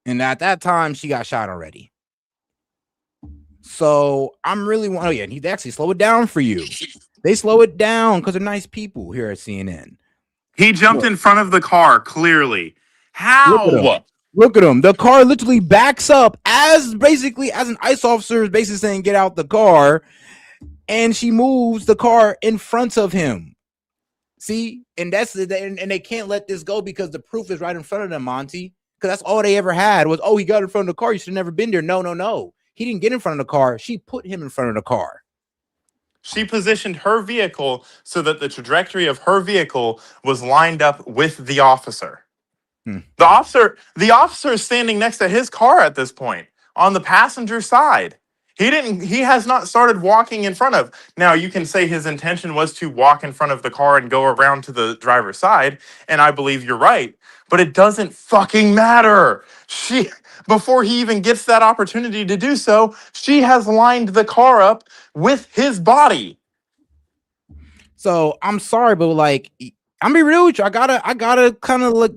And at that time, she got shot already. So I'm really and he actually slow it down for you. They slow it down because they're nice people here at CNN. He jumped in front of the car, clearly. How? Look at him. The car literally backs up as an ICE officer is basically saying, get out the car. And she moves the car in front of him. See? And and they can't let this go because the proof is right in front of them, Monty. Because that's all they ever had was, oh, he got in front of the car. You should have never been there. No. He didn't get in front of the car. She put him in front of the car. She positioned her vehicle so that the trajectory of her vehicle was lined up with the officer. The officer is standing next to his car at this point on the passenger side. He has not started walking in front of. Now you can say his intention was to walk in front of the car and go around to the driver's side, and I believe you're right, but it doesn't fucking matter. Before he even gets that opportunity to do so, she has lined the car up with his body. So I'm sorry, but like, I'm be real with you. I gotta kind of look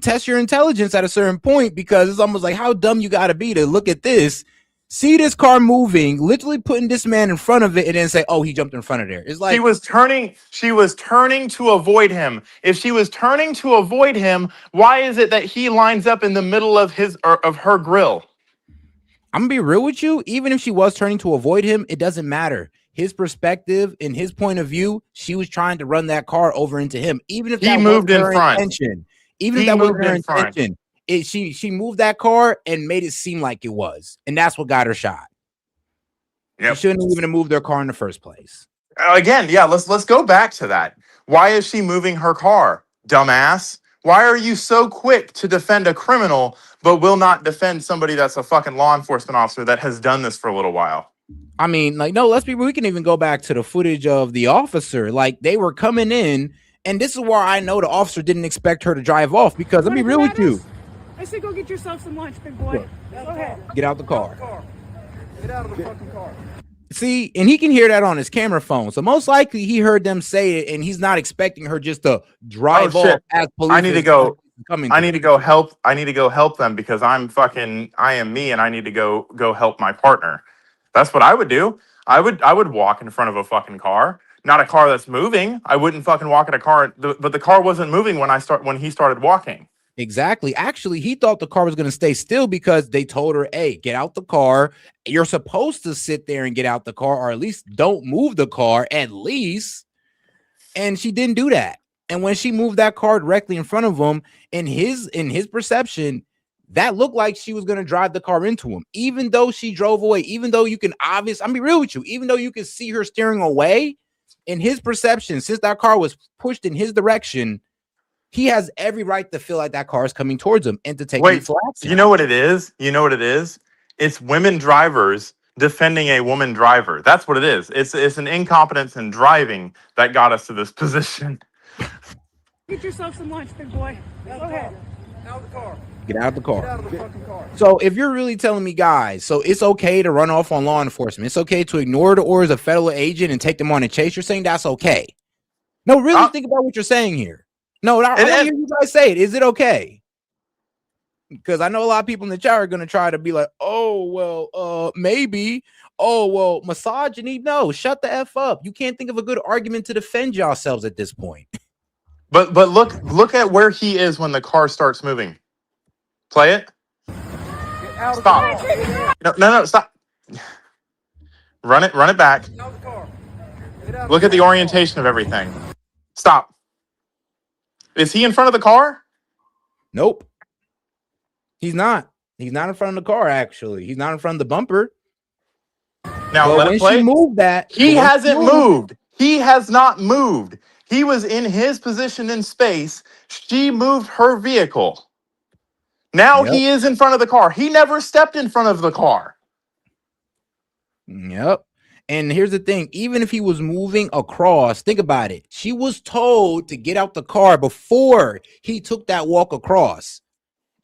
test your intelligence at a certain point, because it's almost like how dumb you gotta be to look at this, see this car moving, literally putting this man in front of it, and then say, "Oh, he jumped in front of there." It's like She was turning to avoid him. If she was turning to avoid him, why is it that he lines up in the middle of her grill? I'm gonna be real with you. Even if she was turning to avoid him, it doesn't matter. His perspective and his point of view, she was trying to run that car over into him. Even if that wasn't her intention. Even if that wasn't her intention, she moved that car and made it seem like it was, and that's what got her shot. Yep. She shouldn't even have moved their car in the first place. Again, yeah, let's go back to that. Why is she moving her car, dumbass? Why are you so quick to defend a criminal but will not defend somebody that's a fucking law enforcement officer that has done this for a little while? I mean, like, no, we can even go back to the footage of the officer. Like, they were coming in, and this is where I know the officer didn't expect her to drive off, because let me be real with you. I said go get yourself some lunch, big boy. Go ahead. Get out the car. Get out of the fucking car. See, and he can hear that on his camera phone. So most likely he heard them say it, and he's not expecting her just to drive off as police. I need to go help. I need to go help them because I am me, and I need to go help my partner. That's what I would do. I would walk in front of a fucking car, not a car that's moving. I wouldn't fucking walk in a car, but the car wasn't moving when he started walking. Exactly. Actually, he thought the car was going to stay still because they told her, "Hey, get out the car. You're supposed to sit there and get out the car, or at least don't move the car, at least." And she didn't do that. And when she moved that car directly in front of him, in his perception, that looked like she was going to drive the car into him. Even though she drove away, even though you can I'm be real with you, even though you can see her steering away, in his perception, since that car was pushed in his direction, he has every right to feel like that car is coming towards him and to take lethal action. You know what it is? It's women drivers defending a woman driver. That's what it is. It's an incompetence in driving that got us to this position. Get yourself some lunch, big boy. Go ahead. Out of the car. Get out of the car. Get out of the fucking car. So if you're really telling me, guys, so it's okay to run off on law enforcement, it's okay to ignore the orders of federal agent and take them on a chase, you're saying that's okay? No, really think about what you're saying here. No, I want to hear you guys say it. Is it okay? Because I know a lot of people in the chat are going to try to be like, "Oh, well, maybe. Oh, well, misogyny." No, shut the F up. You can't think of a good argument to defend yourselves at this point. But look at where he is when the car starts moving. Play it. Get out of the Stop. car. No, stop. Run it back. Get out of the car. Get out of Look the at the orientation of everything. Stop. Is he in front of the car? Nope. He's not. He's not in front of the car, actually. He's not in front of the bumper. Now, But let when it play. she moved that, He hasn't moved. He has not moved. He was in his position in space. She moved her vehicle. Now Yep. he is in front of the car. He never stepped in front of the car. Yep. And here's the thing, even if he was moving across, think about it. She was told to get out the car before he took that walk across.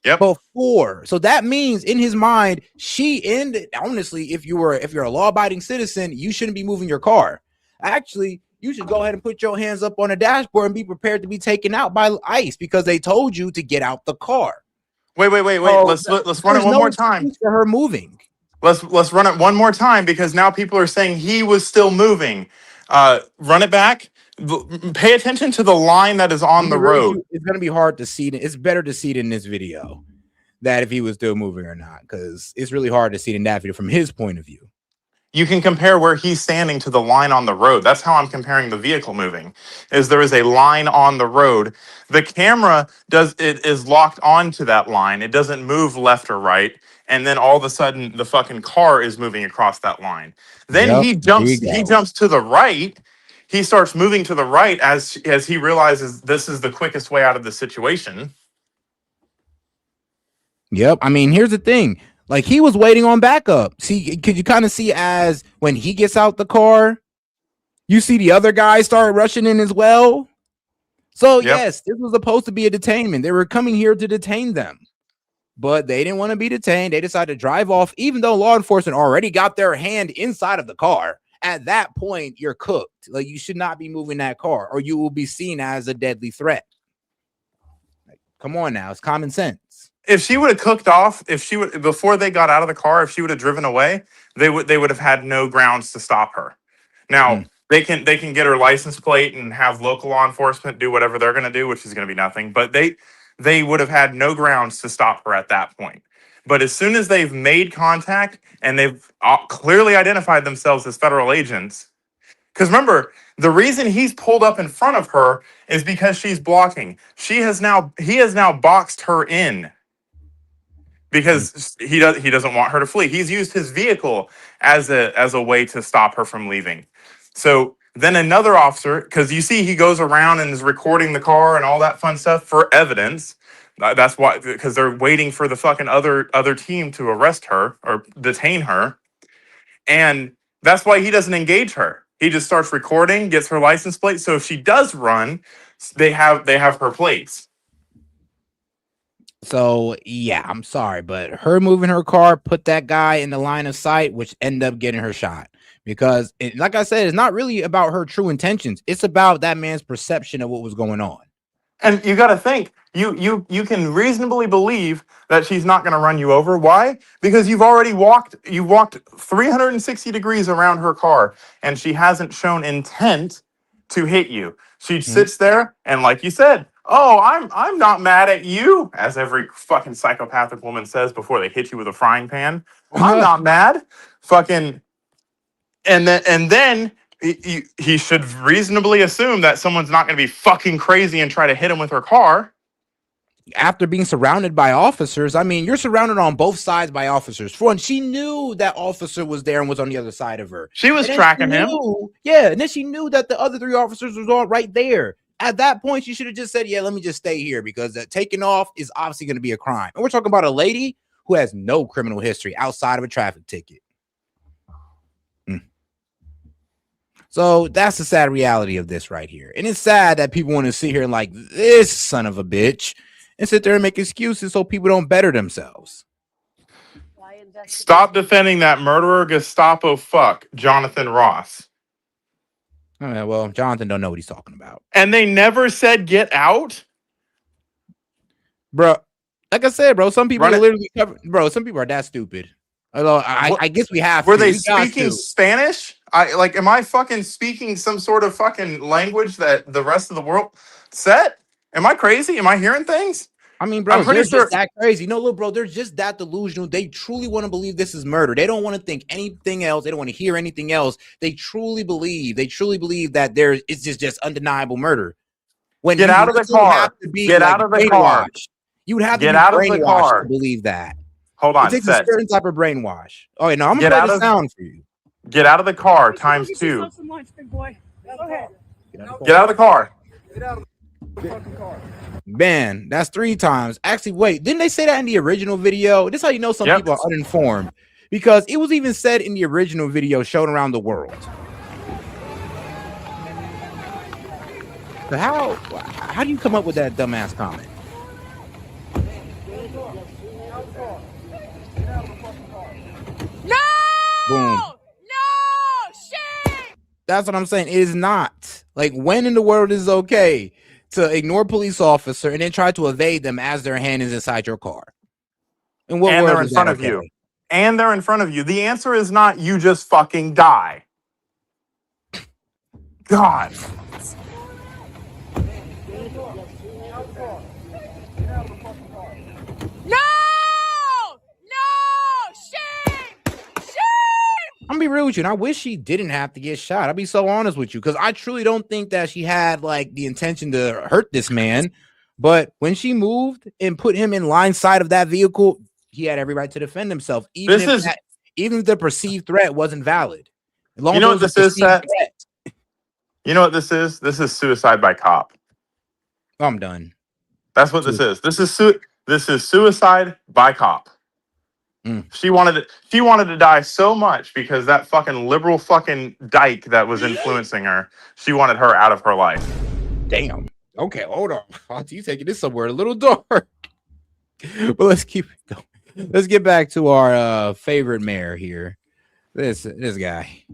Yep. Before. So that means in his mind, she ended, honestly, if you're a law-abiding citizen, you shouldn't be moving your car. Actually, you should go ahead and put your hands up on the dashboard and be prepared to be taken out by ICE because they told you to get out the car. Wait. Let's run it one more time. For her moving. Let's run it one more time because now people are saying he was still moving. Run it back. Pay attention to the line that is on the road. It's going to be hard to see. It's better to see it in this video that if he was still moving or not, because it's really hard to see it in that video from his point of view. You can compare where he's standing to the line on the road. That's how I'm comparing the vehicle moving. Is there is a line on the road. The camera is locked onto that line. It doesn't move left or right. And then all of a sudden the fucking car is moving across that line. Then he jumps to the right. He starts moving to the right as he realizes this is the quickest way out of the situation. Yep. I mean, here's the thing. Like, he was waiting on backup. See, could you kind of see as when he gets out the car, you see the other guys start rushing in as well? So, yes, this was supposed to be a detainment. They were coming here to detain them, but they didn't want to be detained. They decided to drive off, even though law enforcement already got their hand inside of the car. At that point, you're cooked. Like, you should not be moving that car or you will be seen as a deadly threat. Like, come on now. It's common sense. If she would have cooked off, before they got out of the car, if she would have driven away, they would have had no grounds to stop her. Now they can get her license plate and have local law enforcement do whatever they're going to do, which is going to be nothing. But they would have had no grounds to stop her at that point. But as soon as they've made contact and they've clearly identified themselves as federal agents, because remember, the reason he's pulled up in front of her is because she's blocking. He has now boxed her in. Because he doesn't want her to flee. He's used his vehicle as a way to stop her from leaving. So then another officer, because you see he goes around and is recording the car and all that fun stuff for evidence. That's why, because they're waiting for the fucking other team to arrest her or detain her. And that's why he doesn't engage her. He just starts recording, gets her license plate. So if she does run, they have her plates. So, yeah, I'm sorry, but her moving her car put that guy in the line of sight, which ended up getting her shot. Because, like I said, it's not really about her true intentions. It's about that man's perception of what was going on. And you got to think, you can reasonably believe that she's not going to run you over. Why? Because you walked 360 degrees around her car, and she hasn't shown intent to hit you. She sits there, and like you said, oh, I'm not mad at you, as every fucking psychopathic woman says before they hit you with a frying pan. I'm not mad. Fucking, and then he should reasonably assume that someone's not going to be fucking crazy and try to hit him with her car. After being surrounded by officers, I mean, you're surrounded on both sides by officers. For one, she knew that officer was there and was on the other side of her. She was tracking him. Yeah, and then she knew that the other 3 officers was all right there. At that point, she should have just said, yeah, let me just stay here because that taking off is obviously going to be a crime. And we're talking about a lady who has no criminal history outside of a traffic ticket. So that's the sad reality of this right here. And it's sad that people want to sit here like this son of a bitch and sit there and make excuses so people don't better themselves. Stop defending that murderer Gestapo fuck, Jonathan Ross. Oh, yeah, well, Jonathan don't know what he's talking about. And they never said get out? Bro, like I said, bro, some people are literally bro, some people are that stupid. I guess we have Were they speaking Spanish? Am I fucking speaking some sort of fucking language that the rest of the world said? Am I crazy? Am I hearing things? I mean, I'm bro, pretty they're sure. just that crazy. No, look, bro, they're just that delusional. They truly want to believe this is murder. They don't want to think anything else. They don't want to hear anything else. They truly believe that it's just undeniable murder. When Get you out of the literally have car. to be Get like out of the car. brainwashed. You would have to Get be out of the brainwashed to car. believe that. Hold It on, takes a Set. certain type of brainwash. Okay, now I'm gonna Get play out the of sound for you. Get out of the car You should go times get 2. yourself some lunch, big boy. Go ahead. Get out of the car. Get out of the fucking car. Man, that's 3 times. Actually, wait, didn't they say that in the original video? This is how you know some Yep. people are uninformed. Because it was even said in the original video shown around the world. So how do you come up with that dumbass comment? No! Boom. No! Shame! That's what I'm saying. It is not. Like, when in the world is it okay to ignore a police officer and then try to evade them as their hand is inside your car? In what And world they're in is that front of okay? you. And they're in front of you. The answer is not you just fucking die. God. No! No! Shame! Shame! I'm gonna be real with you, and I wish she didn't have to get shot. I'll be so honest with you, because I truly don't think that she had like the intention to hurt this man. But when she moved and put him in line sight of that vehicle, he had every right to defend himself, even if the perceived threat wasn't valid. As long You as know it what was this a is, perceived Set? threat. You know what this is? This is suicide by cop. I'm done. That's what this is. This is suicide by cop. She wanted to die so much because that fucking liberal fucking dyke that was influencing her, she wanted her out of her life. Damn. Okay, hold on. You taking this somewhere a little dark. But let's keep it going. Let's get back to our favorite mayor here. This guy.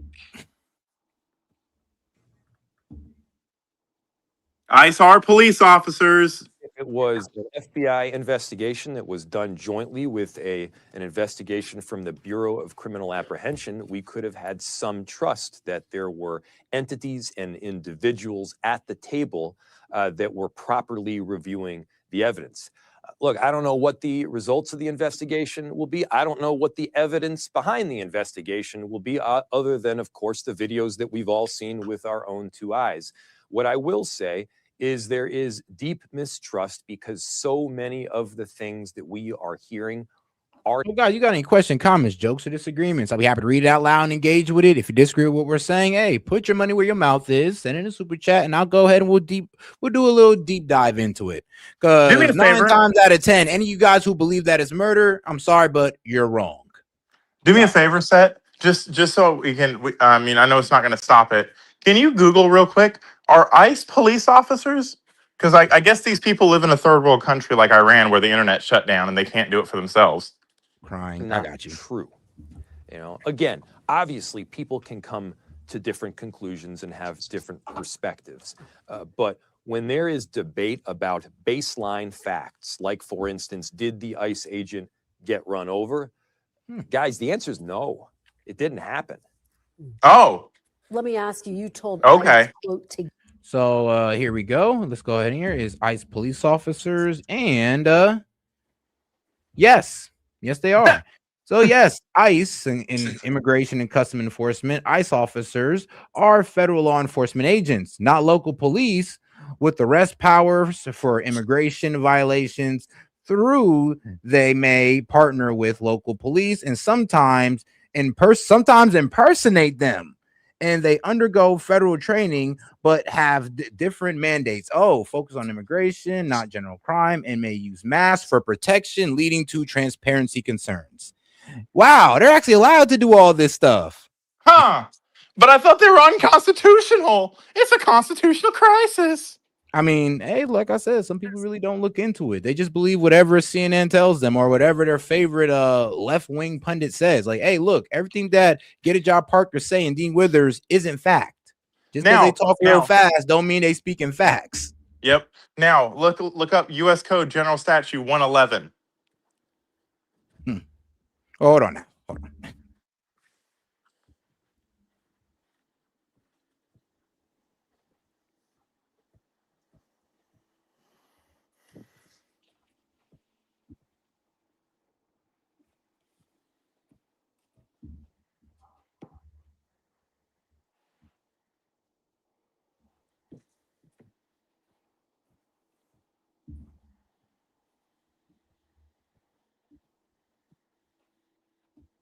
ICE are police officers. It was an FBI investigation that was done jointly with an investigation from the Bureau of Criminal Apprehension. We could have had some trust that there were entities and individuals at the table that were properly reviewing the evidence. Look, I don't know what the results of the investigation will be. I don't know what the evidence behind the investigation will be, other than, of course, the videos that we've all seen with our own 2 eyes. What I will say is there is deep mistrust because so many of the things that we are hearing are. Oh, guys, you got any questions, comments, jokes, or disagreements? I'll be happy to read it out loud and engage with it. If you disagree with what we're saying, hey, put your money where your mouth is. Send in a super chat, and I'll go ahead and we'll do a little deep dive into it. Do me a Because 9 favor. times out of 10, any of you guys who believe that it's murder, I'm sorry, but you're wrong. Do me a favor, Set. Just so we can. I mean, I know it's not going to stop it. Can you Google real quick? Are ICE police officers? Because I guess these people live in a third world country like Iran, where the internet shut down and they can't do it for themselves. Crying. Not true. You know, again, obviously people can come to different conclusions and have different perspectives. But when there is debate about baseline facts, like for instance, did the ICE agent get run over? Guys, the answer is no. It didn't happen. Oh. Let me ask you, you told Okay. ICE, quote, to So here we go. Let's go ahead. Here is ICE police officers, and yes, they are. So yes, ICE in Immigration and Custom Enforcement, ICE officers are federal law enforcement agents, not local police, with arrest powers for immigration violations. They may partner with local police and sometimes impersonate them. And they undergo federal training, but have different mandates. Focus on immigration, not general crime, and may use masks for protection, leading to transparency concerns. Wow, they're actually allowed to do all this stuff. Huh. But I thought they were unconstitutional. It's a constitutional crisis. I mean, hey, like I said, some people really don't look into it. They just believe whatever CNN tells them or whatever their favorite left-wing pundit says. Like, hey, look, everything that Get a Job Parker say and Dean Withers isn't fact. Just because they talk real fast don't mean they speak in facts. Yep. Now look up U.S. Code General Statute 111. Hold on now.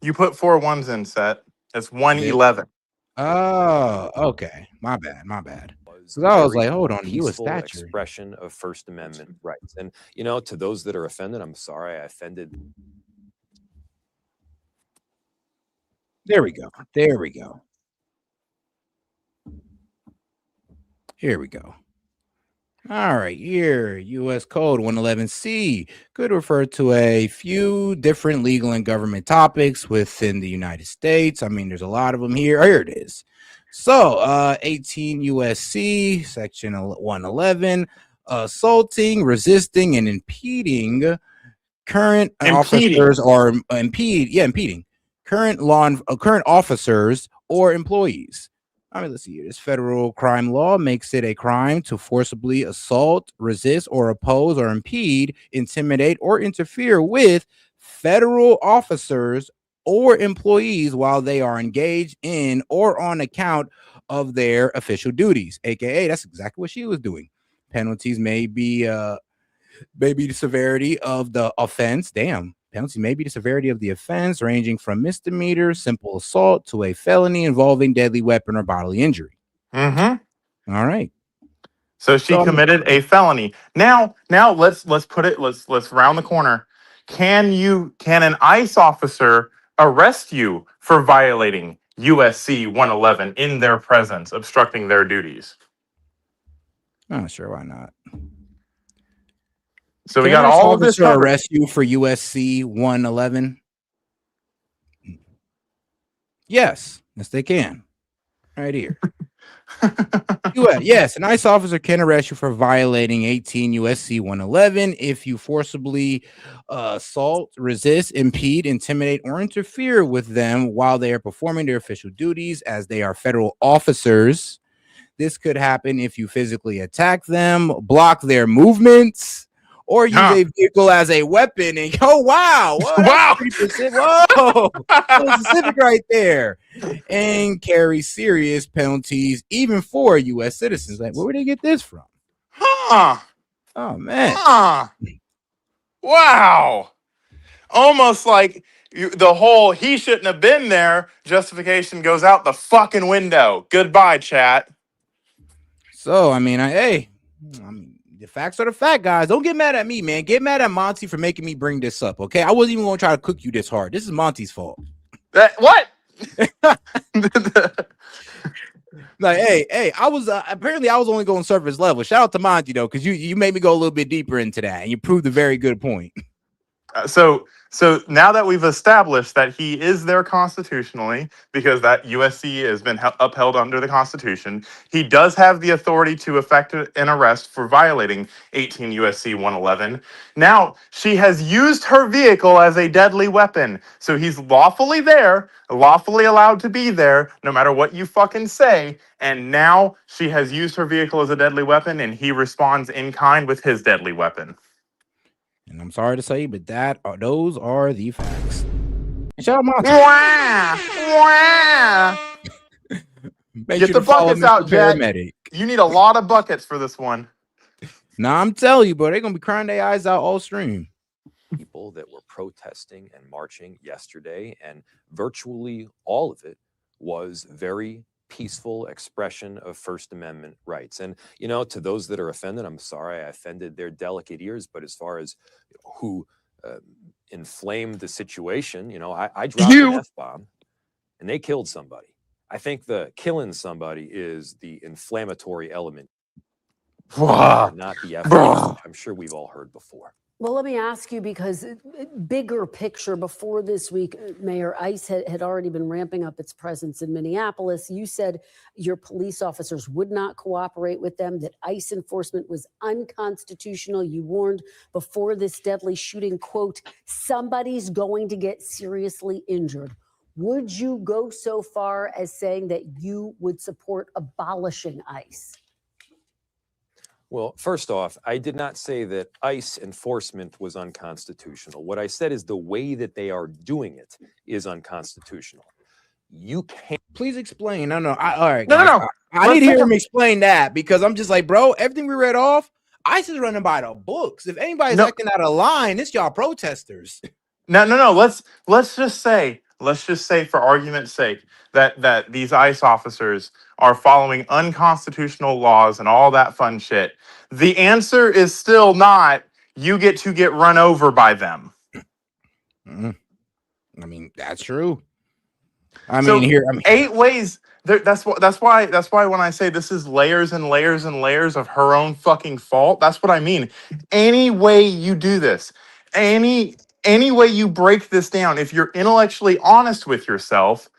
You put 4 ones in, Set. It's 111. Oh, okay. My bad. So I was like, hold on, U.S. Peaceful stature. expression of First Amendment rights. And, you know, to those that are offended, I'm sorry I offended. There we go. Here we go. All right, here, U.S. Code 111C could refer to a few different legal and government topics within the United States. I mean, there's a lot of them here. Oh, here it is. So, 18 U.S.C. Section 111, assaulting, resisting, and impeding current officers or impeding current current officers or employees. I mean, let's see here. This federal crime law makes it a crime to forcibly assault, resist, or oppose, or impede, intimidate, or interfere with federal officers or employees while they are engaged in or on account of their official duties. AKA, that's exactly what she was doing. Penalties may be the severity of the offense. Penalty may be the severity of the offense, ranging from misdemeanor, simple assault, to a felony involving deadly weapon or bodily injury. Mm-hmm. All right. So she committed a felony. Now let's put it. Let's round the corner. Can an ICE officer arrest you for violating USC 111 in their presence, obstructing their duties? Oh, sure, why not? So we got all of this covered. Arrest you for USC 111? Yes, they can. Right here. Yes, an ICE officer can arrest you for violating 18 USC 111 if you forcibly assault, resist, impede, intimidate, or interfere with them while they are performing their official duties as they are federal officers. This could happen if you physically attack them, block their movements, or use a vehicle as a weapon. And wow, wow, whoa, specific right there. And carry serious penalties, even for U.S. citizens. Like, where would they get this from? Oh man. Wow. Almost like the whole "he shouldn't have been there" justification goes out the fucking window. Goodbye, chat. So, I mean, the facts are the fact, guys. Don't get mad at me, man. Get mad at Monty for making me bring this up, okay? I wasn't even going to try to cook you this hard. This is Monty's fault. What? Like, hey, I was apparently I was only going surface level. Shout out to Monty though, because you made me go a little bit deeper into that, and you proved a very good point. So now that we've established that he is there constitutionally, because that USC has been upheld under the Constitution, he does have the authority to effect an arrest for violating 18 USC 111. Now, she has used her vehicle as a deadly weapon. So he's lawfully there, lawfully allowed to be there, no matter what you fucking say. And now she has used her vehicle as a deadly weapon, and he responds in kind with his deadly weapon. And I'm sorry to say, but those are the facts. Shout out Monty. Get the buckets out, Jack. You need a lot of buckets for this one. Nah, I'm telling you, bro, they're gonna be crying their eyes out all stream. People that were protesting and marching yesterday, and virtually all of it was very peaceful expression of First Amendment rights. And, you know, to those that are offended, I'm sorry I offended their delicate ears. But as far as who inflamed the situation, you know, I dropped an F-bomb and they killed somebody. I think the killing somebody is the inflammatory element, not the F-bomb, which I'm sure we've all heard before. Well, let me ask you, because bigger picture, before this week, Mayor, ICE had already been ramping up its presence in Minneapolis. You said your police officers would not cooperate with them, that ICE enforcement was unconstitutional. You warned before this deadly shooting, quote, somebody's going to get seriously injured. Would you go so far as saying that you would support abolishing ICE? Well, first off, I did not say that ICE enforcement was unconstitutional. What I said is the way that they are doing it is unconstitutional. You can't. Please explain. No. All right. No. I need to hear him explain that, because I'm just like, bro, everything we read off, ICE is running by the books. If anybody's acting out of line, it's y'all protesters. No. Let's just say let's just say for argument's sake that these ICE officers are following unconstitutional laws and all that fun shit, the answer is still not you get to get run over by them. I mean, that's true. I So mean, 8 ways. That's why when I say this is layers and layers and layers of her own fucking fault, that's what I mean. Any way you do this, any way you break this down, if you're intellectually honest with yourself,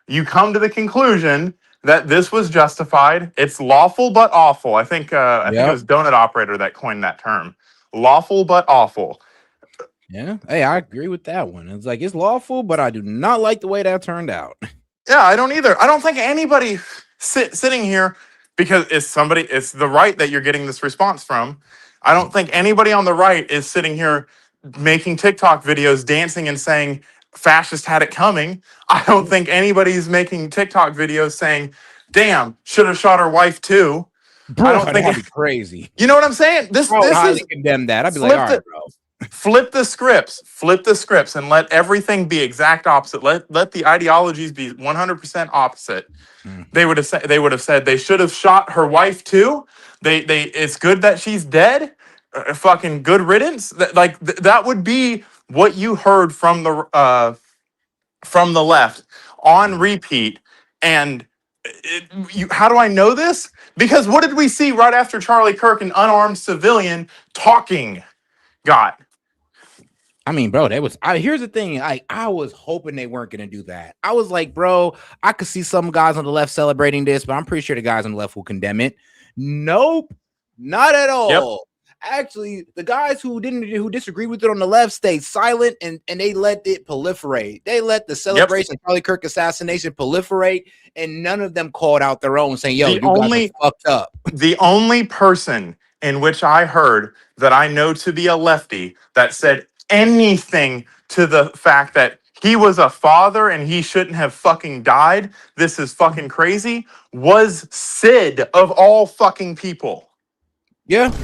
you come to the conclusion that this was justified. It's lawful but awful. I think it was Donut Operator that coined that term. Lawful but awful. Yeah. Hey, I agree with that one. It's like it's lawful, but I do not like the way that turned out. Yeah, I don't either. I don't think anybody sitting here, because it's the right that you're getting this response from. I don't think anybody on the right is sitting here making TikTok videos dancing and saying fascist had it coming. I don't think anybody's making TikTok videos saying, damn, should have shot her wife too. Bro, I don't think that'd be crazy. You know what I'm saying? This highly is condemn that. I'd be like, all right, bro. Flip the scripts and let everything be exact opposite. Let the ideologies be 100% opposite. They would have said they should have shot her wife too. It's good that she's dead. Fucking good riddance. That would be what you heard from the left on repeat. And how do I know this? Because what did we see right after Charlie Kirk, an unarmed civilian talking, got? I mean, bro, here's the thing. I was hoping they weren't going to do that. I was like, bro, I could see some guys on the left celebrating this, but I'm pretty sure the guys on the left will condemn it. Nope, not at all. Yep. Actually, the guys who disagree with it on the left stayed silent and they let it proliferate. They let the celebration of Charlie Kirk assassination proliferate, and none of them called out their own, saying, yo, you guys are fucked up. The only person in which I heard that I know to be a lefty that said anything to the fact that he was a father and he shouldn't have fucking died, this is fucking crazy, was Sid of all fucking people. Yeah.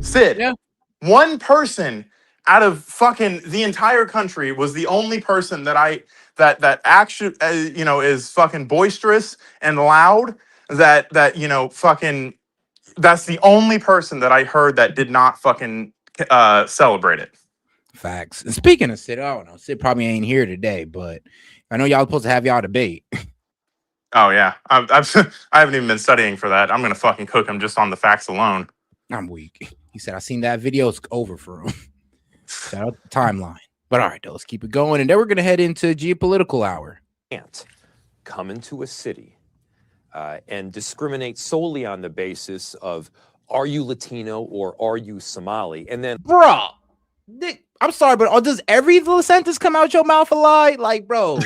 Sid. Yeah. One person out of fucking the entire country was the only person that actually is fucking boisterous and loud, that fucking, that's the only person that I heard that did not fucking celebrate it. Facts. And speaking of Sid, I don't know. Sid probably ain't here today, but I know y'all supposed to have y'all debate. Oh yeah, I haven't even been studying for that. I'm gonna fucking cook him just on the facts alone. I'm weak. He said, I seen that video. It's over for him. Shout out the timeline. But all right, though, let's keep it going. And then we're gonna head into geopolitical hour. Can't come into a city and discriminate solely on the basis of are you Latino or are you Somali? And then, bro, I'm sorry, but does every little sentence come out your mouth a lie? Like, bro,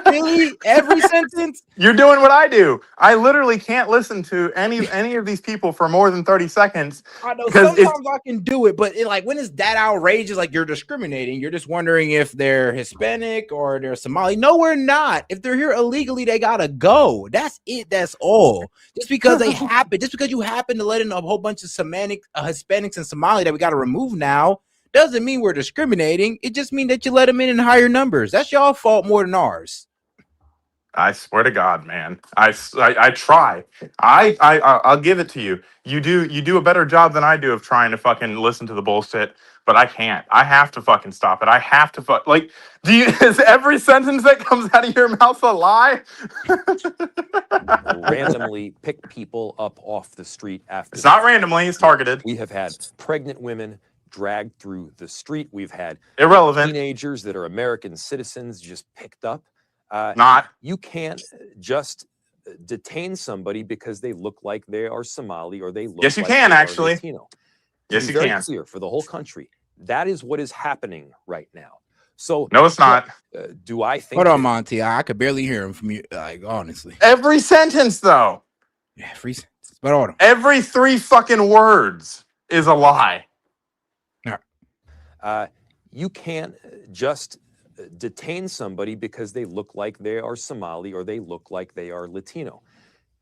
really? Every sentence? You're doing what I do. I literally can't listen to any of these people for more than 30 seconds. I know sometimes I can do it, but when it's that outrageous, like you're discriminating, you're just wondering if they're Hispanic or they're Somali. No, we're not. If they're here illegally, they gotta go. That's it. That's all. Just because just because you happen to let in a whole bunch of Hispanics and Somali that we gotta remove now, doesn't mean we're discriminating. It just means that you let them in higher numbers. That's y'all fault more than ours. I swear to God, man. I try. I'll give it to you. You do a better job than I do of trying to fucking listen to the bullshit, but I can't. I have to fucking stop it. I have to is every sentence that comes out of your mouth a lie? randomly pick people up off the street after. It's not randomly, it's targeted. We have had pregnant women dragged through the street. We've had irrelevant teenagers that are American citizens just picked up. You can't just detain somebody because they look like they are Somali or they look yes, you like can they actually. Are Latino. Yes, you very can. Clear for the whole country. That is what is happening right now. So no, it's not. Do I think? Hold on, Monty. I could barely hear him from you. Like honestly, every sentence though. Yeah, every sentence. But hold on. Every 3 fucking words is a lie. You can't just detain somebody because they look like they are Somali or they look like they are Latino.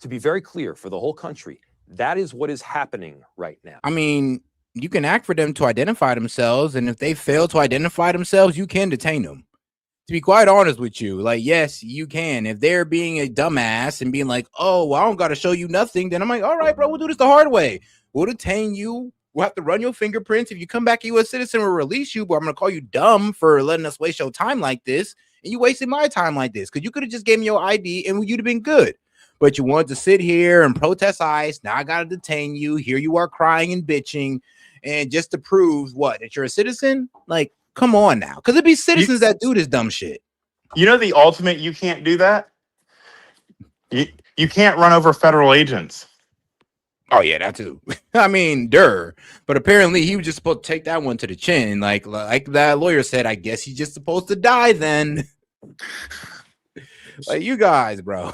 To be very clear for the whole country, that is what is happening right now. I mean, you can ask for them to identify themselves, and if they fail to identify themselves, you can detain them. to be quite honest with you, like, yes, you can. If they're being a dumbass and being like, oh, well, I don't got to show you nothing, then I'm like, all right, bro, we'll do this the hard way. We'll detain you. We'll have to run your fingerprints. If you come back a U.S. citizen, we'll release you, but I'm going to call you dumb for letting us waste your time like this. And you wasted my time like this because you could have just gave me your ID and you'd have been good. But you wanted to sit here and protest ICE. Now I got to detain you. Here you are crying and bitching. And just to prove what? That you're a citizen? Like, come on now. Because it'd be citizens that do this dumb shit. You know the ultimate, you can't do that? You can't run over federal agents. Oh, yeah, that too. I mean, but apparently he was just supposed to take that one to the chin. Like that lawyer said, I guess he's just supposed to die then. Like, you guys, bro.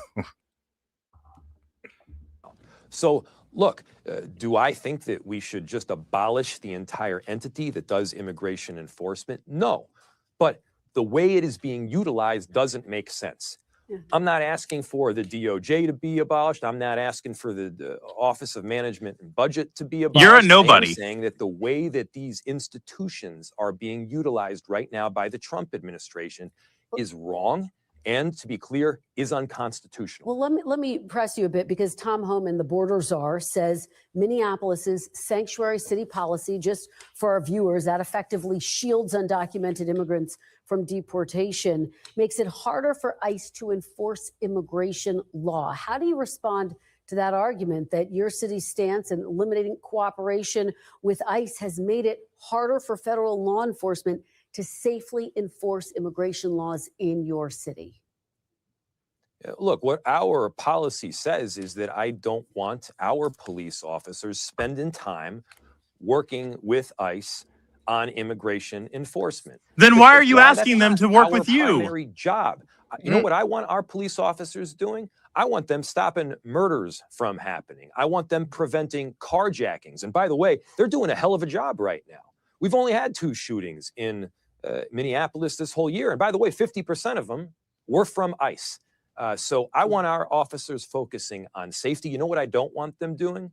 So, look, do I think that we should just abolish the entire entity that does immigration enforcement? No. But the way it is being utilized doesn't make sense. I'm not asking for the DOJ to be abolished. I'm not asking for the Office of Management and Budget to be abolished. You're a nobody. I'm saying that the way that these institutions are being utilized right now by the Trump administration is wrong. And to be clear, is unconstitutional. Well, let me press you a bit, because Tom Homan, the border czar, says Minneapolis's sanctuary city policy, just for our viewers, that effectively shields undocumented immigrants from deportation, makes it harder for ICE to enforce immigration law. How do you respond to that argument that your city's stance in eliminating cooperation with ICE has made it harder for federal law enforcement to safely enforce immigration laws in your city? Look, what our policy says is that I don't want our police officers spending time working with ICE on immigration enforcement. Then why are you asking them to work with you? Primary job. You know what I want our police officers doing? I want them stopping murders from happening. I want them preventing carjackings. And by the way, they're doing a hell of a job right now. We've only had 2 shootings in Minneapolis this whole year. And by the way, 50% of them were from ICE. So I want our officers focusing on safety. You know what I don't want them doing?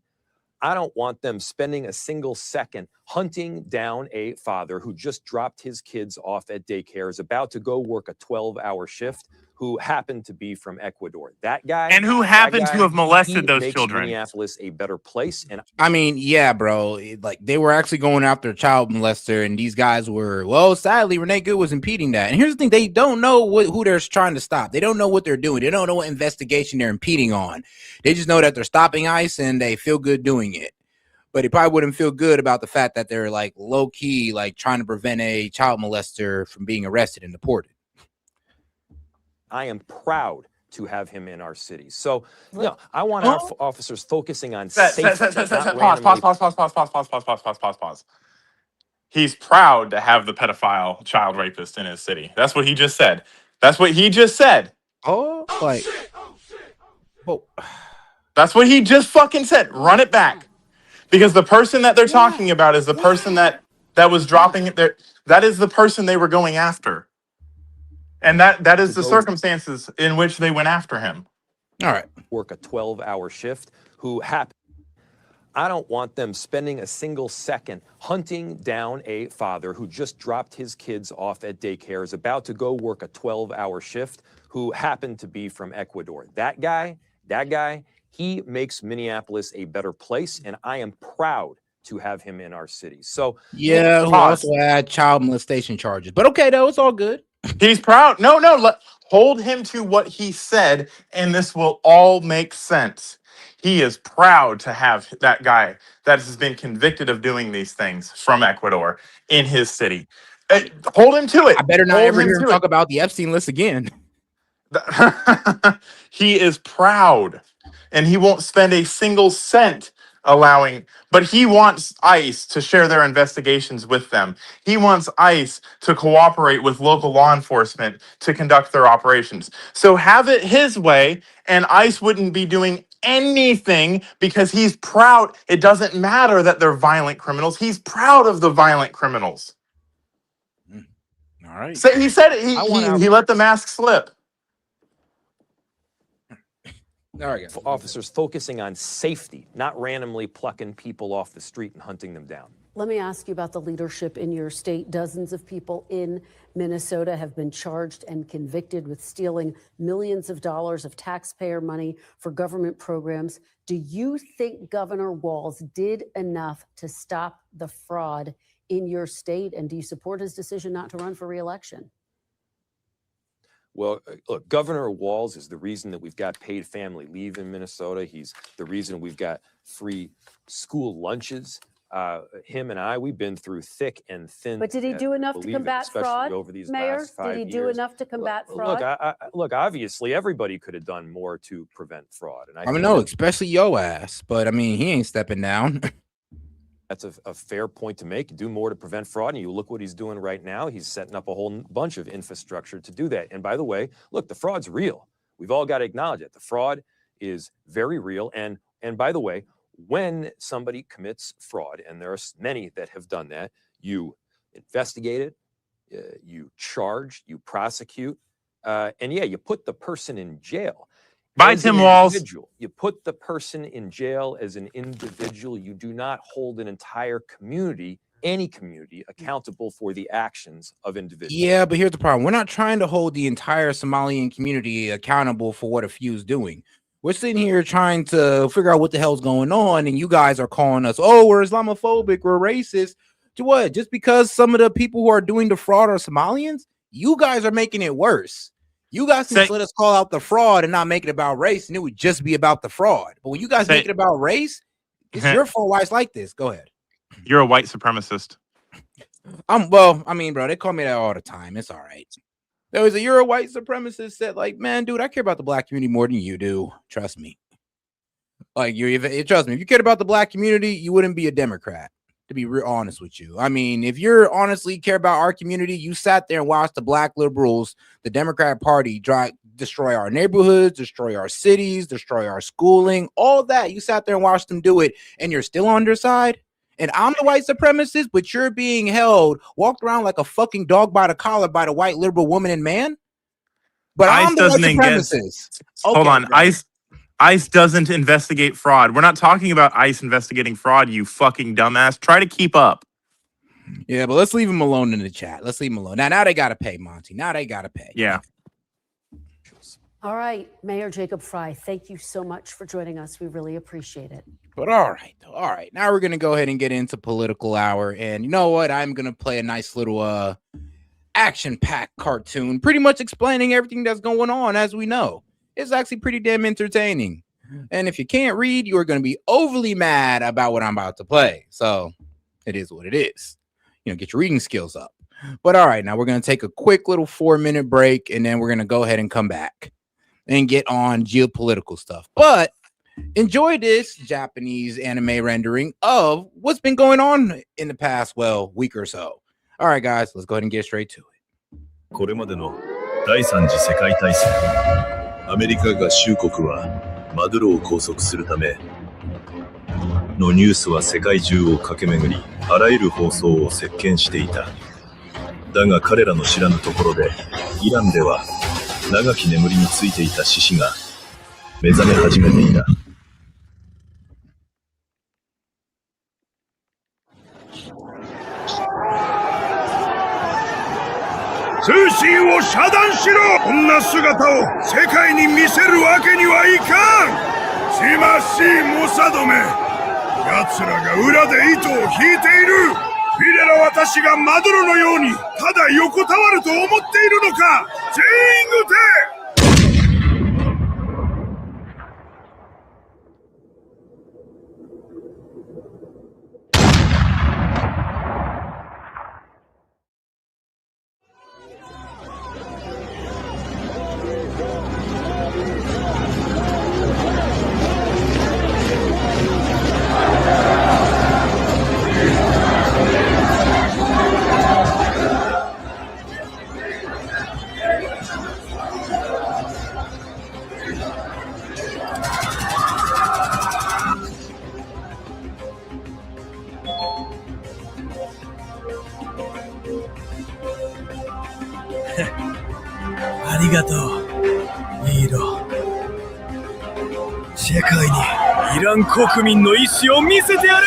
I don't want them spending a single second hunting down a father who just dropped his kids off at daycare, is about to go work a 12-hour shift, who happened to be from Ecuador. That guy, and who happened to have molested those makes children. Minneapolis a better place. And I mean, yeah, bro. Like, they were actually going after a child molester, and these guys were, well, sadly, Renee Good was impeding that. And here's the thing: they don't know who they're trying to stop. They don't know what they're doing. They don't know what investigation they're impeding on. They just know that they're stopping ICE, and they feel good doing it. But they probably wouldn't feel good about the fact that they're like low key, like trying to prevent a child molester from being arrested and deported. I am proud to have him in our city. So, you know, I want our officers focusing on safety. Pause. He's proud to have the pedophile child rapist in his city. That's what he just said. That's what he just said. Oh, like, oh, that's what he just fucking said. Run it back. Because the person that they're talking about is the person that was dropping it there. That is the person they were going after. And that is the circumstances in which they went after him. All right. Work a 12-hour shift, who happened. I don't want them spending a single second hunting down a father who just dropped his kids off at daycare, is about to go work a 12-hour shift, who happened to be from Ecuador. That guy, he makes Minneapolis a better place, and I am proud to have him in our city. So yeah, who also had child molestation charges. But okay, though, it's all good. He's proud. No, hold him to what he said, and this will all make sense. He is proud to have that guy that has been convicted of doing these things from Ecuador in his city. Hold him to it. I better not ever hear him talk about the Epstein list again. He is proud, and he won't spend a single cent but he wants ICE to share their investigations with them. He wants ICE to cooperate with local law enforcement to conduct their operations. So have it his way, and ICE wouldn't be doing anything because he's proud. It doesn't matter that they're violent criminals. He's proud of the violent criminals. All right. So he said it. He let the mask slip. All right, officers focusing on safety, not randomly plucking people off the street and hunting them down. Let me ask you about the leadership in your state. Dozens of people in Minnesota have been charged and convicted with stealing millions of dollars of taxpayer money for government programs. Do you think Governor Walz did enough to stop the fraud in your state? And do you support his decision not to run for re-election? Well, look, Governor Walz is the reason that we've got paid family leave in Minnesota. He's the reason we've got free school lunches. Him and I, we've been through thick and thin. But did he do enough to combat fraud, over these Mayor? last 5 Did he do years. enough to combat fraud? Look, obviously everybody could have done more to prevent fraud. And I mean, no, especially yo ass. But I mean, he ain't stepping down. That's a fair point to make. Do more to prevent fraud. And you look what he's doing right now. He's setting up a whole bunch of infrastructure to do that. And by the way, look, the fraud's real. We've all got to acknowledge it. The fraud is very real. And by the way, when somebody commits fraud, and there are many that have done that, you investigate it, you charge, you prosecute, and yeah, you put the person in jail. Bye, Tim Walz. You put the person in jail as an individual. You do not hold an entire community, any community, accountable for the actions of individuals. Yeah, but here's the problem. We're not trying to hold the entire Somalian community accountable for what a few's doing. We're sitting here trying to figure out what the hell's going on, and you guys are calling us, oh, we're Islamophobic, we're racist. To what? Just because some of the people who are doing the fraud are Somalians? You guys are making it worse. You guys can let us call out the fraud and not make it about race, and it would just be about the fraud. But when you guys make it about race, it's your fault why it's like this. Go ahead. You're a white supremacist. Well, I mean, bro, they call me that all the time. It's all right. There was you're a white supremacist said, like, man, dude, I care about the black community more than you do. Trust me. Like, trust me. If you cared about the black community, you wouldn't be a Democrat, to be real honest with you. I mean, if you're honestly care about our community, you sat there and watched the black liberals, the Democrat Party, destroy our neighborhoods, destroy our cities, destroy our schooling, all that. You sat there and watched them do it, and you're still on their side. And I'm the white supremacist, but you're being held, walked around like a fucking dog by the collar by the white liberal woman and man. But I'm the white supremacist. Hold on. ICE doesn't investigate fraud. We're not talking about ICE investigating fraud, you fucking dumbass. Try to keep up. Yeah, but let's leave him alone in the chat. Let's leave him alone. Now they got to pay, Monty. Now they got to pay. Yeah. All right, Mayor Jacob Frey, thank you so much for joining us. We really appreciate it. But all right. Now we're going to go ahead and get into political hour. And you know what? I'm going to play a nice little action-packed cartoon, pretty much explaining everything that's going on, as we know. It's actually pretty damn entertaining. And if you can't read, you're going to be overly mad about what I'm about to play. So it is what it is. Get your reading skills up. But all right, now we're going to take a quick little 4-minute break, and then we're going to go ahead and come back and get on geopolitical stuff. But enjoy this Japanese anime rendering of what's been going on in the past, week or so. All right, guys, let's go ahead and get straight to it. これまでの第三次世界大戦、アメリカ合衆国はマドゥロを拘束するためのニュースは世界中を駆け巡り、あらゆる放送を席巻していた。だが彼らの知らぬところで、イランでは長き眠りについていた獅子が目覚め始めていた。通信を遮断しろ！こんな姿を世界に見せるわけにはいかん！しましいモサドめ！奴らが裏で糸を引いている！フィレラ私がマドロのようにただ横たわると思っているのか！全員撃て！ありがとう、ヒーロー。世界にイラン国民の意志を見せてやる！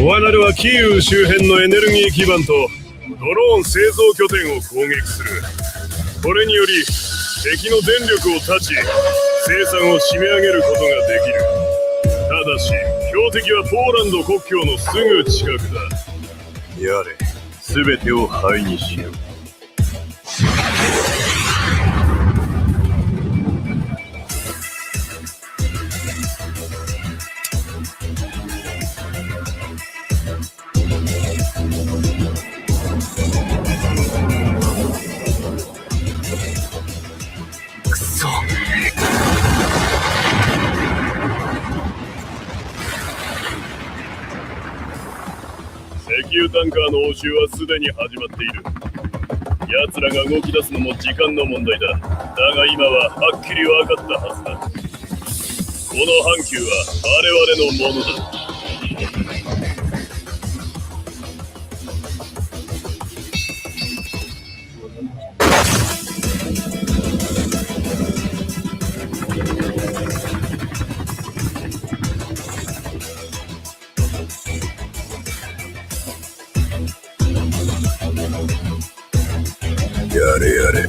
オアナルはキーウ周辺のエネルギー基盤とドローン製造拠点を攻撃する。これにより敵の電力を断ち、生産を締め上げることができる。ただし標的はポーランド国境のすぐ近くだ。やれ、すべてを灰にしよう。石油タンカーの応酬はすでに始まっている。奴らが動き出すのも時間の問題だ。だが今ははっきり分かったはずだ。この阪急は我々のものだ。やれやれ、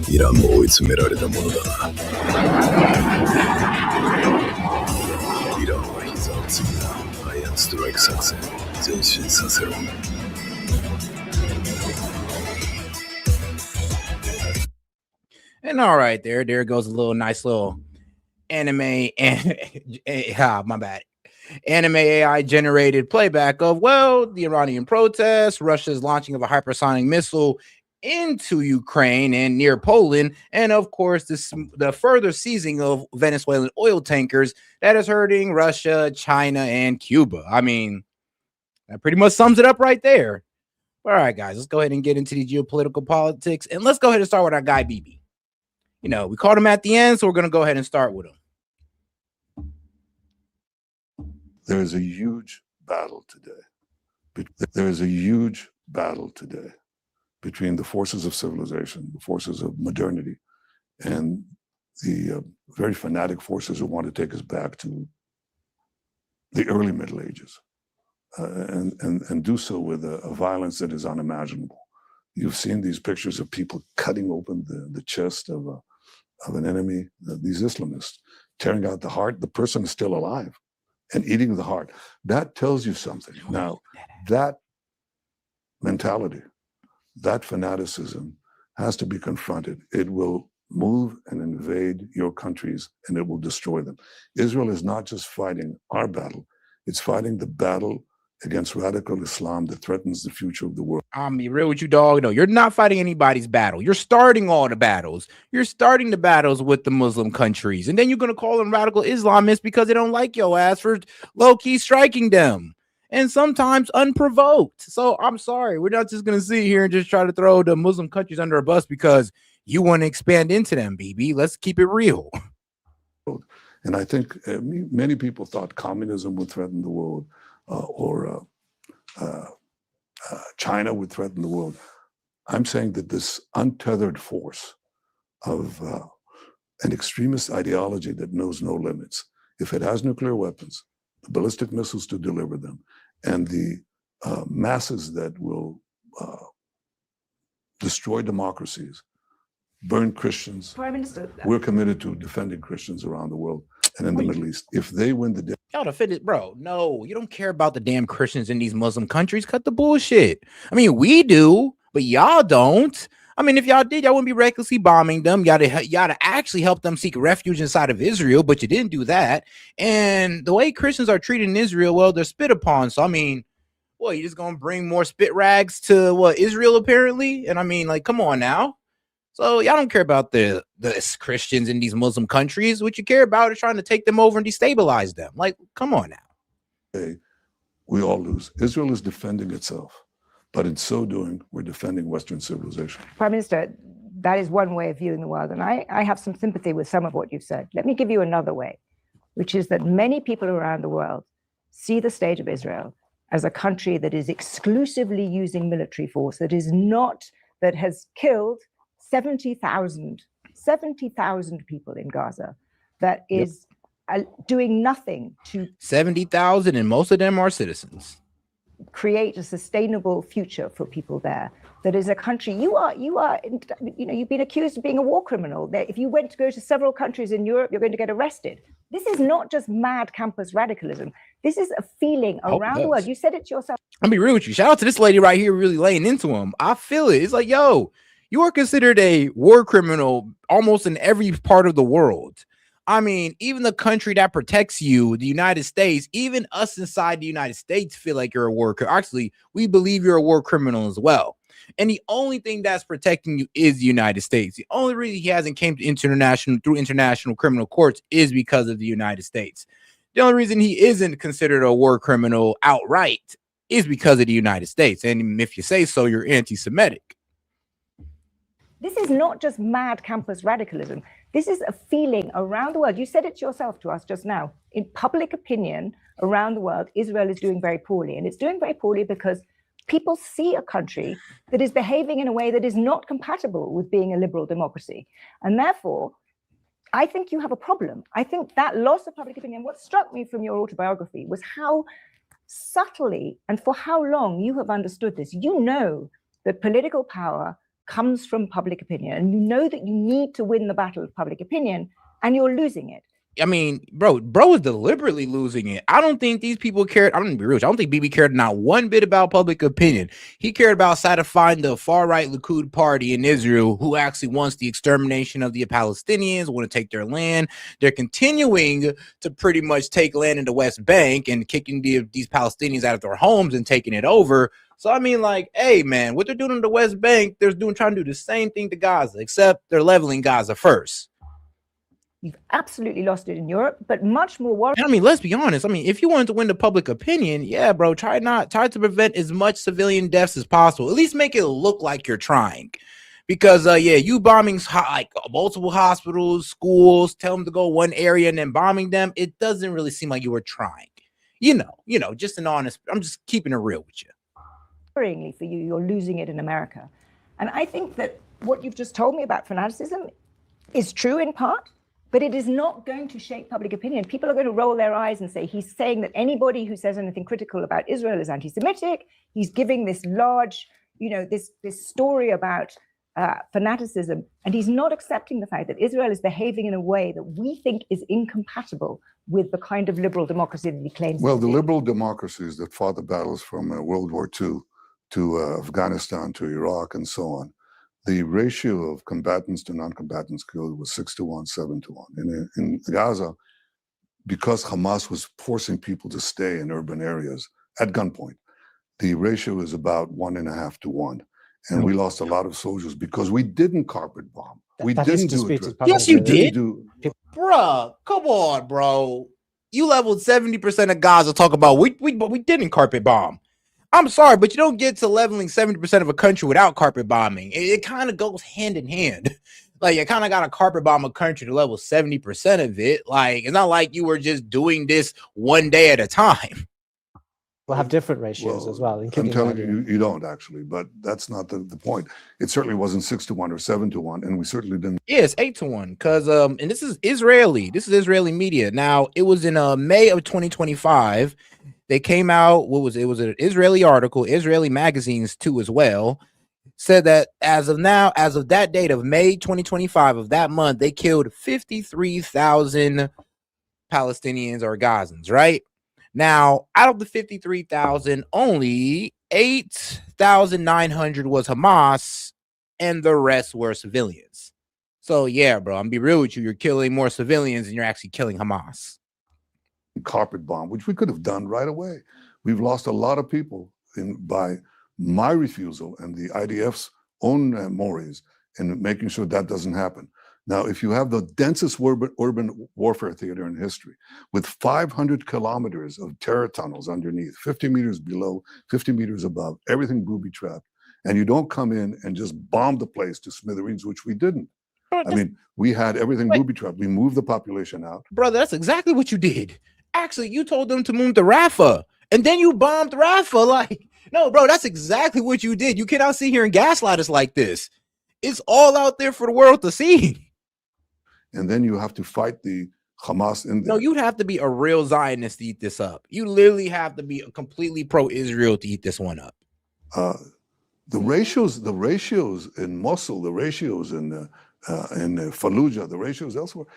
イランも追い詰められたものだな。イランは膝をついたアイアンストライク作戦を前進させろ。And all right, there goes a little nice little anime and my bad. Anime AI generated playback of, well, the Iranian protests, Russia's launching of a hypersonic missile into Ukraine and near Poland, and of course the further seizing of Venezuelan oil tankers that is hurting Russia, China, and Cuba. I mean, that pretty much sums it up right there. All right, guys, let's go ahead and get into the geopolitical politics, and let's go ahead and start with our guy BB. You know, we called him at the end, so we're going to go ahead and start with him. There is a huge battle today. There is a huge battle today between the forces of civilization, the forces of modernity, and the very fanatic forces who want to take us back to the early Middle Ages, and do so with a violence that is unimaginable. You've seen these pictures of people cutting open the chest of an enemy, these Islamists, tearing out the heart. The person is still alive and eating the heart. That tells you something. Now, that mentality, that fanaticism has to be confronted. It will move and invade your countries, and it will destroy them. Israel is not just fighting our battle, it's fighting the battle against radical Islam that threatens the future of the world. I'm be real with you, dog. No, you're not fighting anybody's battle. You're starting all the battles. You're starting the battles with the Muslim countries, and then you're going to call them radical Islamists because they don't like your ass for low-key striking them. And sometimes unprovoked. So I'm sorry, we're not just going to sit here and just try to throw the Muslim countries under a bus because you want to expand into them, BB. Let's keep it real. And I think many people thought communism would threaten the world, or China would threaten the world. I'm saying that this untethered force of an extremist ideology that knows no limits, if it has nuclear weapons, the ballistic missiles to deliver them, and the masses that will destroy democracies, burn Christians. Prime Minister, we're committed to defending Christians around the world and in the Middle East. If they win the day, y'all offended, bro. No, you don't care about the damn Christians in these Muslim countries. Cut the bullshit. I mean, we do, but y'all don't. I mean, if y'all did, y'all wouldn't be recklessly bombing them. Y'all to actually help them seek refuge inside of Israel, but you didn't do that. And the way Christians are treated in Israel, well, they're spit upon. So, I mean, What, you just gonna bring more spit rags to what, Israel apparently? And I mean, like, come on now. So y'all don't care about the Christians in these Muslim countries. What you care about is trying to take them over and destabilize them. Like, come on now. We all lose. Israel is defending itself, but in so doing, we're defending Western civilization. Prime Minister, that is one way of viewing the world, and I have some sympathy with some of what you've said. Let me give you another way, which is that many people around the world see the state of Israel as a country that is exclusively using military force, that has killed 70,000 people in Gaza, that is doing nothing to 70,000, and most of them are citizens. Create a sustainable future for people there. That is a country you've been accused of being a war criminal. If you went to go to several countries in Europe, you're going to get arrested. This is not just mad campus radicalism. This is a feeling around the world. You said it yourself. I'll be real with you. Shout out to this lady right here, really laying into him. I feel it. It's like, yo, you are considered a war criminal almost in every part of the world. I mean, even the country that protects you, the United States, even us inside the United States feel like you're a war criminal. Actually, we believe you're a war criminal as well. And the only thing that's protecting you is the United States. The only reason he hasn't came to international criminal courts is because of the United States. The only reason he isn't considered a war criminal outright is because of the United States. And if you say so, you're anti-Semitic. This is not just mad campus radicalism. This is a feeling around the world. You said it yourself to us just now. In public opinion around the world, Israel is doing very poorly. And it's doing very poorly because people see a country that is behaving in a way that is not compatible with being a liberal democracy. And therefore, I think you have a problem. I think that loss of public opinion, what struck me from your autobiography was how subtly and for how long you have understood this. You know that political power comes from public opinion, and you know that you need to win the battle of public opinion, and you're losing it. I mean, bro is deliberately losing it. I don't think these people cared. I'm gonna be real. I don't think Bibi cared not one bit about public opinion. He cared about satisfying the far right Likud party in Israel, who actually wants the extermination of the Palestinians, want to take their land. They're continuing to pretty much take land in the West Bank and kicking these Palestinians out of their homes and taking it over. So I mean, like, hey man, what they're doing in the West Bank, they're trying to do the same thing to Gaza, except they're leveling Gaza first. You've absolutely lost it in Europe, but much more worrying. I mean, let's be honest. I mean, if you wanted to win the public opinion, yeah, bro, try to prevent as much civilian deaths as possible. At least make it look like you're trying. Because, you bombing like multiple hospitals, schools, tell them to go one area and then bombing them, it doesn't really seem like you were trying. You know, just an honest, I'm just keeping it real with you. Worryingly for you, you're losing it in America. And I think that what you've just told me about fanaticism is true in part, but it is not going to shape public opinion. People are going to roll their eyes and say, he's saying that anybody who says anything critical about Israel is anti-Semitic. He's giving this large, this story about fanaticism, and he's not accepting the fact that Israel is behaving in a way that we think is incompatible with the kind of liberal democracy that he claims. Well, the liberal democracies that fought the battles from World War II to Afghanistan to Iraq and so on, the ratio of combatants to non-combatants killed was 6-1, 7-1. In Gaza, because Hamas was forcing people to stay in urban areas at gunpoint, the ratio is about 1.5 to 1. And we lost a lot of soldiers because we didn't carpet bomb. We didn't do it. Yes, you did. Bruh, come on, bro. You leveled 70% of Gaza. Talk about we didn't carpet bomb. I'm sorry, but you don't get to leveling 70% of a country without carpet bombing. It kind of goes hand in hand. Like, you kind of got to carpet bomb a country to level 70% of it. Like, it's not like you were just doing this one day at a time. We'll have different ratios as well. I'm telling you, you don't actually, but that's not the point. It certainly wasn't 6-1 or 7-1, and we certainly didn't. Yeah, it's 8-1 because and this is Israeli. This is Israeli media. Now, it was in May of 2025. They came out. What was it? It was an Israeli article. Israeli magazines too, as well, said that as of that date of May 2025 of that month, they killed 53,000 Palestinians or Gazans. Right. Now, out of the 53,000, only 8,900 was Hamas, and the rest were civilians. So, yeah, bro, I'm gonna be real with you. You're killing more civilians than you're actually killing Hamas. Carpet bomb, which we could have done right away. We've lost a lot of people by my refusal and the IDF's own mores in making sure that doesn't happen. Now, if you have the densest urban warfare theater in history, with 500 kilometers of terror tunnels underneath, 50 meters below, 50 meters above, everything booby-trapped, and you don't come in and just bomb the place to smithereens, which we didn't. I mean, we had everything booby-trapped. We moved the population out. Brother, that's exactly what you did. Actually, you told them to move to Rafah, and then you bombed Rafah. Like, no, bro, that's exactly what you did. You cannot sit here and gaslight us like this. It's all out there for the world to see. And then you have to fight the Hamas in there. No, you'd have to be a real Zionist to eat this up. You literally have to be a completely pro-Israel to eat this one up. The ratios in Mosul, the ratios in Fallujah, the ratios elsewhere,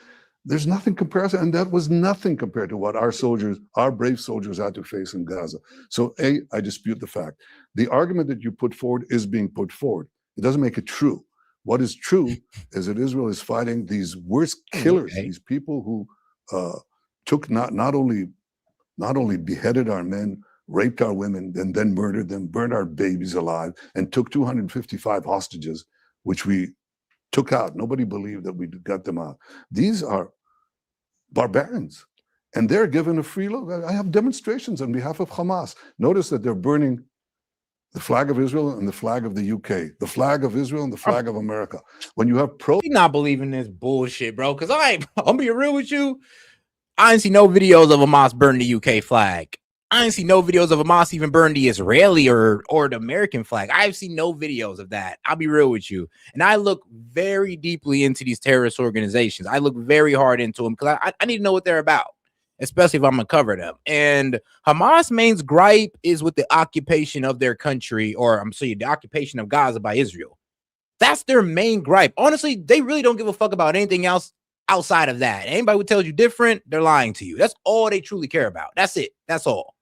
there's nothing comparison, and that was nothing compared to what our soldiers, our brave soldiers, had to face in Gaza. So, I dispute the fact. The argument that you put forward is being put forward. It doesn't make it true. What is true is that Israel is fighting these worst killers, these people who took not only beheaded our men, raped our women, and then murdered them, burned our babies alive, and took 255 hostages, which we took out. Nobody believed that we got them out. These are barbarians, and they're given a free look. I have demonstrations on behalf of Hamas. Notice that they're burning the flag of Israel and the flag of the UK, the flag of Israel and the flag of America. When you have We not believing this bullshit, bro, because I'll be real with you. I ain't see no videos of Hamas burn the UK flag. I ain't see no videos of Hamas even burn the Israeli or the American flag. I've seen no videos of that. I'll be real with you. And I look very deeply into these terrorist organizations. I look very hard into them because I need to know what they're about, especially if I'm going to cover them. And Hamas' main gripe is with the occupation of their country, or I'm sorry, the occupation of Gaza by Israel. That's their main gripe. Honestly, they really don't give a fuck about anything else outside of that. Anybody who tells you different, they're lying to you. That's all they truly care about. That's it. That's all.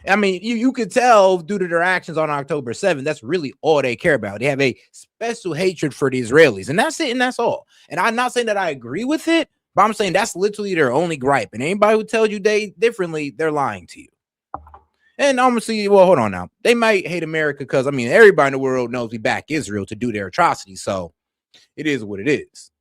I mean, you could tell due to their actions on October 7th, that's really all they care about. They have a special hatred for the Israelis, and that's it, and that's all. And I'm not saying that I agree with it, but I'm saying that's literally their only gripe. And anybody who tells you they differently, they're lying to you. And honestly, well, hold on now. They might hate America because, I mean, everybody in the world knows we back Israel to do their atrocities. So it is what it is.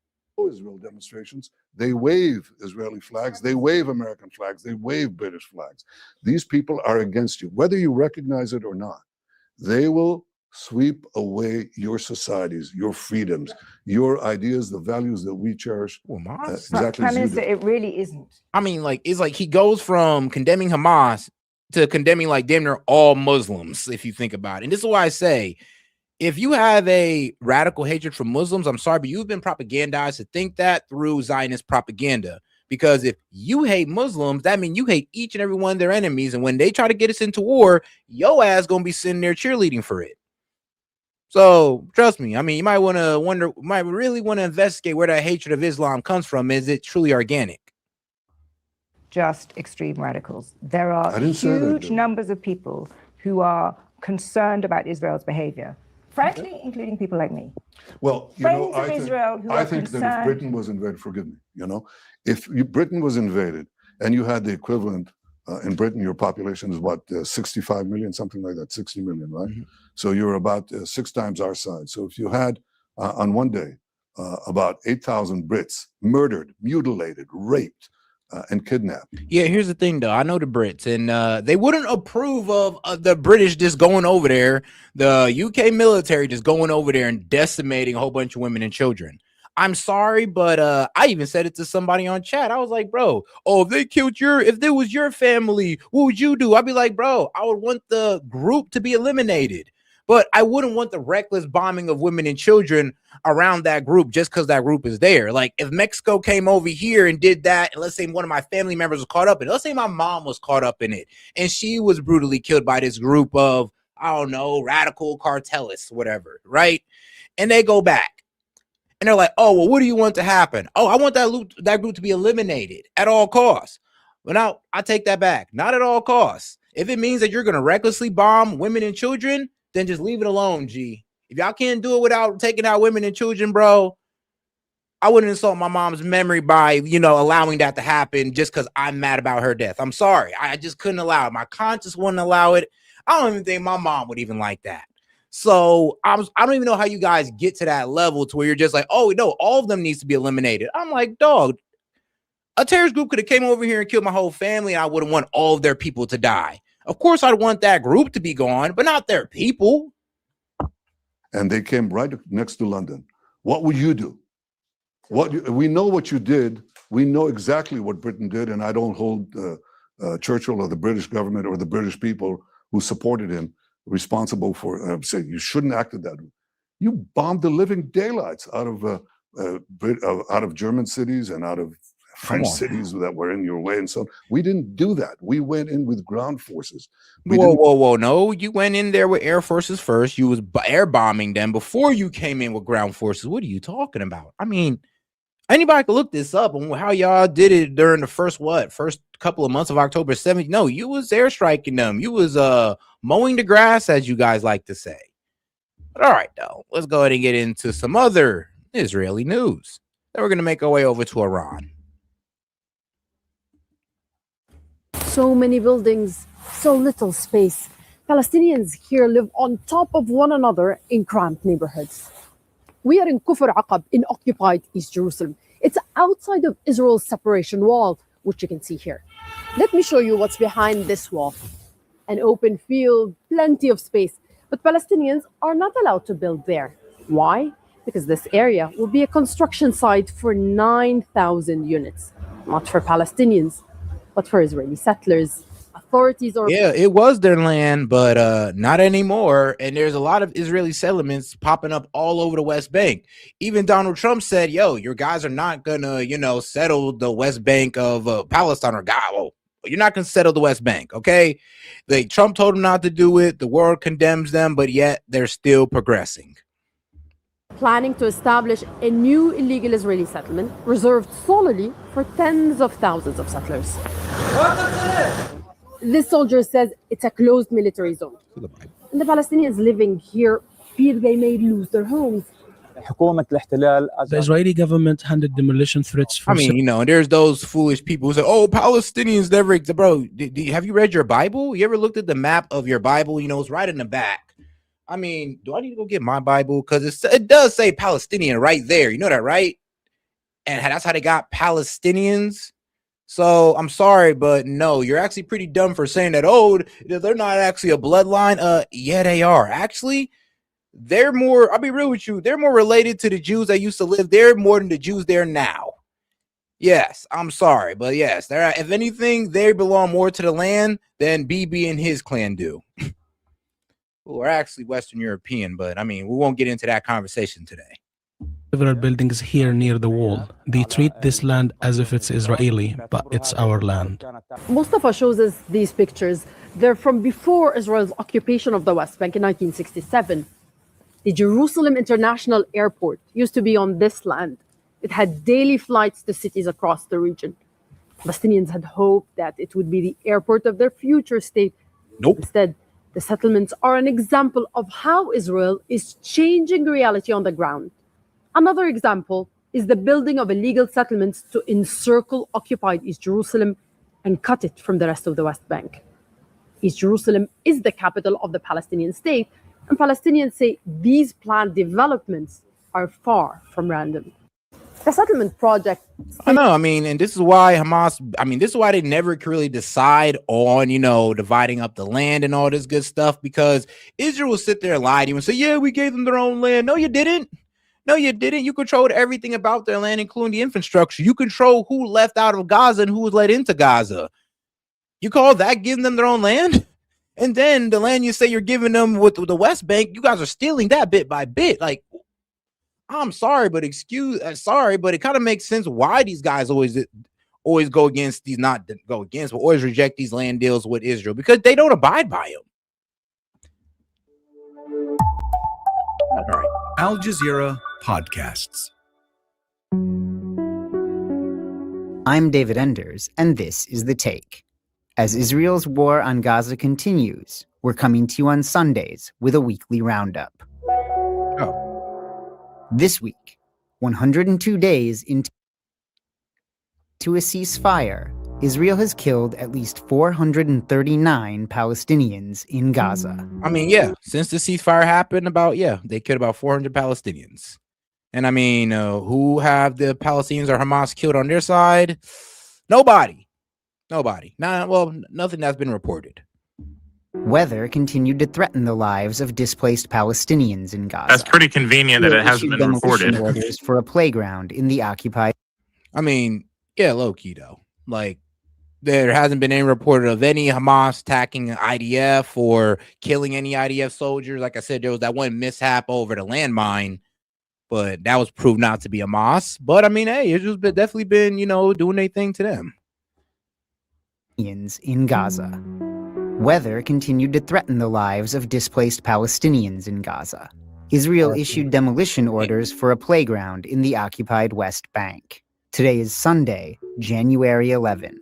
Israel demonstrations, they wave Israeli flags, they wave American flags, they wave British flags. These people are against you, whether you recognize it or not. They will sweep away your societies, your freedoms, your ideas, the values that we cherish. Exactly. Prime Minister, it really isn't. I mean, like, it's like he goes from condemning Hamas to condemning like damn near all Muslims, if you think about it. And this is why I say, if you have a radical hatred for Muslims, I'm sorry, but you've been propagandized to think that through Zionist propaganda. Because if you hate Muslims, that means you hate each and every one of their enemies. And when they try to get us into war, your ass gonna be sitting there cheerleading for it. So trust me, I mean, you might really want to investigate where that hatred of Islam comes from. Is it truly organic? Just extreme radicals. There are huge numbers of people who are concerned about Israel's behavior. Frankly, including people like me. Well, you know, I think that if Britain was invaded, forgive me, you know, if Britain was invaded and you had the equivalent in Britain, your population is what, 65 million, something like that, 60 million, right? Mm-hmm. So you're about 6 times our size. So if you had on one day about 8,000 Brits murdered, mutilated, raped, and kidnapped. Yeah, here's the thing, though. I know the Brits, and they wouldn't approve of the British just going over there, the UK military just going over there and decimating a whole bunch of women and children. I'm sorry, but I even said it to somebody on chat. I was like, bro, if they killed if there was your family, what would you do? I'd be like, bro, I would want the group to be eliminated. But I wouldn't want the reckless bombing of women and children around that group just because that group is there. Like if Mexico came over here and did that, and let's say one of my family members was caught up in it, let's say my mom was caught up in it, and she was brutally killed by this group of, I don't know, radical cartelists, whatever, right? And they go back. And they're like, oh, well, what do you want to happen? Oh, I want that group to be eliminated at all costs. Well, now I take that back. Not at all costs. If it means that you're going to recklessly bomb women and children, then just leave it alone, G. If y'all can't do it without taking out women and children, bro, I wouldn't insult my mom's memory by, you know, allowing that to happen just because I'm mad about her death. I'm sorry. I just couldn't allow it. My conscience wouldn't allow it. I don't even think my mom would even like that. So I don't even know how you guys get to that level to where you're just like, oh no, all of them needs to be eliminated. I'm like, dog, a terrorist group could have came over here and killed my whole family, and I wouldn't want all of their people to die. Of course, I'd want that group to be gone, but not their people. And they came right next to London. What would you do? We know what you did. We know exactly what Britain did, and I don't hold Churchill or the British government or the British people who supported him responsible for saying you shouldn't have acted that way. You bombed the living daylights out of German cities and out of French cities that were in your way, and so on. We didn't do that. We went in with ground forces. Whoa. No, you went in there with air forces first. You was air bombing them before you came in with ground forces. What are you talking about? I mean, anybody can look this up on how y'all did it during the first couple of months of October 7th. No, you was airstriking them. You was mowing the grass, as you guys like to say. But all right, though, let's go ahead and get into some other Israeli news. Then we're going to make our way over to Iran. So many buildings, so little space. Palestinians here live on top of one another in cramped neighborhoods. We are in Kufr Aqab in occupied East Jerusalem. It's outside of Israel's separation wall, which you can see here. Let me show you what's behind this wall. An open field, plenty of space, but Palestinians are not allowed to build there. Why? Because this area will be a construction site for 9,000 units, not for Palestinians, but for Israeli settlers. Authorities are... Yeah, it was their land, but not anymore. And there's a lot of Israeli settlements popping up all over the West Bank. Even Donald Trump said, yo, your guys are not going to, settle the West Bank of Palestine, or you're not going to settle the West Bank, okay? Trump told them not to do it. The world condemns them, but yet they're still progressing. Planning to establish a new illegal Israeli settlement reserved solely for tens of thousands of settlers. This soldier says it's a closed military zone. And the Palestinians living here fear they may lose their homes. The Israeli government handed demolition threats for... I mean, there's those foolish people who say, oh, Palestinians never... Bro, have you read your Bible? You ever looked at the map of your Bible? It's right in the back. I mean, do I need to go get my Bible? Because it does say Palestinian right there. You know that, right? And that's how they got Palestinians. So I'm sorry, but no, you're actually pretty dumb for saying that, oh, they're not actually a bloodline. Yeah, they are. Actually, they're more, I'll be real with you, they're more related to the Jews that used to live there more than the Jews there now. Yes, I'm sorry, but yes, they're, if anything, they belong more to the land than BB and his clan do. We're actually Western European, but I mean, we won't get into that conversation today. Several buildings here near the wall. They treat this land as if it's Israeli, but it's our land. Mustafa shows us these pictures. They're from before Israel's occupation of the West Bank in 1967. The Jerusalem International Airport used to be on this land. It had daily flights to cities across the region. Palestinians had hoped that it would be the airport of their future state. Nope. Instead, the settlements are an example of how Israel is changing reality on the ground. Another example is the building of illegal settlements to encircle occupied East Jerusalem and cut it from the rest of the West Bank. East Jerusalem is the capital of the Palestinian state, and Palestinians say these planned developments are far from random. The settlement project... I know, and this is why Hamas, this is why they never could really decide on, dividing up the land and all this good stuff, because Israel will sit there and lie to you and say, yeah, we gave them their own land. No, you didn't. No, you didn't. You controlled everything about their land, including the infrastructure. You control who left out of Gaza and who was let into Gaza. You call that giving them their own land? And then the land you say you're giving them with the West Bank, you guys are stealing that bit by bit. Like, I'm sorry, but but it kind of makes sense why these guys always go against these, not go against, but always reject these land deals with Israel, because they don't abide by them. All right. Al Jazeera Podcasts. I'm David Enders, and this is The Take. As Israel's war on Gaza continues, we're coming to you on Sundays with a weekly roundup. Oh. This week, 102 days into a ceasefire, Israel has killed at least 439 Palestinians in Gaza. I mean, yeah, since the ceasefire happened, they killed about 400 Palestinians. And I mean, who have the Palestinians or Hamas killed on their side? Nobody. Nothing that's been reported. Weather continued to threaten the lives of displaced Palestinians in Gaza. That's pretty convenient that it hasn't been reported. Orders for a playground in the occupied. I mean, yeah, low key though. Like, there hasn't been any report of any Hamas attacking IDF or killing any IDF soldiers. Like I said, there was that one mishap over the landmine, but that was proved not to be Hamas. But I mean, hey, it's just definitely been, doing their thing to them. In Gaza. Weather continued to threaten the lives of displaced Palestinians in Gaza. Israel issued demolition orders for a playground in the occupied West Bank. Today is Sunday, January 11.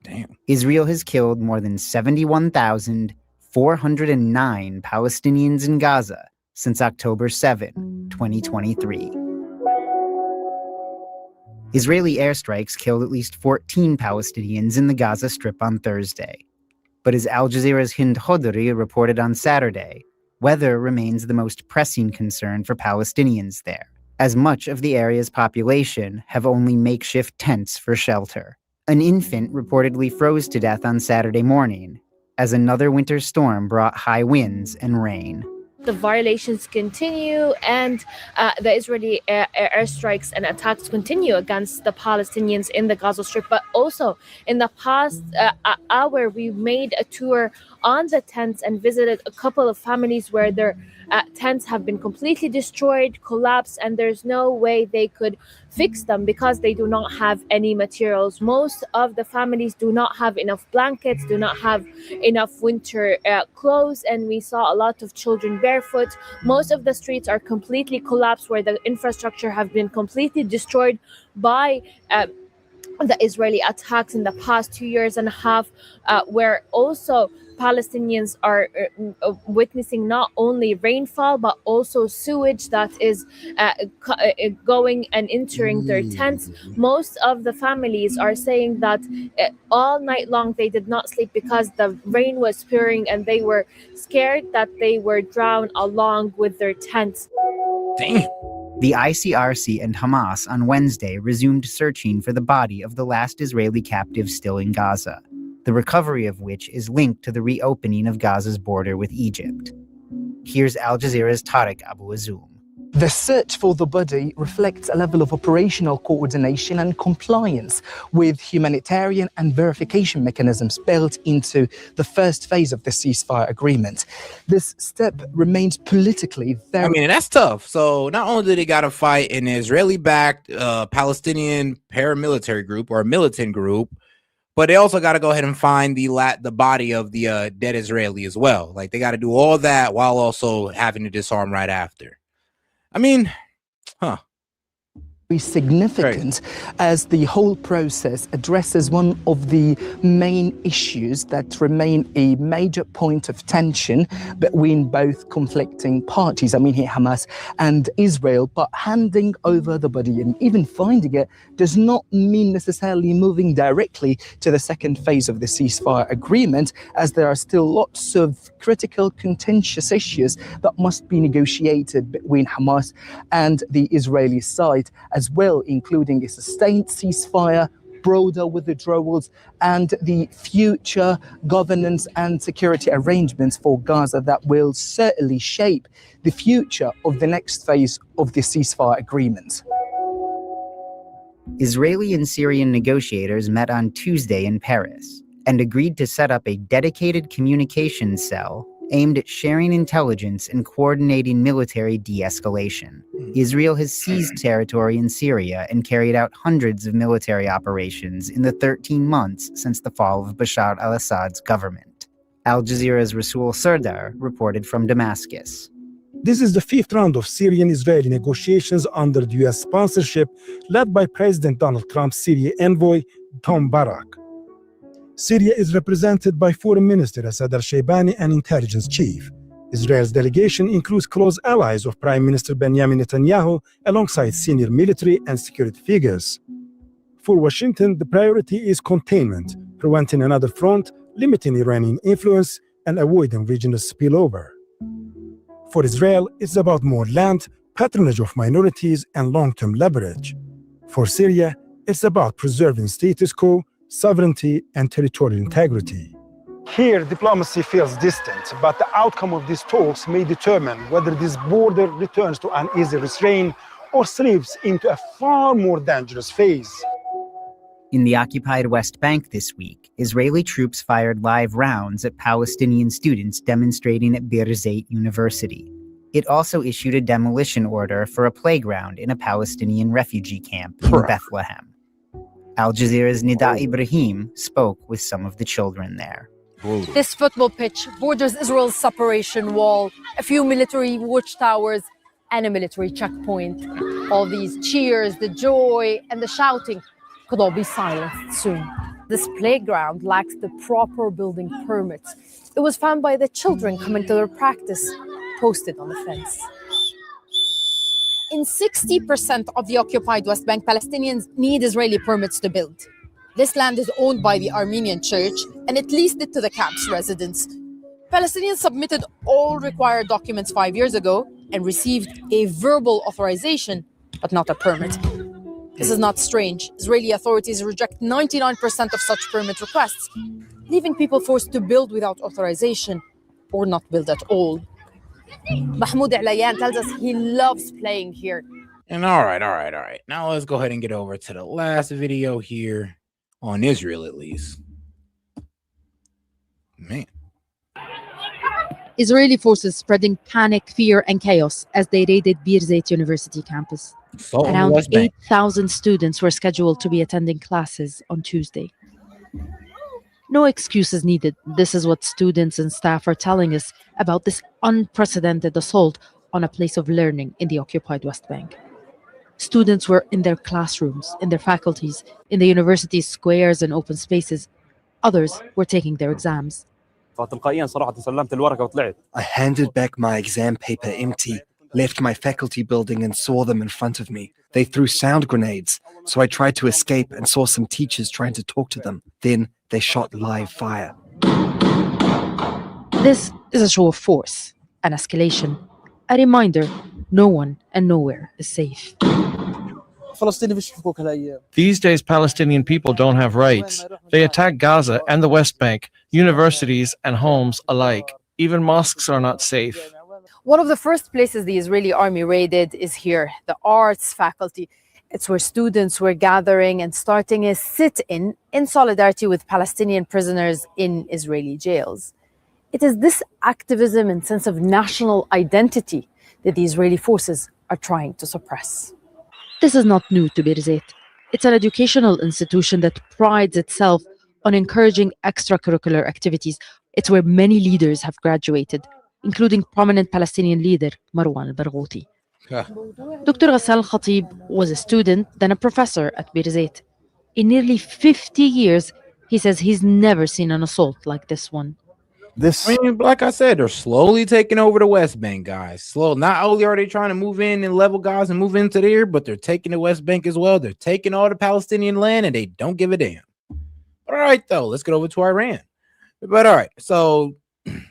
Damn. Israel has killed more than 71,409 Palestinians in Gaza since October 7, 2023. Israeli airstrikes killed at least 14 Palestinians in the Gaza Strip on Thursday. But as Al Jazeera's Hind Hodri reported on Saturday, weather remains the most pressing concern for Palestinians there, as much of the area's population have only makeshift tents for shelter. An infant reportedly froze to death on Saturday morning, as another winter storm brought high winds and rain. The violations continue, and the Israeli airstrikes and attacks continue against the Palestinians in the Gaza Strip. But also, in the past hour, we made a tour on the tents and visited a couple of families where their tents have been completely destroyed, collapsed, and there's no way they could fix them because they do not have any materials. Most of the families do not have enough blankets, do not have enough winter clothes, and we saw a lot of children barefoot. Most of the streets are completely collapsed, where the infrastructure have been completely destroyed by the Israeli attacks in the past 2.5 years, where also Palestinians are witnessing not only rainfall, but also sewage that is going and entering their tents. Most of the families are saying that all night long they did not sleep because the rain was pouring and they were scared that they were drowned along with their tents. Damn. The ICRC and Hamas on Wednesday resumed searching for the body of the last Israeli captive still in Gaza, the recovery of which is linked to the reopening of Gaza's border with Egypt. Here's Al Jazeera's Tariq Abu Azoum. The search for the body reflects a level of operational coordination and compliance with humanitarian and verification mechanisms built into the first phase of the ceasefire agreement. This step remains politically very... I mean, that's tough. So not only do they got to fight an Israeli-backed Palestinian paramilitary group or militant group, but they also got to go ahead and find the body of the dead Israeli as well. Like, they got to do all that while also having to disarm right after. I mean, significant as the whole process addresses one of the main issues that remain a major point of tension between both conflicting parties. I mean, here Hamas and Israel, but handing over the body and even finding it does not mean necessarily moving directly to the second phase of the ceasefire agreement, as there are still lots of critical contentious issues that must be negotiated between Hamas and the Israeli side as well, including a sustained ceasefire, broader withdrawals, and the future governance and security arrangements for Gaza that will certainly shape the future of the next phase of the ceasefire agreement. Israeli and Syrian negotiators met on Tuesday in Paris and agreed to set up a dedicated communications cell aimed at sharing intelligence and coordinating military de-escalation. Israel has seized territory in Syria and carried out hundreds of military operations in the 13 months since the fall of Bashar al-Assad's government. Al Jazeera's Rasul Sardar reported from Damascus. This is the fifth round of Syrian-Israeli negotiations under the U.S. sponsorship led by President Donald Trump's Syria envoy, Tom Barak. Syria is represented by Foreign Minister Asad al-Shaybani and Intelligence Chief. Israel's delegation includes close allies of Prime Minister Benjamin Netanyahu alongside senior military and security figures. For Washington, the priority is containment, preventing another front, limiting Iranian influence, and avoiding regional spillover. For Israel, it's about more land, patronage of minorities, and long-term leverage. For Syria, it's about preserving status quo, sovereignty, and territorial integrity. Here, diplomacy feels distant, but the outcome of these talks may determine whether this border returns to an easy restraint or slips into a far more dangerous phase. In the occupied West Bank this week, Israeli troops fired live rounds at Palestinian students demonstrating at Birzeit University. It also issued a demolition order for a playground in a Palestinian refugee camp in Bethlehem. Al Jazeera's Nida Ibrahim spoke with some of the children there. This football pitch borders Israel's separation wall, a few military watchtowers, and a military checkpoint. All these cheers, the joy, and the shouting could all be silenced soon. This playground lacks the proper building permits. It was found by the children coming to their practice, posted on the fence. In 60% of the occupied West Bank, Palestinians need Israeli permits to build. This land is owned by the Armenian Church, and it leased it to the camp's residents. Palestinians submitted all required documents 5 years ago and received a verbal authorization, but not a permit. This is not strange. Israeli authorities reject 99% of such permit requests, leaving people forced to build without authorization or not build at all. Mahmoud Alayan tells us he loves playing here. And all right. Now let's go ahead and get over to the last video here on Israel, at least. Man. Israeli forces spreading panic, fear, and chaos as they raided Birzeit University campus. Around 8,000 students were scheduled to be attending classes on Tuesday. No excuses needed. This is what students and staff are telling us about this unprecedented assault on a place of learning in the occupied West Bank. Students were in their classrooms, in their faculties, in the university's squares and open spaces. Others were taking their exams. I handed back my exam paper empty, left my faculty building and saw them in front of me. They threw sound grenades, so I tried to escape and saw some teachers trying to talk to them. Then they shot live fire. This is a show of force, an escalation, a reminder no one and nowhere is safe. These days, Palestinian people don't have rights. They attack Gaza and the West Bank, universities and homes alike. Even mosques are not safe. One of the first places the Israeli army raided is here, the arts faculty. It's where students were gathering and starting a sit-in in solidarity with Palestinian prisoners in Israeli jails. It is this activism and sense of national identity that the Israeli forces are trying to suppress. This is not new to Birzeit. It's an educational institution that prides itself on encouraging extracurricular activities. It's where many leaders have graduated, including prominent Palestinian leader Marwan al-Barghouti. Dr. Ghassan al-Khatib was a student, then a professor at Birzeit. In nearly 50 years, he says he's never seen an assault like this one. I mean, like I said, they're slowly taking over the West Bank, guys. Slow. Not only are they trying to move in and level guys and move into there, but they're taking the West Bank as well. They're taking all the Palestinian land and they don't give a damn. All right, though, let's get over to Iran. But all right, so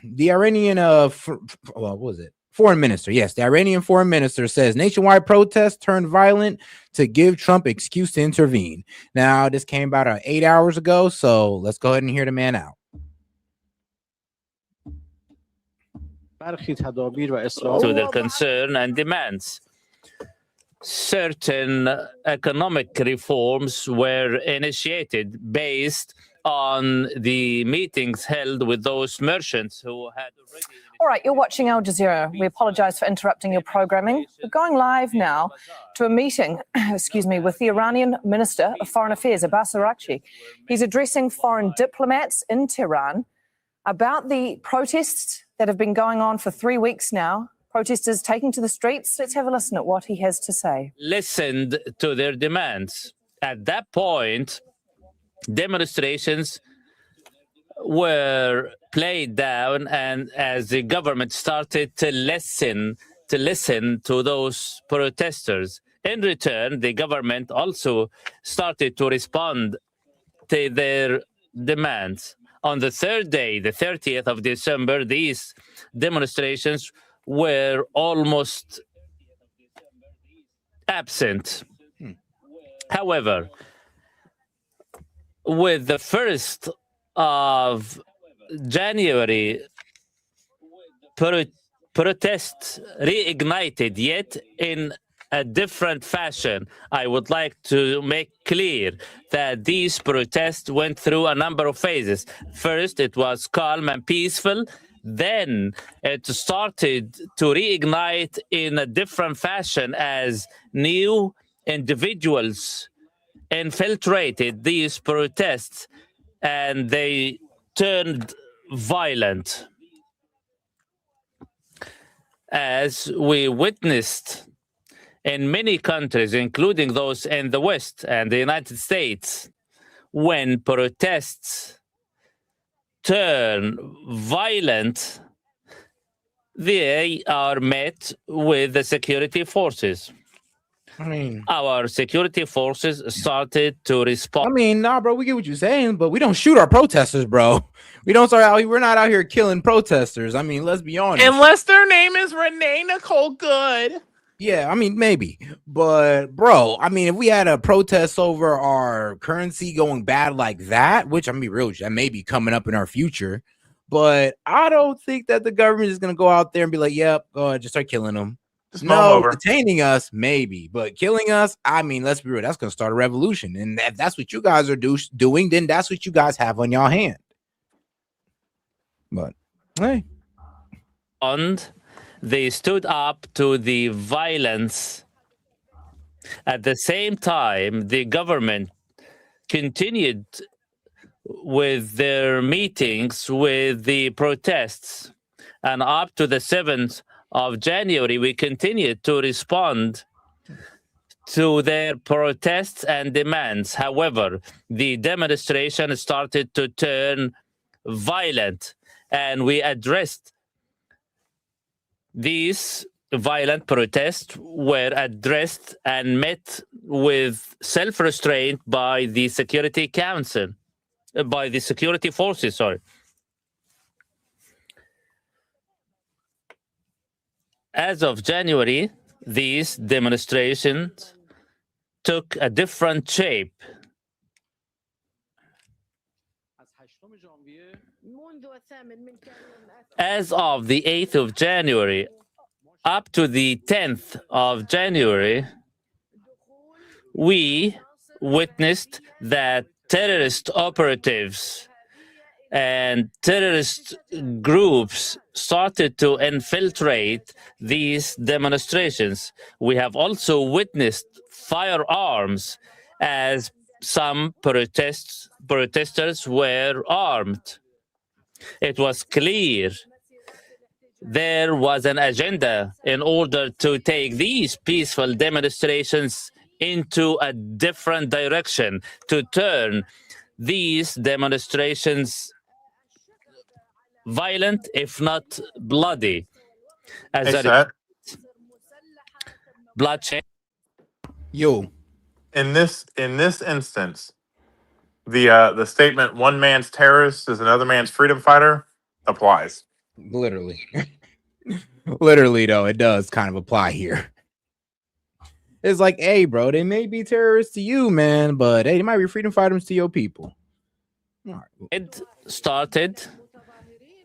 the Iranian what was it? Foreign minister. Yes, the Iranian foreign minister says nationwide protests turned violent to give Trump excuse to intervene. Now, this came about 8 hours ago, so let's go ahead and hear the man out. To their concern and demands. Certain economic reforms were initiated based on the meetings held with those merchants who had already... All right, you're watching Al Jazeera. We apologize for interrupting your programming. We're going live now to a meeting, with the Iranian Minister of Foreign Affairs, Abbas Araghchi. He's addressing foreign diplomats in Tehran about the protests that have been going on for 3 weeks now. Protesters taking to the streets. Let's have a listen at what he has to say. Listened to their demands. At that point, demonstrations were played down, and as the government started to listen to those protesters, In return, the government also started to respond to their demands. On the third day, the 30th of December, these demonstrations were almost absent. However, with the 1st of January, protests reignited, yet in a different fashion. I would like to make clear that these protests went through a number of phases. First, it was calm and peaceful. Then it started to reignite in a different fashion as new individuals infiltrated these protests and they turned violent. As we witnessed in many countries, including those in the West and the United States, when protests turn violent, they are met with the security forces. I mean, our security forces started to respond. I mean, nah, bro, we get what you're saying, but we don't shoot our protesters, bro. We don't start out. We're not out here killing protesters. I mean, let's be honest. Unless their name is Renee Nicole Good. Yeah, I mean, maybe. But, bro, I mean, if we had a protest over our currency going bad like that, which, I'm be real, that may be coming up in our future, but I don't think that the government is going to go out there and be like, yep, go ahead, just start killing them. No, detaining us, maybe, but killing us, I mean, let's be real, that's going to start a revolution. And if that's what you guys are doing, then that's what you guys have on your hand. But, hey. And they stood up to the violence. At the same time, the government continued with their meetings with the protests. And up to the 7th of January, we continued to respond to their protests and demands. However, the demonstration started to turn violent, and we addressed these violent protests were addressed and met with self-restraint by the Security Council, by the security forces, sorry. As of January, these demonstrations took a different shape. As of the 8th of January, up to the 10th of January, we witnessed that terrorist operatives and terrorist groups started to infiltrate these demonstrations. We have also witnessed firearms as some protesters were armed. It was clear there was an agenda in order to take these peaceful demonstrations into a different direction, to turn these demonstrations violent, if not bloody. As a bloodshed. Yo, in this instance, the statement "one man's terrorist is another man's freedom fighter" applies. Literally. Literally, though, it does kind of apply here. It's like, hey, bro, they may be terrorists to you, man, but hey, they might be freedom fighters to your people. It started.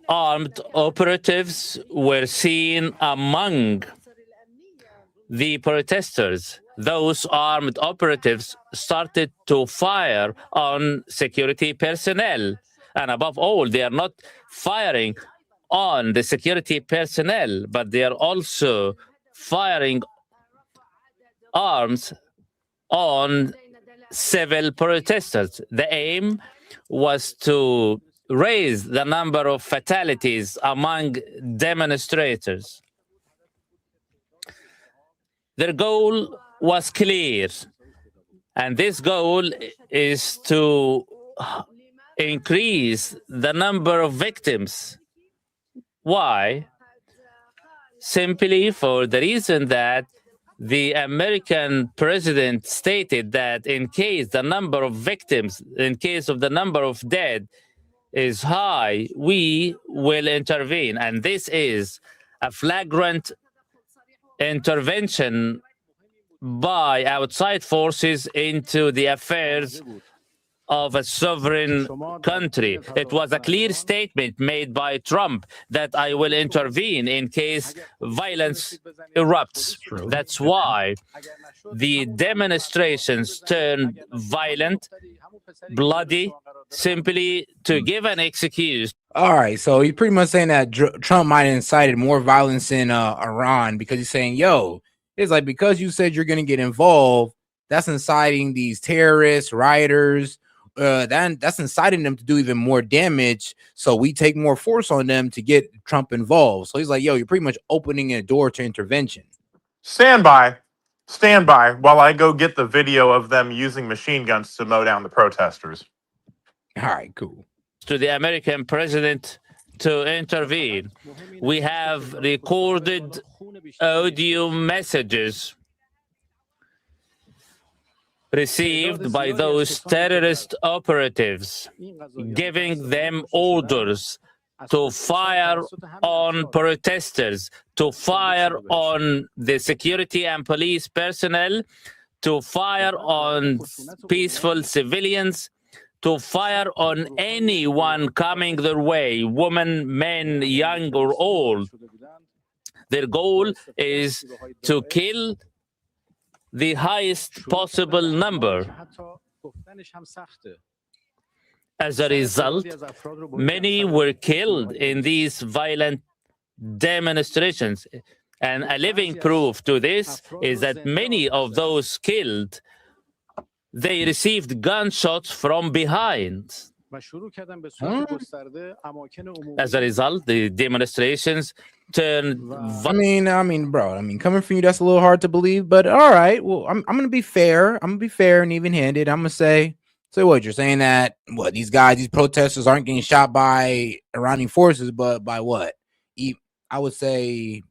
Armed operatives were seen among the protesters. Those armed operatives started to fire on security personnel. And above all, they are not firing on the security personnel, but they are also firing arms on civil protesters. The aim was to raise the number of fatalities among demonstrators. Their goal was clear, and this goal is to increase the number of victims. Why? Simply for the reason that the American president stated that in case the number of victims, in case of the number of dead is high, we will intervene. And this is a flagrant intervention by outside forces into the affairs of a sovereign country. It was a clear statement made by Trump that I will intervene in case violence erupts. That's why the demonstrations turned violent, bloody, simply to give an excuse. All right, so he's pretty much saying that Trump might have incited more violence in Iran because he's saying, yo, it's like because you said you're going to get involved, that's inciting these terrorists, rioters, that's inciting them to do even more damage. So we take more force on them to get Trump involved. So he's like, yo, you're pretty much opening a door to intervention. Stand by while I go get the video of them using machine guns to mow down the protesters. All right, cool. To the American president to intervene. We have recorded audio messages received by those terrorist operatives, giving them orders to fire on protesters, to fire on the security and police personnel, to fire on peaceful civilians, to fire on anyone coming their way, women, men, young or old. Their goal is to kill the highest possible number. As a result, many were killed in these violent demonstrations. And a living proof to this is that many of those killed, they received gunshots from behind. As a result, the demonstrations turned. I mean, bro. Coming from you, that's a little hard to believe. But all right, well, I'm gonna be fair. I'm gonna be fair and even-handed. I'm gonna say what you're saying that these protesters aren't getting shot by Iranian forces, but by what? I would say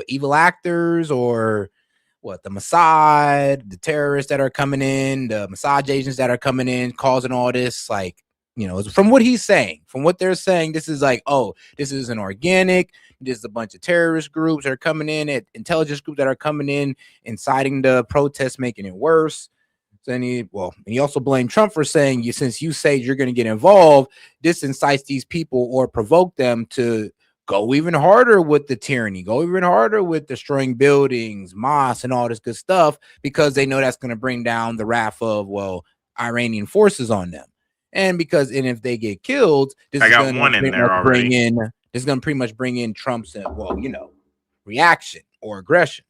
evil actors or the Mossad, the terrorists that are coming in, the Mossad agents that are coming in, causing all this, from what he's saying, from what they're saying, this is this isn't organic. This is a bunch of terrorist groups that are coming in, intelligence groups that are coming in, inciting the protests, making it worse. So he also blamed Trump for saying, since you say you're going to get involved, this incites these people or provoke them to go even harder with the tyranny, go even harder with destroying buildings, mosques, and all this good stuff, because they know that's going to bring down the wrath of, Iranian forces on them. And if they get killed, this is going to pretty much bring in Trump's, reaction or aggression.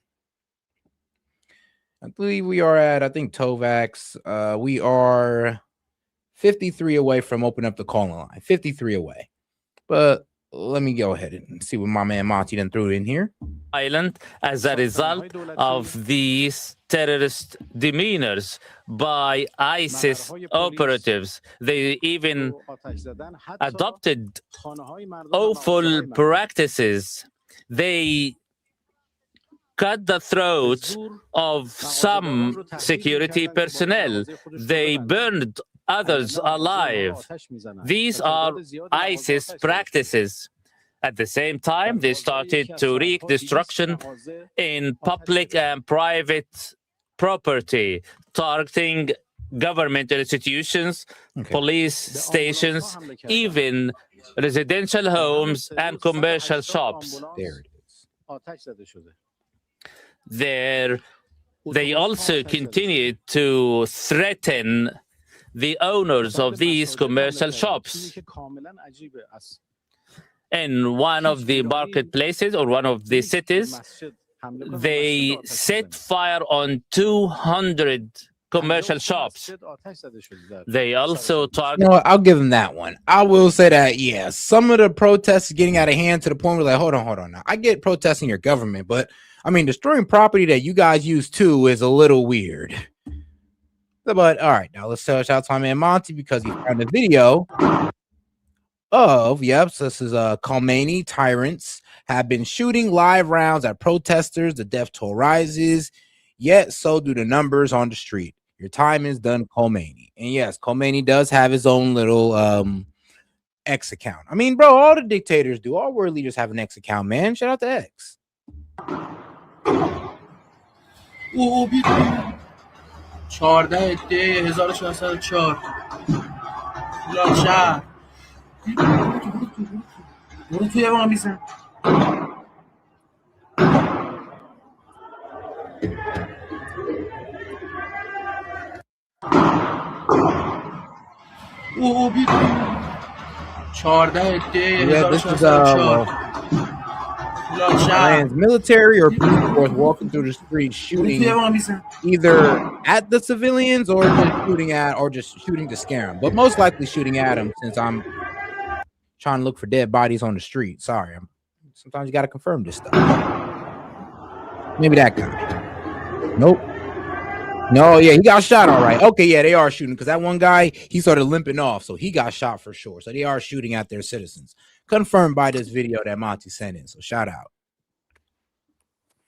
I believe we are at, Tovax. We are 53 away from opening up the calling line. 53 away. But let me go ahead and see what my man Monty done threw in here. Island as a result of these terrorist demeanors by ISIS operatives. They even adopted awful practices. They cut the throats of some security personnel. They burned others alive. These are ISIS practices. At the same time, they started to wreak destruction in public and private property, targeting government institutions, police stations, even residential homes and commercial shops. There it is. They also continued to threaten the owners of these commercial shops. In one of the marketplaces or one of the cities, they set fire on 200 commercial shops. They also targeted. I'll give them that one. I will say that, some of the protests are getting out of hand to the point where hold on. Now, I get protesting your government, but destroying property that you guys use too is a little weird. But all right, now let's shout out to my man Monty because he found a video of so this is Khomeini tyrants have been shooting live rounds at protesters. The death toll rises. yet so do the numbers on the street. Your time is done, Khomeini. And yes, Khomeini does have his own little X account. I mean, bro, all the dictators do. All world leaders have an X account, man. Shout out to X. 14/14/1404 شهر برو توی ما میزن Iran's military or police force walking through the streets shooting either at the civilians or just shooting to scare them, but most likely shooting at them since I'm trying to look for dead bodies on the street. Sorry, sometimes you got to confirm this stuff. Maybe that guy. Nope. No, yeah, he got shot. All right. Okay, yeah, they are shooting because that one guy, he started limping off, so he got shot for sure. So they are shooting at their citizens. Confirmed by this video that Monty sent in. So shout out.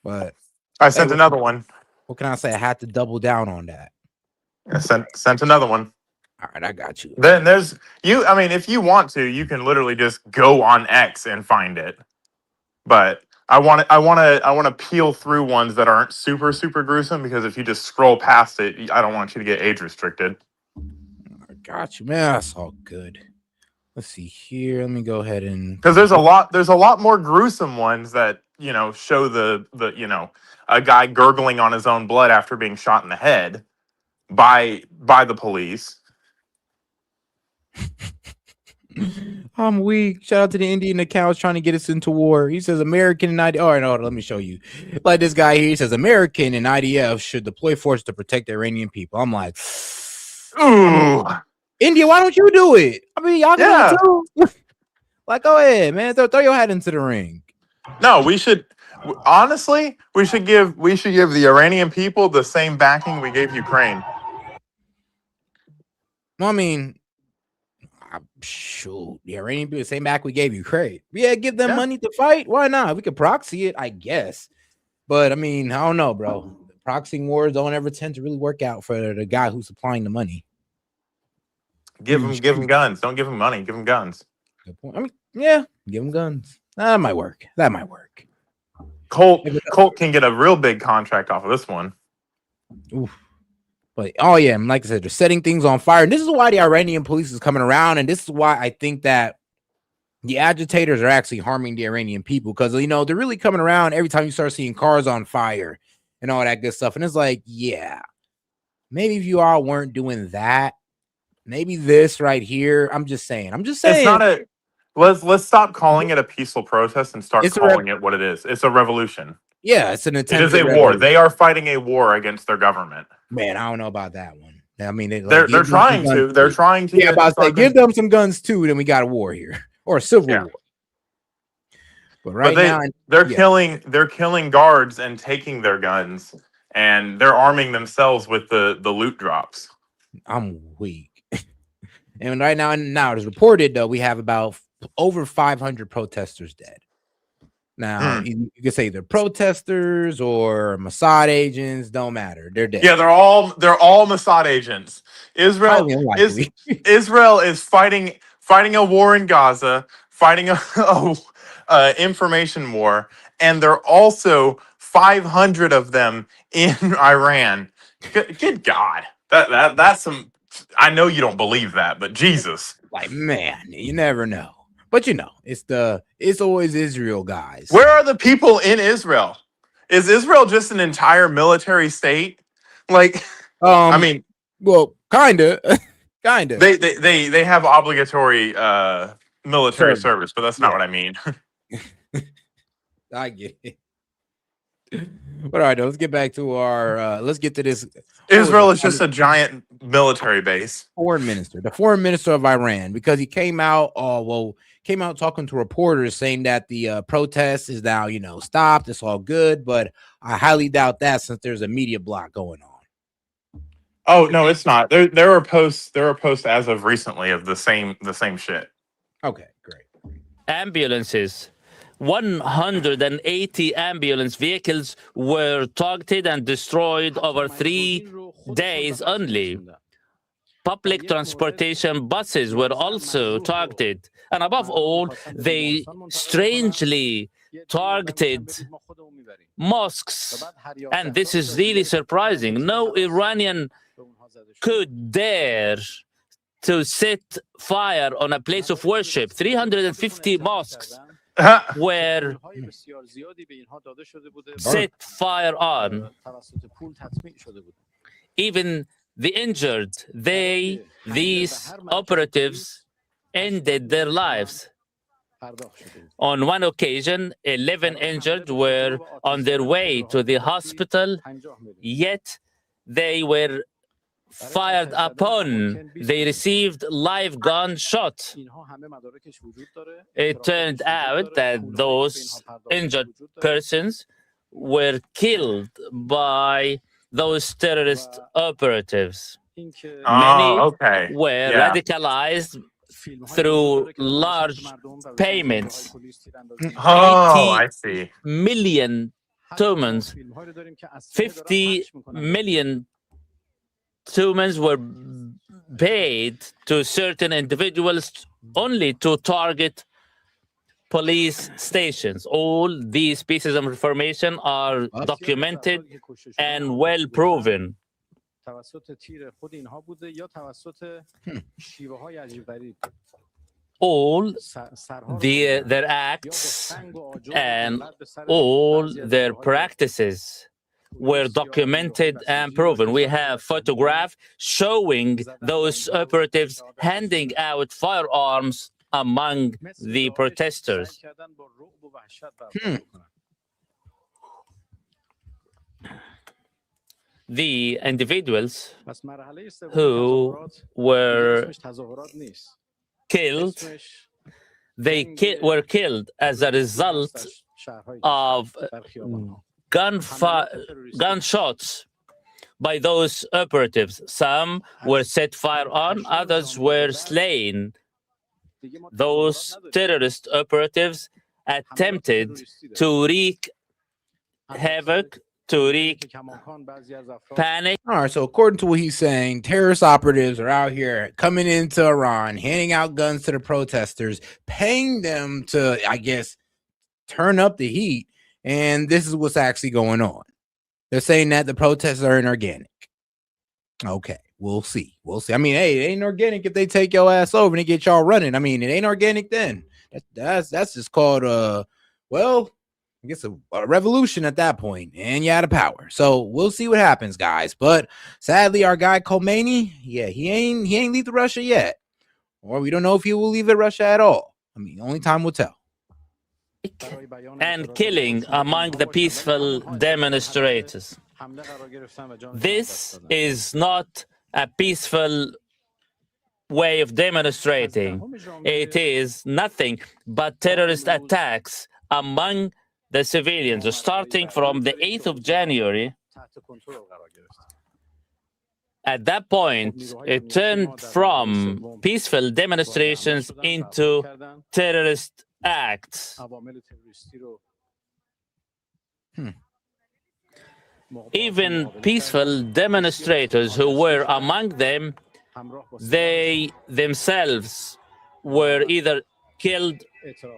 But I sent another one. What can I say? I had to double down on that. I sent another one. All right, I got you. Then there's you. I mean, if you want to, you can literally just go on X and find it. But I want to peel through ones that aren't super gruesome because if you just scroll past it, I don't want you to get age restricted. I got you, man. That's all good. Let's see here. Let me go ahead and because there's a lot more gruesome ones that show the a guy gurgling on his own blood after being shot in the head by the police. I'm weak. Shout out to the Indian accounts trying to get us into war. He says American and IDF. Oh, no, let me show you. Like this guy here, he says American and IDF should deploy force to protect the Iranian people. I'm like, ooh, India, why don't you do it? I mean, y'all can do it too. Like, go ahead, man. Throw your hat into the ring. No, we should. Honestly, we should give the Iranian people the same backing we gave Ukraine. Well, I mean, shoot, the Iranian people, the same back we gave Ukraine. Yeah, give them money to fight. Why not? We could proxy it, I guess. But I mean, I don't know, bro. Proxying wars don't ever tend to really work out for the guy who's supplying the money. Give him guns. Don't give him money. Give him guns. Good point. I mean, yeah, give him guns. That might work. Colt can get a real big contract off of this one. Oof. But oh yeah, like I said, they're setting things on fire, and this is why the Iranian police is coming around, and this is why I think that the agitators are actually harming the Iranian people because they're really coming around every time you start seeing cars on fire and all that good stuff, and it's like, yeah, maybe if you all weren't doing that, maybe this right here. I'm just saying. It's not a. Let's stop calling it a peaceful protest and start calling it what it is. It's a revolution. Yeah, it's an attempt. It is a war. They are fighting a war against their government. Man, I don't know about that one. I mean, they're trying to. They're trying to. Yeah, about to say, give them some guns too. Then we got a war here or a civil war. But now they're killing guards and taking their guns, and they're arming themselves with the loot drops. I'm weak. And right now it is reported though we have about over 500 protesters dead. Now you can say they're protesters or Mossad agents, don't matter. They're dead. Yeah, they're all Mossad agents. Israel is fighting a war in Gaza, fighting a information war, and there are also 500 of them in Iran. Good God, that's some. I know you don't believe that, but Jesus, like, man, you never know. But it's always Israel, guys. Where are the people in Israel? Is Israel just an entire military state? Like, I mean, well, kinda. They have obligatory military service, but that's not what I mean. I get it. But all right, let's get back to our. Let's get to this. Israel is just a giant military base. The foreign minister of Iran, because he came out talking to reporters saying that the protest is now stopped. It's all good, but I highly doubt that since there's a media block going on. Oh no, it's not. There are posts as of recently of the same shit. Okay, great. Ambulances 180 ambulance vehicles were targeted and destroyed over 3 days only. Public transportation buses were also targeted. And above all, they strangely targeted mosques. And this is really surprising. No Iranian could dare to set fire on a place of worship. 350 mosques were set fire on. Even the injured, these operatives ended their lives. On one occasion, 11 injured were on their way to the hospital, yet they were fired upon. They received live gunshots. It turned out that those injured persons were killed by those terrorist operatives. Many were radicalized through large payments. I see. Million tumens, 50 million tumens were paid to certain individuals only to target police stations. All these pieces of information are documented and well proven. All their acts and all their practices were documented and proven. We have photographs showing those operatives handing out firearms among the protesters. The individuals who were killed, were killed as a result of gunshots by those operatives. Some were set fire on, others were slain. Those terrorist operatives attempted to wreak havoc, to wreak panic. All right, so according to what he's saying, terrorist operatives are out here coming into Iran, handing out guns to the protesters, paying them to, I guess, turn up the heat. And this is what's actually going on. They're saying that the protests are inorganic. Okay, we'll see. We'll see. I mean, hey, it ain't organic if they take your ass over and they get y'all running. I mean, it ain't organic then. That's just called, well, I guess a revolution at that point, and you out of power. So we'll see what happens, guys. But sadly, our guy Khomeini, yeah, he ain't leave Russia yet, or we don't know if he will leave Russia at all. I mean, only time will tell. And killing among the peaceful demonstrators. This is not a peaceful way of demonstrating. It is nothing but terrorist attacks among the civilians, starting from the 8th of January. At that point, it turned from peaceful demonstrations into terrorist acts. Even peaceful demonstrators who were among them, they themselves were either killed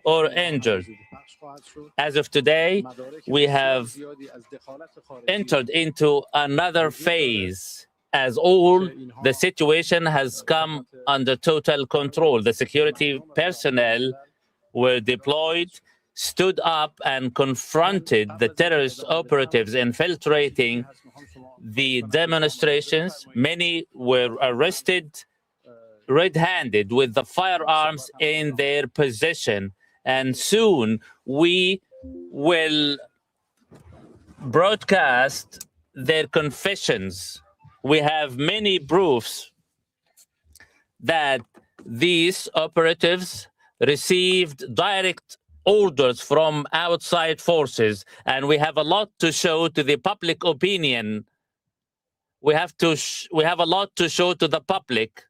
or injured. As of today, we have entered into another phase, as all the situation has come under total control. The security personnel were deployed, stood up and confronted the terrorist operatives infiltrating the demonstrations. Many were arrested red-handed with the firearms in their possession. And soon we will broadcast their confessions. We have many proofs that these operatives received direct orders from outside forces, and we have a lot to show to the public opinion. We have a lot to show to the public.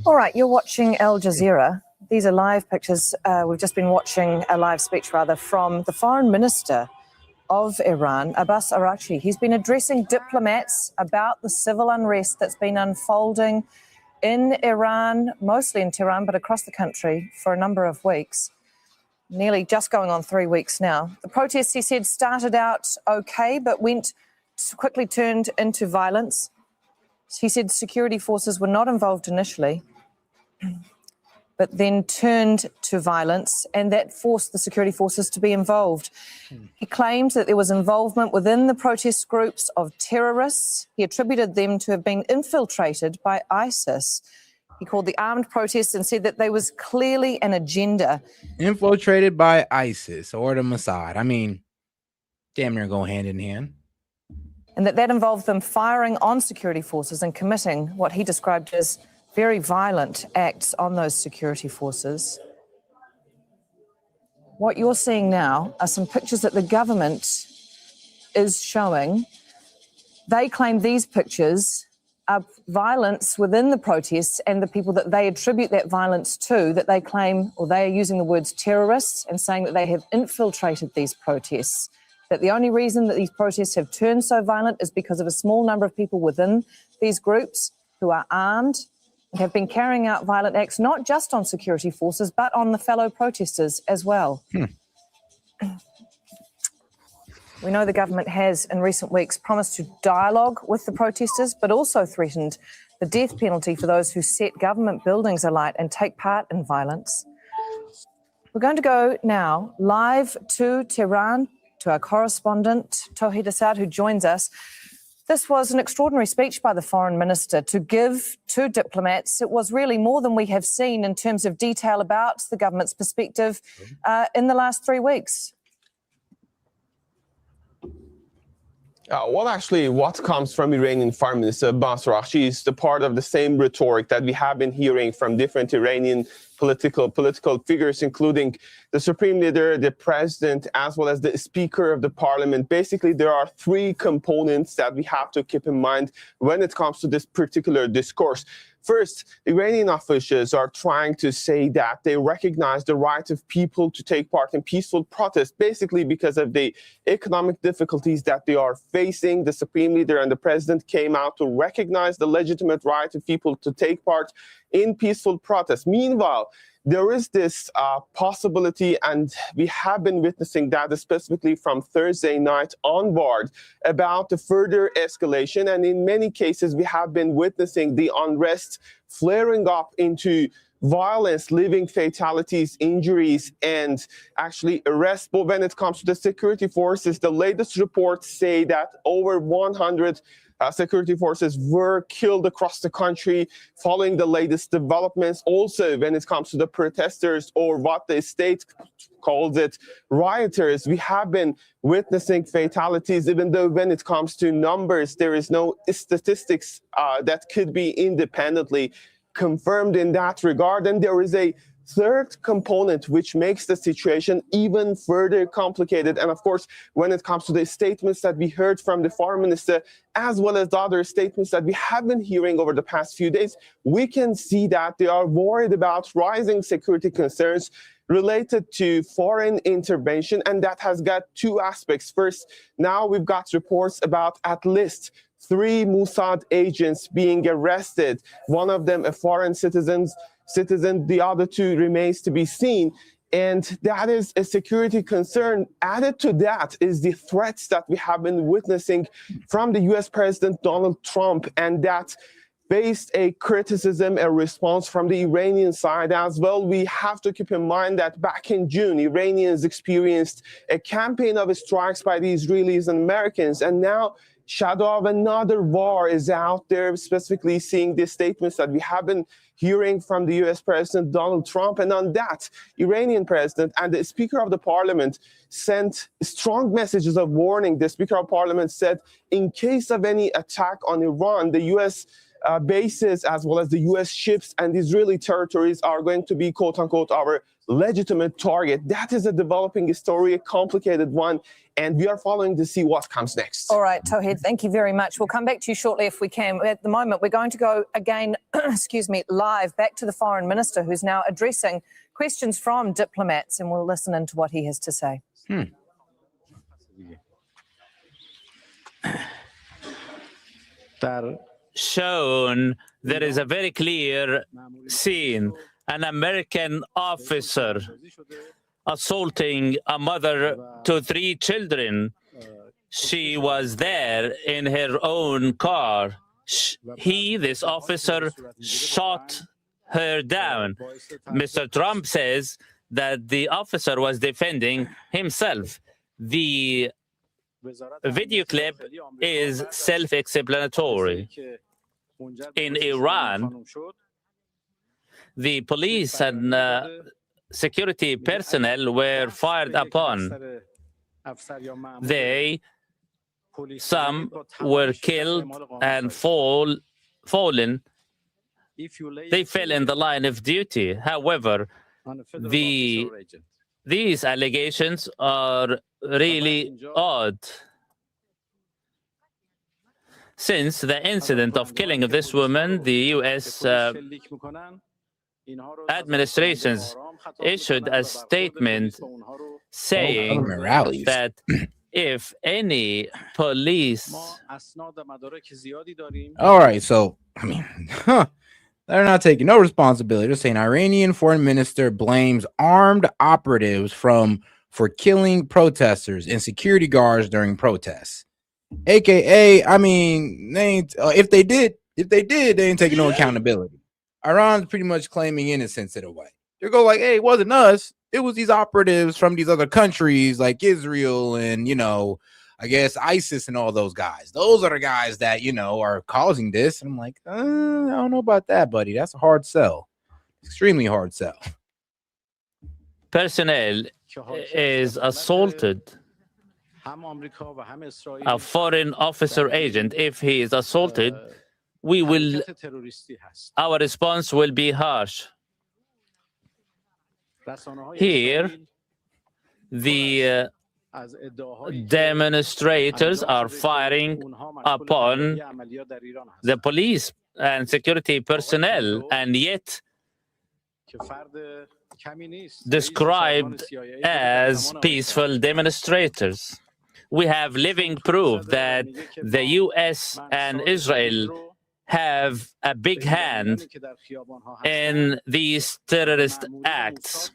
All right, you're watching Al Jazeera. These are live pictures. We've just been watching a live speech, rather, from the foreign minister of Iran, Abbas Araghchi. He's been addressing diplomats about the civil unrest that's been unfolding in Iran, mostly in Tehran, but across the country for a number of weeks. Nearly just going on 3 weeks now. The protests, he said, started out okay, but quickly turned into violence. He said security forces were not involved initially, but then turned to violence, and that forced the security forces to be involved. He claimed that there was involvement within the protest groups of terrorists. He attributed them to have been infiltrated by ISIS. He called the armed protests and said that there was clearly an agenda. Infiltrated by ISIS or the Mossad. I mean, damn near go hand in hand. And that involved them firing on security forces and committing what he described as very violent acts on those security forces. What you're seeing now are some pictures that the government is showing. They claim these pictures are violence within the protests and the people that they attribute that violence to, that they claim, or they are using the words terrorists and saying that they have infiltrated these protests. That the only reason that these protests have turned so violent is because of a small number of people within these groups who are armed and have been carrying out violent acts, not just on security forces, but on the fellow protesters as well. We know the government has, in recent weeks, promised to dialogue with the protesters, but also threatened the death penalty for those who set government buildings alight and take part in violence. We're going to go now live to Tehran, to our correspondent, Tawhid Assad, who joins us. This was an extraordinary speech by the foreign minister to give to diplomats. It was really more than we have seen in terms of detail about the government's perspective in the last 3 weeks. What comes from Iranian Foreign Minister Abbas Araghchi is the part of the same rhetoric that we have been hearing from different Iranian political figures, including the supreme leader, the president, as well as the speaker of the parliament. Basically, there are three components that we have to keep in mind when it comes to this particular discourse. First, Iranian officials are trying to say that they recognize the right of people to take part in peaceful protests, basically because of the economic difficulties that they are facing. The supreme leader and the president came out to recognize the legitimate right of people to take part in peaceful protests. Meanwhile, there is this possibility, and we have been witnessing that specifically from Thursday night onward, about the further escalation. And in many cases, we have been witnessing the unrest flaring up into violence, leaving fatalities, injuries, and actually arrests. But when it comes to the security forces, the latest reports say that over 100 security forces were killed across the country following the latest developments. Also, when it comes to the protesters, or what the state calls it, rioters, we have been witnessing fatalities, even though when it comes to numbers, there is no statistics that could be independently confirmed in that regard. And there is a third component which makes the situation even further complicated. And of course, when it comes to the statements that we heard from the foreign minister, as well as the other statements that we have been hearing over the past few days, we can see that they are worried about rising security concerns related to foreign intervention. And that has got two aspects. First, now we've got reports about at least 3 Mossad agents being arrested, one of them a foreign citizen, the other 2 remains to be seen. And that is a security concern. Added to that is the threats that we have been witnessing from the US President Donald Trump, and that faced a criticism, a response from the Iranian side as well. We have to keep in mind that back in June, Iranians experienced a campaign of strikes by the Israelis and Americans, and now shadow of another war is out there, specifically seeing the statements that we have been hearing from the US President Donald Trump. And on that, Iranian president and the Speaker of the Parliament sent strong messages of warning. The Speaker of Parliament said, in case of any attack on Iran, the US bases as well as the U.S. ships and Israeli territories are going to be, quote unquote, our legitimate target. That is a developing story, a complicated one, and we are following to see what comes next. All right, Tawhid, thank you very much. We'll come back to you shortly if we can. At the moment, we're going to go again, excuse me, live back to the Foreign Minister, who's now addressing questions from diplomats, and we'll listen into what he has to say. Shown, there is a very clear scene. An American officer assaulting a mother to 3 children. She was there in her own car. This officer, shot her down. Mr. Trump says that the officer was defending himself. The video clip is self-explanatory. In Iran, the police and security personnel were fired upon. Some were killed and fallen. They fell in the line of duty. However, these allegations are really odd. Since the incident of killing of this woman, the U.S. administrations issued a statement saying that if any police... All right, so, I mean, they're not taking no responsibility. They're saying Iranian foreign minister blames armed operatives for killing protesters and security guards during protests. AKA, I mean, they ain't, if they did, they ain't taking no accountability. Iran's pretty much claiming innocence in a way. They go like, hey, it wasn't us. It was these operatives from these other countries like Israel and, I guess ISIS and all those guys. Those are the guys that, are causing this. And I'm like, I don't know about that, buddy. That's a hard sell. Extremely hard sell. Personnel is assaulted. A foreign officer agent, if he is assaulted, our response will be harsh. Here, the demonstrators are firing upon the police and security personnel, and yet described as peaceful demonstrators. We have living proof that the U.S. and Israel have a big hand in these terrorist acts.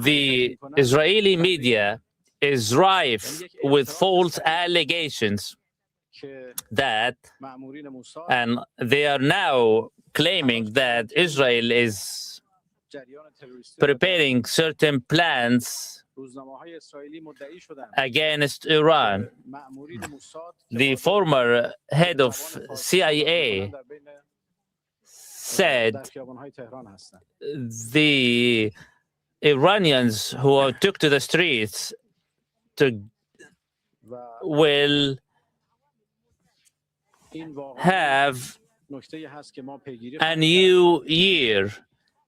The Israeli media is rife with false allegations that, and they are now claiming that Israel is preparing certain plans against Iran. The former head of CIA said the Iranians who took to the streets will have a new year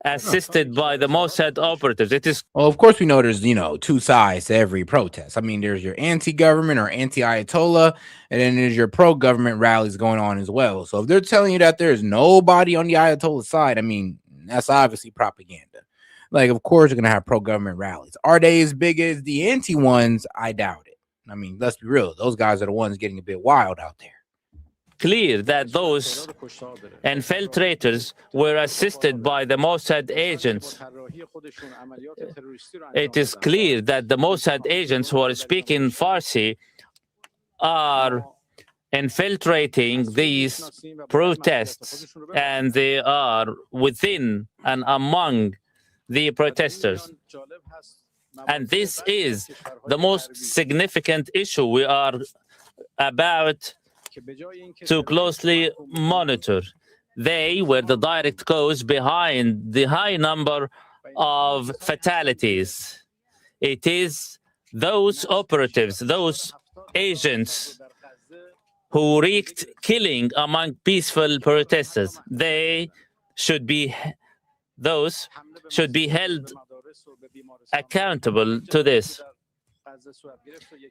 assisted by the Mossad operatives. It is, well, of course we know there's, two sides to every protest. I mean, there's your anti-government or anti-Ayatollah, and then there's your pro-government rallies going on as well. So if they're telling you that there's nobody on the Ayatollah side, I mean, that's obviously propaganda. Like, of course, you're going to have pro-government rallies. Are they as big as the anti-ones? I doubt it. I mean, let's be real. Those guys are the ones getting a bit wild out there. Clear that those infiltrators were assisted by the Mossad agents. It is clear that the Mossad agents who are speaking Farsi are infiltrating these protests, and they are within and among the protesters. And this is the most significant issue we are about to closely monitor. They were the direct cause behind the high number of fatalities. It is those operatives, those agents who wreaked killing among peaceful protesters. Those should be held accountable to this.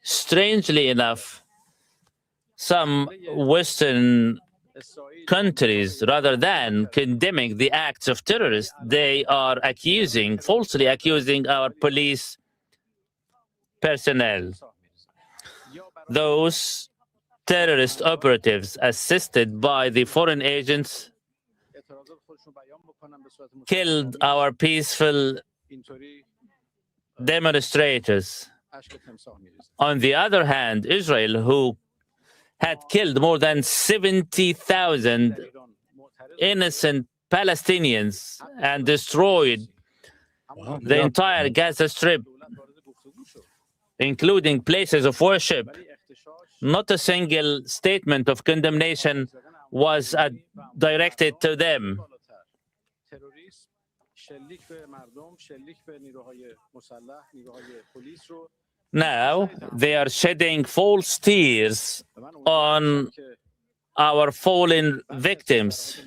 Strangely enough, some Western countries, rather than condemning the acts of terrorists, they are falsely accusing our police personnel. Those terrorist operatives assisted by the foreign agents killed our peaceful demonstrators. On the other hand, Israel, who had killed more than 70,000 innocent Palestinians and destroyed the entire Gaza Strip, including places of worship, not a single statement of condemnation was directed to them. Now they are shedding false tears on our fallen victims.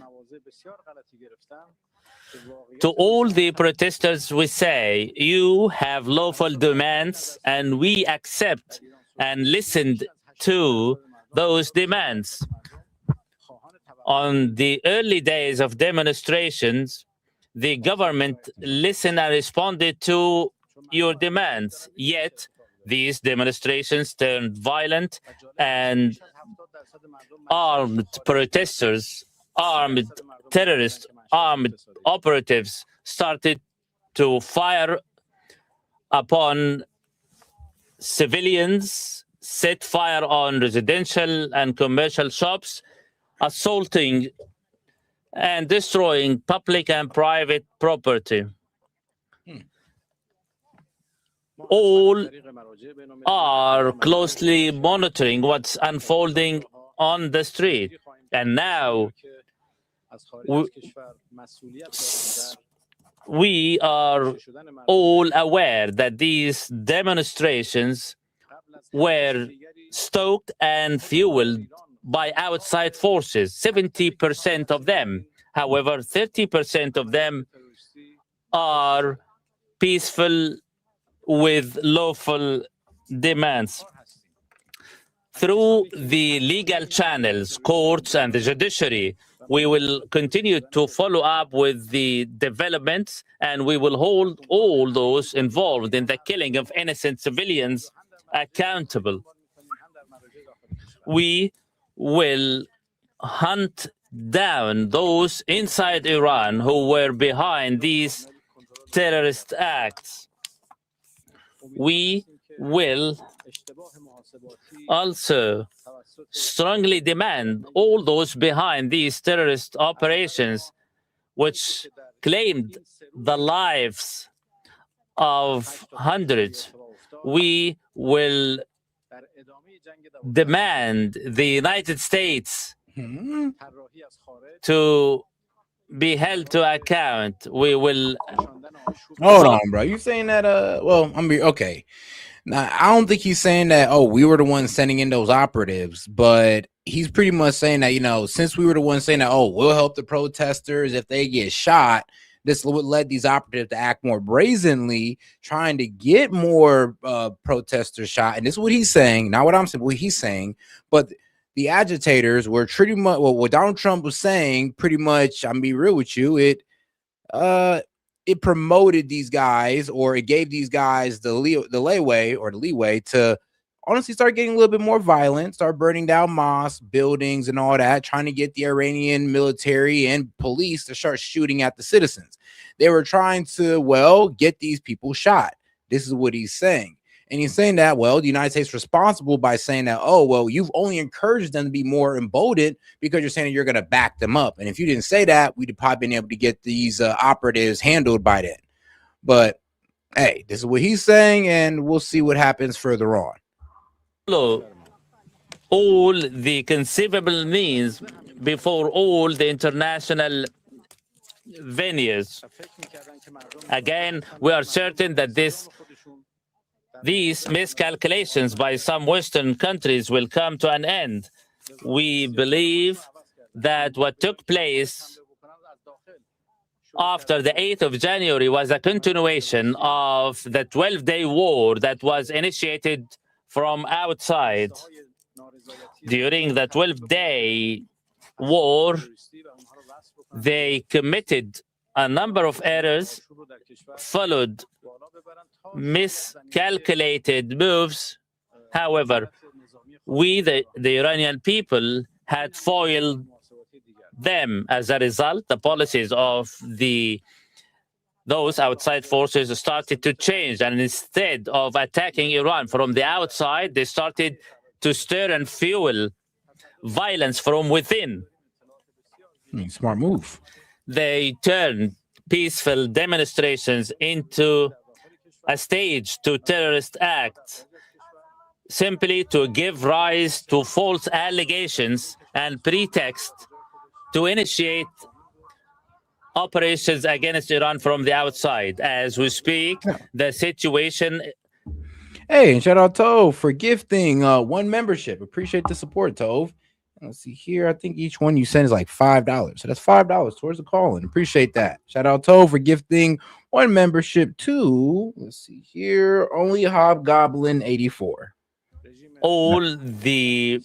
To all the protesters, we say, you have lawful demands, and we accept and listened to those demands. On the early days of demonstrations, the government listened and responded to your demands. Yet, these demonstrations turned violent, and armed protesters, armed terrorists, armed operatives started to fire upon civilians, set fire on residential and commercial shops, assaulting and destroying public and private property. All are closely monitoring what's unfolding on the street. And now we are all aware that these demonstrations were stoked and fueled by outside forces, 70% of them. However, 30% of them are peaceful with lawful demands. Through the legal channels, courts and the judiciary, we will continue to follow up with the developments, and we will hold all those involved in the killing of innocent civilians accountable. We will hunt down those inside Iran who were behind these terrorist acts. We will also strongly demand all those behind these terrorist operations, which claimed the lives of hundreds. We will demand the United States to be held to account. We will. Hold on, bro. You saying that? Well, okay. Now, I don't think he's saying that, oh, we were the ones sending in those operatives, but he's pretty much saying that, since we were the ones saying that, oh, we'll help the protesters if they get shot, this would lead these operatives to act more brazenly, trying to get more protesters shot. And this is what he's saying, not what I'm saying, what he's saying. But the agitators were pretty much, what Donald Trump was saying, pretty much, I'm be real with you, it promoted these guys, or it gave these guys the leeway to honestly start getting a little bit more violent, start burning down mosques, buildings, and all that, trying to get the Iranian military and police to start shooting at the citizens. They were trying to, get these people shot. This is what he's saying. And he's saying that, the United States is responsible by saying that, you've only encouraged them to be more emboldened because you're saying that you're going to back them up. And if you didn't say that, we'd have probably been able to get these operatives handled by then. But, hey, this is what he's saying, and we'll see what happens further on. All the conceivable means before all the international venues. Again, we are certain that these miscalculations by some Western countries will come to an end. we believe that what took place after the 8th of January was a continuation of the 12-day war that was initiated from outside. During the 12-day war, they committed a number of errors, followed miscalculated moves. However, we, the Iranian people, had foiled them. As a result, the policies of those outside forces started to change, and instead of attacking Iran from the outside, they started to stir and fuel violence from within. Smart move. They turned peaceful demonstrations into a stage to terrorist acts, simply to give rise to false allegations and pretext to initiate operations against Iran from the outside. As we speak, the situation... Hey, and shout out Tove for gifting one membership. Appreciate the support, Tove. Let's see here. I think each one you send is like $5. So that's $5 towards the call-in. Appreciate that. Shout out Tove for gifting one membership to, let's see here, Only Hobgoblin 84. All the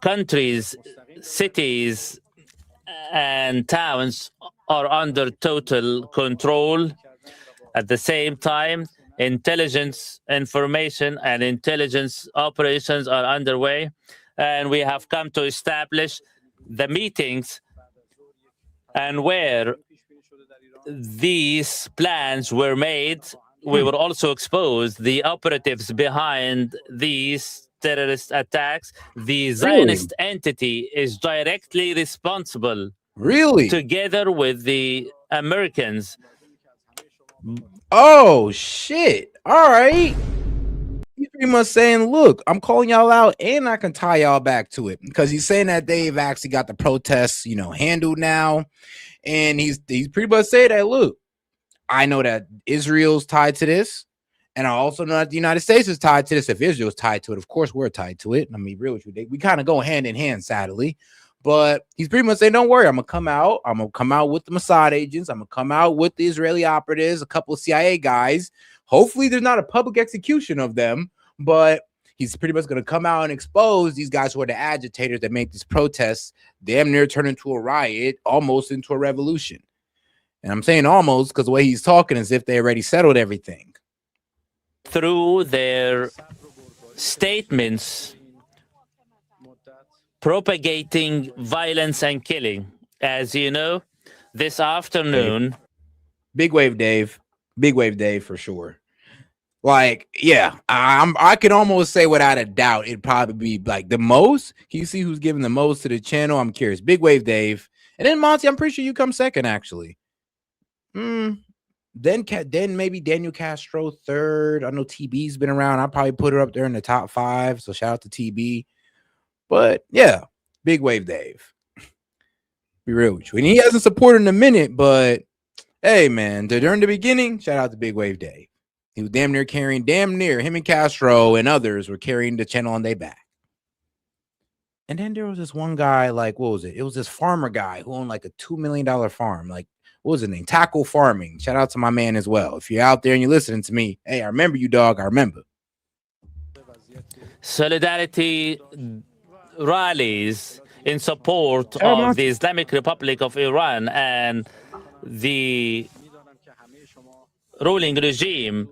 countries, cities, and towns are under total control. At the same time, intelligence information and intelligence operations are underway, and we have come to establish the meetings and where these plans were made. We will also expose the operatives behind these terrorist attacks. The Zionist entity is directly responsible, together with the Americans. Oh, shit. All right. He's pretty much saying, look, I'm calling y'all out and I can tie y'all back to it, because he's saying that they've actually got the protests, handled now. And he's pretty much saying that, look, I know that Israel's tied to this. And I also know that the United States is tied to this. If Israel's tied to it, of course, we're tied to it. I mean, real with you, we kind of go hand in hand, sadly. But he's pretty much saying, don't worry, I'm going to come out. I'm going to come out with the Mossad agents. I'm going to come out with the Israeli operatives, a couple of CIA guys. Hopefully there's not a public execution of them, but he's pretty much going to come out and expose these guys who are the agitators that make these protests damn near turn into a riot, almost into a revolution. And I'm saying almost because the way he's talking is if they already settled everything. Through their statements propagating violence and killing. As you know, this afternoon... Big wave Dave for sure. Like, yeah, I can almost say without a doubt it'd probably be like the most. Can you see who's giving the most to the channel? I'm curious. Big wave Dave. And then Monty, I'm pretty sure you come second, actually. Then maybe Daniel Castro third. I know TB's been around. I'll probably put her up there in the top 5. So shout out to TB. But yeah, big wave Dave. Be real with you. And he hasn't supported in a minute, but hey, man, during the beginning, shout out to Big Wave Dave. He was damn near him and Castro and others were carrying the channel on their back. And then there was this one guy, like, what was it? It was this farmer guy who owned like a $2 million farm. Like, what was his name? Tackle Farming. Shout out to my man as well. If you're out there and you're listening to me, hey, I remember you, dog. I remember. Solidarity rallies in support of the Islamic Republic of Iran and the ruling regime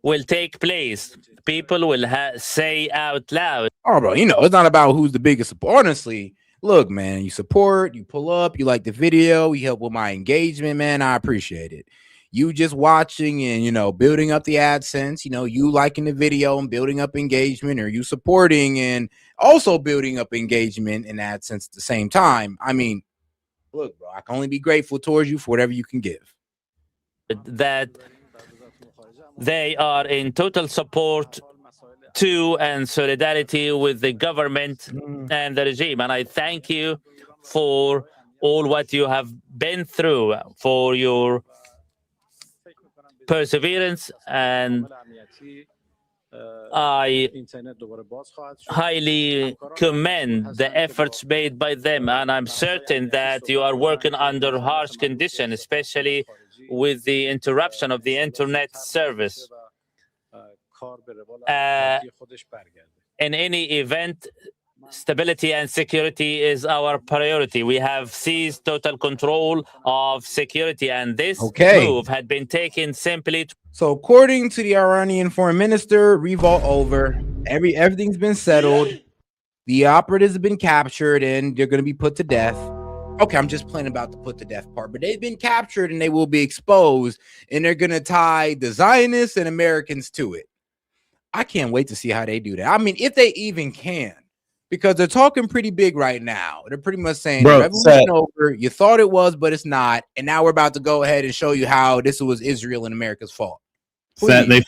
will take place. People will say out loud. Oh, bro, it's not about who's the biggest support. Honestly, look, man, you support, you pull up, you like the video, you help with my engagement, man. I appreciate it. You just watching and, building up the AdSense, you liking the video and building up engagement, or you supporting and also building up engagement and AdSense at the same time. I mean, look, bro, I can only be grateful towards you for whatever you can give. That they are in total support to and solidarity with the government and the regime. And I thank you for all what you have been through, for your perseverance and I highly commend the efforts made by them, and I'm certain that you are working under harsh conditions, especially with the interruption of the internet service. In any event, stability and security is our priority. We have seized total control of security, and this move had been taken simply. So according to the Iranian foreign minister, revolt over. Everything's been settled. The operatives have been captured and they're going to be put to death. Okay, I'm just playing about the put to death part, but they've been captured and they will be exposed, and they're going to tie the Zionists and Americans to it. I can't wait to see how they do that. I mean, if they even can, because they're talking pretty big right now. They're pretty much saying the revolution over. You thought it was, but it's not. And now we're about to go ahead and show you how this was Israel and America's fault. Set, they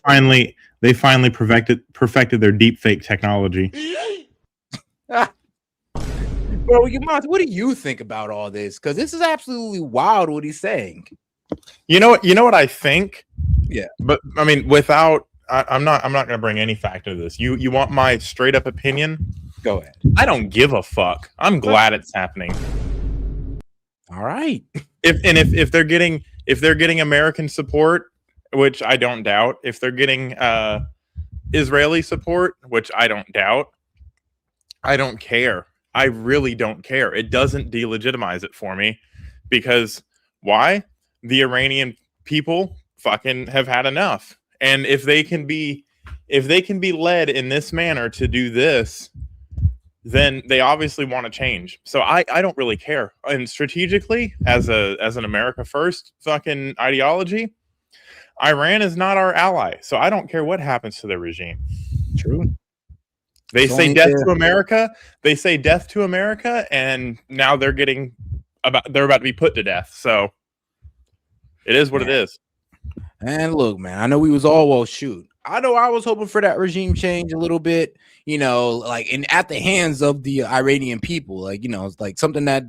finally perfected their deep fake technology. Bro, what do you think about all this? Because this is absolutely wild what he's saying. You know what I think? Yeah. But I mean, without I'm not gonna bring any fact into this. You want my straight up opinion? Go ahead. I don't give a fuck. I'm glad it's happening. All right. If they're getting American support, which I don't doubt, if they're getting Israeli support, which I don't doubt, I don't care. I really don't care. It doesn't delegitimize it for me, because why? The Iranian people fucking have had enough. And if they can be led in this manner to do this, then they obviously want to change. So I don't really care. And strategically, as an America first fucking ideology, Iran is not our ally. So I don't care what happens to the regime. True. They say death to America. They say death to America, and now they're about to be put to death. So it is what it is. And look, man, I know we was all I know I was hoping for that regime change a little bit, like at the hands of the Iranian people, like, it's like something that,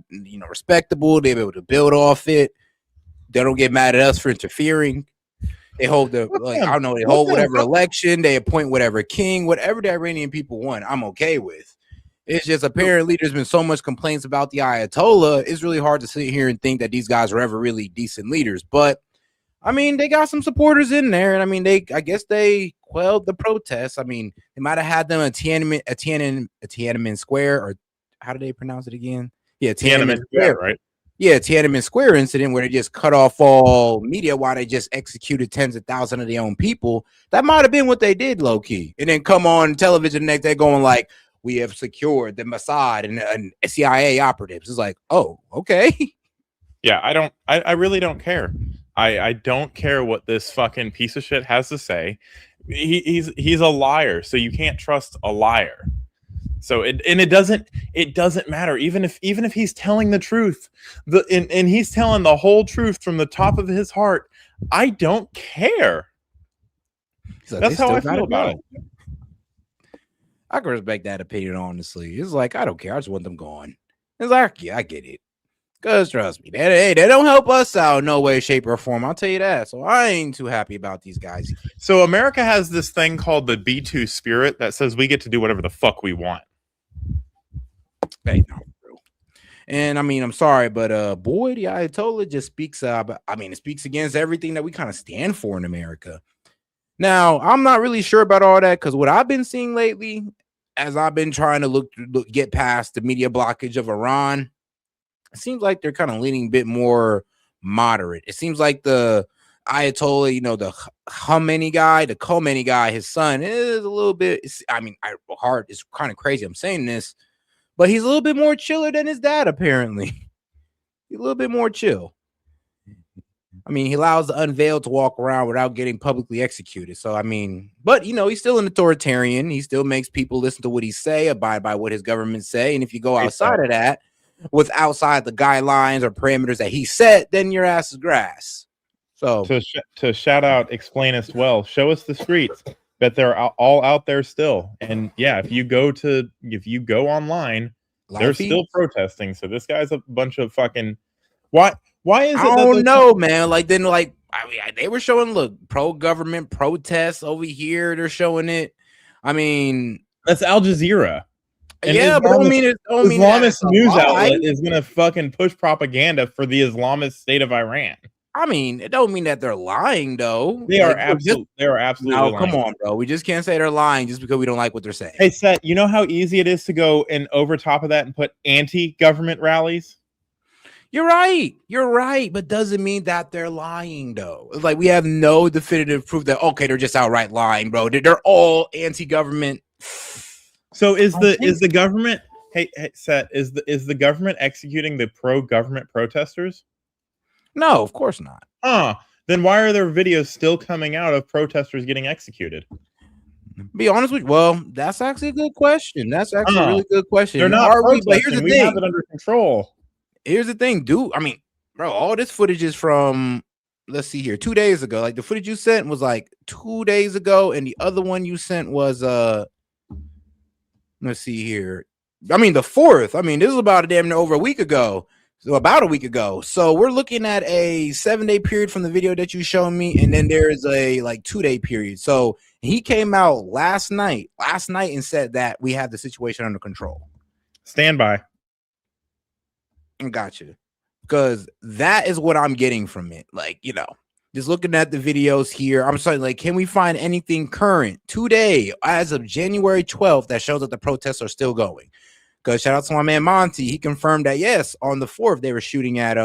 respectable. They're able to build off it. They don't get mad at us for interfering. They hold they hold whatever election, they appoint whatever king, whatever the Iranian people want, I'm okay with. It's just apparently there's been so much complaints about the Ayatollah. It's really hard to sit here and think that these guys are ever really decent leaders. But I mean, they got some supporters in there, and I mean, I guess they quelled the protests. I mean, they might have had them at Tiananmen Square, or how do they pronounce it again? Yeah, Tiananmen Square, right? Yeah, Tiananmen Square incident where they just cut off all media while they just executed tens of thousands of their own people. That might have been what they did, low key, and then come on television the next day going like, "We have secured the Mossad and CIA operatives." It's like, oh, okay. Yeah, I really don't care. I don't care what this fucking piece of shit has to say. He's a liar, so you can't trust a liar. So it doesn't matter, even if he's telling the truth, and he's telling the whole truth from the top of his heart. I don't care. Like, that's how I feel about it. I can respect that opinion, honestly. It's like, I don't care. I just want them gone. It's like, yeah, I get it. Because trust me, they don't help us out in no way, shape, or form. I'll tell you that. So I ain't too happy about these guys. So America has this thing called the B2 spirit that says we get to do whatever the fuck we want. Hey, no, bro. And I mean, I'm sorry, but boy, the Ayatollah just speaks. It speaks against everything that we kind of stand for in America. Now, I'm not really sure about all that, because what I've been seeing lately, as I've been trying to get past the media blockage of Iran, it seems like they're kind of leaning a bit more moderate. It seems like the Ayatollah, the Khomeini guy, his son is a little bit, heart is kind of crazy. I'm saying this, but he's a little bit more chiller than his dad, apparently. He's a little bit more chill. I mean, he allows the unveiled to walk around without getting publicly executed. So, I mean, but, he's still an authoritarian. He still makes people listen to what he say, abide by what his government say. And if you go outside of that, outside the guidelines or parameters that he set, then your ass is grass. So to shout out Explainist well, show us the streets. Bet they're all out there still. And yeah, if you go online, they're still protesting. So this guy's a bunch of fucking why is it? I don't know, man. They were showing pro-government protests over here. They're showing it. I mean, that's Al Jazeera. An yeah, but don't mean that Islamist it's a news lie. outlet is gonna fucking push propaganda for the Islamist state of Iran. I mean, it don't mean that they're lying though. They are absolutely No, lying. come on, bro. We just can't say they're lying just because we don't like what they're saying. Hey, Seth, you know how easy it is to go and over top of that and put anti-government rallies? You're right, but doesn't mean that they're lying though. It's like we have no definitive proof that they're just outright lying, bro. They're all anti-government. So is the government? Hey, Seth, is the government executing the pro-government protesters? No, of course not. Then why are there videos still coming out of protesters getting executed? Be honest with you. Well, that's actually a good question. That's actually a really good question. They're not protesting. But here's the thing. Have it under control. Here's the thing, dude. I mean, bro, all this footage is from, let's see here, 2 days ago. Like the footage you sent was like 2 days ago, and the other one you sent was let's see here. I mean, the 4th. I mean, this was about over a week ago. So about a week ago. So we're looking at a 7-day period from the video that you showed me, and then there is a 2-day period. So he came out last night and said that we have the situation under control. Stand by. Gotcha. Because that is what I'm getting from it. Like, just looking at the videos here, I'm sorry, can we find anything current today as of January 12th that shows that the protests are still going? Because shout out to my man Monty, he confirmed that yes, on the 4th they were shooting at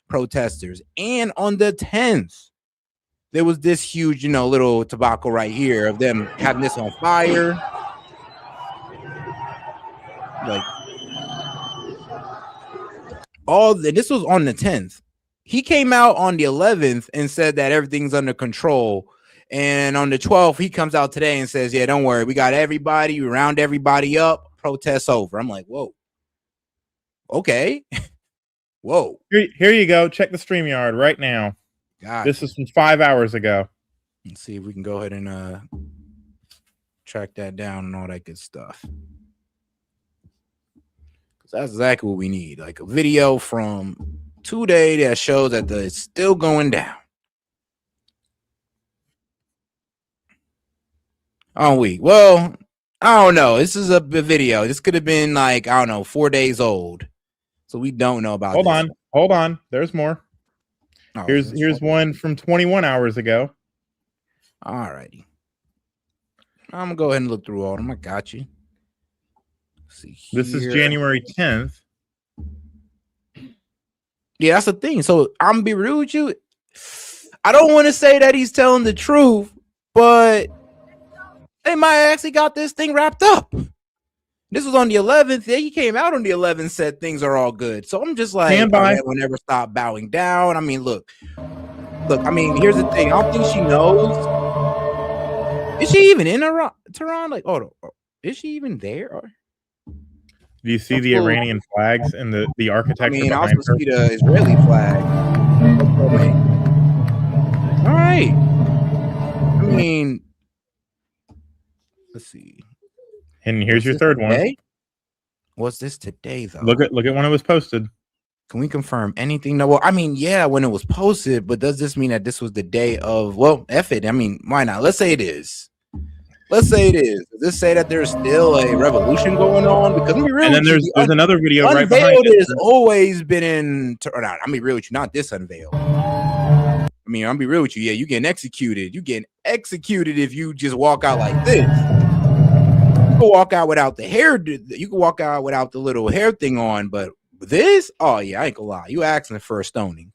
protesters, and on the 10th there was this huge, little tobacco right here of them having this on fire. This was on the 10th. He came out on the 11th and said that everything's under control. And on the 12th, he comes out today and says, yeah, don't worry. We got everybody. We round everybody up. Protests over. I'm like, whoa. Okay. Whoa. Here you go. Check the StreamYard right now. This is from 5 hours ago. Let's see if we can go ahead and track that down and all that good stuff. Because that's exactly what we need. Like a video from today that shows that it's still going down. Oh, well, I don't know. This is a video. This could have been 4 days old. So we don't know about this. Hold on. There's more. Here's one from 21 hours ago. All righty. I'm gonna go ahead and look through all of them. I got you. Let's see here. This is January 10th. Yeah, that's the thing. So I'm gonna be real with you. I don't want to say that he's telling the truth, but they might actually got this thing wrapped up. This was on the 11th. Yeah, he came out on the 11th, said things are all good. So I'm just like, we'll never stop bowing down. I mean, look. I mean, here's the thing. I don't think she knows. Is she even in Tehran? Like, is she even there? Or? Do you see the Iranian flags and the architecture? I mean, I also see the Israeli flag. All right. I mean, let's see. And here's your third one. What's this today, though? Look at when it was posted. Can we confirm anything? No. Well, I mean, yeah, when it was posted, but does this mean that this was the day of? Well, F it. I mean, why not? Let's say it is. Does this say that there's still a revolution going on? Because and then there's another video right behind Unveiled it. has always been in. I'm be real with you, not this unveiled. I mean, I'll be real with you. Yeah, you getting executed. You getting executed if you just walk out like this. You can walk out without the hair. You can walk out without the little hair thing on, but this, oh yeah, I ain't gonna lie. You asking for a stoning.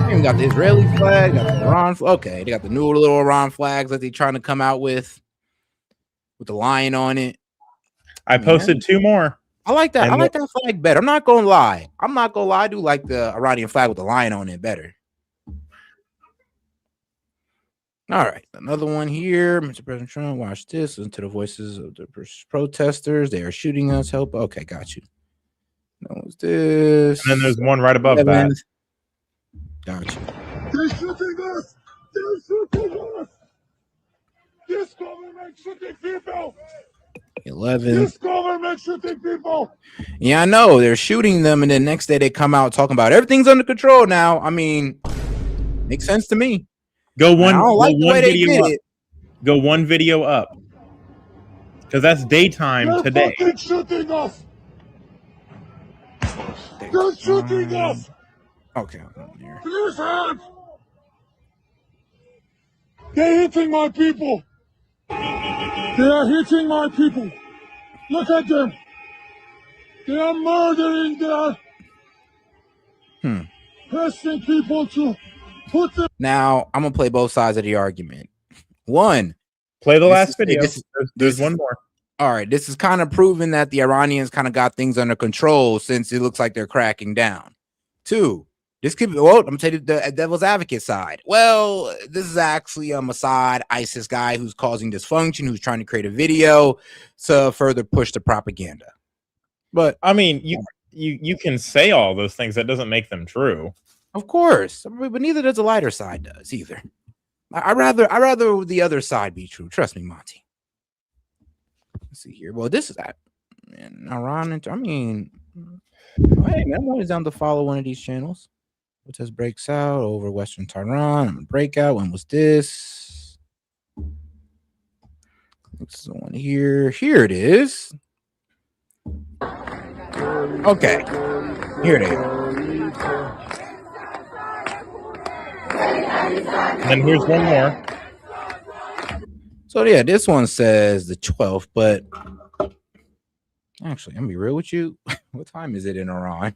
Even got the Israeli flag, got the Iran flag. Okay, they got the new little Iran flags that they're trying to come out with the lion on it. I posted two more. I like that. I like that flag better. I'm not gonna lie. I do like the Iranian flag with the lion on it better. All right, another one here. Mr. President Trump, watch this. Listen to the voices of the protesters. They are shooting us. Help. Okay, got you. That was this. And then there's one right above that. Got you. They're shooting us. They're shooting us. This government shooting people. 11. This government shooting people. Yeah, I know they're shooting them, and then next day they come out talking about everything's under control now. I mean, makes sense to me. Go one. I don't like the way they did it. Go one video up, because that's daytime They're today. fucking shooting us. They're shooting us. Okay. Please help. They're hitting my people. They are hitting my people. Look at them. They are murdering. They are pressing people to put them. Now I'm gonna play both sides of the argument. One, play the last video. There's one more. All right, this is kind of proving that the Iranians kind of got things under control since it looks like they're cracking down. Two, this could be, well, I'm gonna tell you the devil's advocate side. Well, this is actually a Mossad ISIS guy who's causing dysfunction, who's trying to create a video to further push the propaganda. But I mean, you can say all those things. That doesn't make them true. Of course, but neither does the lighter side does either. I'd rather the other side be true. Trust me, Monty. Let's see here. Well, this is that. Iran. I mean, hey man, I'm always down to follow one of these channels. What says breaks out over Western Tehran? I'm gonna break out. When was this? This is the one here. Here it is. Okay. Here they are. And then here's one more. So yeah, this one says the 12th, but actually, I'm gonna be real with you. What time is it in Iran?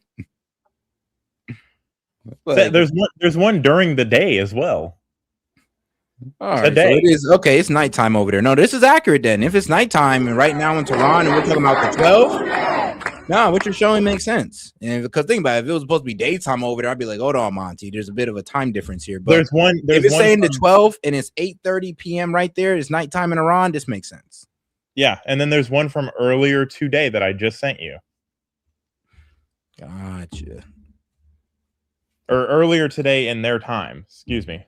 There's one during the day as well. All right, so it is okay. It's nighttime over there. No, this is accurate then. If it's nighttime and right now in Tehran, and we're talking about the 12th, no, what you're showing makes sense. And because think about it, if it was supposed to be daytime over there, I'd be like, hold on, Monty, there's a bit of a time difference here. But There's if it's one saying the 12th and it's 8:30 p.m. right there, it's nighttime in Iran. This makes sense. Yeah, and then there's one from earlier today that I just sent you. Gotcha. Or earlier today in their time. Excuse me.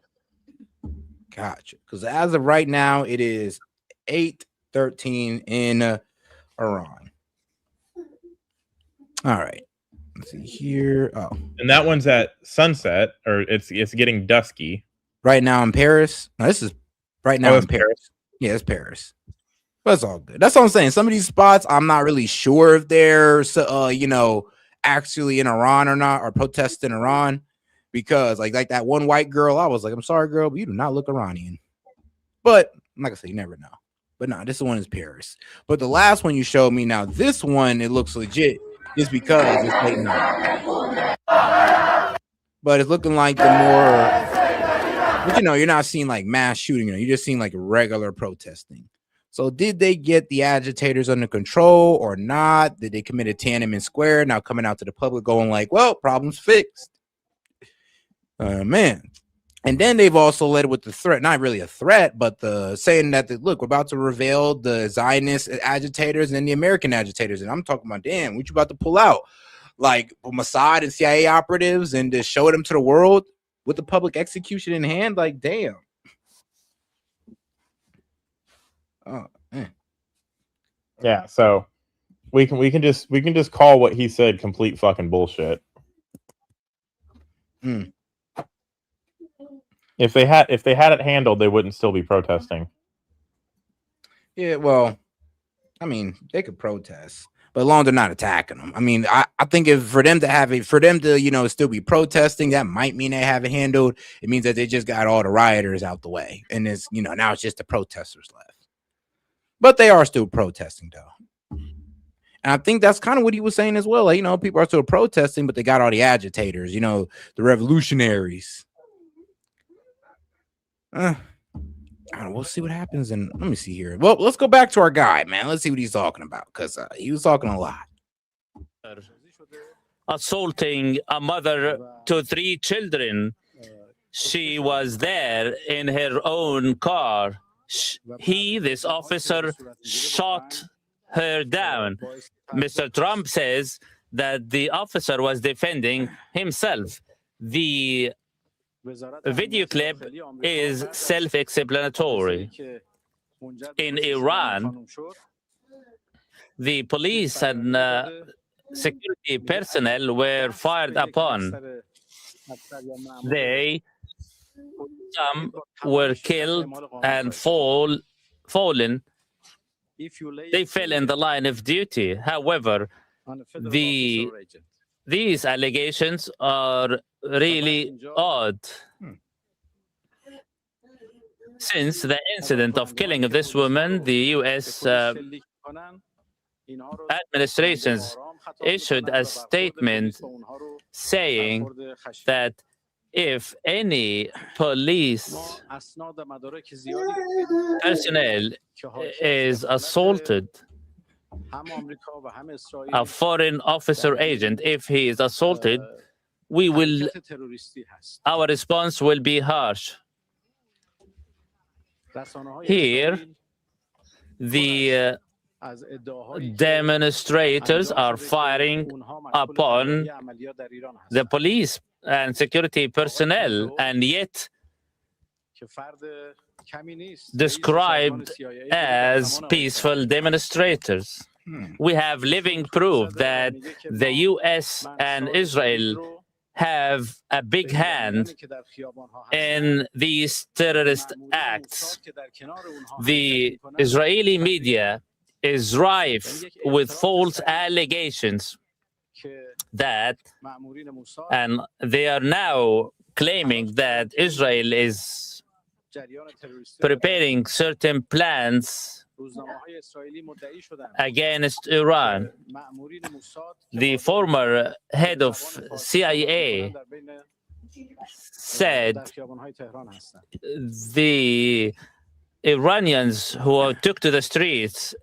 Gotcha. Because as of right now, it is 8:13 in Iran. All right. Let's see here. Oh, and that one's at sunset, or it's getting dusky. Right now in Paris. No, this is right now in Paris. Yeah, it's Paris. But it's all good. That's what I'm saying. Some of these spots, I'm not really sure if they're, actually in Iran or not, or protest in Iran, because like that one white girl, I was like, I'm sorry, girl, but you do not look Iranian. But like I said, you never know. But no, this one is Paris. But the last one you showed me, now this one, it looks legit. Just because it's late night. But it's looking like the more, but you're not seeing like mass shooting, you're just seeing like regular protesting. So did they get the agitators under control or not? Did they commit a Tiananmen Square? Now coming out to the public going like, well, problem's fixed. Man. And then they've also led with the threat, not really a threat, but the saying that, look, we're about to reveal the Zionist agitators and the American agitators. And I'm talking about, damn, what you about to pull out? Like Mossad and CIA operatives and just show them to the world with the public execution in hand? Like, damn. Oh, man. Yeah, so we can just call what he said complete fucking bullshit. If they had it handled, they wouldn't still be protesting. Yeah, well, I mean, they could protest, but as long as they're not attacking them. I mean, I think for them to still be protesting, that might mean they have it handled. It means that they just got all the rioters out the way, and it's now it's just the protesters left. But they are still protesting though. And I think that's kind of what he was saying as well. Like, people are still protesting, but they got all the agitators, the revolutionaries. I don't know, we'll see what happens. And let me see here. Well, let's go back to our guy, man. Let's see what he's talking about, because he was talking a lot. Assaulting a mother to 3 children. She was there in her own car. This officer, shot her down. Mr. Trump says that the officer was defending himself. The video clip is self-explanatory. In Iran, the police and security personnel were fired upon. Some were killed and fallen. They fell in the line of duty. However, these allegations are really odd. Since the incident of killing of this woman, the U.S. administrations issued a statement saying that if any police personnel is assaulted, a foreign officer agent, if he is assaulted, our response will be harsh. Here, the demonstrators are firing upon the police and security personnel, and yet described as peaceful demonstrators. We have living proof that the U.S. and Israel have a big hand in these terrorist acts. The Israeli media is rife with false allegations that, and they are now claiming that Israel is preparing certain plans against Iran. The former head of CIA said the Iranians who took to the streets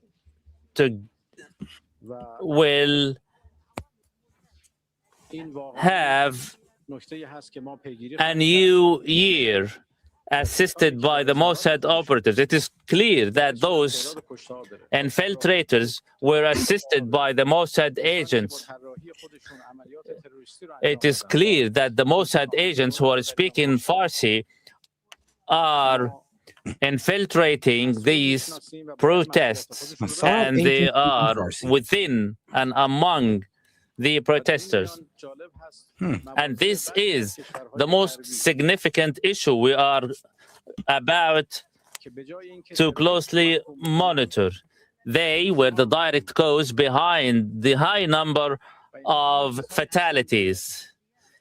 will have a new year assisted by the Mossad operatives. It is clear that those infiltrators were assisted by the Mossad agents. It is clear that the Mossad agents who are speaking Farsi are infiltrating these protests, and they are within and among the protesters. And this is the most significant issue we are about to closely monitor. They were the direct cause behind the high number of fatalities.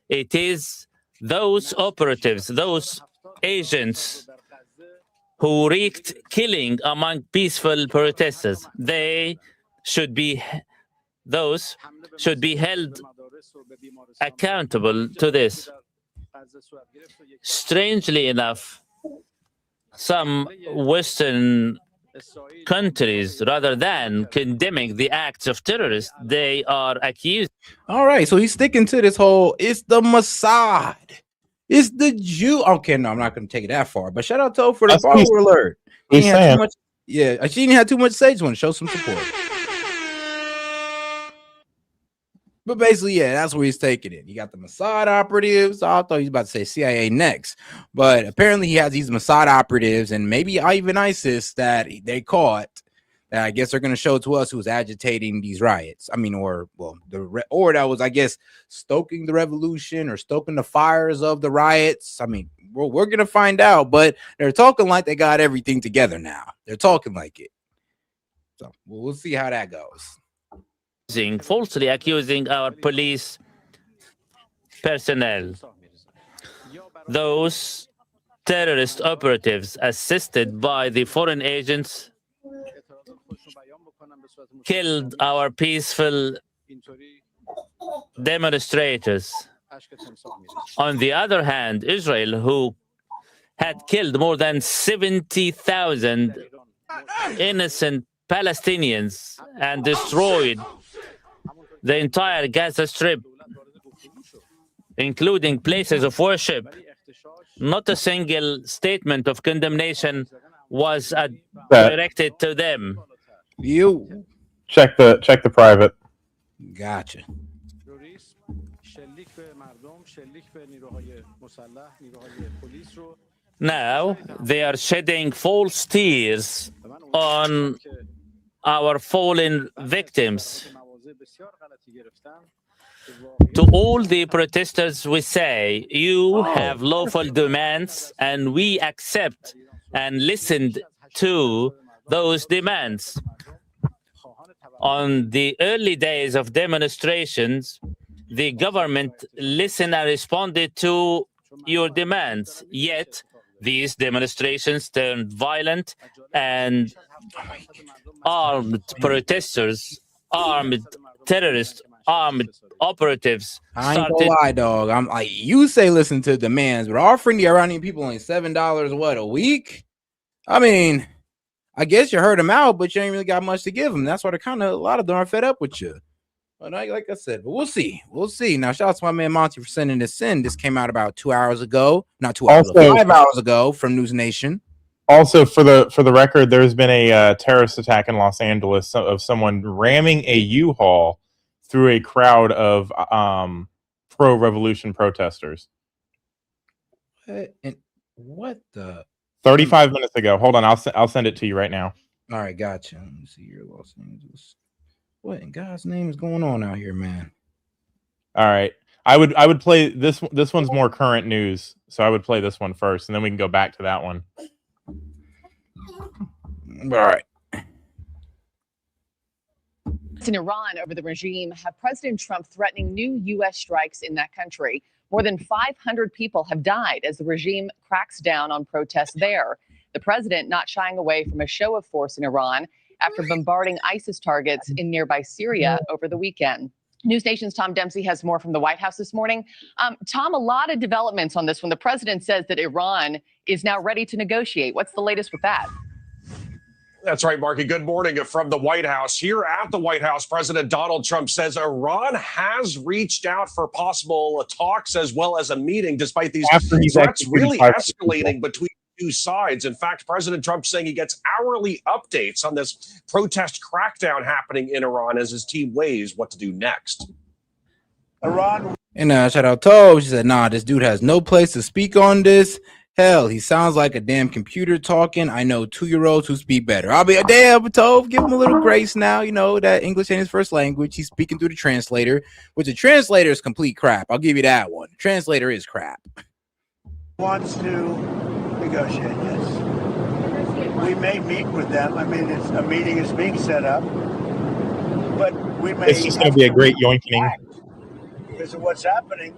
It is those operatives, those agents who wreaked killing among peaceful protesters. Those should be held accountable to this. Strangely enough, some Western countries, rather than condemning the acts of terrorists, they are accused. All right, so he's sticking to this whole, it's the Mossad. It's the Jew. Okay, no, I'm not going to take it that far. But shout out to O for the follower alert. She didn't have too much to say. Just want to show some support. But basically, yeah, that's where he's taking it. You got the Mossad operatives. I thought he was about to say CIA next. But apparently he has these Mossad operatives and maybe even ISIS that they caught. That I guess they're going to show to us who's agitating these riots. I mean, or that was, I guess, stoking the revolution or stoking the fires of the riots. I mean, we're going to find out. But they're talking like they got everything together now. They're talking like it. So we'll see how that goes. Falsely accusing our police personnel. Those terrorist operatives assisted by the foreign agents killed our peaceful demonstrators. On the other hand, Israel, who had killed more than 70,000 innocent Palestinians and destroyed the entire Gaza Strip, including places of worship. Not a single statement of condemnation was directed to them. You check the private. Gotcha. Now they are shedding false tears on our fallen victims. To all the protesters, we say, you have lawful demands, and we accept and listened to those demands. On the early days of demonstrations, the government listened and responded to your demands. Yet, these demonstrations turned violent, and armed protesters, armed terrorists, armed operatives I ain't gonna lie, dog. I'm like, you say listen to demands, but offering the Iranian people only $7 what a week? I mean, I guess you heard them out, but you ain't really got much to give them. That's why a lot of them are fed up with you. But like I said, but we'll see. We'll see. Now, shout out to my man Monty for sending this in. This came out about 2 hours ago. Not 2 hours, 5 hours ago from News Nation. Also, for the record, there's been a terrorist attack in Los Angeles of someone ramming a U-Haul through a crowd of pro-revolution protesters. What the? 35 minutes ago. Hold on, I'll send it to you right now. All right, gotcha. Let me see here, Los Angeles. What in God's name is going on out here, man? All right, I would play this. This one's more current news, so I would play this one first, and then we can go back to that one. All right. In Iran over the regime have President Trump threatening new U.S. strikes in that country. More than 500 people have died as the regime cracks down on protests there. The president not shying away from a show of force in Iran after bombarding ISIS targets in nearby Syria over the weekend. News Nation's Tom Dempsey has more from the White House this morning. Tom, a lot of developments on this one. The president says that Iran is now ready to negotiate. What's the latest with that? That's right, Marky. Good morning from the White House. Here at the White House, President Donald Trump says Iran has reached out for possible talks as well as a meeting, despite these threats really escalating between two sides. In fact, President Trump saying he gets hourly updates on this protest crackdown happening in Iran as his team weighs what to do next. Iran. And shout out Tove. She said, nah, this dude has no place to speak on this. Hell, he sounds like a damn computer talking. I know 2-year-olds who speak better. I'll be a damn Tove. Give him a little grace now. You know that English ain't his first language. He's speaking through the translator, which the translator is complete crap. I'll give you that one. The translator is crap. Wants to negotiate, yes. We may meet with them. I mean, a meeting is being set up, but we may. It's just going to be a great yoinking because of what's happening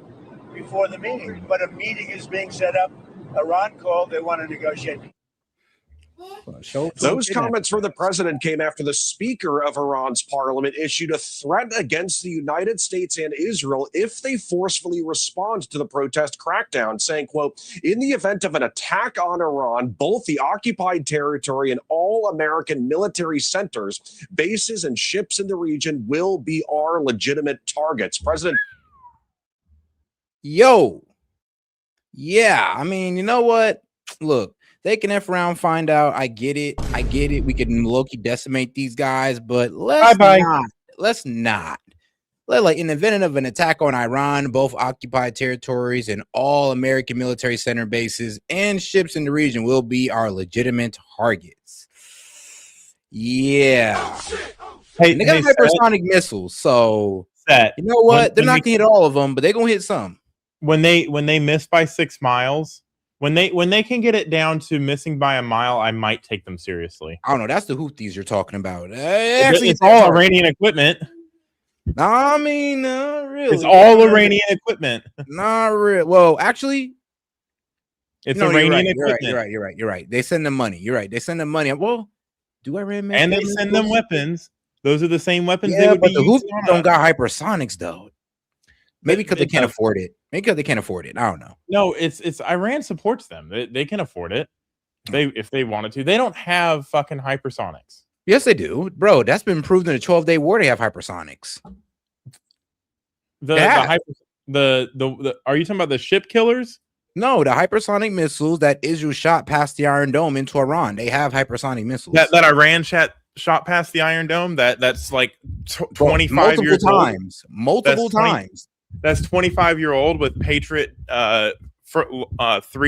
before the meeting. But a meeting is being set up. Iran called. They want to negotiate. Those comments from the president came after the speaker of Iran's parliament issued a threat against the United States and Israel if they forcefully respond to the protest crackdown, saying, quote, in the event of an attack on Iran, both the occupied territory and all American military centers, bases, and ships in the region will be our legitimate targets. President. Yeah, I mean, you know what? Look, they can F around, find out. I get it. We can low-key decimate these guys, but let's not. Like in the event of an attack on Iran, both occupied territories and all American military center bases and ships in the region will be our legitimate targets. Yeah. Hey, they got hypersonic missiles, so you know what? They're not gonna hit all of them, but they're gonna hit some. When they miss by 6 miles, when they can get it down to missing by a mile, I might take them seriously. I don't know. That's the Houthis you're talking about. Actually, it's all Iranian equipment. I mean, not really. It's all Iranian equipment. Not real. Well, actually, it's Iranian equipment. You're right. They send them money. You're right. They send them money. Well, do Iran make and they send them weapons? Those are the same weapons they would be using. The Houthis don't got hypersonics though. Maybe because they can't afford it. Maybe because they can't afford it. I don't know. No, it's Iran supports them. They can afford it. If they wanted to. They don't have fucking hypersonics. Yes, they do, bro. That's been proved in a 12-day war. They have hypersonics. Are you talking about the ship killers? No, the hypersonic missiles that Israel shot past the Iron Dome into Iran. They have hypersonic missiles. That Iran shot past the Iron Dome. That's like 25 years old. Multiple times. That's 25-year-old with Patriot 3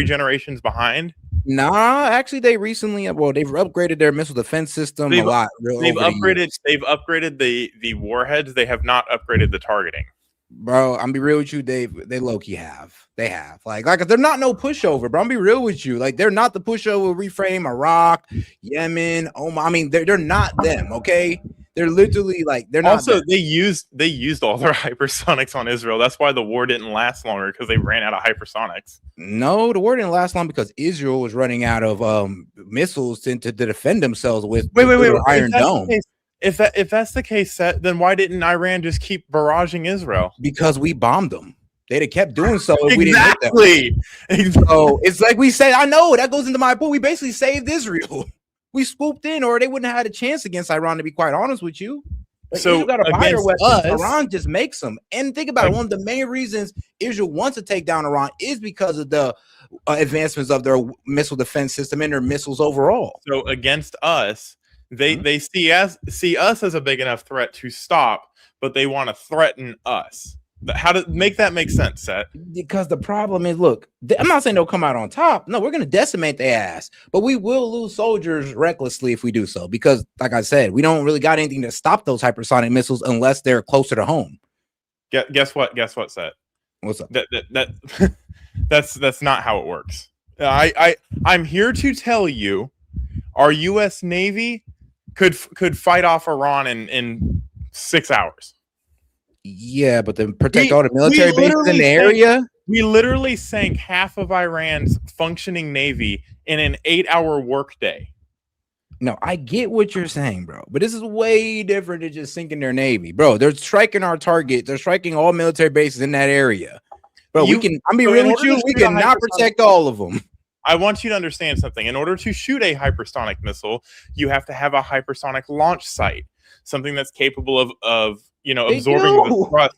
generations behind. Nah, actually, they recently, they've upgraded their missile defense system a lot. They've upgraded the warheads. They have not upgraded the targeting. Bro, I'm be real with you, Dave. They low-key have. They have. Like they're not no pushover, bro. I'm be real with you. Like, they're not the pushover reframe Iraq, Yemen, Oman. I mean, they're not them, okay? They're literally like they're not. Also, they used all their hypersonics on Israel. That's why the war didn't last longer, because they ran out of hypersonics. No, the war didn't last long because Israel was running out of missiles to defend themselves with. Wait, Iron Dome. If that's the case, Set, then why didn't Iran just keep barraging Israel? Because we bombed them. They'd have kept doing so if exactly. we didn't hit them. So it's like we said. I know that goes into my point. We basically saved Israel. We swooped in, or they wouldn't have had a chance against Iran. To be quite honest with you, like, so Israel got a fire weapon. Us, Iran just makes them. And think about it. One of the main reasons Israel wants to take down Iran is because of the advancements of their missile defense system and their missiles overall. So against us. They see us as a big enough threat to stop, but they want to threaten us. How to make that make sense, Set? Because the problem is, look, I'm not saying they'll come out on top. No, we're going to decimate their ass, but we will lose soldiers recklessly if we do so. Because, like I said, we don't really got anything to stop those hypersonic missiles unless they're closer to home. Guess what? Guess what, Set? What's up? That's not how it works. I'm here to tell you, our U.S. Navy could fight off Iran in 6 hours. Yeah, but to protect all the military bases in the area, we literally sank half of Iran's functioning navy in an 8-hour workday. No, I get what you're saying, bro, but this is way different than just sinking their navy, bro. They're striking our target. They're striking all military bases in that area, bro. I'm be real with you. We cannot protect all of them. I want you to understand something. In order to shoot a hypersonic missile, you have to have a hypersonic launch site, something that's capable of absorbing the thrust.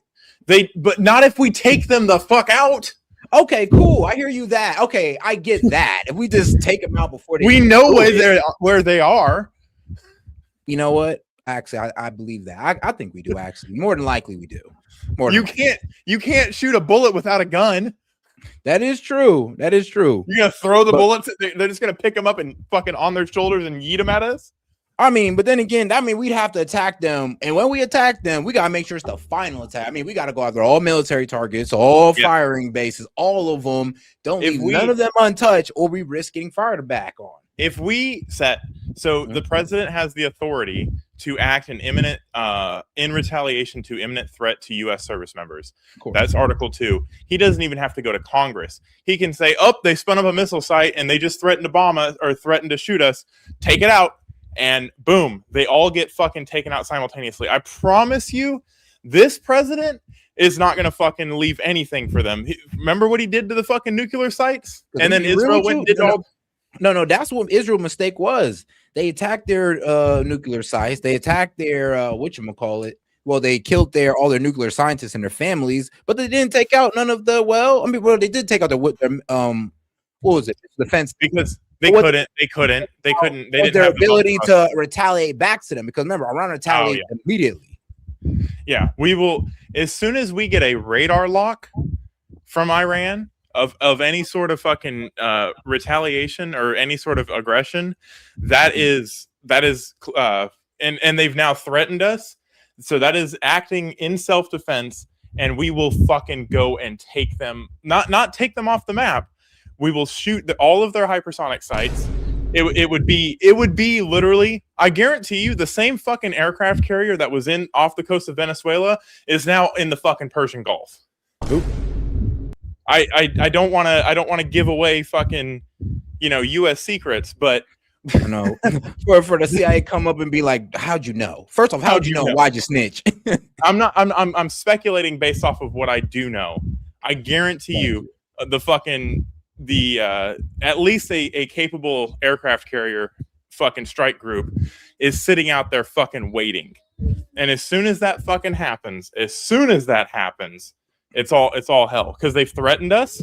But not if we take them the fuck out. Okay, cool. I hear you that. Okay, I get that. If we just take them out before they, we know where they are. You know what? Actually, I believe that. I think we do. Actually, more than likely, we do. You can't shoot a bullet without a gun. That is true. That is true. You're gonna throw the bullets. They're just gonna pick them up and fucking on their shoulders and yeet them at us. I mean, but then again, that means we'd have to attack them. And when we attack them, we gotta make sure it's the final attack. I mean, we gotta go after all military targets, all firing bases, all of them. Don't leave none of them untouched, or we risk getting fired back on. If we the president has the authority to act in retaliation to imminent threat to U.S. service members. That's Article 2. He doesn't even have to go to Congress. He can say, they spun up a missile site and they just threatened to bomb us or threatened to shoot us. Take it out. And boom, they all get fucking taken out simultaneously. I promise you, this president is not going to fucking leave anything for them. Remember what he did to the fucking nuclear sites? And then Israel went and did all... No, that's what Israel's mistake was. They attacked their nuclear sites. They attacked their whatchamacallit. Well, they killed all their nuclear scientists and their families, but they didn't take out none of the. They did take out what was it? Defense, because they couldn't. They didn't their have ability to retaliate back to them, because remember, Iran retaliated immediately. Yeah, we will as soon as we get a radar lock from Iran of any sort of fucking retaliation or any sort of aggression, that is and they've now threatened us, so that is acting in self-defense, and we will fucking go and take them, not take them off the map. We will shoot all of their hypersonic sites. It would be literally, I guarantee you, the same fucking aircraft carrier that was off the coast of Venezuela is now in the fucking Persian Gulf. Oop. I don't want to give away fucking U.S. secrets, but no, for the CIA come up and be like, how'd you know? First off, how'd you know? Why'd you snitch? I'm speculating based off of what I do know. I guarantee you, at least a capable aircraft carrier fucking strike group is sitting out there fucking waiting. And as soon as that fucking happens, it's all hell, because they've threatened us.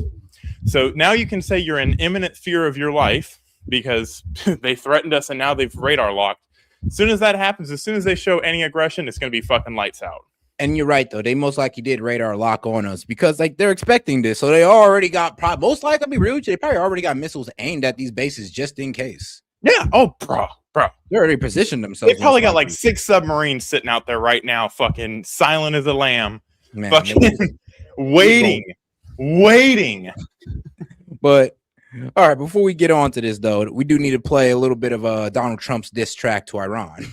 So now you can say you're in imminent fear of your life because they threatened us and now they've radar locked. As soon as that happens, as soon as they show any aggression, it's going to be fucking lights out. And you're right, though. They most likely did radar lock on us because like they're expecting this. So they already got most likely, I'll be real with you, they probably already got missiles aimed at these bases just in case. Yeah. Oh, bro. They already positioned themselves. They probably got like 6 submarines sitting out there right now, fucking silent as a lamb. Man, fucking waiting. But all right, before we get on to this, though, we do need to play a little bit of Donald Trump's diss track to Iran.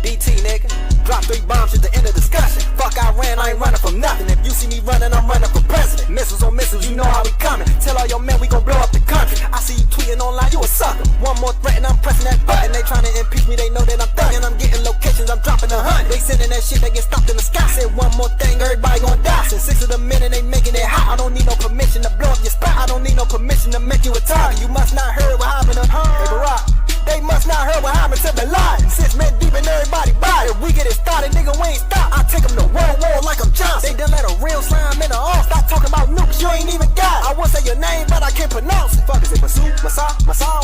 BT, nigga. Drop 3 bombs at the end of discussion. Fuck Iran, I ain't running from nothing. If you see me running, I'm running for president. Missiles on missiles, you know how we coming. Tell all your men we gon' blow up the country. I see you tweeting online, you a sucker. One more threat and I'm pressing that button. They trying to impeach me, they know that I'm thugging. I'm getting locations, I'm dropping 100. They sending that shit, they get stopped in the sky. Said one more thing, everybody gon' die. Since 6 of the men and they making it hot. I don't need no permission to blow up your spot. I don't need no permission to make you a target. You must not heard what happened to Hey Barack. They must not heard what happened to Bin Laden. 6 men deep in everybody body. If we get it started, nigga, we ain't stop. I take them to World War like I'm Johnson. They done let a real slime in the off. Stop talking about nukes, you ain't even got it. I won't say your name, but I can't pronounce it. Fuck is it, Masu, Masal,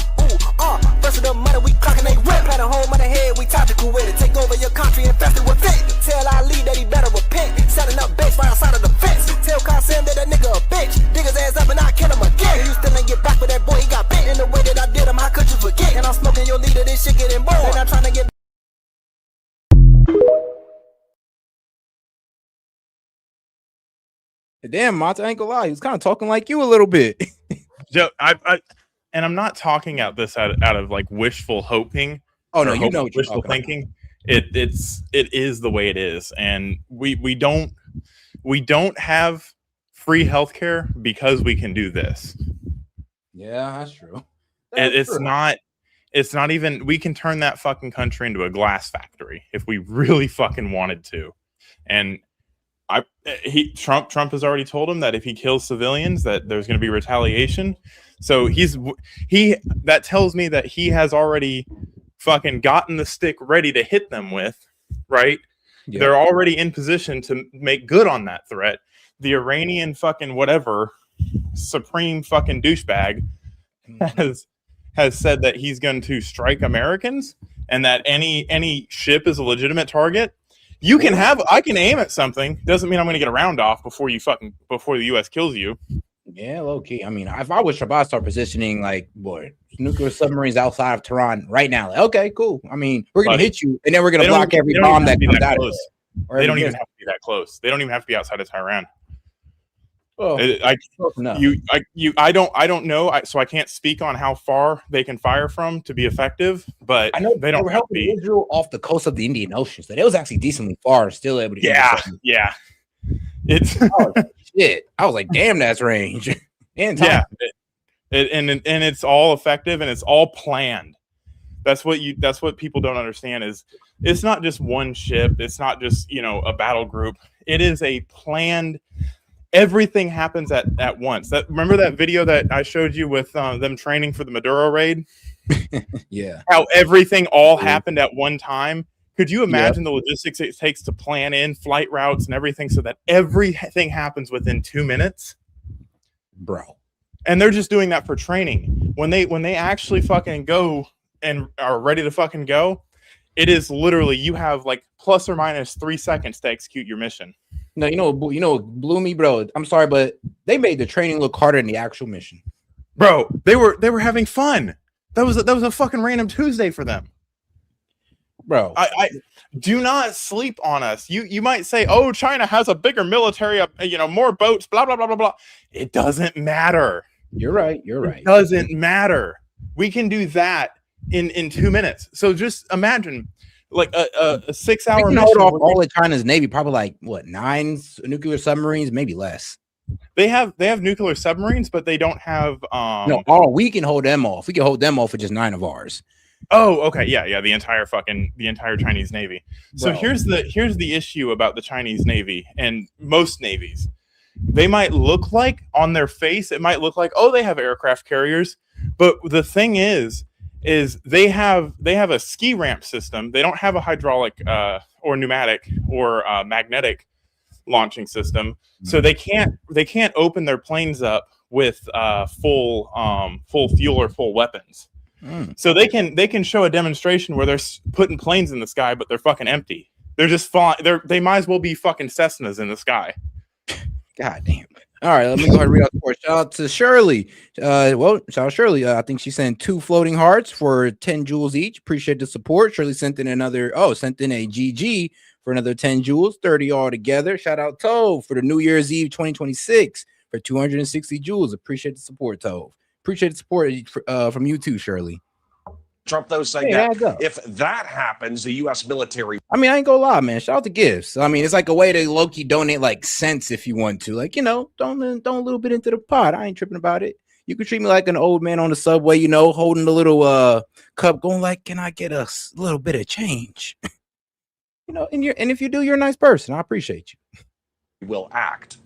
first of the money, we clocking they whip. Had a home on the head, we tactical with it. Take over your country, infested with fit. Tell Ali that he better repent. Setting up base right outside of the fence. Tell Qasim that nigga a bitch. Dig his ass up and I kill him again. You still ain't get back for that boy, he got bit. In the way that I did him, how could you forget? And I'm smoking your leader, this shit getting bored. They not trying to get. Damn, Monta, I ain't gonna lie, he was kind of talking like you a little bit. Joe, and I'm not talking out of like wishful hoping. Oh no, you know what wishful thinking. It is the way it is, and we don't have free healthcare because we can do this. Yeah, that's true. It's not even, we can turn that fucking country into a glass factory if we really fucking wanted to. And Trump has already told him that if he kills civilians that there's going to be retaliation. So that tells me that he has already fucking gotten the stick ready to hit them with, right? Yeah. They're already in position to make good on that threat. The Iranian fucking whatever supreme fucking douchebag has said that he's going to strike Americans and that any ship is a legitimate target. I can aim at something. Doesn't mean I'm going to get a round off before the U.S. kills you. Yeah, low key. I mean, if I was Trump, I'd start positioning like nuclear submarines outside of Tehran right now. Like, okay, cool. I mean, we're going to hit you, and then we're going to block every bomb that comes out of it. They don't even have to be that close. They don't even have to be outside of Tehran. Oh, I don't know. So I can't speak on how far they can fire from to be effective. But I know they don't were helping Israel off the coast of the Indian Ocean, so it was actually decently far. Still able to. Yeah. It's shit. I was like, damn, that's range. And it's all effective and it's all planned. That's what people don't understand is it's not just one ship. It's not just a battle group. It is a planned. Everything happens at once. Remember that video that I showed you with them training for the Maduro raid? Yeah. How everything all happened at one time. Could you imagine the logistics it takes to plan in flight routes and everything so that everything happens within 2 minutes? Bro. And they're just doing that for training. When they actually fucking go and are ready to fucking go, it is literally you have like plus or minus 3 seconds to execute your mission. No, you know what blew me, bro. I'm sorry, but they made the training look harder than the actual mission. Bro, they were having fun. That was a fucking random Tuesday for them. Bro, I do not sleep on us. You might say, oh, China has a bigger military, more boats, blah blah blah blah blah. It doesn't matter. You're right. It doesn't matter. We can do that in 2 minutes. So just imagine like a 6 hour mission. Hold off all of China's Navy, probably like 9 nuclear submarines, maybe less. They have nuclear submarines, but they don't have we can hold them off. We can hold them off with just 9 of ours. Oh, okay, yeah, the entire Chinese Navy. So here's the issue about the Chinese Navy and most navies. They might look like on their face, it might look like, oh, they have aircraft carriers, but the thing is they have a ski ramp system. They don't have a hydraulic or pneumatic or magnetic launching system, so they can't open their planes up with full fuel or full weapons. So they can show a demonstration where they're putting planes in the sky, but they're fucking empty. They're just flying. They might as well be fucking Cessnas in the sky. God damn. All right, let me go ahead and read out the report. Shout out to Shirley. Shout out Shirley. I think she sent 2 floating hearts for 10 jewels each. Appreciate the support. Shirley sent in a GG for another 10 jewels, 30 altogether. Shout out Tove for the New Year's Eve 2026 for 260 jewels. Appreciate the support, Tove. Appreciate the support from you too, Shirley. Trump, though, saying that if that happens, the U.S. military. I mean, I ain't gonna lie, man. Shout out to gifts. I mean, it's like a way to low-key donate like cents if you want to. Like, don't a little bit into the pot. I ain't tripping about it. You could treat me like an old man on the subway, holding the little cup, going like, "Can I get a little bit of change?" And if you do, you're a nice person. I appreciate you. Will act.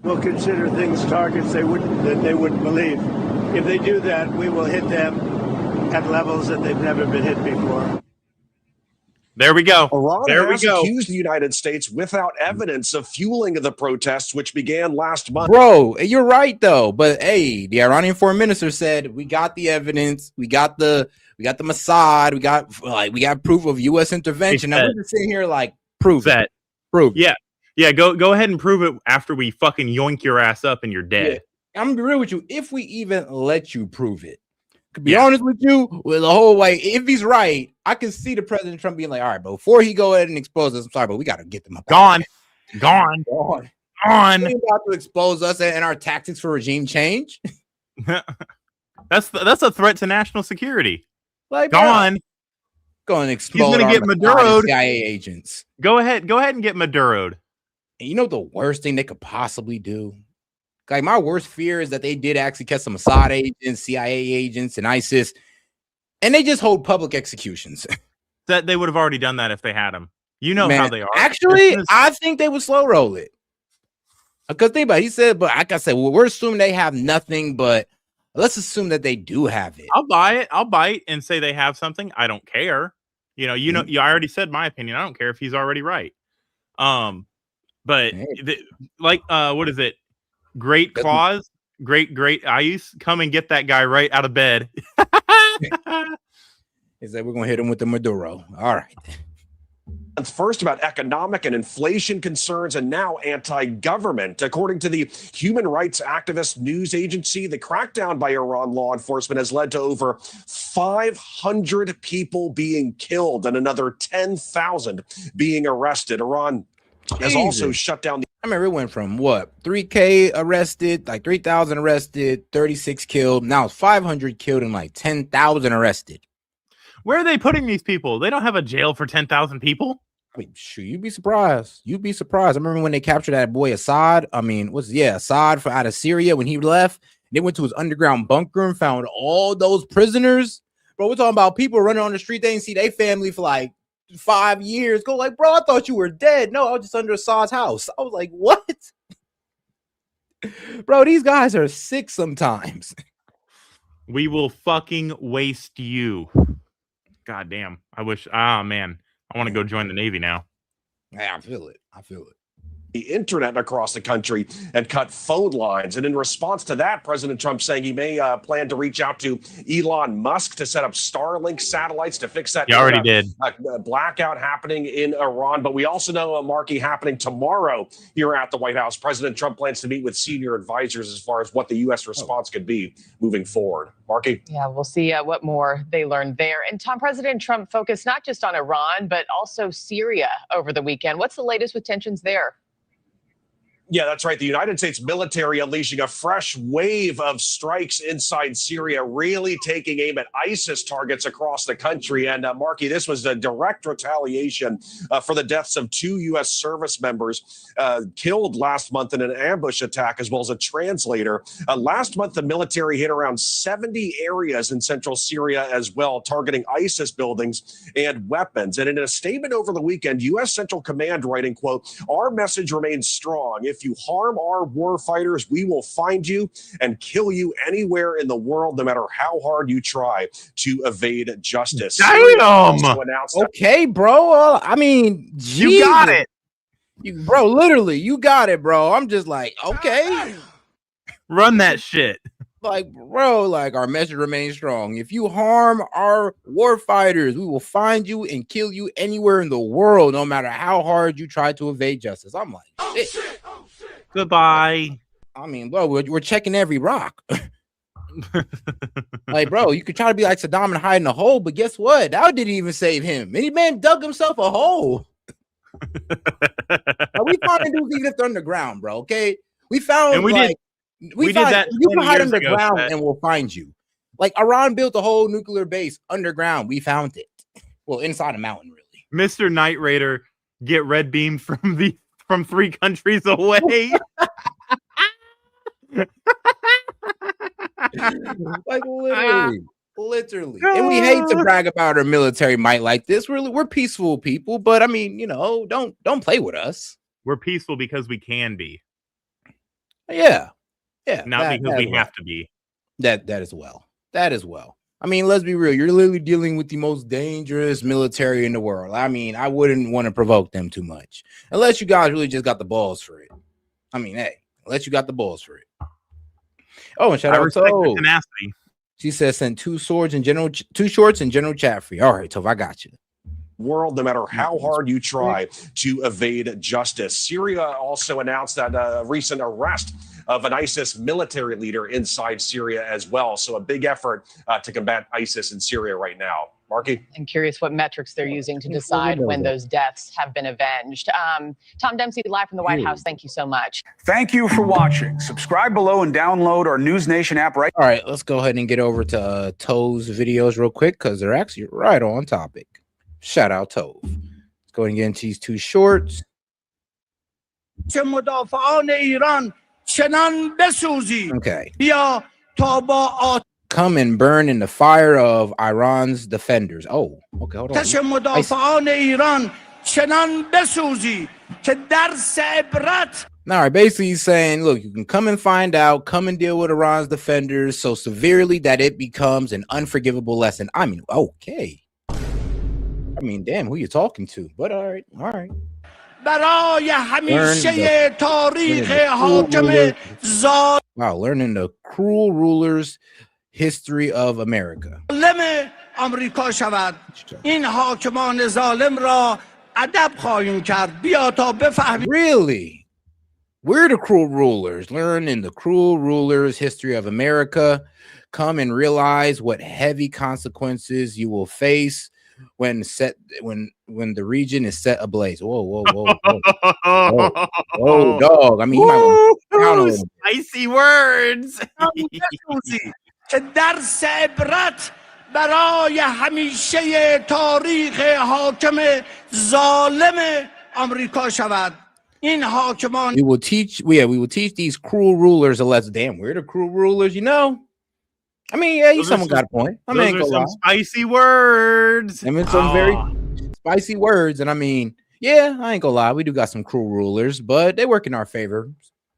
We'll consider things targets they wouldn't believe. If they do that, we will hit them at levels that they've never been hit before. There we go. Iran there has we go. accused the United States without evidence of fueling the protests, which began last month. Bro, you're right though. But hey, the Iranian foreign minister said we got the evidence, we got the Mossad, we got proof of U.S. intervention. Now we're just sitting here like prove it. Prove it. Yeah. Go ahead and prove it after we fucking yoink your ass up and you're dead. Yeah. I'm gonna be real with you. If we even let you prove it, to be honest with you, with the whole way, if he's right, I can see the President Trump being like, all right, but before he go ahead and expose us, I'm sorry, but we got to get them up. Gone. They about to expose us and our tactics for regime change. That's a threat to national security. Like, gone. Go and expose. He's gonna get Maduro'd. CIA agents. Go ahead and get Maduro'd. And you know the worst thing they could possibly do? Like, my worst fear is that they did actually catch some Mossad agents, CIA agents, and ISIS, and they just hold public executions. That they would have already done that if they had them. You know how they are. Actually, I think they would slow roll it. Because think about it, he said, but like I said, well, we're assuming they have nothing, but let's assume that they do have it. I'll buy it. I'll bite and say they have something. I don't care. I already said my opinion. I don't care if he's already right. What is it? Great claws, great ice. Come and get that guy right out of bed. Is that we're gonna hit him with the Maduro? All right. First about economic and inflation concerns, and now anti-government. According to the human rights activist news agency, the crackdown by Iran law enforcement has led to over 500 people being killed and another 10,000 being arrested. Iran has also shut down the. I remember it went from 3K arrested, like 3,000 arrested, 36 killed. Now it's 500 killed and like 10,000 arrested. Where are they putting these people? They don't have a jail for 10,000 people. I mean, shoot, you'd be surprised. You'd be surprised. I remember when they captured that boy Assad. Assad out of Syria when he left. They went to his underground bunker and found all those prisoners. Bro, we're talking about people running on the street. They didn't see their family for like 5 years. Go like, bro, I thought you were dead. No, I was just under Assad's house. I was like, what? Bro, these guys are sick sometimes. We will fucking waste you. God damn. I wish. Man. I want to go join the Navy now. Yeah, I feel it. The internet across the country and cut phone lines. And in response to that, President Trump saying he may plan to reach out to Elon Musk to set up Starlink satellites to fix that. He already did. Blackout happening in Iran. But we also know, Marky, happening tomorrow here at the White House. President Trump plans to meet with senior advisors as far as what the U.S. response could be moving forward. Marky? Yeah, we'll see what more they learn there. And Tom, President Trump focused not just on Iran, but also Syria over the weekend. What's the latest with tensions there? Yeah, that's right. The United States military unleashing a fresh wave of strikes inside Syria, really taking aim at ISIS targets across the country. And Marky, this was a direct retaliation for the deaths of 2 U.S. service members killed last month in an ambush attack, as well as a translator. Last month, the military hit around 70 areas in central Syria as well, targeting ISIS buildings and weapons. And in a statement over the weekend, U.S. Central Command writing, quote, "Our message remains strong. If you harm our war fighters, we will find you and kill you anywhere in the world, no matter how hard you try to evade justice." Damn! Okay, bro. I mean, Jesus. You got it. Literally, you got it, bro. I'm just like, okay. Run that shit. Like, bro, like our message remains strong. If you harm our war fighters, we will find you and kill you anywhere in the world, no matter how hard you try to evade justice. I'm like, shit. Goodbye. I mean, bro, we're checking every rock. Like, bro, you could try to be like Saddam and hide in a hole, but guess what? That didn't even save him. Any man dug himself a hole. We found dudes even if they're underground, bro. Okay, we found and we like did that. You can hide 20 years ago, underground Seth. and we'll find you. Like Iran built a whole nuclear base underground. We found it. Well, inside a mountain, really. Mr. Night Raider get red beamed from 3 countries away. Like literally. And we hate to brag about our military might like this. We're peaceful people, but I mean, you know, don't play with us. We're peaceful because we can be. Yeah. Not because we have to be. That as well. That as well. I mean, let's be real. You're literally dealing with the most dangerous military in the world. I mean, I wouldn't want to provoke them too much. Unless you guys really just got the balls for it. I mean, hey, unless you got the balls for it. Oh, and shout out to tenacity. She says send 2 shorts and general chat free. All right, Tov, I got you. World, no matter how hard you try to evade justice. Syria also announced that recent arrest of an ISIS military leader inside Syria as well. So a big effort to combat ISIS in Syria right now. Marky? I'm curious what metrics they're using to decide when those deaths have been avenged. Tom Dempsey, live from the White House, thank you so much. Thank you for watching. Subscribe below and download our News Nation app right. All right, let's go ahead and get over to Toe's videos real quick because they're actually right on topic. Shout out Toe. Let's go ahead and get into these 2 shorts. Okay. Come and burn in the fire of Iran's defenders. Oh, okay, hold on. All right, basically he's saying, look, you can come and find out, come and deal with Iran's defenders so severely that it becomes an unforgivable lesson. I mean, okay. I mean, damn, who you talking to? But all right. Wow, learning the cruel rulers' history of America. Really? We're the cruel rulers. Learn in the cruel rulers' history of America. Come and realize what heavy consequences you will face when the region is set ablaze. Whoa, dog. I mean, you might want to count a little bit. Spicy words. برای همیشه تاریخ حاکم ظالم آمریکا شود. این حاکمان we will teach these cruel rulers a lesson. Damn, we're the cruel rulers, you know. I mean, yeah, someone got a point. I mean, those are some spicy words. I mean, some very spicy words, and I mean, yeah, I ain't gonna lie, we do got some cruel rulers, but they work in our favor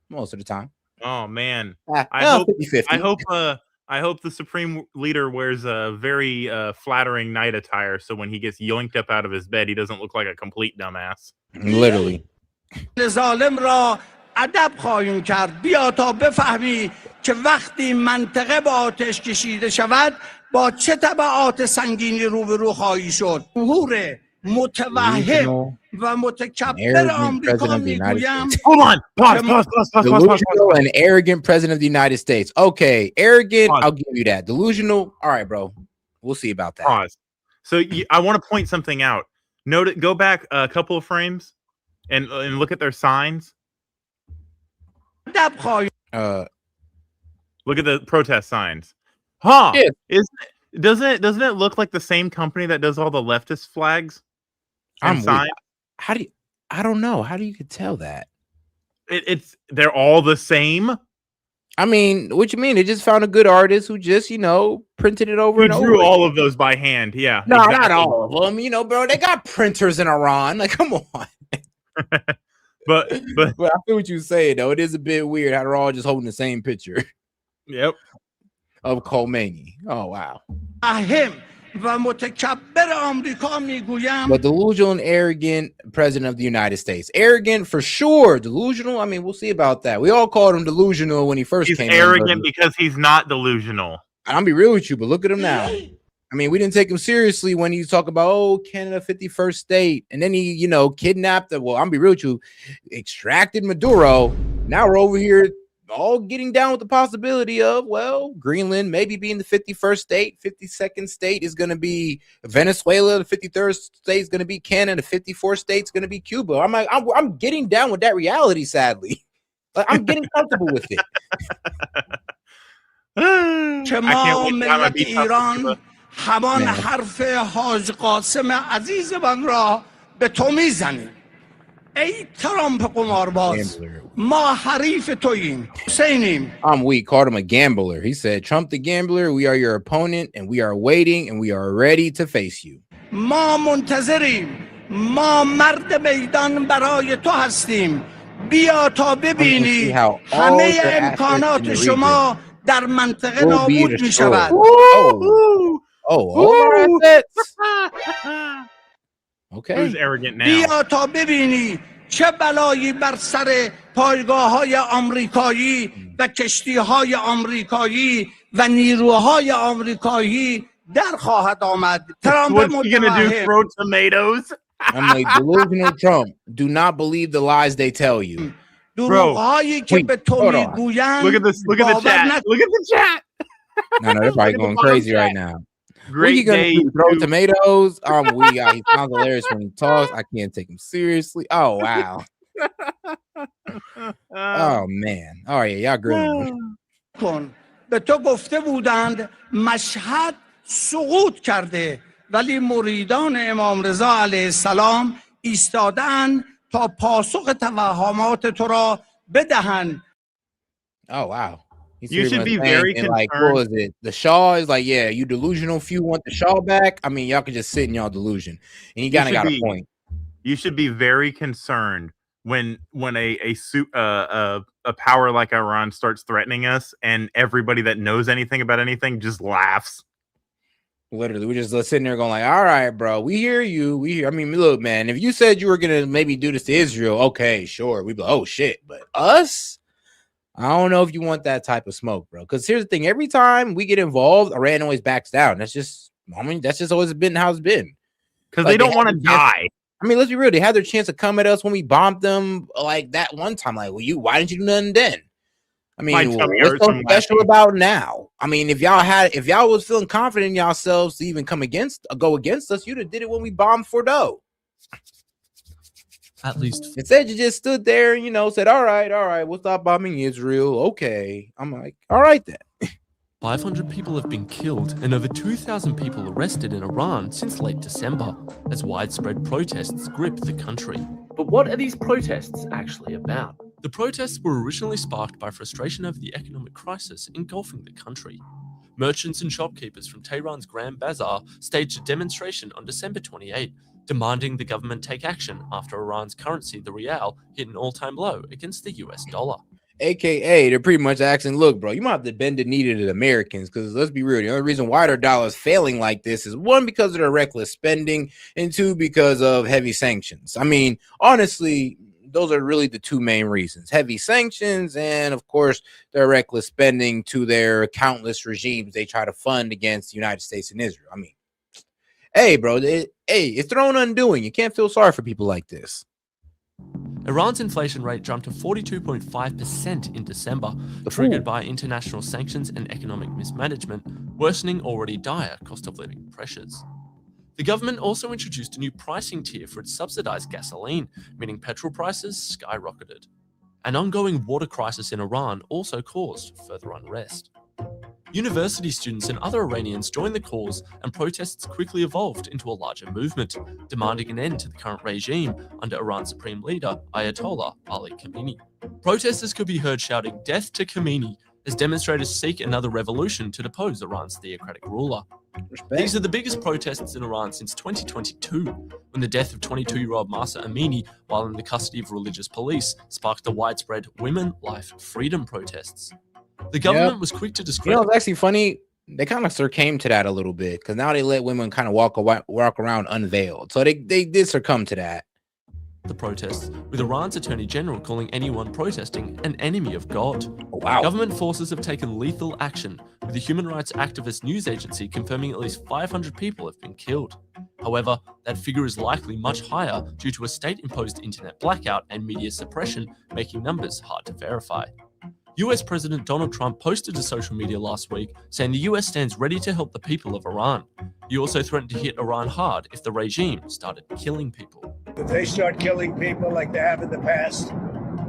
most of the time. Oh man, 50-50. I hope the Supreme Leader wears a very flattering night attire, so when he gets yoinked up out of his bed, he doesn't look like a complete dumbass. Literally. ظالم را ادب خواهیم کرد. بیا تا بفهمی که وقتی منطقه با آتش کشیده شود با چه تبعات سنگینی روبرو خواهی شد. جمهور متوحد و متکبر آمریکا میگویم. Hold on. Pause. Delusional and arrogant president of the United States. Okay, arrogant, I'll give you that. Delusional, all right, bro. We'll see about that. Pause. So I want to point something out. Go back a couple of frames and look at their signs. Look at the protest signs. Huh? Yeah. Doesn't it look like the same company that does all the leftist flags? I don't know. How do you tell that? They're all the same. I mean, what you mean? They just found a good artist who just, printed it over and over. Drew all of those by hand. Yeah. No, exactly. Not all of them. Bro, they got printers in Iran. Like, come on. But I feel what you're saying, though. It is a bit weird how they're all just holding the same picture. Yep. Of Khomeini. Oh, wow. فهم و متکبر آمریکا میگویم But delusional and arrogant president of the United States. Arrogant for sure. Delusional, I mean, we'll see about that. We all called him delusional when he first He's came arrogant in. because he's not delusional. I'll be real with you, but look at him now. I mean, we didn't take him seriously when you talk about, oh, Canada 51st state. And then he, kidnapped the, well, I'm be real with you, extracted Maduro. Now we're over here all getting down with the possibility of, well, Greenland maybe being the 51st state, 52nd state is going to be Venezuela, the 53rd state is going to be Canada, the 54th state is going to be Cuba. I'm getting down with that reality, sadly. I'm getting comfortable with it. که ما ملت ایران همان حرف حاج قاسم عزیزمان را به تو میزنیم. ای ترامپ قمارباز، ما حریف توییم. حسینیم. I'm weak. Called him a gambler. He said, Trump the gambler, we are your opponent and we are waiting and we are ready to face you. ما منتظریم. ما مرد میدان برای تو هستیم. بیا تا ببینی همه امکانات شما در منطقه نابود می شود. Okay. بیا تا ببینی چه بلایی بر سر پایگاه‌های آمریکایی و کشتی‌های آمریکایی و نیروهای آمریکایی در خواهد آمد. ترامپ متمهل. Throw tomatoes? I'm like, delusional Trump. Do not believe the lies they tell you. دروغ‌هایی که به تو میگویند. Look at this. Look at the chat. Look at the chat. No, they're probably going crazy right now. What are you gonna do? Throw tomatoes? He sounds hilarious when he talks. I can't take him seriously. Oh wow. Oh man. Oh yeah, y'all grilling. به تو گفته بودند مشهد سقوط کرده ولی مریدان امام رضا علیه السلام ایستادن تا پاسخ توهمات تو را بدهند. Oh wow. You should be very concerned. Like, what was it? The Shaw is like, yeah, you delusional. If you want the Shaw back, I mean, y'all could just sit in y'all delusion. And you kind of got a point. You should be very concerned when a power like Iran starts threatening us, and everybody that knows anything about anything just laughs. Literally, we're just sitting there going like, all right, bro, we hear you. I mean, look, man, if you said you were gonna maybe do this to Israel, okay, sure, we'd be like, oh shit, but us. I don't know if you want that type of smoke, bro. Because here's the thing: every time we get involved, Iran always backs down. That's just always been how it's been. Because they don't want to die. I mean, let's be real. They had their chance to come at us when we bombed them like that one time. Like, well, why didn't you do nothing then? I mean, what's so special about now? I mean, if y'all was feeling confident in yourselves to even go against us, you'd have did it when we bombed Fordo. At least. Instead, you just stood there and, said, all right, we'll stop bombing Israel. Okay. I'm like, all right then. 500 people have been killed and over 2,000 people arrested in Iran since late December, as widespread protests grip the country. But what are these protests actually about? The protests were originally sparked by frustration over the economic crisis engulfing the country. Merchants and shopkeepers from Tehran's Grand Bazaar staged a demonstration on December 28, demanding the government take action after Iran's currency, the rial, hit an all-time low against the US dollar. AKA, they're pretty much asking, look, bro, you might have to bend the knee to the Americans, because let's be real, the only reason why their dollar is failing like this is, one, because of their reckless spending, and two, because of heavy sanctions. I mean, honestly, those are really the two main reasons: heavy sanctions and, of course, their reckless spending to their countless regimes they try to fund against the United States and Israel. I mean, hey, bro, it's their own undoing. You can't feel sorry for people like this. Iran's inflation rate jumped to 42.5% in December, triggered by international sanctions and economic mismanagement, worsening already dire cost of living pressures. The government also introduced a new pricing tier for its subsidized gasoline, meaning petrol prices skyrocketed. An ongoing water crisis in Iran also caused further unrest. University students and other Iranians joined the cause, and protests quickly evolved into a larger movement, demanding an end to the current regime under Iran's supreme leader, Ayatollah Ali Khamenei. Protesters could be heard shouting "Death to Khamenei" as demonstrators seek another revolution to depose Iran's theocratic ruler. These are the biggest protests in Iran since 2022, when the death of 22-year-old Mahsa Amini, while in the custody of religious police, sparked the widespread Women, Life, Freedom protests. The government was quick to discredit. It's actually funny. They kind of succumbed to that a little bit because now they let women kind of walk around unveiled. So they did succumb to that. The protests, with Iran's Attorney General calling anyone protesting an enemy of God. Wow. Government forces have taken lethal action, with the human rights activist news agency confirming at least 500 people have been killed. However, that figure is likely much higher due to a state-imposed internet blackout and media suppression, making numbers hard to verify. US President Donald Trump posted to social media last week saying the US stands ready to help the people of Iran. He also threatened to hit Iran hard if the regime started killing people. If they start killing people like they have in the past,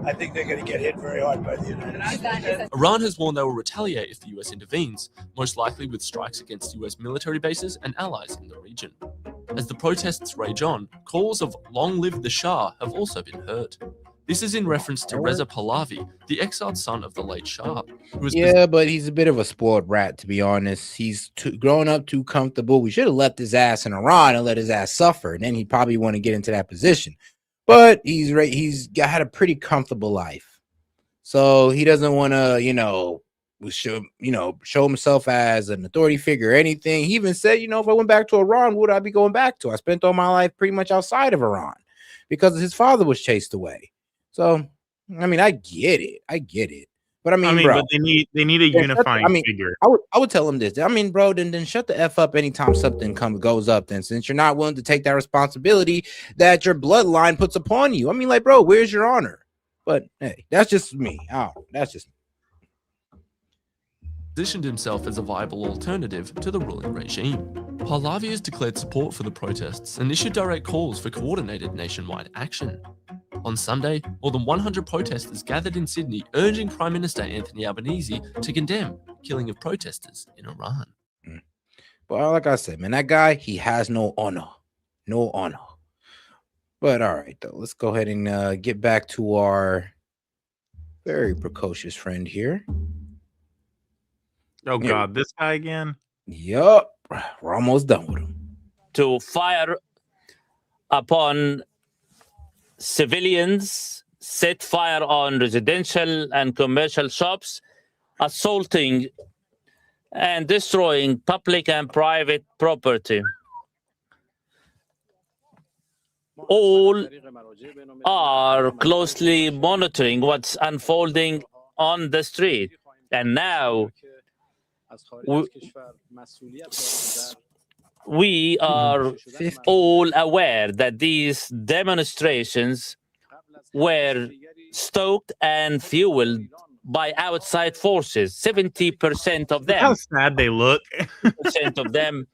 I think they're going to get hit very hard by the United States. Iran has warned they will retaliate if the US intervenes, most likely with strikes against US military bases and allies in the region. As the protests rage on, calls of "Long live the Shah" have also been heard. This is in reference to Reza Pahlavi, the exiled son of the late Shah. But he's a bit of a spoiled brat, to be honest. He's grown up too comfortable. We should have left his ass in Iran and let his ass suffer, and then he'd probably want to get into that position. But he's had a pretty comfortable life, so he doesn't want to, show himself as an authority figure or anything. He even said, if I went back to Iran, what would I be going back to? I spent all my life pretty much outside of Iran because his father was chased away. So, I mean, I get it. But I mean, bro, but they need a unifying figure. I would tell him this. I mean, bro, then shut the F up anytime something goes up. Then, since you're not willing to take that responsibility that your bloodline puts upon you. I mean, like, bro, where's your honor? But hey, that's just me. That's just me. Positioned himself as a viable alternative to the ruling regime. Pahlavi has declared support for the protests and issued direct calls for coordinated nationwide action. On Sunday, more than 100 protesters gathered in Sydney urging Prime Minister Anthony Albanese to condemn the killing of protesters in Iran. Well, like I said, man, that guy, he has no honor. No honor. But all right, though, let's go ahead and get back to our very precocious friend here. Oh, God, this guy again? Yup. We're almost done with him. To fire upon civilians, set fire on residential and commercial shops, assaulting and destroying public and private property. All are closely monitoring what's unfolding on the street. And now we are all aware that these demonstrations were stoked and fueled by outside forces. 70% of them. How sad they look. 70% of them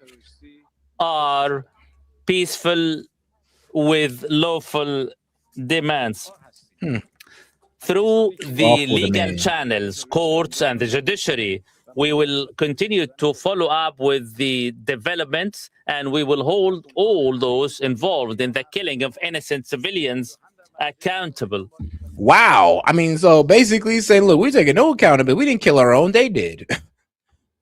are peaceful with lawful demands. Through the legal channels, courts, and the judiciary, we will continue to follow up with the developments, and we will hold all those involved in the killing of innocent civilians accountable. Wow. I mean, so basically saying, look, we're taking no accountability. We didn't kill our own. They did.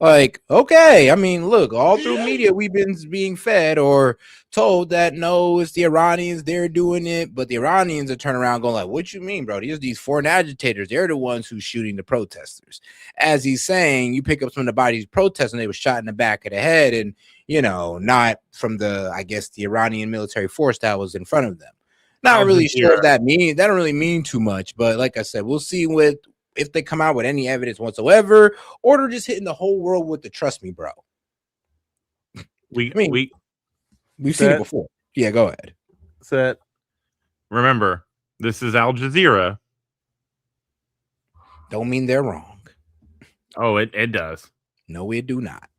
Like, okay. I mean, look, all through media, we've been being fed or told that, no, it's the Iranians. They're doing it. But the Iranians are turning around going like, what you mean, bro? These foreign agitators. They're the ones who's shooting the protesters. As he's saying, you pick up some of the bodies protesting, they were shot in the back of the head and, not from the, I guess, the Iranian military force that was in front of them. Not really sure if that means, that don't really mean too much. But like I said, we'll see if they come out with any evidence whatsoever, or they're just hitting the whole world with the trust me, bro. We've seen it before. Yeah, go ahead. Set. Remember, this is Al Jazeera. Don't mean they're wrong. Oh, it does. No, it do not.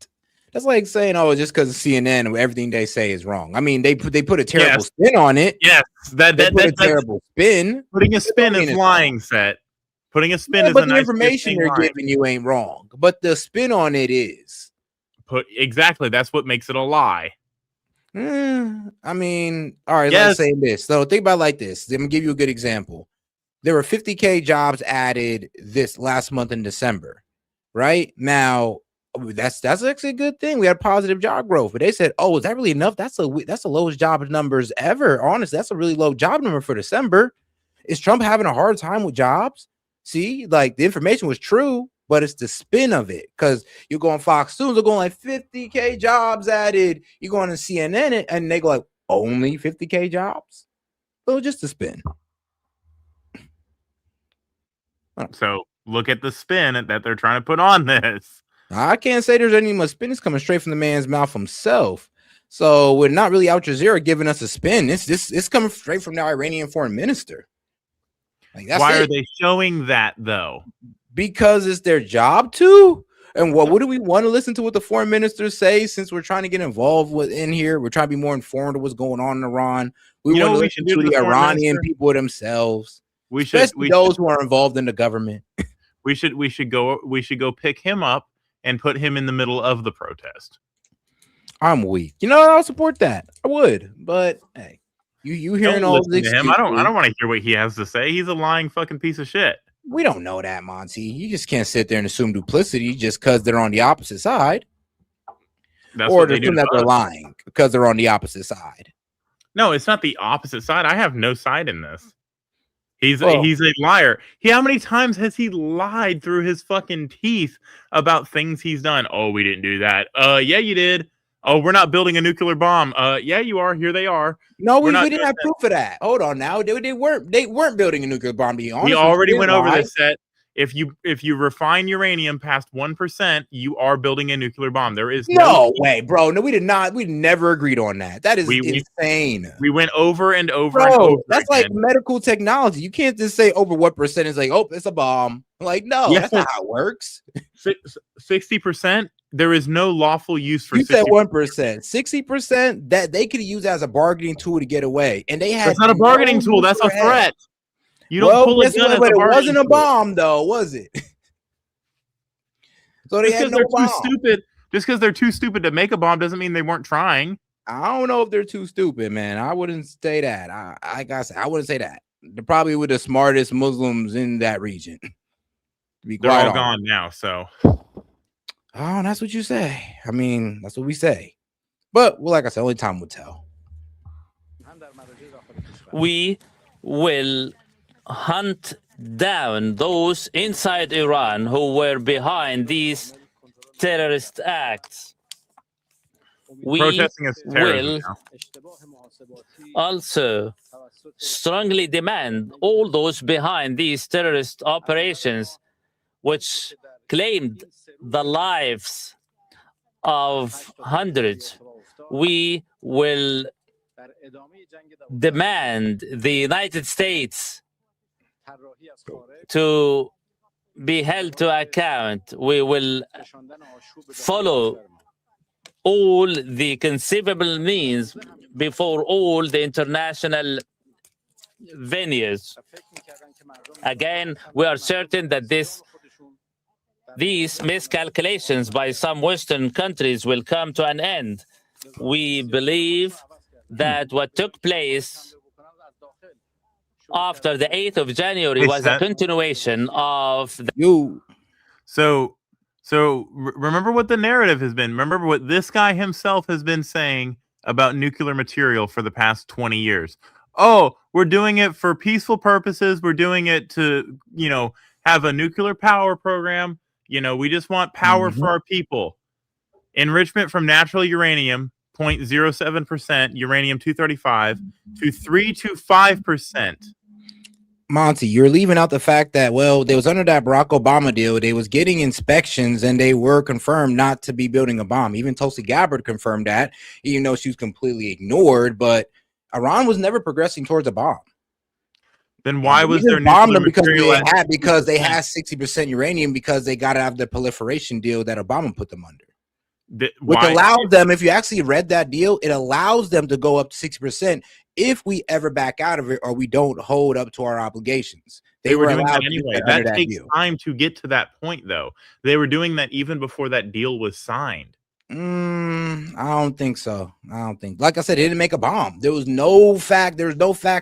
That's like saying, oh, just because CNN, everything they say is wrong. I mean, they put a terrible spin on it. Yes, that's a terrible spin. Putting a spin is lying, Set. Putting a spin is but a the nice information they're giving you ain't wrong, but the spin on it is. Exactly. That's what makes it a lie. I mean, all right, let's say this. So think about it like this. Let me give you a good example. There were 50,000 jobs added this last month in December, right? Now, that's actually a good thing. We had positive job growth, but they said, oh, is that really enough? That's the lowest job numbers ever. Honestly, that's a really low job number for December. Is Trump having a hard time with jobs? See, like the information was true, but it's the spin of it. Because you go on Fox News, they're going like 50K jobs added. You go on CNN and they go like only 50K jobs. So just a spin. So look at the spin that they're trying to put on this. I can't say there's any much spin. It's coming straight from the man's mouth himself. So we're not really Al Jazeera giving us a spin. It's coming straight from the Iranian foreign minister. Like, why are they showing that though? Because it's their job to. And what do we want to listen to what the foreign ministers say? Since we're trying to get involved in here, we're trying to be more informed of what's going on in Iran. We want to listen to the Iranian people themselves. We should those who are involved in the government. We should go pick him up and put him in the middle of the protest. I'm weak. I'll support that. I would, but hey, you hearing all this? I don't want to hear what he has to say. He's a lying fucking piece of shit. We don't know that, Monty. You just can't sit there and assume duplicity just because they're on the opposite side. Or assume that they're lying because they're on the opposite side. No, it's not the opposite side. I have no side in this. He's a liar. How many times has he lied through his fucking teeth about things he's done? Oh, we didn't do that. Yeah, you did. Oh, we're not building a nuclear bomb. Yeah, you are. Here they are. No, we didn't have proof of that. Hold on now. They weren't building a nuclear bomb. Be honest. We already went over this set. If you refine uranium past 1%, you are building a nuclear bomb. There is no way, bro. No, we did not. We never agreed on that. That is insane. We went over and over and over. That's like medical technology. You can't just say over what percent is like, oh, it's a bomb. Like, no, that's not how it works. 60%. There is no lawful use for. You said 1%, 60% that they could use as a bargaining tool to get away, and they had. That's not a bargaining tool. That's a threat. You don't pull a gun. But it wasn't a bomb, though, was it? So they had no bomb. Just because they're too stupid to make a bomb doesn't mean they weren't trying. I don't know if they're too stupid, man. I wouldn't say that. I wouldn't say that. They're probably with the smartest Muslims in that region. They're all gone now, so. Oh, that's what you say. I mean, that's what we say. But, well, like I said, only time will tell. We will hunt down those inside Iran who were behind these terrorist acts. We will also strongly demand all those behind these terrorist operations, which claimed the lives of hundreds. We will demand the United States to be held to account. We will follow all the conceivable means before all the international venues. Again, we are certain that these miscalculations by some Western countries will come to an end. We believe that what took place after the 8th of January was a continuation of So remember what the narrative has been. Remember what this guy himself has been saying about nuclear material for the past 20 years. Oh, we're doing it for peaceful purposes. We're doing it to, have a nuclear power program. We just want power for our people. Enrichment from natural uranium, 0.07%, uranium-235 to 325%. Monty, you're leaving out the fact that, well, they was under that Barack Obama deal. They was getting inspections and they were confirmed not to be building a bomb. Even Tulsi Gabbard confirmed that, even though she was completely ignored. But Iran was never progressing towards a bomb. Then why was there nuclear material? Because they had 60% uranium because they got out of the proliferation deal that Obama put them under. Which allowed them, if you actually read that deal, it allows them to go up to 60% if we ever back out of it or we don't hold up to our obligations. They were doing that anyway. That takes time to get to that point, though. They were doing that even before that deal was signed. I don't think so. Like I said, they didn't make a bomb. There's no fact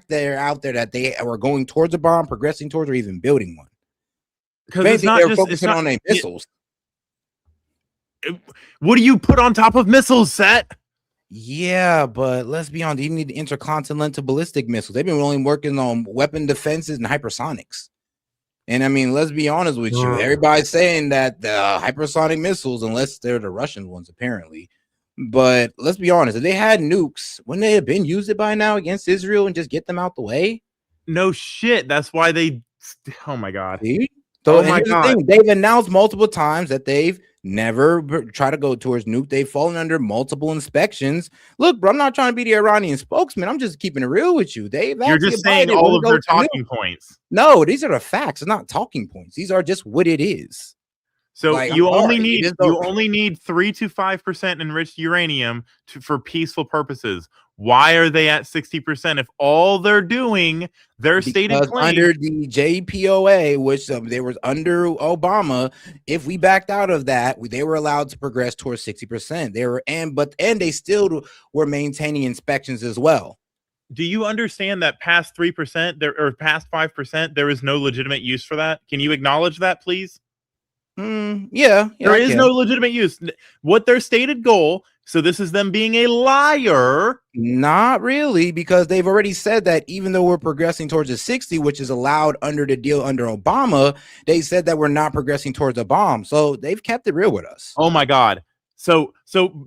there out there that they were going towards a bomb, progressing towards, or even building one. Because it's not just focusing on their missiles. What do you put on top of missiles, Set? Yeah, but let's be honest. You need intercontinental ballistic missiles. They've been only working on weapon defenses and hypersonics. And I mean, let's be honest with you. Everybody's saying that the hypersonic missiles, unless they're the Russian ones, apparently. But let's be honest, if they had nukes, wouldn't they have been used it by now against Israel and just get them out the way? No shit. That's why they. Oh my god. See? So, oh my here's the god. thing. They've announced multiple times that they've never try to go towards nuke. They've fallen under multiple inspections. Look, bro, I'm not trying to be the Iranian spokesman. I'm just keeping it real with you. You're just saying all of their talking points. No, these are the facts. It's not talking points. These are just what it is. So Like, you I'm only sorry, need you just don't- 3 to 5% enriched uranium for peaceful purposes. Why are they at 60% if all they're doing their stated Because claim under the JPOA, which they was under Obama, if we backed out of that, they were allowed to progress towards 60%. They were and they still were maintaining inspections as well. Do you understand that past 3% there or past 5% there is no legitimate use for that? Can you acknowledge that, please? Yeah, there is no legitimate use. What their stated goal, so this is them being a liar. Not really, because they've already said that even though we're progressing towards a 60, which is allowed under the deal under Obama, they said that we're not progressing towards a bomb. So they've kept it real with us. Oh my god. So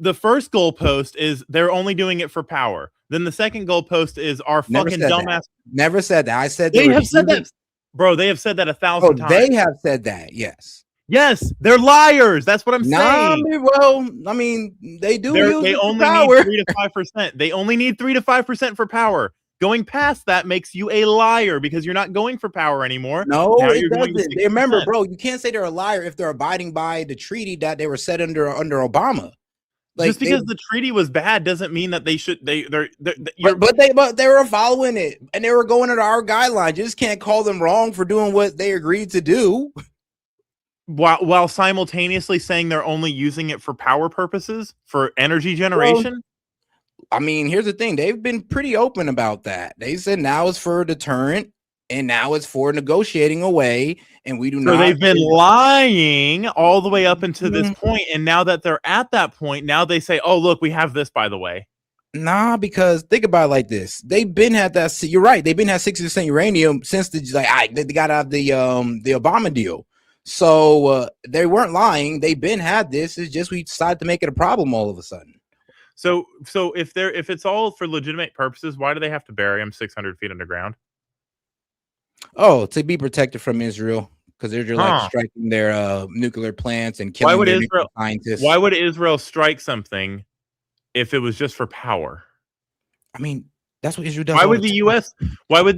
the first goalpost is they're only doing it for power. Then the second goalpost is our fucking dumbass. Never said that. I said they have said that. Bro, they have said that 1,000 times. They have said that, yes. Yes, they're liars. That's what I'm saying. Well, I mean, they do use they it for only power. need 3 to 5%. They only need 3 to 5% for power. Going past that makes you a liar because you're not going for power anymore. No, now it you're going to doesn't. 60%. Remember, bro, you can't say they're a liar if they're abiding by the treaty that they were set under Obama. Like, just because the treaty was bad doesn't mean that they should. But they were following it and they were going under our guidelines. You just can't call them wrong for doing what they agreed to do. While simultaneously saying they're only using it for power purposes, for energy generation. Well, I mean, here's the thing. They've been pretty open about that. They said now it's for a deterrent and now it's for negotiating away. And we do not. So they've been lying all the way up until this point. And now that they're at that point, now they say, oh, look, we have this, by the way. Nah, because think about it like this. They've been had that. You're right. They've been had 60% uranium since they got out of the Obama deal. So they weren't lying. They've been had this. It's just we decided to make it a problem all of a sudden. So if it's all for legitimate purposes, why do they have to bury them 600 feet underground? Oh, to be protected from Israel, because they're like striking their nuclear plants and killing their nuclear scientists. Why would Israel strike something if it was just for power? I mean, that's what Israel does. Why would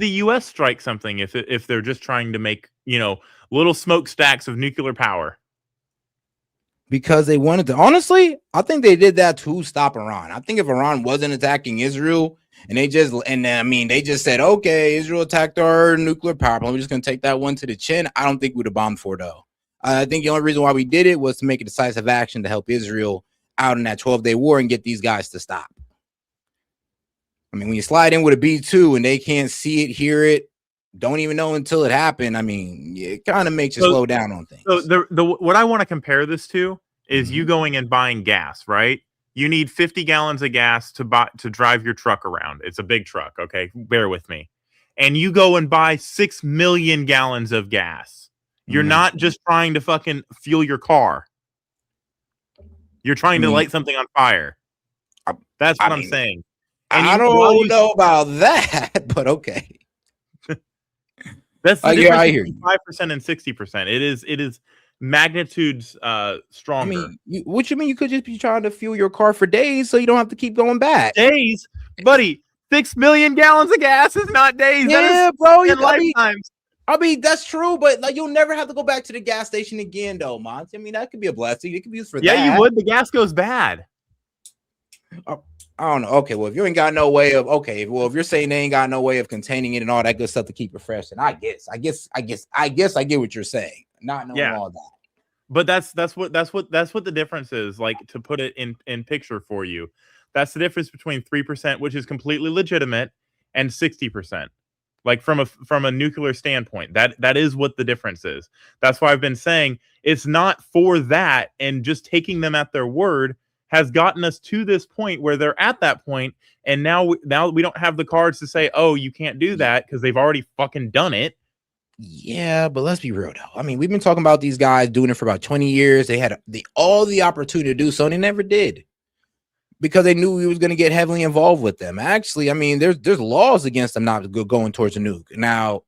the U.S. strike something if they're just trying to make little smokestacks of nuclear power? Because they wanted to. Honestly, I think they did that to stop Iran. I think if Iran wasn't attacking Israel and they just said, okay, Israel attacked our nuclear power plant, we're just gonna take that one to the chin. I don't think we'd have bombed for it though. I think the only reason why we did it was to make a decisive action to help Israel out in that 12-day war and get these guys to stop. I mean, when you slide in with a B-2 and they can't see it, hear it, don't even know until it happened, I mean, it kind of makes you slow down on things. So what I want to compare this to is you going and buying gas, right? You need 50 gallons of gas to drive your truck around. It's a big truck, okay? Bear with me. And you go and buy 6 million gallons of gas. You're not just trying to fucking fuel your car. You're trying to light something on fire. That's what I'm saying. And I don't know about that, but okay. That's the difference between 5% and 60%. It is magnitudes stronger. I mean, what you mean? You could just be trying to fuel your car for days, so you don't have to keep going back. Days, buddy. 6 million gallons of gas is not days. Yeah, that is lifetimes. I mean, that's true, but like you'll never have to go back to the gas station again, though, Monty. I mean, that could be a blessing. It could be used for that. Yeah, you would. The gas goes bad. I don't know. Okay, well, if you ain't got no way of if you're saying they ain't got no way of containing it and all that good stuff to keep it fresh, then I guess I get what you're saying. Not knowing all that. But that's what the difference is. Like, to put it in picture for you, that's the difference between 3%, which is completely legitimate, and 60%. Like from a nuclear standpoint, that is what the difference is. That's why I've been saying it's not for that, and just taking them at their word has gotten us to this point where they're at that point, and now we don't have the cards to say, oh, you can't do that because they've already fucking done it. Yeah, but let's be real though. I mean, we've been talking about these guys doing it for about 20 years. They had all the opportunity to do so, and they never did because they knew we was going to get heavily involved with them. Actually, I mean, there's laws against them not going towards a nuke. Now,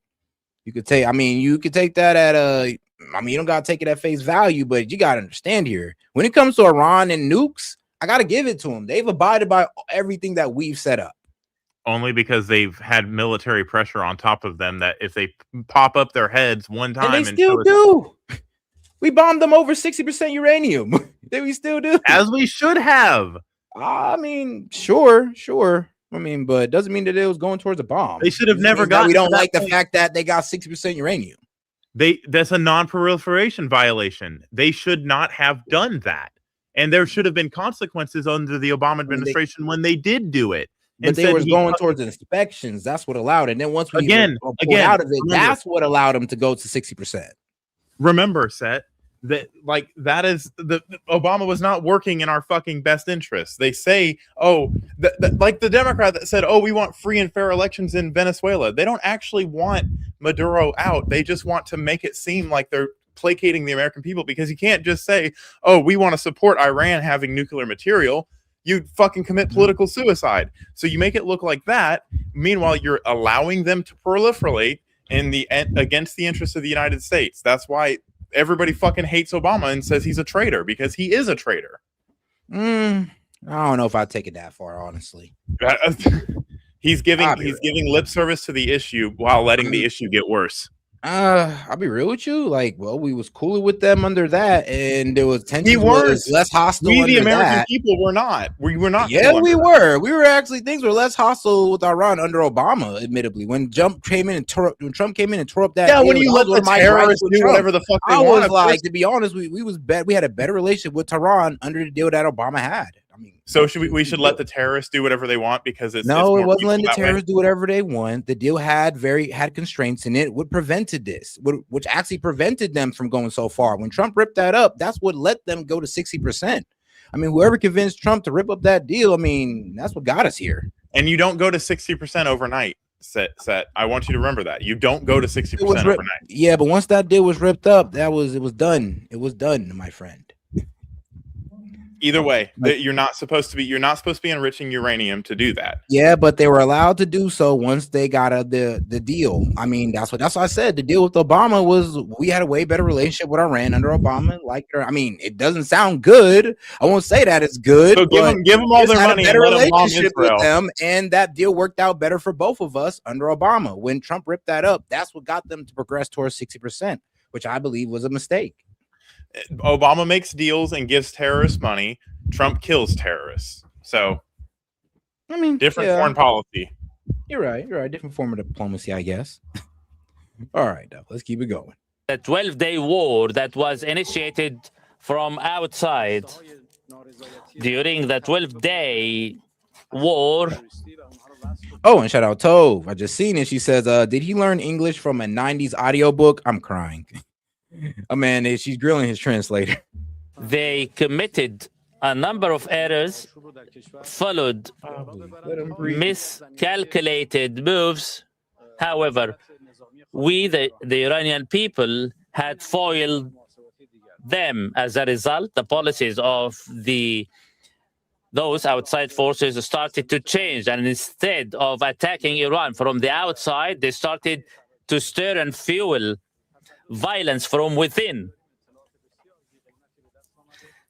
you could take that at you don't gotta take it at face value, but you gotta understand here when it comes to Iran and nukes, I gotta give it to them. They've abided by everything that we've set up. Only because they've had military pressure on top of them that if they pop up their heads one time, and they still do. We bombed them over 60% uranium. We still do, as we should have. I mean, sure. I mean, but it doesn't mean that it was going towards a bomb. They should have never got. We don't like the fact that they got 60% uranium. That's a non-proliferation violation. They should not have done that, and there should have been consequences under the Obama administration when they did do it. But they was going towards inspections. That's what allowed it. And then once we pulled out of it, that's what allowed them to go to 60%. Remember, Set, that is the Obama was not working in our fucking best interests. They say, like the Democrat that said, we want free and fair elections in Venezuela. They don't actually want Maduro out. They just want to make it seem like they're placating the American people, because you can't just say, we want to support Iran having nuclear material. You fucking commit political suicide. So you make it look like that. Meanwhile, you're allowing them to proliferate against the interests of the United States. That's why everybody fucking hates Obama and says he's a traitor, because he is a traitor. I don't know if I'd take it that far, honestly. He's giving lip service to the issue while letting the issue get worse. I'll be real with you. We was cooler with them under that, and there was tension. Was less hostile. We, the American people, were not. We were not. Yeah, we were. We were actually. Things were less hostile with Iran under Obama. Admittedly, when Trump came in and tore up that. Yeah, when you let the terrorists do whatever the fuck they want. I was like, to be honest, we had a better relationship with Tehran under the deal that Obama had. I mean, so we should let the terrorists do whatever they want because it wasn't letting the terrorists do whatever they want. The deal had constraints in it, which prevented this, which actually prevented them from going so far. When Trump ripped that up, that's what let them go to 60%. I mean, whoever convinced Trump to rip up that deal, I mean, that's what got us here. And you don't go to 60% overnight. Set. I want you to remember that you don't go to 60% overnight. Yeah, but once that deal was ripped up, it was done. It was done, my friend. Either way, you're not supposed to be enriching uranium to do that. Yeah, but they were allowed to do so once they got the deal. I mean, that's what I said. The deal with Obama was we had a way better relationship with Iran under Obama. I mean, it doesn't sound good. I won't say that it's good. So give them all their money. Better relationship with them, and that deal worked out better for both of us under Obama. When Trump ripped that up, that's what got them to progress towards 60%, which I believe was a mistake. Obama makes deals and gives terrorists money. Trump kills terrorists. So, I mean, different foreign policy. You're right. Different form of diplomacy, I guess. All right, though. Let's keep it going. The 12-day war that was initiated from outside. During the 12-day war. Oh, and shout out Tove. I just seen it. She says, did he learn English from a 90s audiobook? I'm crying. Oh man, she's grilling his translator. They committed a number of errors, followed miscalculated moves. However, we, the Iranian people, had foiled them. As a result, the policies of those outside forces started to change, and instead of attacking Iran from the outside, they started to stir and fuel violence from within.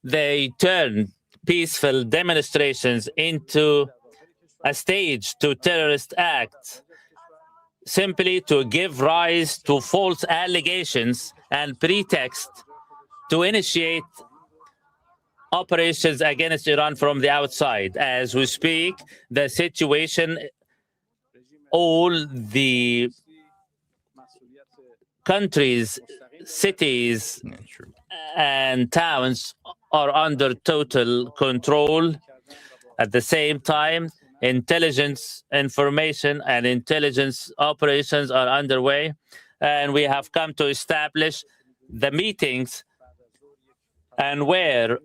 They turned peaceful demonstrations into a stage to terrorist acts, simply to give rise to false allegations and pretext to initiate operations against Iran from the outside. As we speak, the situation, all the countries, cities, and towns are under total control. At the same time, intelligence information and intelligence operations are underway, and we have come to establish the meetings and where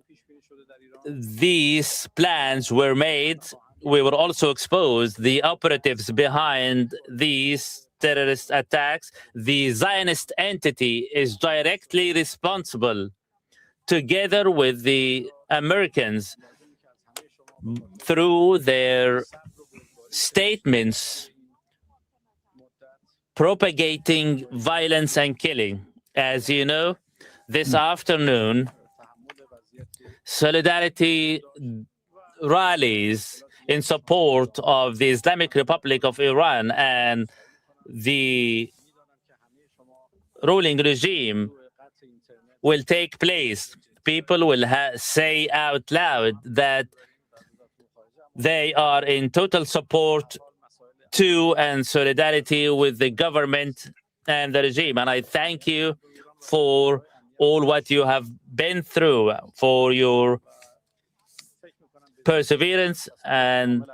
these plans were made. We will also expose the operatives behind these terrorist attacks, the Zionist entity is directly responsible, together with the Americans, through their statements propagating violence and killing. As you know, this afternoon, solidarity rallies in support of the Islamic Republic of Iran and the ruling regime will take place. People will say out loud that they are in total support to and solidarity with the government and the regime. And I thank you for all what you have been through, for your perseverance, and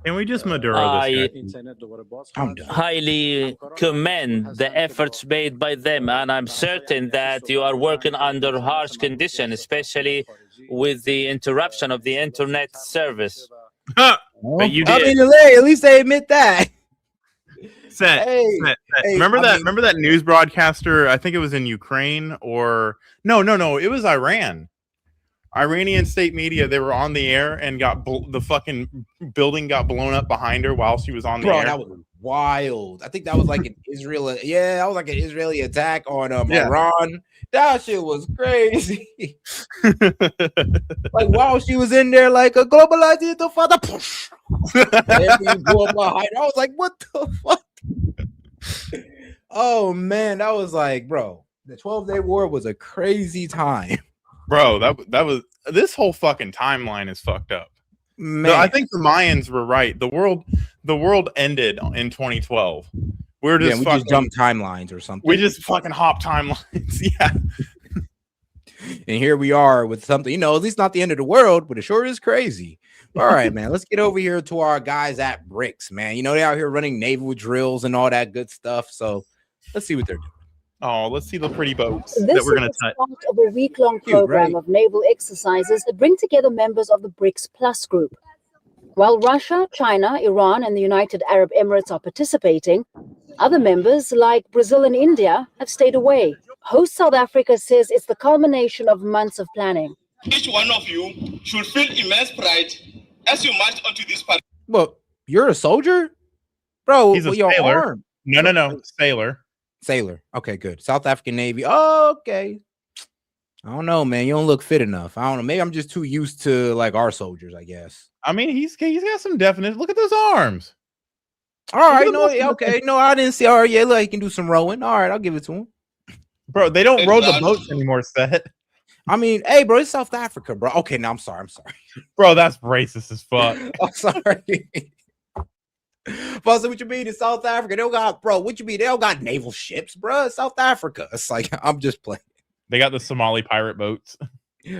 can we just Maduro this I highly commend the efforts made by them, and I'm certain that you are working under harsh conditions, especially with the interruption of the internet service. But you I did. mean, at least they admit that. Set. Remember that news broadcaster? I think it was in Ukraine or no. It was Iran. Iranian state media. They were on the air and got the fucking building got blown up behind her while she was on the air. That was wild. I think that was like an Israel. Yeah, that was like an Israeli attack on Iran. That shit was crazy. Like while she was in there, like a globalized father. Everything blew up behind her. I was like, what the fuck? Oh man, that was like, bro, the 12-day war was a crazy time. Bro, that was this whole fucking timeline is fucked up. Man. I think the Mayans were right. The world ended in 2012. We're just just jumped timelines or something. We just fucking hop timelines. Yeah. And here we are with something, at least not the end of the world, but it sure is crazy. All right, man, let's get over here to our guys at BRICS, man. They out here running naval drills and all that good stuff. So let's see what they're doing. Oh, let's see the pretty boats This that we're going to is touch. part of a week-long program of naval exercises that bring together members of the BRICS Plus group. While Russia, China, Iran, and the United Arab Emirates are participating, other members like Brazil and India have stayed away. Host South Africa says it's the culmination of months of planning. Each one of you should feel immense pride as you march onto this party. Well, you're a soldier? Bro, He's a your sailor. arm. No, sailor. Sailor. Okay, good. South African Navy. Oh, okay. I don't know, man. You don't look fit enough. I don't know. Maybe I'm just too used to like our soldiers, I guess. I mean, he's got some definite. Look at those arms. All right, okay. No, I didn't see. All right, yeah, look, he can do some rowing. All right, I'll give it to him. Bro, they don't row the boats anymore, Set. I mean, hey, bro, it's South Africa, bro. Okay, no, I'm sorry. Bro, that's racist as fuck. I'm sorry. But what you mean in South Africa? They don't got, bro, what you mean? They don't got naval ships, bro. It's South Africa. It's like, I'm just playing. They got the Somali pirate boats.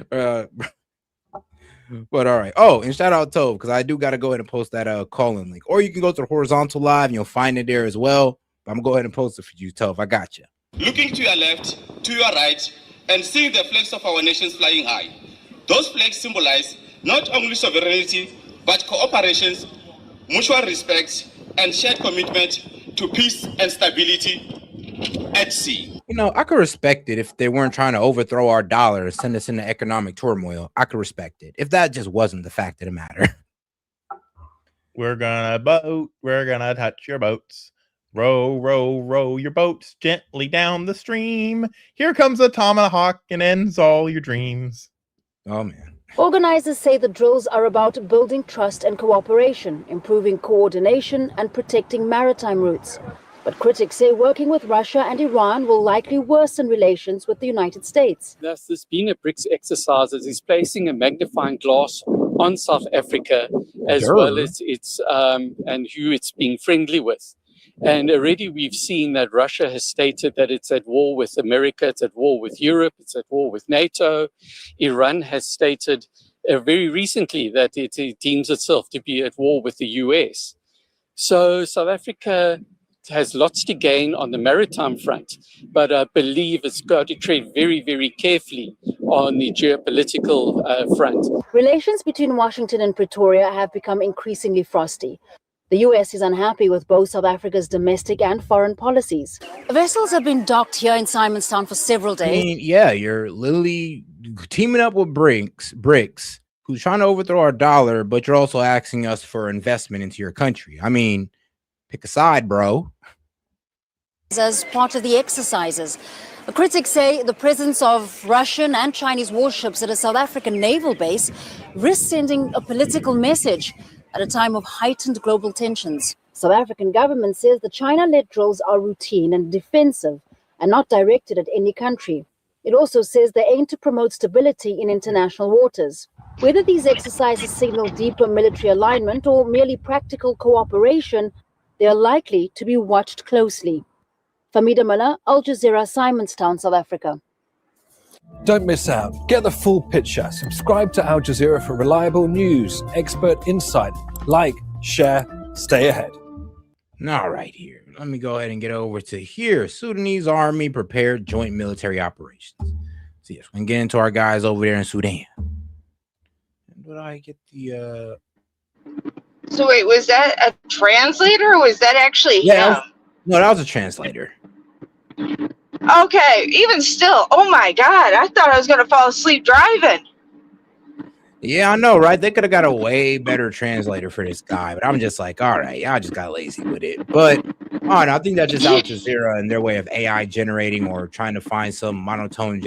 But all right. Oh, and shout out Tove, because I do got to go ahead and post that call-in link. Or you can go to the horizontal live and you'll find it there as well. But I'm going to go ahead and post it for you, Tove. I got you. Looking to your left, to your right, and seeing the flags of our nations flying high. Those flags symbolize not only sovereignty, but cooperation, mutual respect, and shared commitment to peace and stability at sea. I could respect it if they weren't trying to overthrow our dollar and send us into economic turmoil. I could respect it if that just wasn't the fact of the matter. We're gonna touch your boats. Row, row, row your boats gently down the stream. Here comes a tomahawk and ends all your dreams. Oh, man. Organizers say the drills are about building trust and cooperation, improving coordination, and protecting maritime routes. But critics say working with Russia and Iran will likely worsen relations with the United States. Thus, this being a BRICS exercise is placing a magnifying glass on South Africa as well as its and who it's being friendly with. And already we've seen that Russia has stated that it's at war with America, it's at war with Europe, it's at war with NATO. Iran has stated very recently that it deems itself to be at war with the US. So South Africa has lots to gain on the maritime front, but I believe it's got to tread very, very carefully on the geopolitical front. Relations between Washington and Pretoria have become increasingly frosty. The US is unhappy with both South Africa's domestic and foreign policies. Vessels have been docked here in Simonstown for several I days. mean, yeah, you're literally teaming up with BRICS, who's trying to overthrow our dollar, but you're also asking us for investment into your country. I mean, pick a side, bro. As part of the exercises. Critics say the presence of Russian and Chinese warships at a South African naval base risks sending a political message at a time of heightened global tensions. South African government says the China-led drills are routine and defensive and not directed at any country. It also says they aim to promote stability in international waters. Whether these exercises signal deeper military alignment or merely practical cooperation, they are likely to be watched closely. Famida Miller, Al Jazeera, Simonstown, South Africa. Don't miss out. Get the full picture. Subscribe to Al Jazeera for reliable news, expert insight. Like, share, stay ahead. All right, here. Let me go ahead and get over to here. Sudanese army prepared joint military operations. So yes, we can get into our guys over there in Sudan. Did I get the So wait, was that a translator or was that actually him? No, that was a translator. Okay, even still, oh my God, I thought I was going to fall asleep driving. Yeah, I know, right? They could have got a way better translator for this guy, but I'm just like, all right, I just got lazy with it. But I think that's just Al Jazeera and their way of AI generating or trying to find some monotone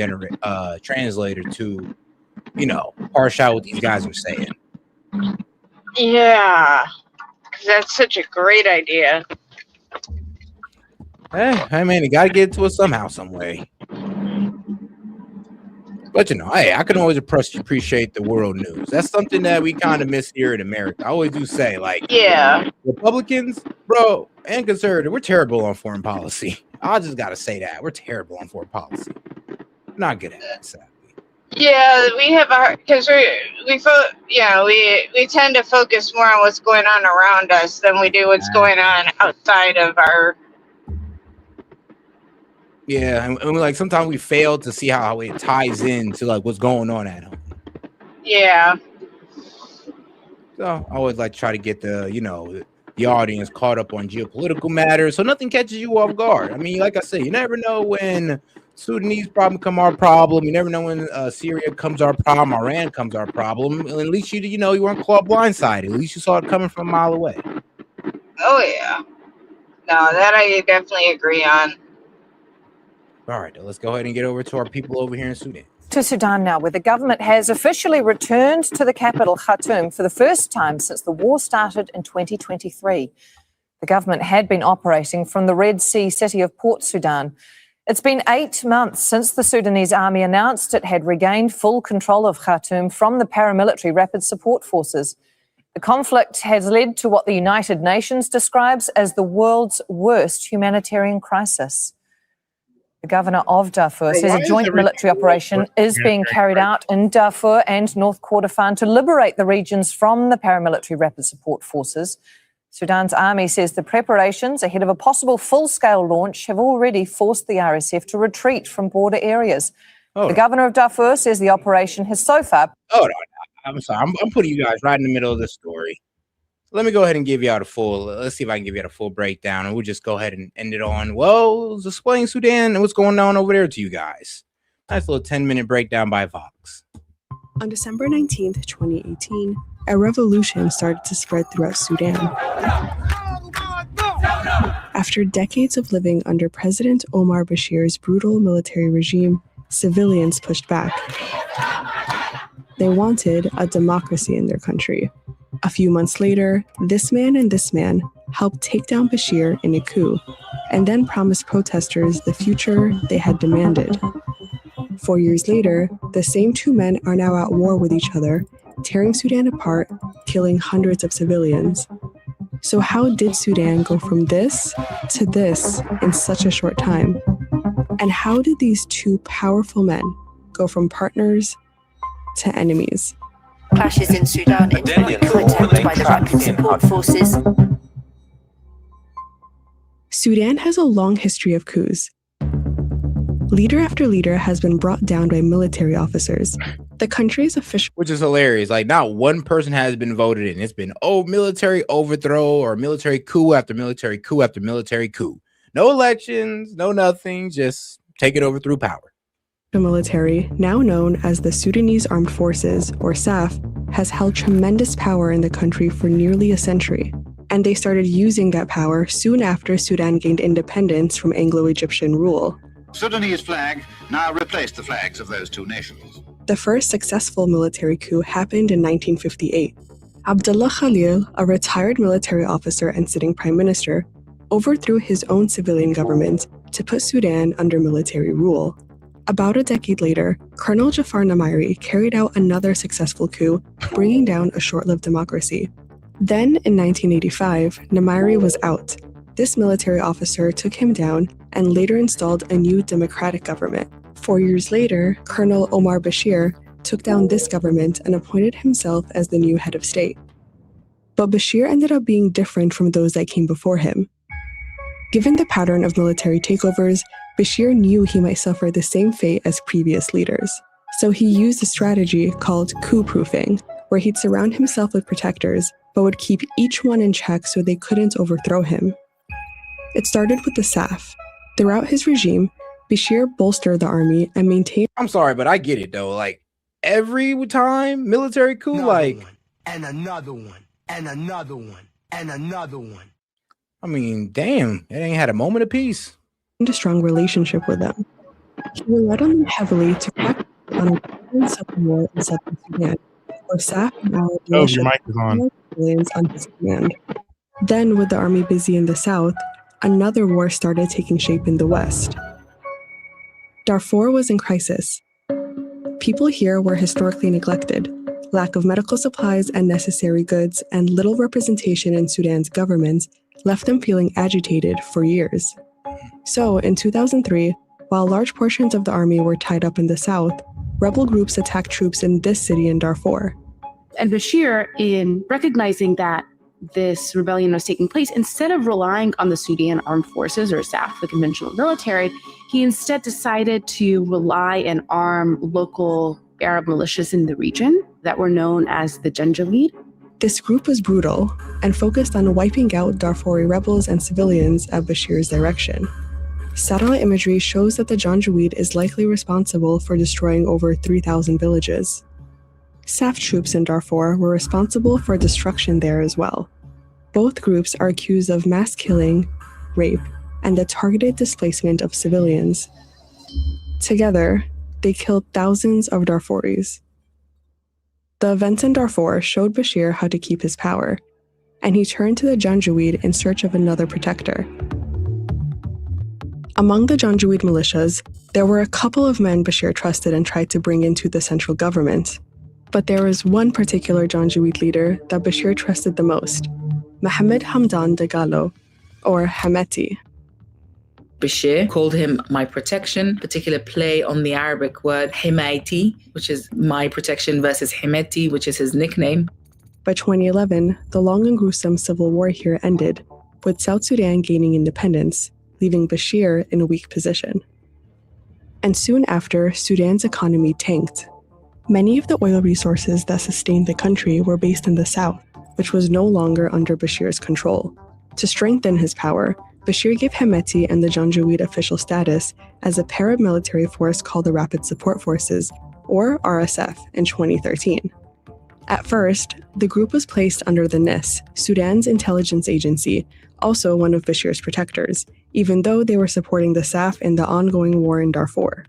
translator to, parse out what these guys are saying. Yeah, because that's such a great idea. Hey, man, you got to get to it somehow, some way. But, hey, I can always appreciate the world news. That's something that we kind of miss here in America. I always do say, Republicans, bro, and conservative, we're terrible on foreign policy. I just got to say that. We're terrible on foreign policy. Not good at it, sadly. Yeah, we have because we tend to focus more on what's going on around us than we do what's going on outside of our. Yeah, and sometimes we fail to see how it ties into what's going on at home. Yeah. So I always to try to get the audience caught up on geopolitical matters, so nothing catches you off guard. I mean, like I said, you never know when Sudanese problem come our problem. You never know when Syria comes our problem, Iran comes our problem. At least you weren't caught blindsided. At least you saw it coming from a mile away. Oh yeah. No, that I definitely agree on. All right, let's go ahead and get over to our people over here in Sudan. To Sudan now, where the government has officially returned to the capital, Khartoum, for the first time since the war started in 2023. The government had been operating from the Red Sea city of Port Sudan. It's been 8 months since the Sudanese army announced it had regained full control of Khartoum from the paramilitary Rapid Support Forces. The conflict has led to what the United Nations describes as the world's worst humanitarian crisis. The governor of Darfur says a joint military operation is being carried out in Darfur and North Kordofan to liberate the regions from the paramilitary Rapid Support Forces. Sudan's army says the preparations ahead of a possible full-scale launch have already forced the RSF to retreat from border areas. The governor of Darfur says the operation has so far... Hold on. I'm sorry. I'm putting you guys right in the middle of the story. Let me go ahead and give you out let's see if I can give you a full breakdown, and we'll just go ahead and end it on, let's explain Sudan and what's going on over there to you guys. Nice little 10-minute breakdown by Vox. On December 19th, 2018, a revolution started to spread throughout Sudan. After decades of living under President Omar Bashir's brutal military regime, civilians pushed back. They wanted a democracy in their country. A few months later, this man and this man helped take down Bashir in a coup, and then promised protesters the future they had demanded. 4 years later, the same two men are now at war with each other, tearing Sudan apart, killing hundreds of civilians. So how did Sudan go from this to this in such a short time? And how did these two powerful men go from partners to enemies? Clashes in Sudan in coup attempt by the Rapid Support Forces. Sudan has a long history of coups. Leader after leader has been brought down by military officers. The country's official, which is hilarious. Like, not one person has been voted in. It's been military overthrow or military coup after military coup after military coup. No elections, no nothing. Just take it over through power. The military, now known as the Sudanese Armed Forces, or SAF, has held tremendous power in the country for nearly a century, and they started using that power soon after Sudan gained independence from Anglo-Egyptian rule. Sudanese flag now replaced the flags of those two nations. The first successful military coup happened in 1958. Abdullah Khalil, a retired military officer and sitting prime minister, overthrew his own civilian government to put Sudan under military rule. About a decade later, Colonel Jafar Namairi carried out another successful coup, bringing down a short-lived democracy. Then, in 1985, Namairi was out. This military officer took him down and later installed a new democratic government. 4 years later, Colonel Omar Bashir took down this government and appointed himself as the new head of state. But Bashir ended up being different from those that came before him. Given the pattern of military takeovers, Bashir knew he might suffer the same fate as previous leaders. So he used a strategy called coup-proofing, where he'd surround himself with protectors, but would keep each one in check so they couldn't overthrow him. It started with the SAF. Throughout his regime, Bashir bolstered the army and maintained— I'm sorry, but I get it though. Like, every time military coup, and another one, and another one, and another one. I mean, damn, it ain't had a moment of peace. A strong relationship with them. He relied on them heavily to crack on a violent civil war in southern Sudan, where SAF and allied militias civilians on his command. Then, with the army busy in the south, another war started taking shape in the west. Darfur was in crisis. People here were historically neglected. Lack of medical supplies and necessary goods, and little representation in Sudan's government left them feeling agitated for years. So, in 2003, while large portions of the army were tied up in the south, rebel groups attacked troops in this city in Darfur. And Bashir, in recognizing that this rebellion was taking place, instead of relying on the Sudan Armed Forces, or SAF, the conventional military, he instead decided to rely and arm local Arab militias in the region that were known as the Janjaweed. This group was brutal and focused on wiping out Darfuri rebels and civilians at Bashir's direction. Satellite imagery shows that the Janjaweed is likely responsible for destroying over 3,000 villages. SAF troops in Darfur were responsible for destruction there as well. Both groups are accused of mass killing, rape, and the targeted displacement of civilians. Together, they killed thousands of Darfuris. The events in Darfur showed Bashir how to keep his power, and he turned to the Janjaweed in search of another protector. Among the Janjaweed militias, there were a couple of men Bashir trusted and tried to bring into the central government. But there was one particular Janjaweed leader that Bashir trusted the most, Mohammed Hamdan Dagalo, or Hemeti. Bashir called him my protection, particular play on the Arabic word Himayti, which is my protection, versus Hemeti, which is his nickname. By 2011, the long and gruesome civil war here ended, with South Sudan gaining independence, leaving Bashir in a weak position. And soon after, Sudan's economy tanked. Many of the oil resources that sustained the country were based in the south, which was no longer under Bashir's control. To strengthen his power, Bashir gave Hemeti and the Janjaweed official status as a paramilitary force called the Rapid Support Forces, or RSF, in 2013. At first, the group was placed under the NIS, Sudan's intelligence agency, also one of Bashir's protectors, even though they were supporting the SAF in the ongoing war in Darfur.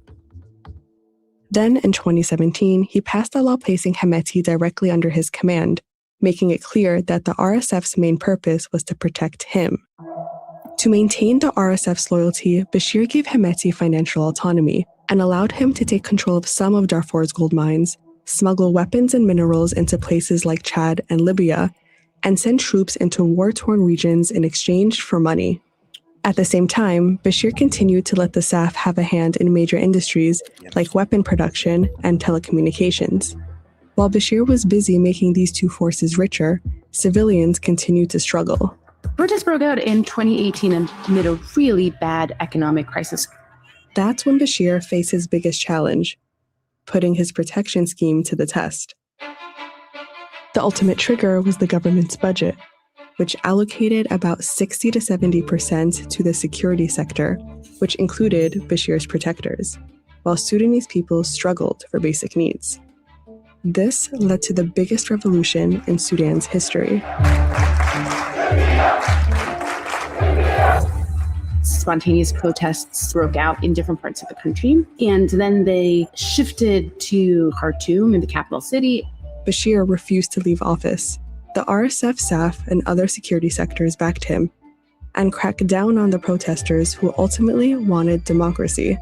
Then, in 2017, he passed a law placing Hemeti directly under his command, making it clear that the RSF's main purpose was to protect him. To maintain the RSF's loyalty, Bashir gave Hemeti financial autonomy and allowed him to take control of some of Darfur's gold mines, smuggle weapons and minerals into places like Chad and Libya, and send troops into war-torn regions in exchange for money. At the same time, Bashir continued to let the SAF have a hand in major industries like weapon production and telecommunications. While Bashir was busy making these two forces richer, civilians continued to struggle. Protests broke out in 2018 amid a really bad economic crisis. That's when Bashir faced his biggest challenge. putting his protection scheme to the test. The ultimate trigger was the government's budget, which allocated about 60 to 70% to the security sector, which included Bashir's protectors, while Sudanese people struggled for basic needs. This led to the biggest revolution in Sudan's history. Spontaneous protests broke out in different parts of the country, and then they shifted to Khartoum, in the capital city. Bashir refused to leave office. The RSF staff and other security sectors backed him and cracked down on the protesters who ultimately wanted democracy.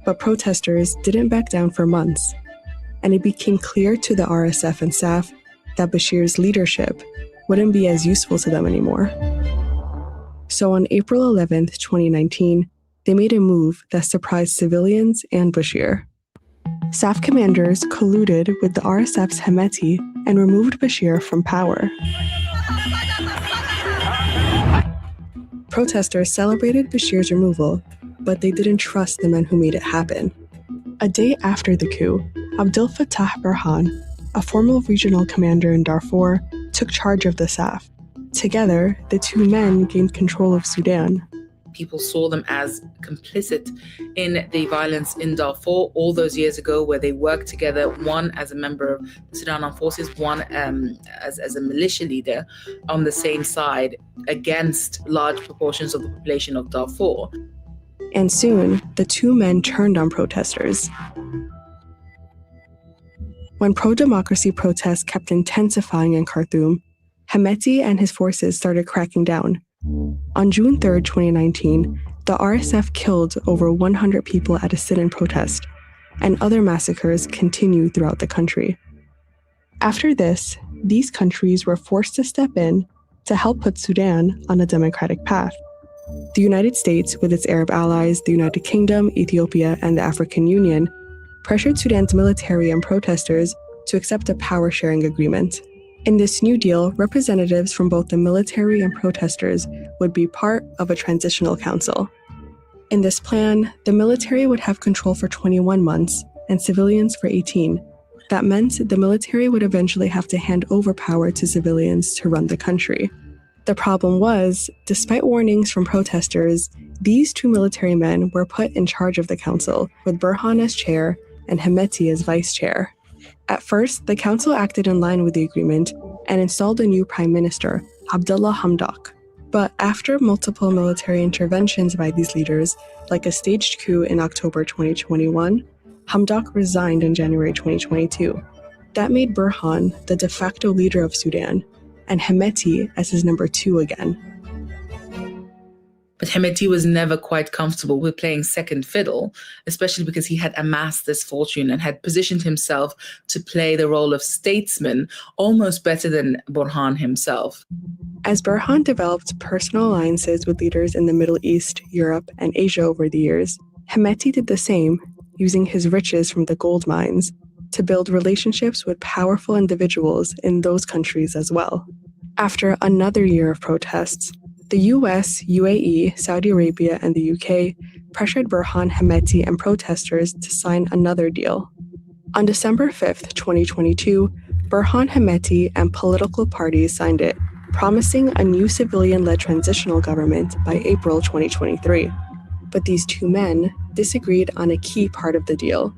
But protesters didn't back down for months, and it became clear to the RSF and staff that Bashir's leadership wouldn't be as useful to them anymore. So on April 11th, 2019, they made a move that surprised civilians and Bashir. SAF commanders colluded with the RSF's Hemeti and removed Bashir from power. Protesters celebrated Bashir's removal, but they didn't trust the men who made it happen. A day after the coup, Abdel Fattah Burhan, a former regional commander in Darfur, took charge of the SAF. Together, the two men gained control of Sudan. People saw them as complicit in the violence in Darfur all those years ago, where they worked together, one as a member of the Sudan Armed Forces, one as a militia leader on the same side against large proportions of the population of Darfur. And soon, the two men turned on protesters. When pro-democracy protests kept intensifying in Khartoum, Hemeti and his forces started cracking down. On June 3, 2019, the RSF killed over 100 people at a sit-in protest, and other massacres continued throughout the country. After this, these countries were forced to step in to help put Sudan on a democratic path. The United States, with its Arab allies, the United Kingdom, Ethiopia, and the African Union, pressured Sudan's military and protesters to accept a power-sharing agreement. In this new deal, representatives from both the military and protesters would be part of a transitional council. In this plan, the military would have control for 21 months and civilians for 18. That meant the military would eventually have to hand over power to civilians to run the country. The problem was, despite warnings from protesters, these two military men were put in charge of the council, with Burhan as chair and Hemeti as vice chair. At first, the council acted in line with the agreement and installed a new prime minister, Abdullah Hamdok. But after multiple military interventions by these leaders, like a staged coup in October 2021, Hamdok resigned in January 2022. That made Burhan the de facto leader of Sudan, and Hemeti as his number two again. But Hemeti was never quite comfortable with playing second fiddle, especially because he had amassed this fortune and had positioned himself to play the role of statesman almost better than Burhan himself. As Burhan developed personal alliances with leaders in the Middle East, Europe, and Asia over the years, Hemeti did the same, using his riches from the gold mines to build relationships with powerful individuals in those countries as well. After another year of protests, the US, UAE, Saudi Arabia, and the UK pressured Burhan, Hemeti, and protesters to sign another deal. On December 5th, 2022, Burhan, Hemeti, and political parties signed it, promising a new civilian-led transitional government by April 2023. But these two men disagreed on a key part of the deal.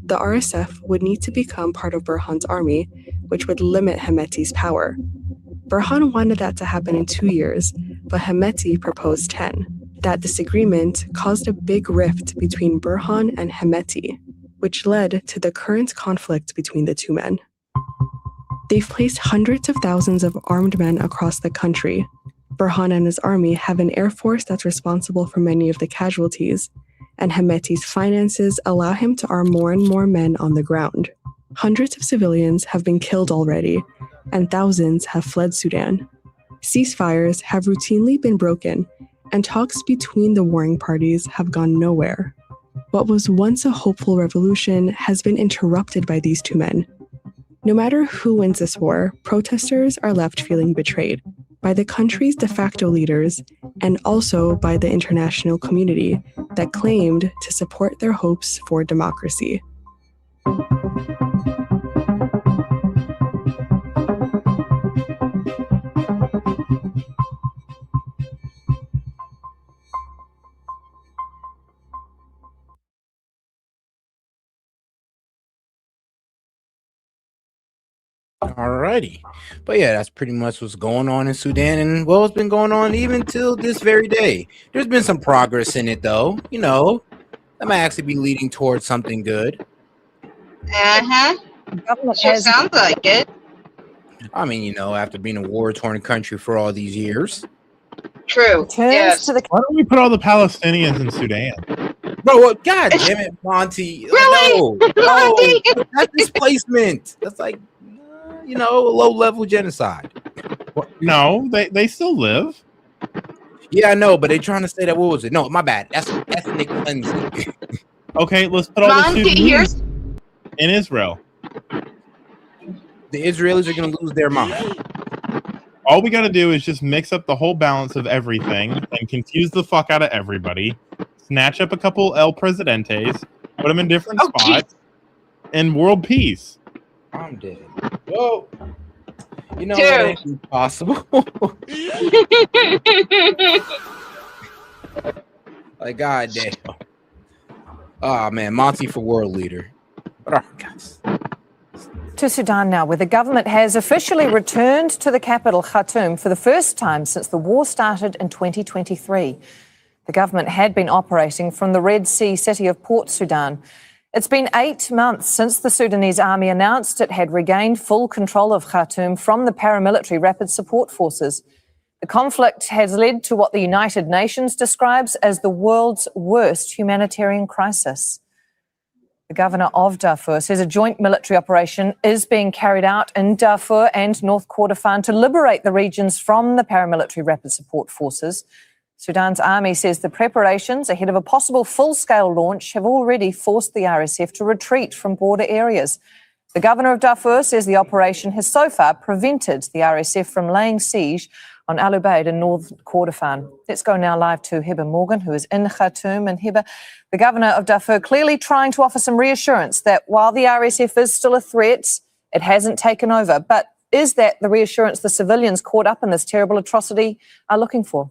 The RSF would need to become part of Burhan's army, which would limit Hemeti's power. Burhan wanted that to happen in 2 years, but Hemeti proposed 10. That disagreement caused a big rift between Burhan and Hemeti, which led to the current conflict between the two men. They've placed hundreds of thousands of armed men across the country. Burhan and his army have an air force that's responsible for many of the casualties, and Hemeti's finances allow him to arm more and more men on the ground. Hundreds of civilians have been killed already, and thousands have fled Sudan. Ceasefires have routinely been broken, and talks between the warring parties have gone nowhere. What was once a hopeful revolution has been interrupted by these two men. No matter who wins this war, protesters are left feeling betrayed by the country's de facto leaders and also by the international community, that claimed to support their hopes for democracy. Alrighty. But yeah, that's pretty much what's going on in Sudan. And well, it's been going on even till this very day. There's been some progress in it, though. You know, that might actually be leading towards something good. Sure sounds like it. I mean, you know, after being a war-torn country for all these years. True. Yes. Why don't we put all the Palestinians in Sudan? Bro, well, God damn it, Monty. Really? No, that's displacement. That's like, you know, low-level genocide. No, they still live. Yeah, I know, but they're trying to say that, what was it? No, my bad. That's ethnic cleansing. Okay, let's put all the Sudanese in Israel. The Israelis are going to lose their mind. All we got to do is just mix up the whole balance of everything and confuse the fuck out of everybody. Snatch up a couple El Presidentes, put them in different spots, and world peace. I'm dead. Whoa. You know what? It's impossible. Like, God damn. Oh, man. Monty for world leader. But all right, guys. To Sudan now, where the government has officially returned to the capital, Khartoum, for the first time since the war started in 2023. The government had been operating from the Red Sea city of Port Sudan. It's been 8 months since the Sudanese army announced it had regained full control of Khartoum from the paramilitary Rapid Support Forces. The conflict has led to what the United Nations describes as the world's worst humanitarian crisis. The governor of Darfur says a joint military operation is being carried out in Darfur and North Kordofan to liberate the regions from the paramilitary Rapid Support Forces. Sudan's army says the preparations ahead of a possible full-scale launch have already forced the RSF to retreat from border areas. The governor of Darfur says the operation has so far prevented the RSF from laying siege on Al Ubaid in North Kordofan. Let's go now live to Heber Morgan, who is in Khartoum. And Heber, the governor of Darfur clearly trying to offer some reassurance that while the RSF is still a threat, it hasn't taken over. But is that the reassurance the civilians caught up in this terrible atrocity are looking for?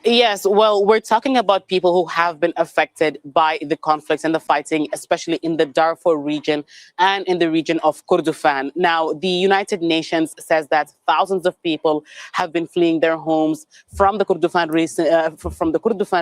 Yes, well, we're talking about people who have been affected by the conflicts and the fighting, especially in the Darfur region and in the region of Kordofan. Now, the United Nations says that thousands of people have been fleeing their homes from the Kordofan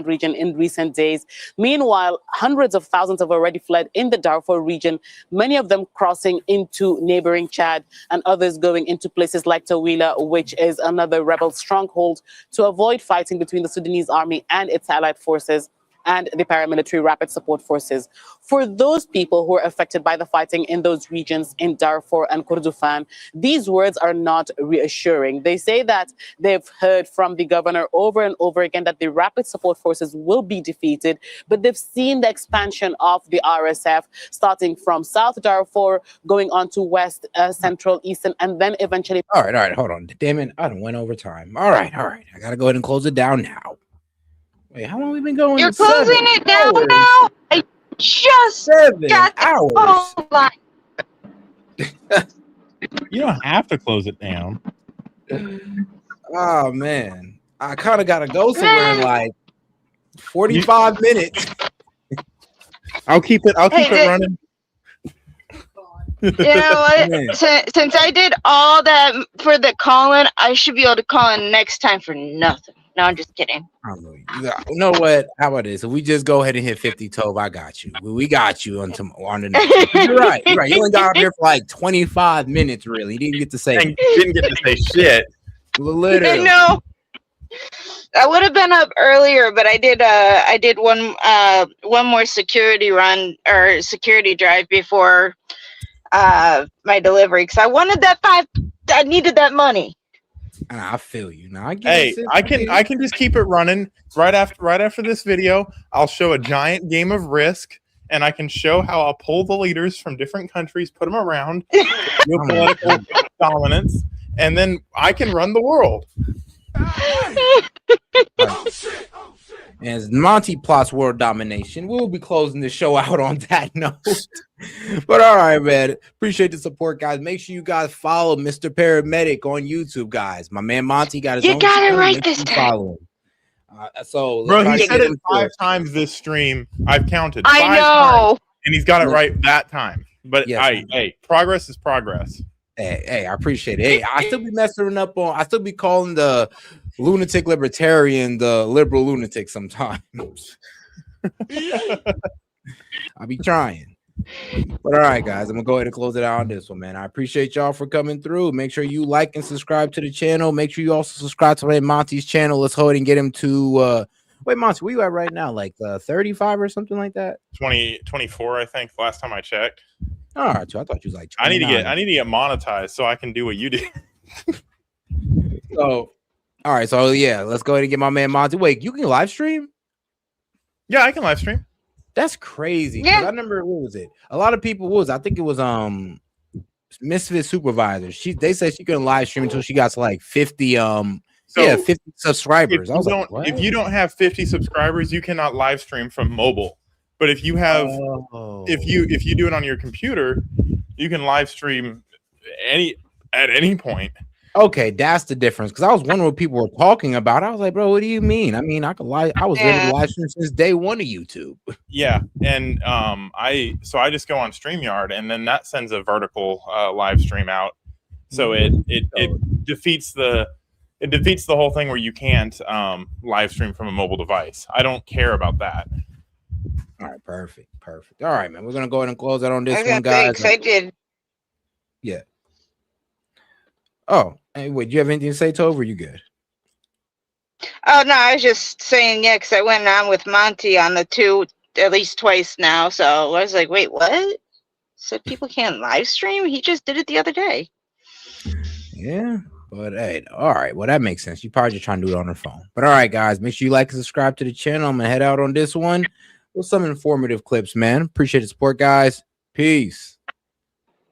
region in recent days. Meanwhile, hundreds of thousands have already fled in the Darfur region, many of them crossing into neighboring Chad and others going into places like Tawila, which is another rebel stronghold, to avoid fighting between the Sudanese army and its allied forces and the paramilitary Rapid Support Forces. For those people who are affected by the fighting in those regions in Darfur and Kordofan, these words are not reassuring. They say that they've heard from the governor over and over again that the Rapid Support Forces will be defeated, but they've seen the expansion of the RSF starting from South Darfur, going on to West, Central, Eastern, and then eventually... All right, hold on. Damn it, I done went over time. All right. I got to go ahead and close it down now. Wait, how long have we been going? You're closing it down now? I just got the phone line. You don't have to close it down. Oh, man. I kind of got to go somewhere in like 45 minutes. I'll keep it running. You know what? Since I did all that for the call-in, I should be able to call in next time for nothing. No, I'm just kidding. You know what? How about this? If we just go ahead and hit 50 Tove, I got you. We got you on the next. You're right. You only got out here for like 25 minutes, really. You didn't get to say shit. Literally. No. I would have been up earlier, but I did one more security run or security drive before my delivery because I wanted I needed that money. I feel you. Now I can just keep it running right after this video. I'll show a giant game of Risk, and I can show how I'll pull the leaders from different countries, put them around, geopolitical dominance, and then I can run the world. As Monty plots world domination, we'll be closing the show out on that note. But all right, man. Appreciate the support, guys. Make sure you guys follow Mr. Paramedic on YouTube, guys. My man Monty got his own got it channel. right Make this sure you time. follow him. So Bro, let's he try to said get it him 5 times this stream. I've counted. I 5 know. times, and he's got it right that time. But Yes. hey, progress is progress. Hey, I appreciate it. Hey, I still be messing up on. I still be calling the lunatic libertarian the liberal lunatic sometimes. I be trying. But all right, guys, I'm gonna go ahead and close it out on this one, man. I appreciate y'all for coming through. Make sure you like and subscribe to the channel. Make sure you also subscribe to Monty's channel. Let's go ahead and get him to wait, Monty, where you at right now? Like 35 or something like that? 24, I think, last time I checked. All right, I thought you was like 29. I need to get monetized so I can do what you do. So all right, so yeah, let's go ahead and get my man Monty. Wait, you can live stream? Yeah, I can live stream. That's crazy. Yeah. I remember, what was it? A lot of people I think it was Misfit Supervisor. They said she couldn't live stream until she got to like 50 50 subscribers. I was like, what? If you don't have 50 subscribers, you cannot live stream from mobile. But if you have if you do it on your computer, you can live stream at any point. Okay, that's the difference. Because I was wondering what people were talking about. I was like, bro, what do you mean? I mean, I could live. I was able to live stream since day one of YouTube. Yeah, and I just go on StreamYard, and then that sends a vertical live stream out. So it defeats the whole thing where you can't live stream from a mobile device. I don't care about that. All right, perfect. All right, man, we're gonna go ahead and close out on this one, guys. I did. Yeah. Oh, hey, wait, do you have anything to say, Tove? Or you good? Oh, no, I was just saying, yeah, because I went on with Monty on the 2 at least twice now. So I was like, wait, what? Said people can't live stream? He just did it the other day. Yeah, but hey, all right. Well, that makes sense. You probably just trying to do it on her phone. But all right, guys, make sure you like and subscribe to the channel. I'm going to head out on this one with some informative clips, man. Appreciate the support, guys. Peace.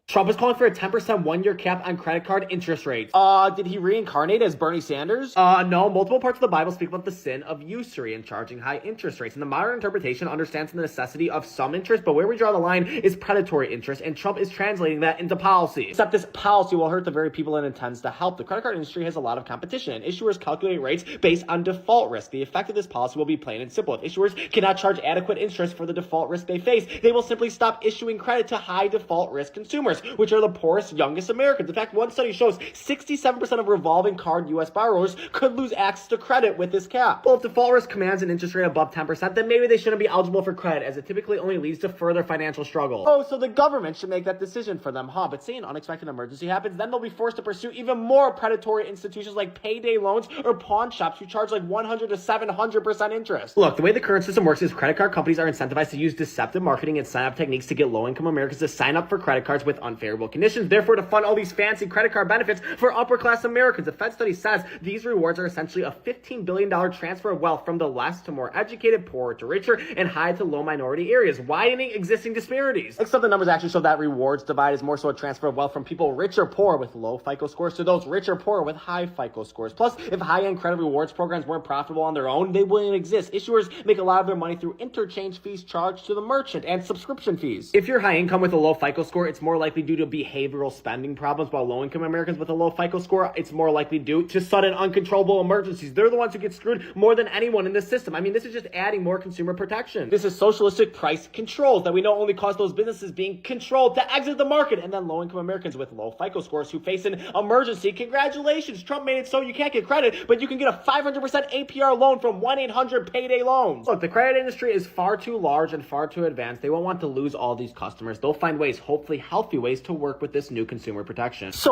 Trump is calling for a 10% one-year cap on credit card interest rates. Did he reincarnate as Bernie Sanders? No. Multiple parts of the Bible speak about the sin of usury and charging high interest rates. And the modern interpretation understands the necessity of some interest, but where we draw the line is predatory interest, and Trump is translating that into policy. Except this policy will hurt the very people it intends to help. The credit card industry has a lot of competition, and issuers calculate rates based on default risk. The effect of this policy will be plain and simple. If issuers cannot charge adequate interest for the default risk they face, they will simply stop issuing credit to high default risk consumers, which are the poorest, youngest Americans. In fact, one study shows 67% of revolving card U.S. borrowers could lose access to credit with this cap. Well, if default risk commands an interest rate above 10%, then maybe they shouldn't be eligible for credit, as it typically only leads to further financial struggle. Oh, so the government should make that decision for them, huh? But say an unexpected emergency happens, then they'll be forced to pursue even more predatory institutions like payday loans or pawn shops who charge like 100 to 700% interest. Look, the way the current system works is credit card companies are incentivized to use deceptive marketing and sign-up techniques to get low-income Americans to sign up for credit cards with unfavorable conditions, therefore to fund all these fancy credit card benefits for upper-class Americans. A Fed study says these rewards are essentially a $15 billion transfer of wealth from the less to more educated, poorer to richer, and high to low minority areas, widening existing disparities. Except the numbers actually show that rewards divide is more so a transfer of wealth from people rich or poor with low FICO scores to those rich or poor with high FICO scores. Plus, if high-end credit rewards programs weren't profitable on their own, they wouldn't exist. Issuers make a lot of their money through interchange fees charged to the merchant and subscription fees. If you're high income with a low FICO score, it's more likely due to behavioral spending problems, while low-income Americans with a low FICO score, it's more likely due to sudden uncontrollable emergencies. They're the ones who get screwed more than anyone in this system. I mean, this is just adding more consumer protection. This is socialistic price controls that we know only cause those businesses being controlled to exit the market, and then low-income Americans with low FICO scores who face an emergency. Congratulations, Trump made it so you can't get credit, but you can get a 500% APR loan from 1-800-PAYDAY loans. Look, the credit industry is far too large and far too advanced. They won't want to lose all these customers. They'll find ways, hopefully healthy ways, to work with this new consumer protection. So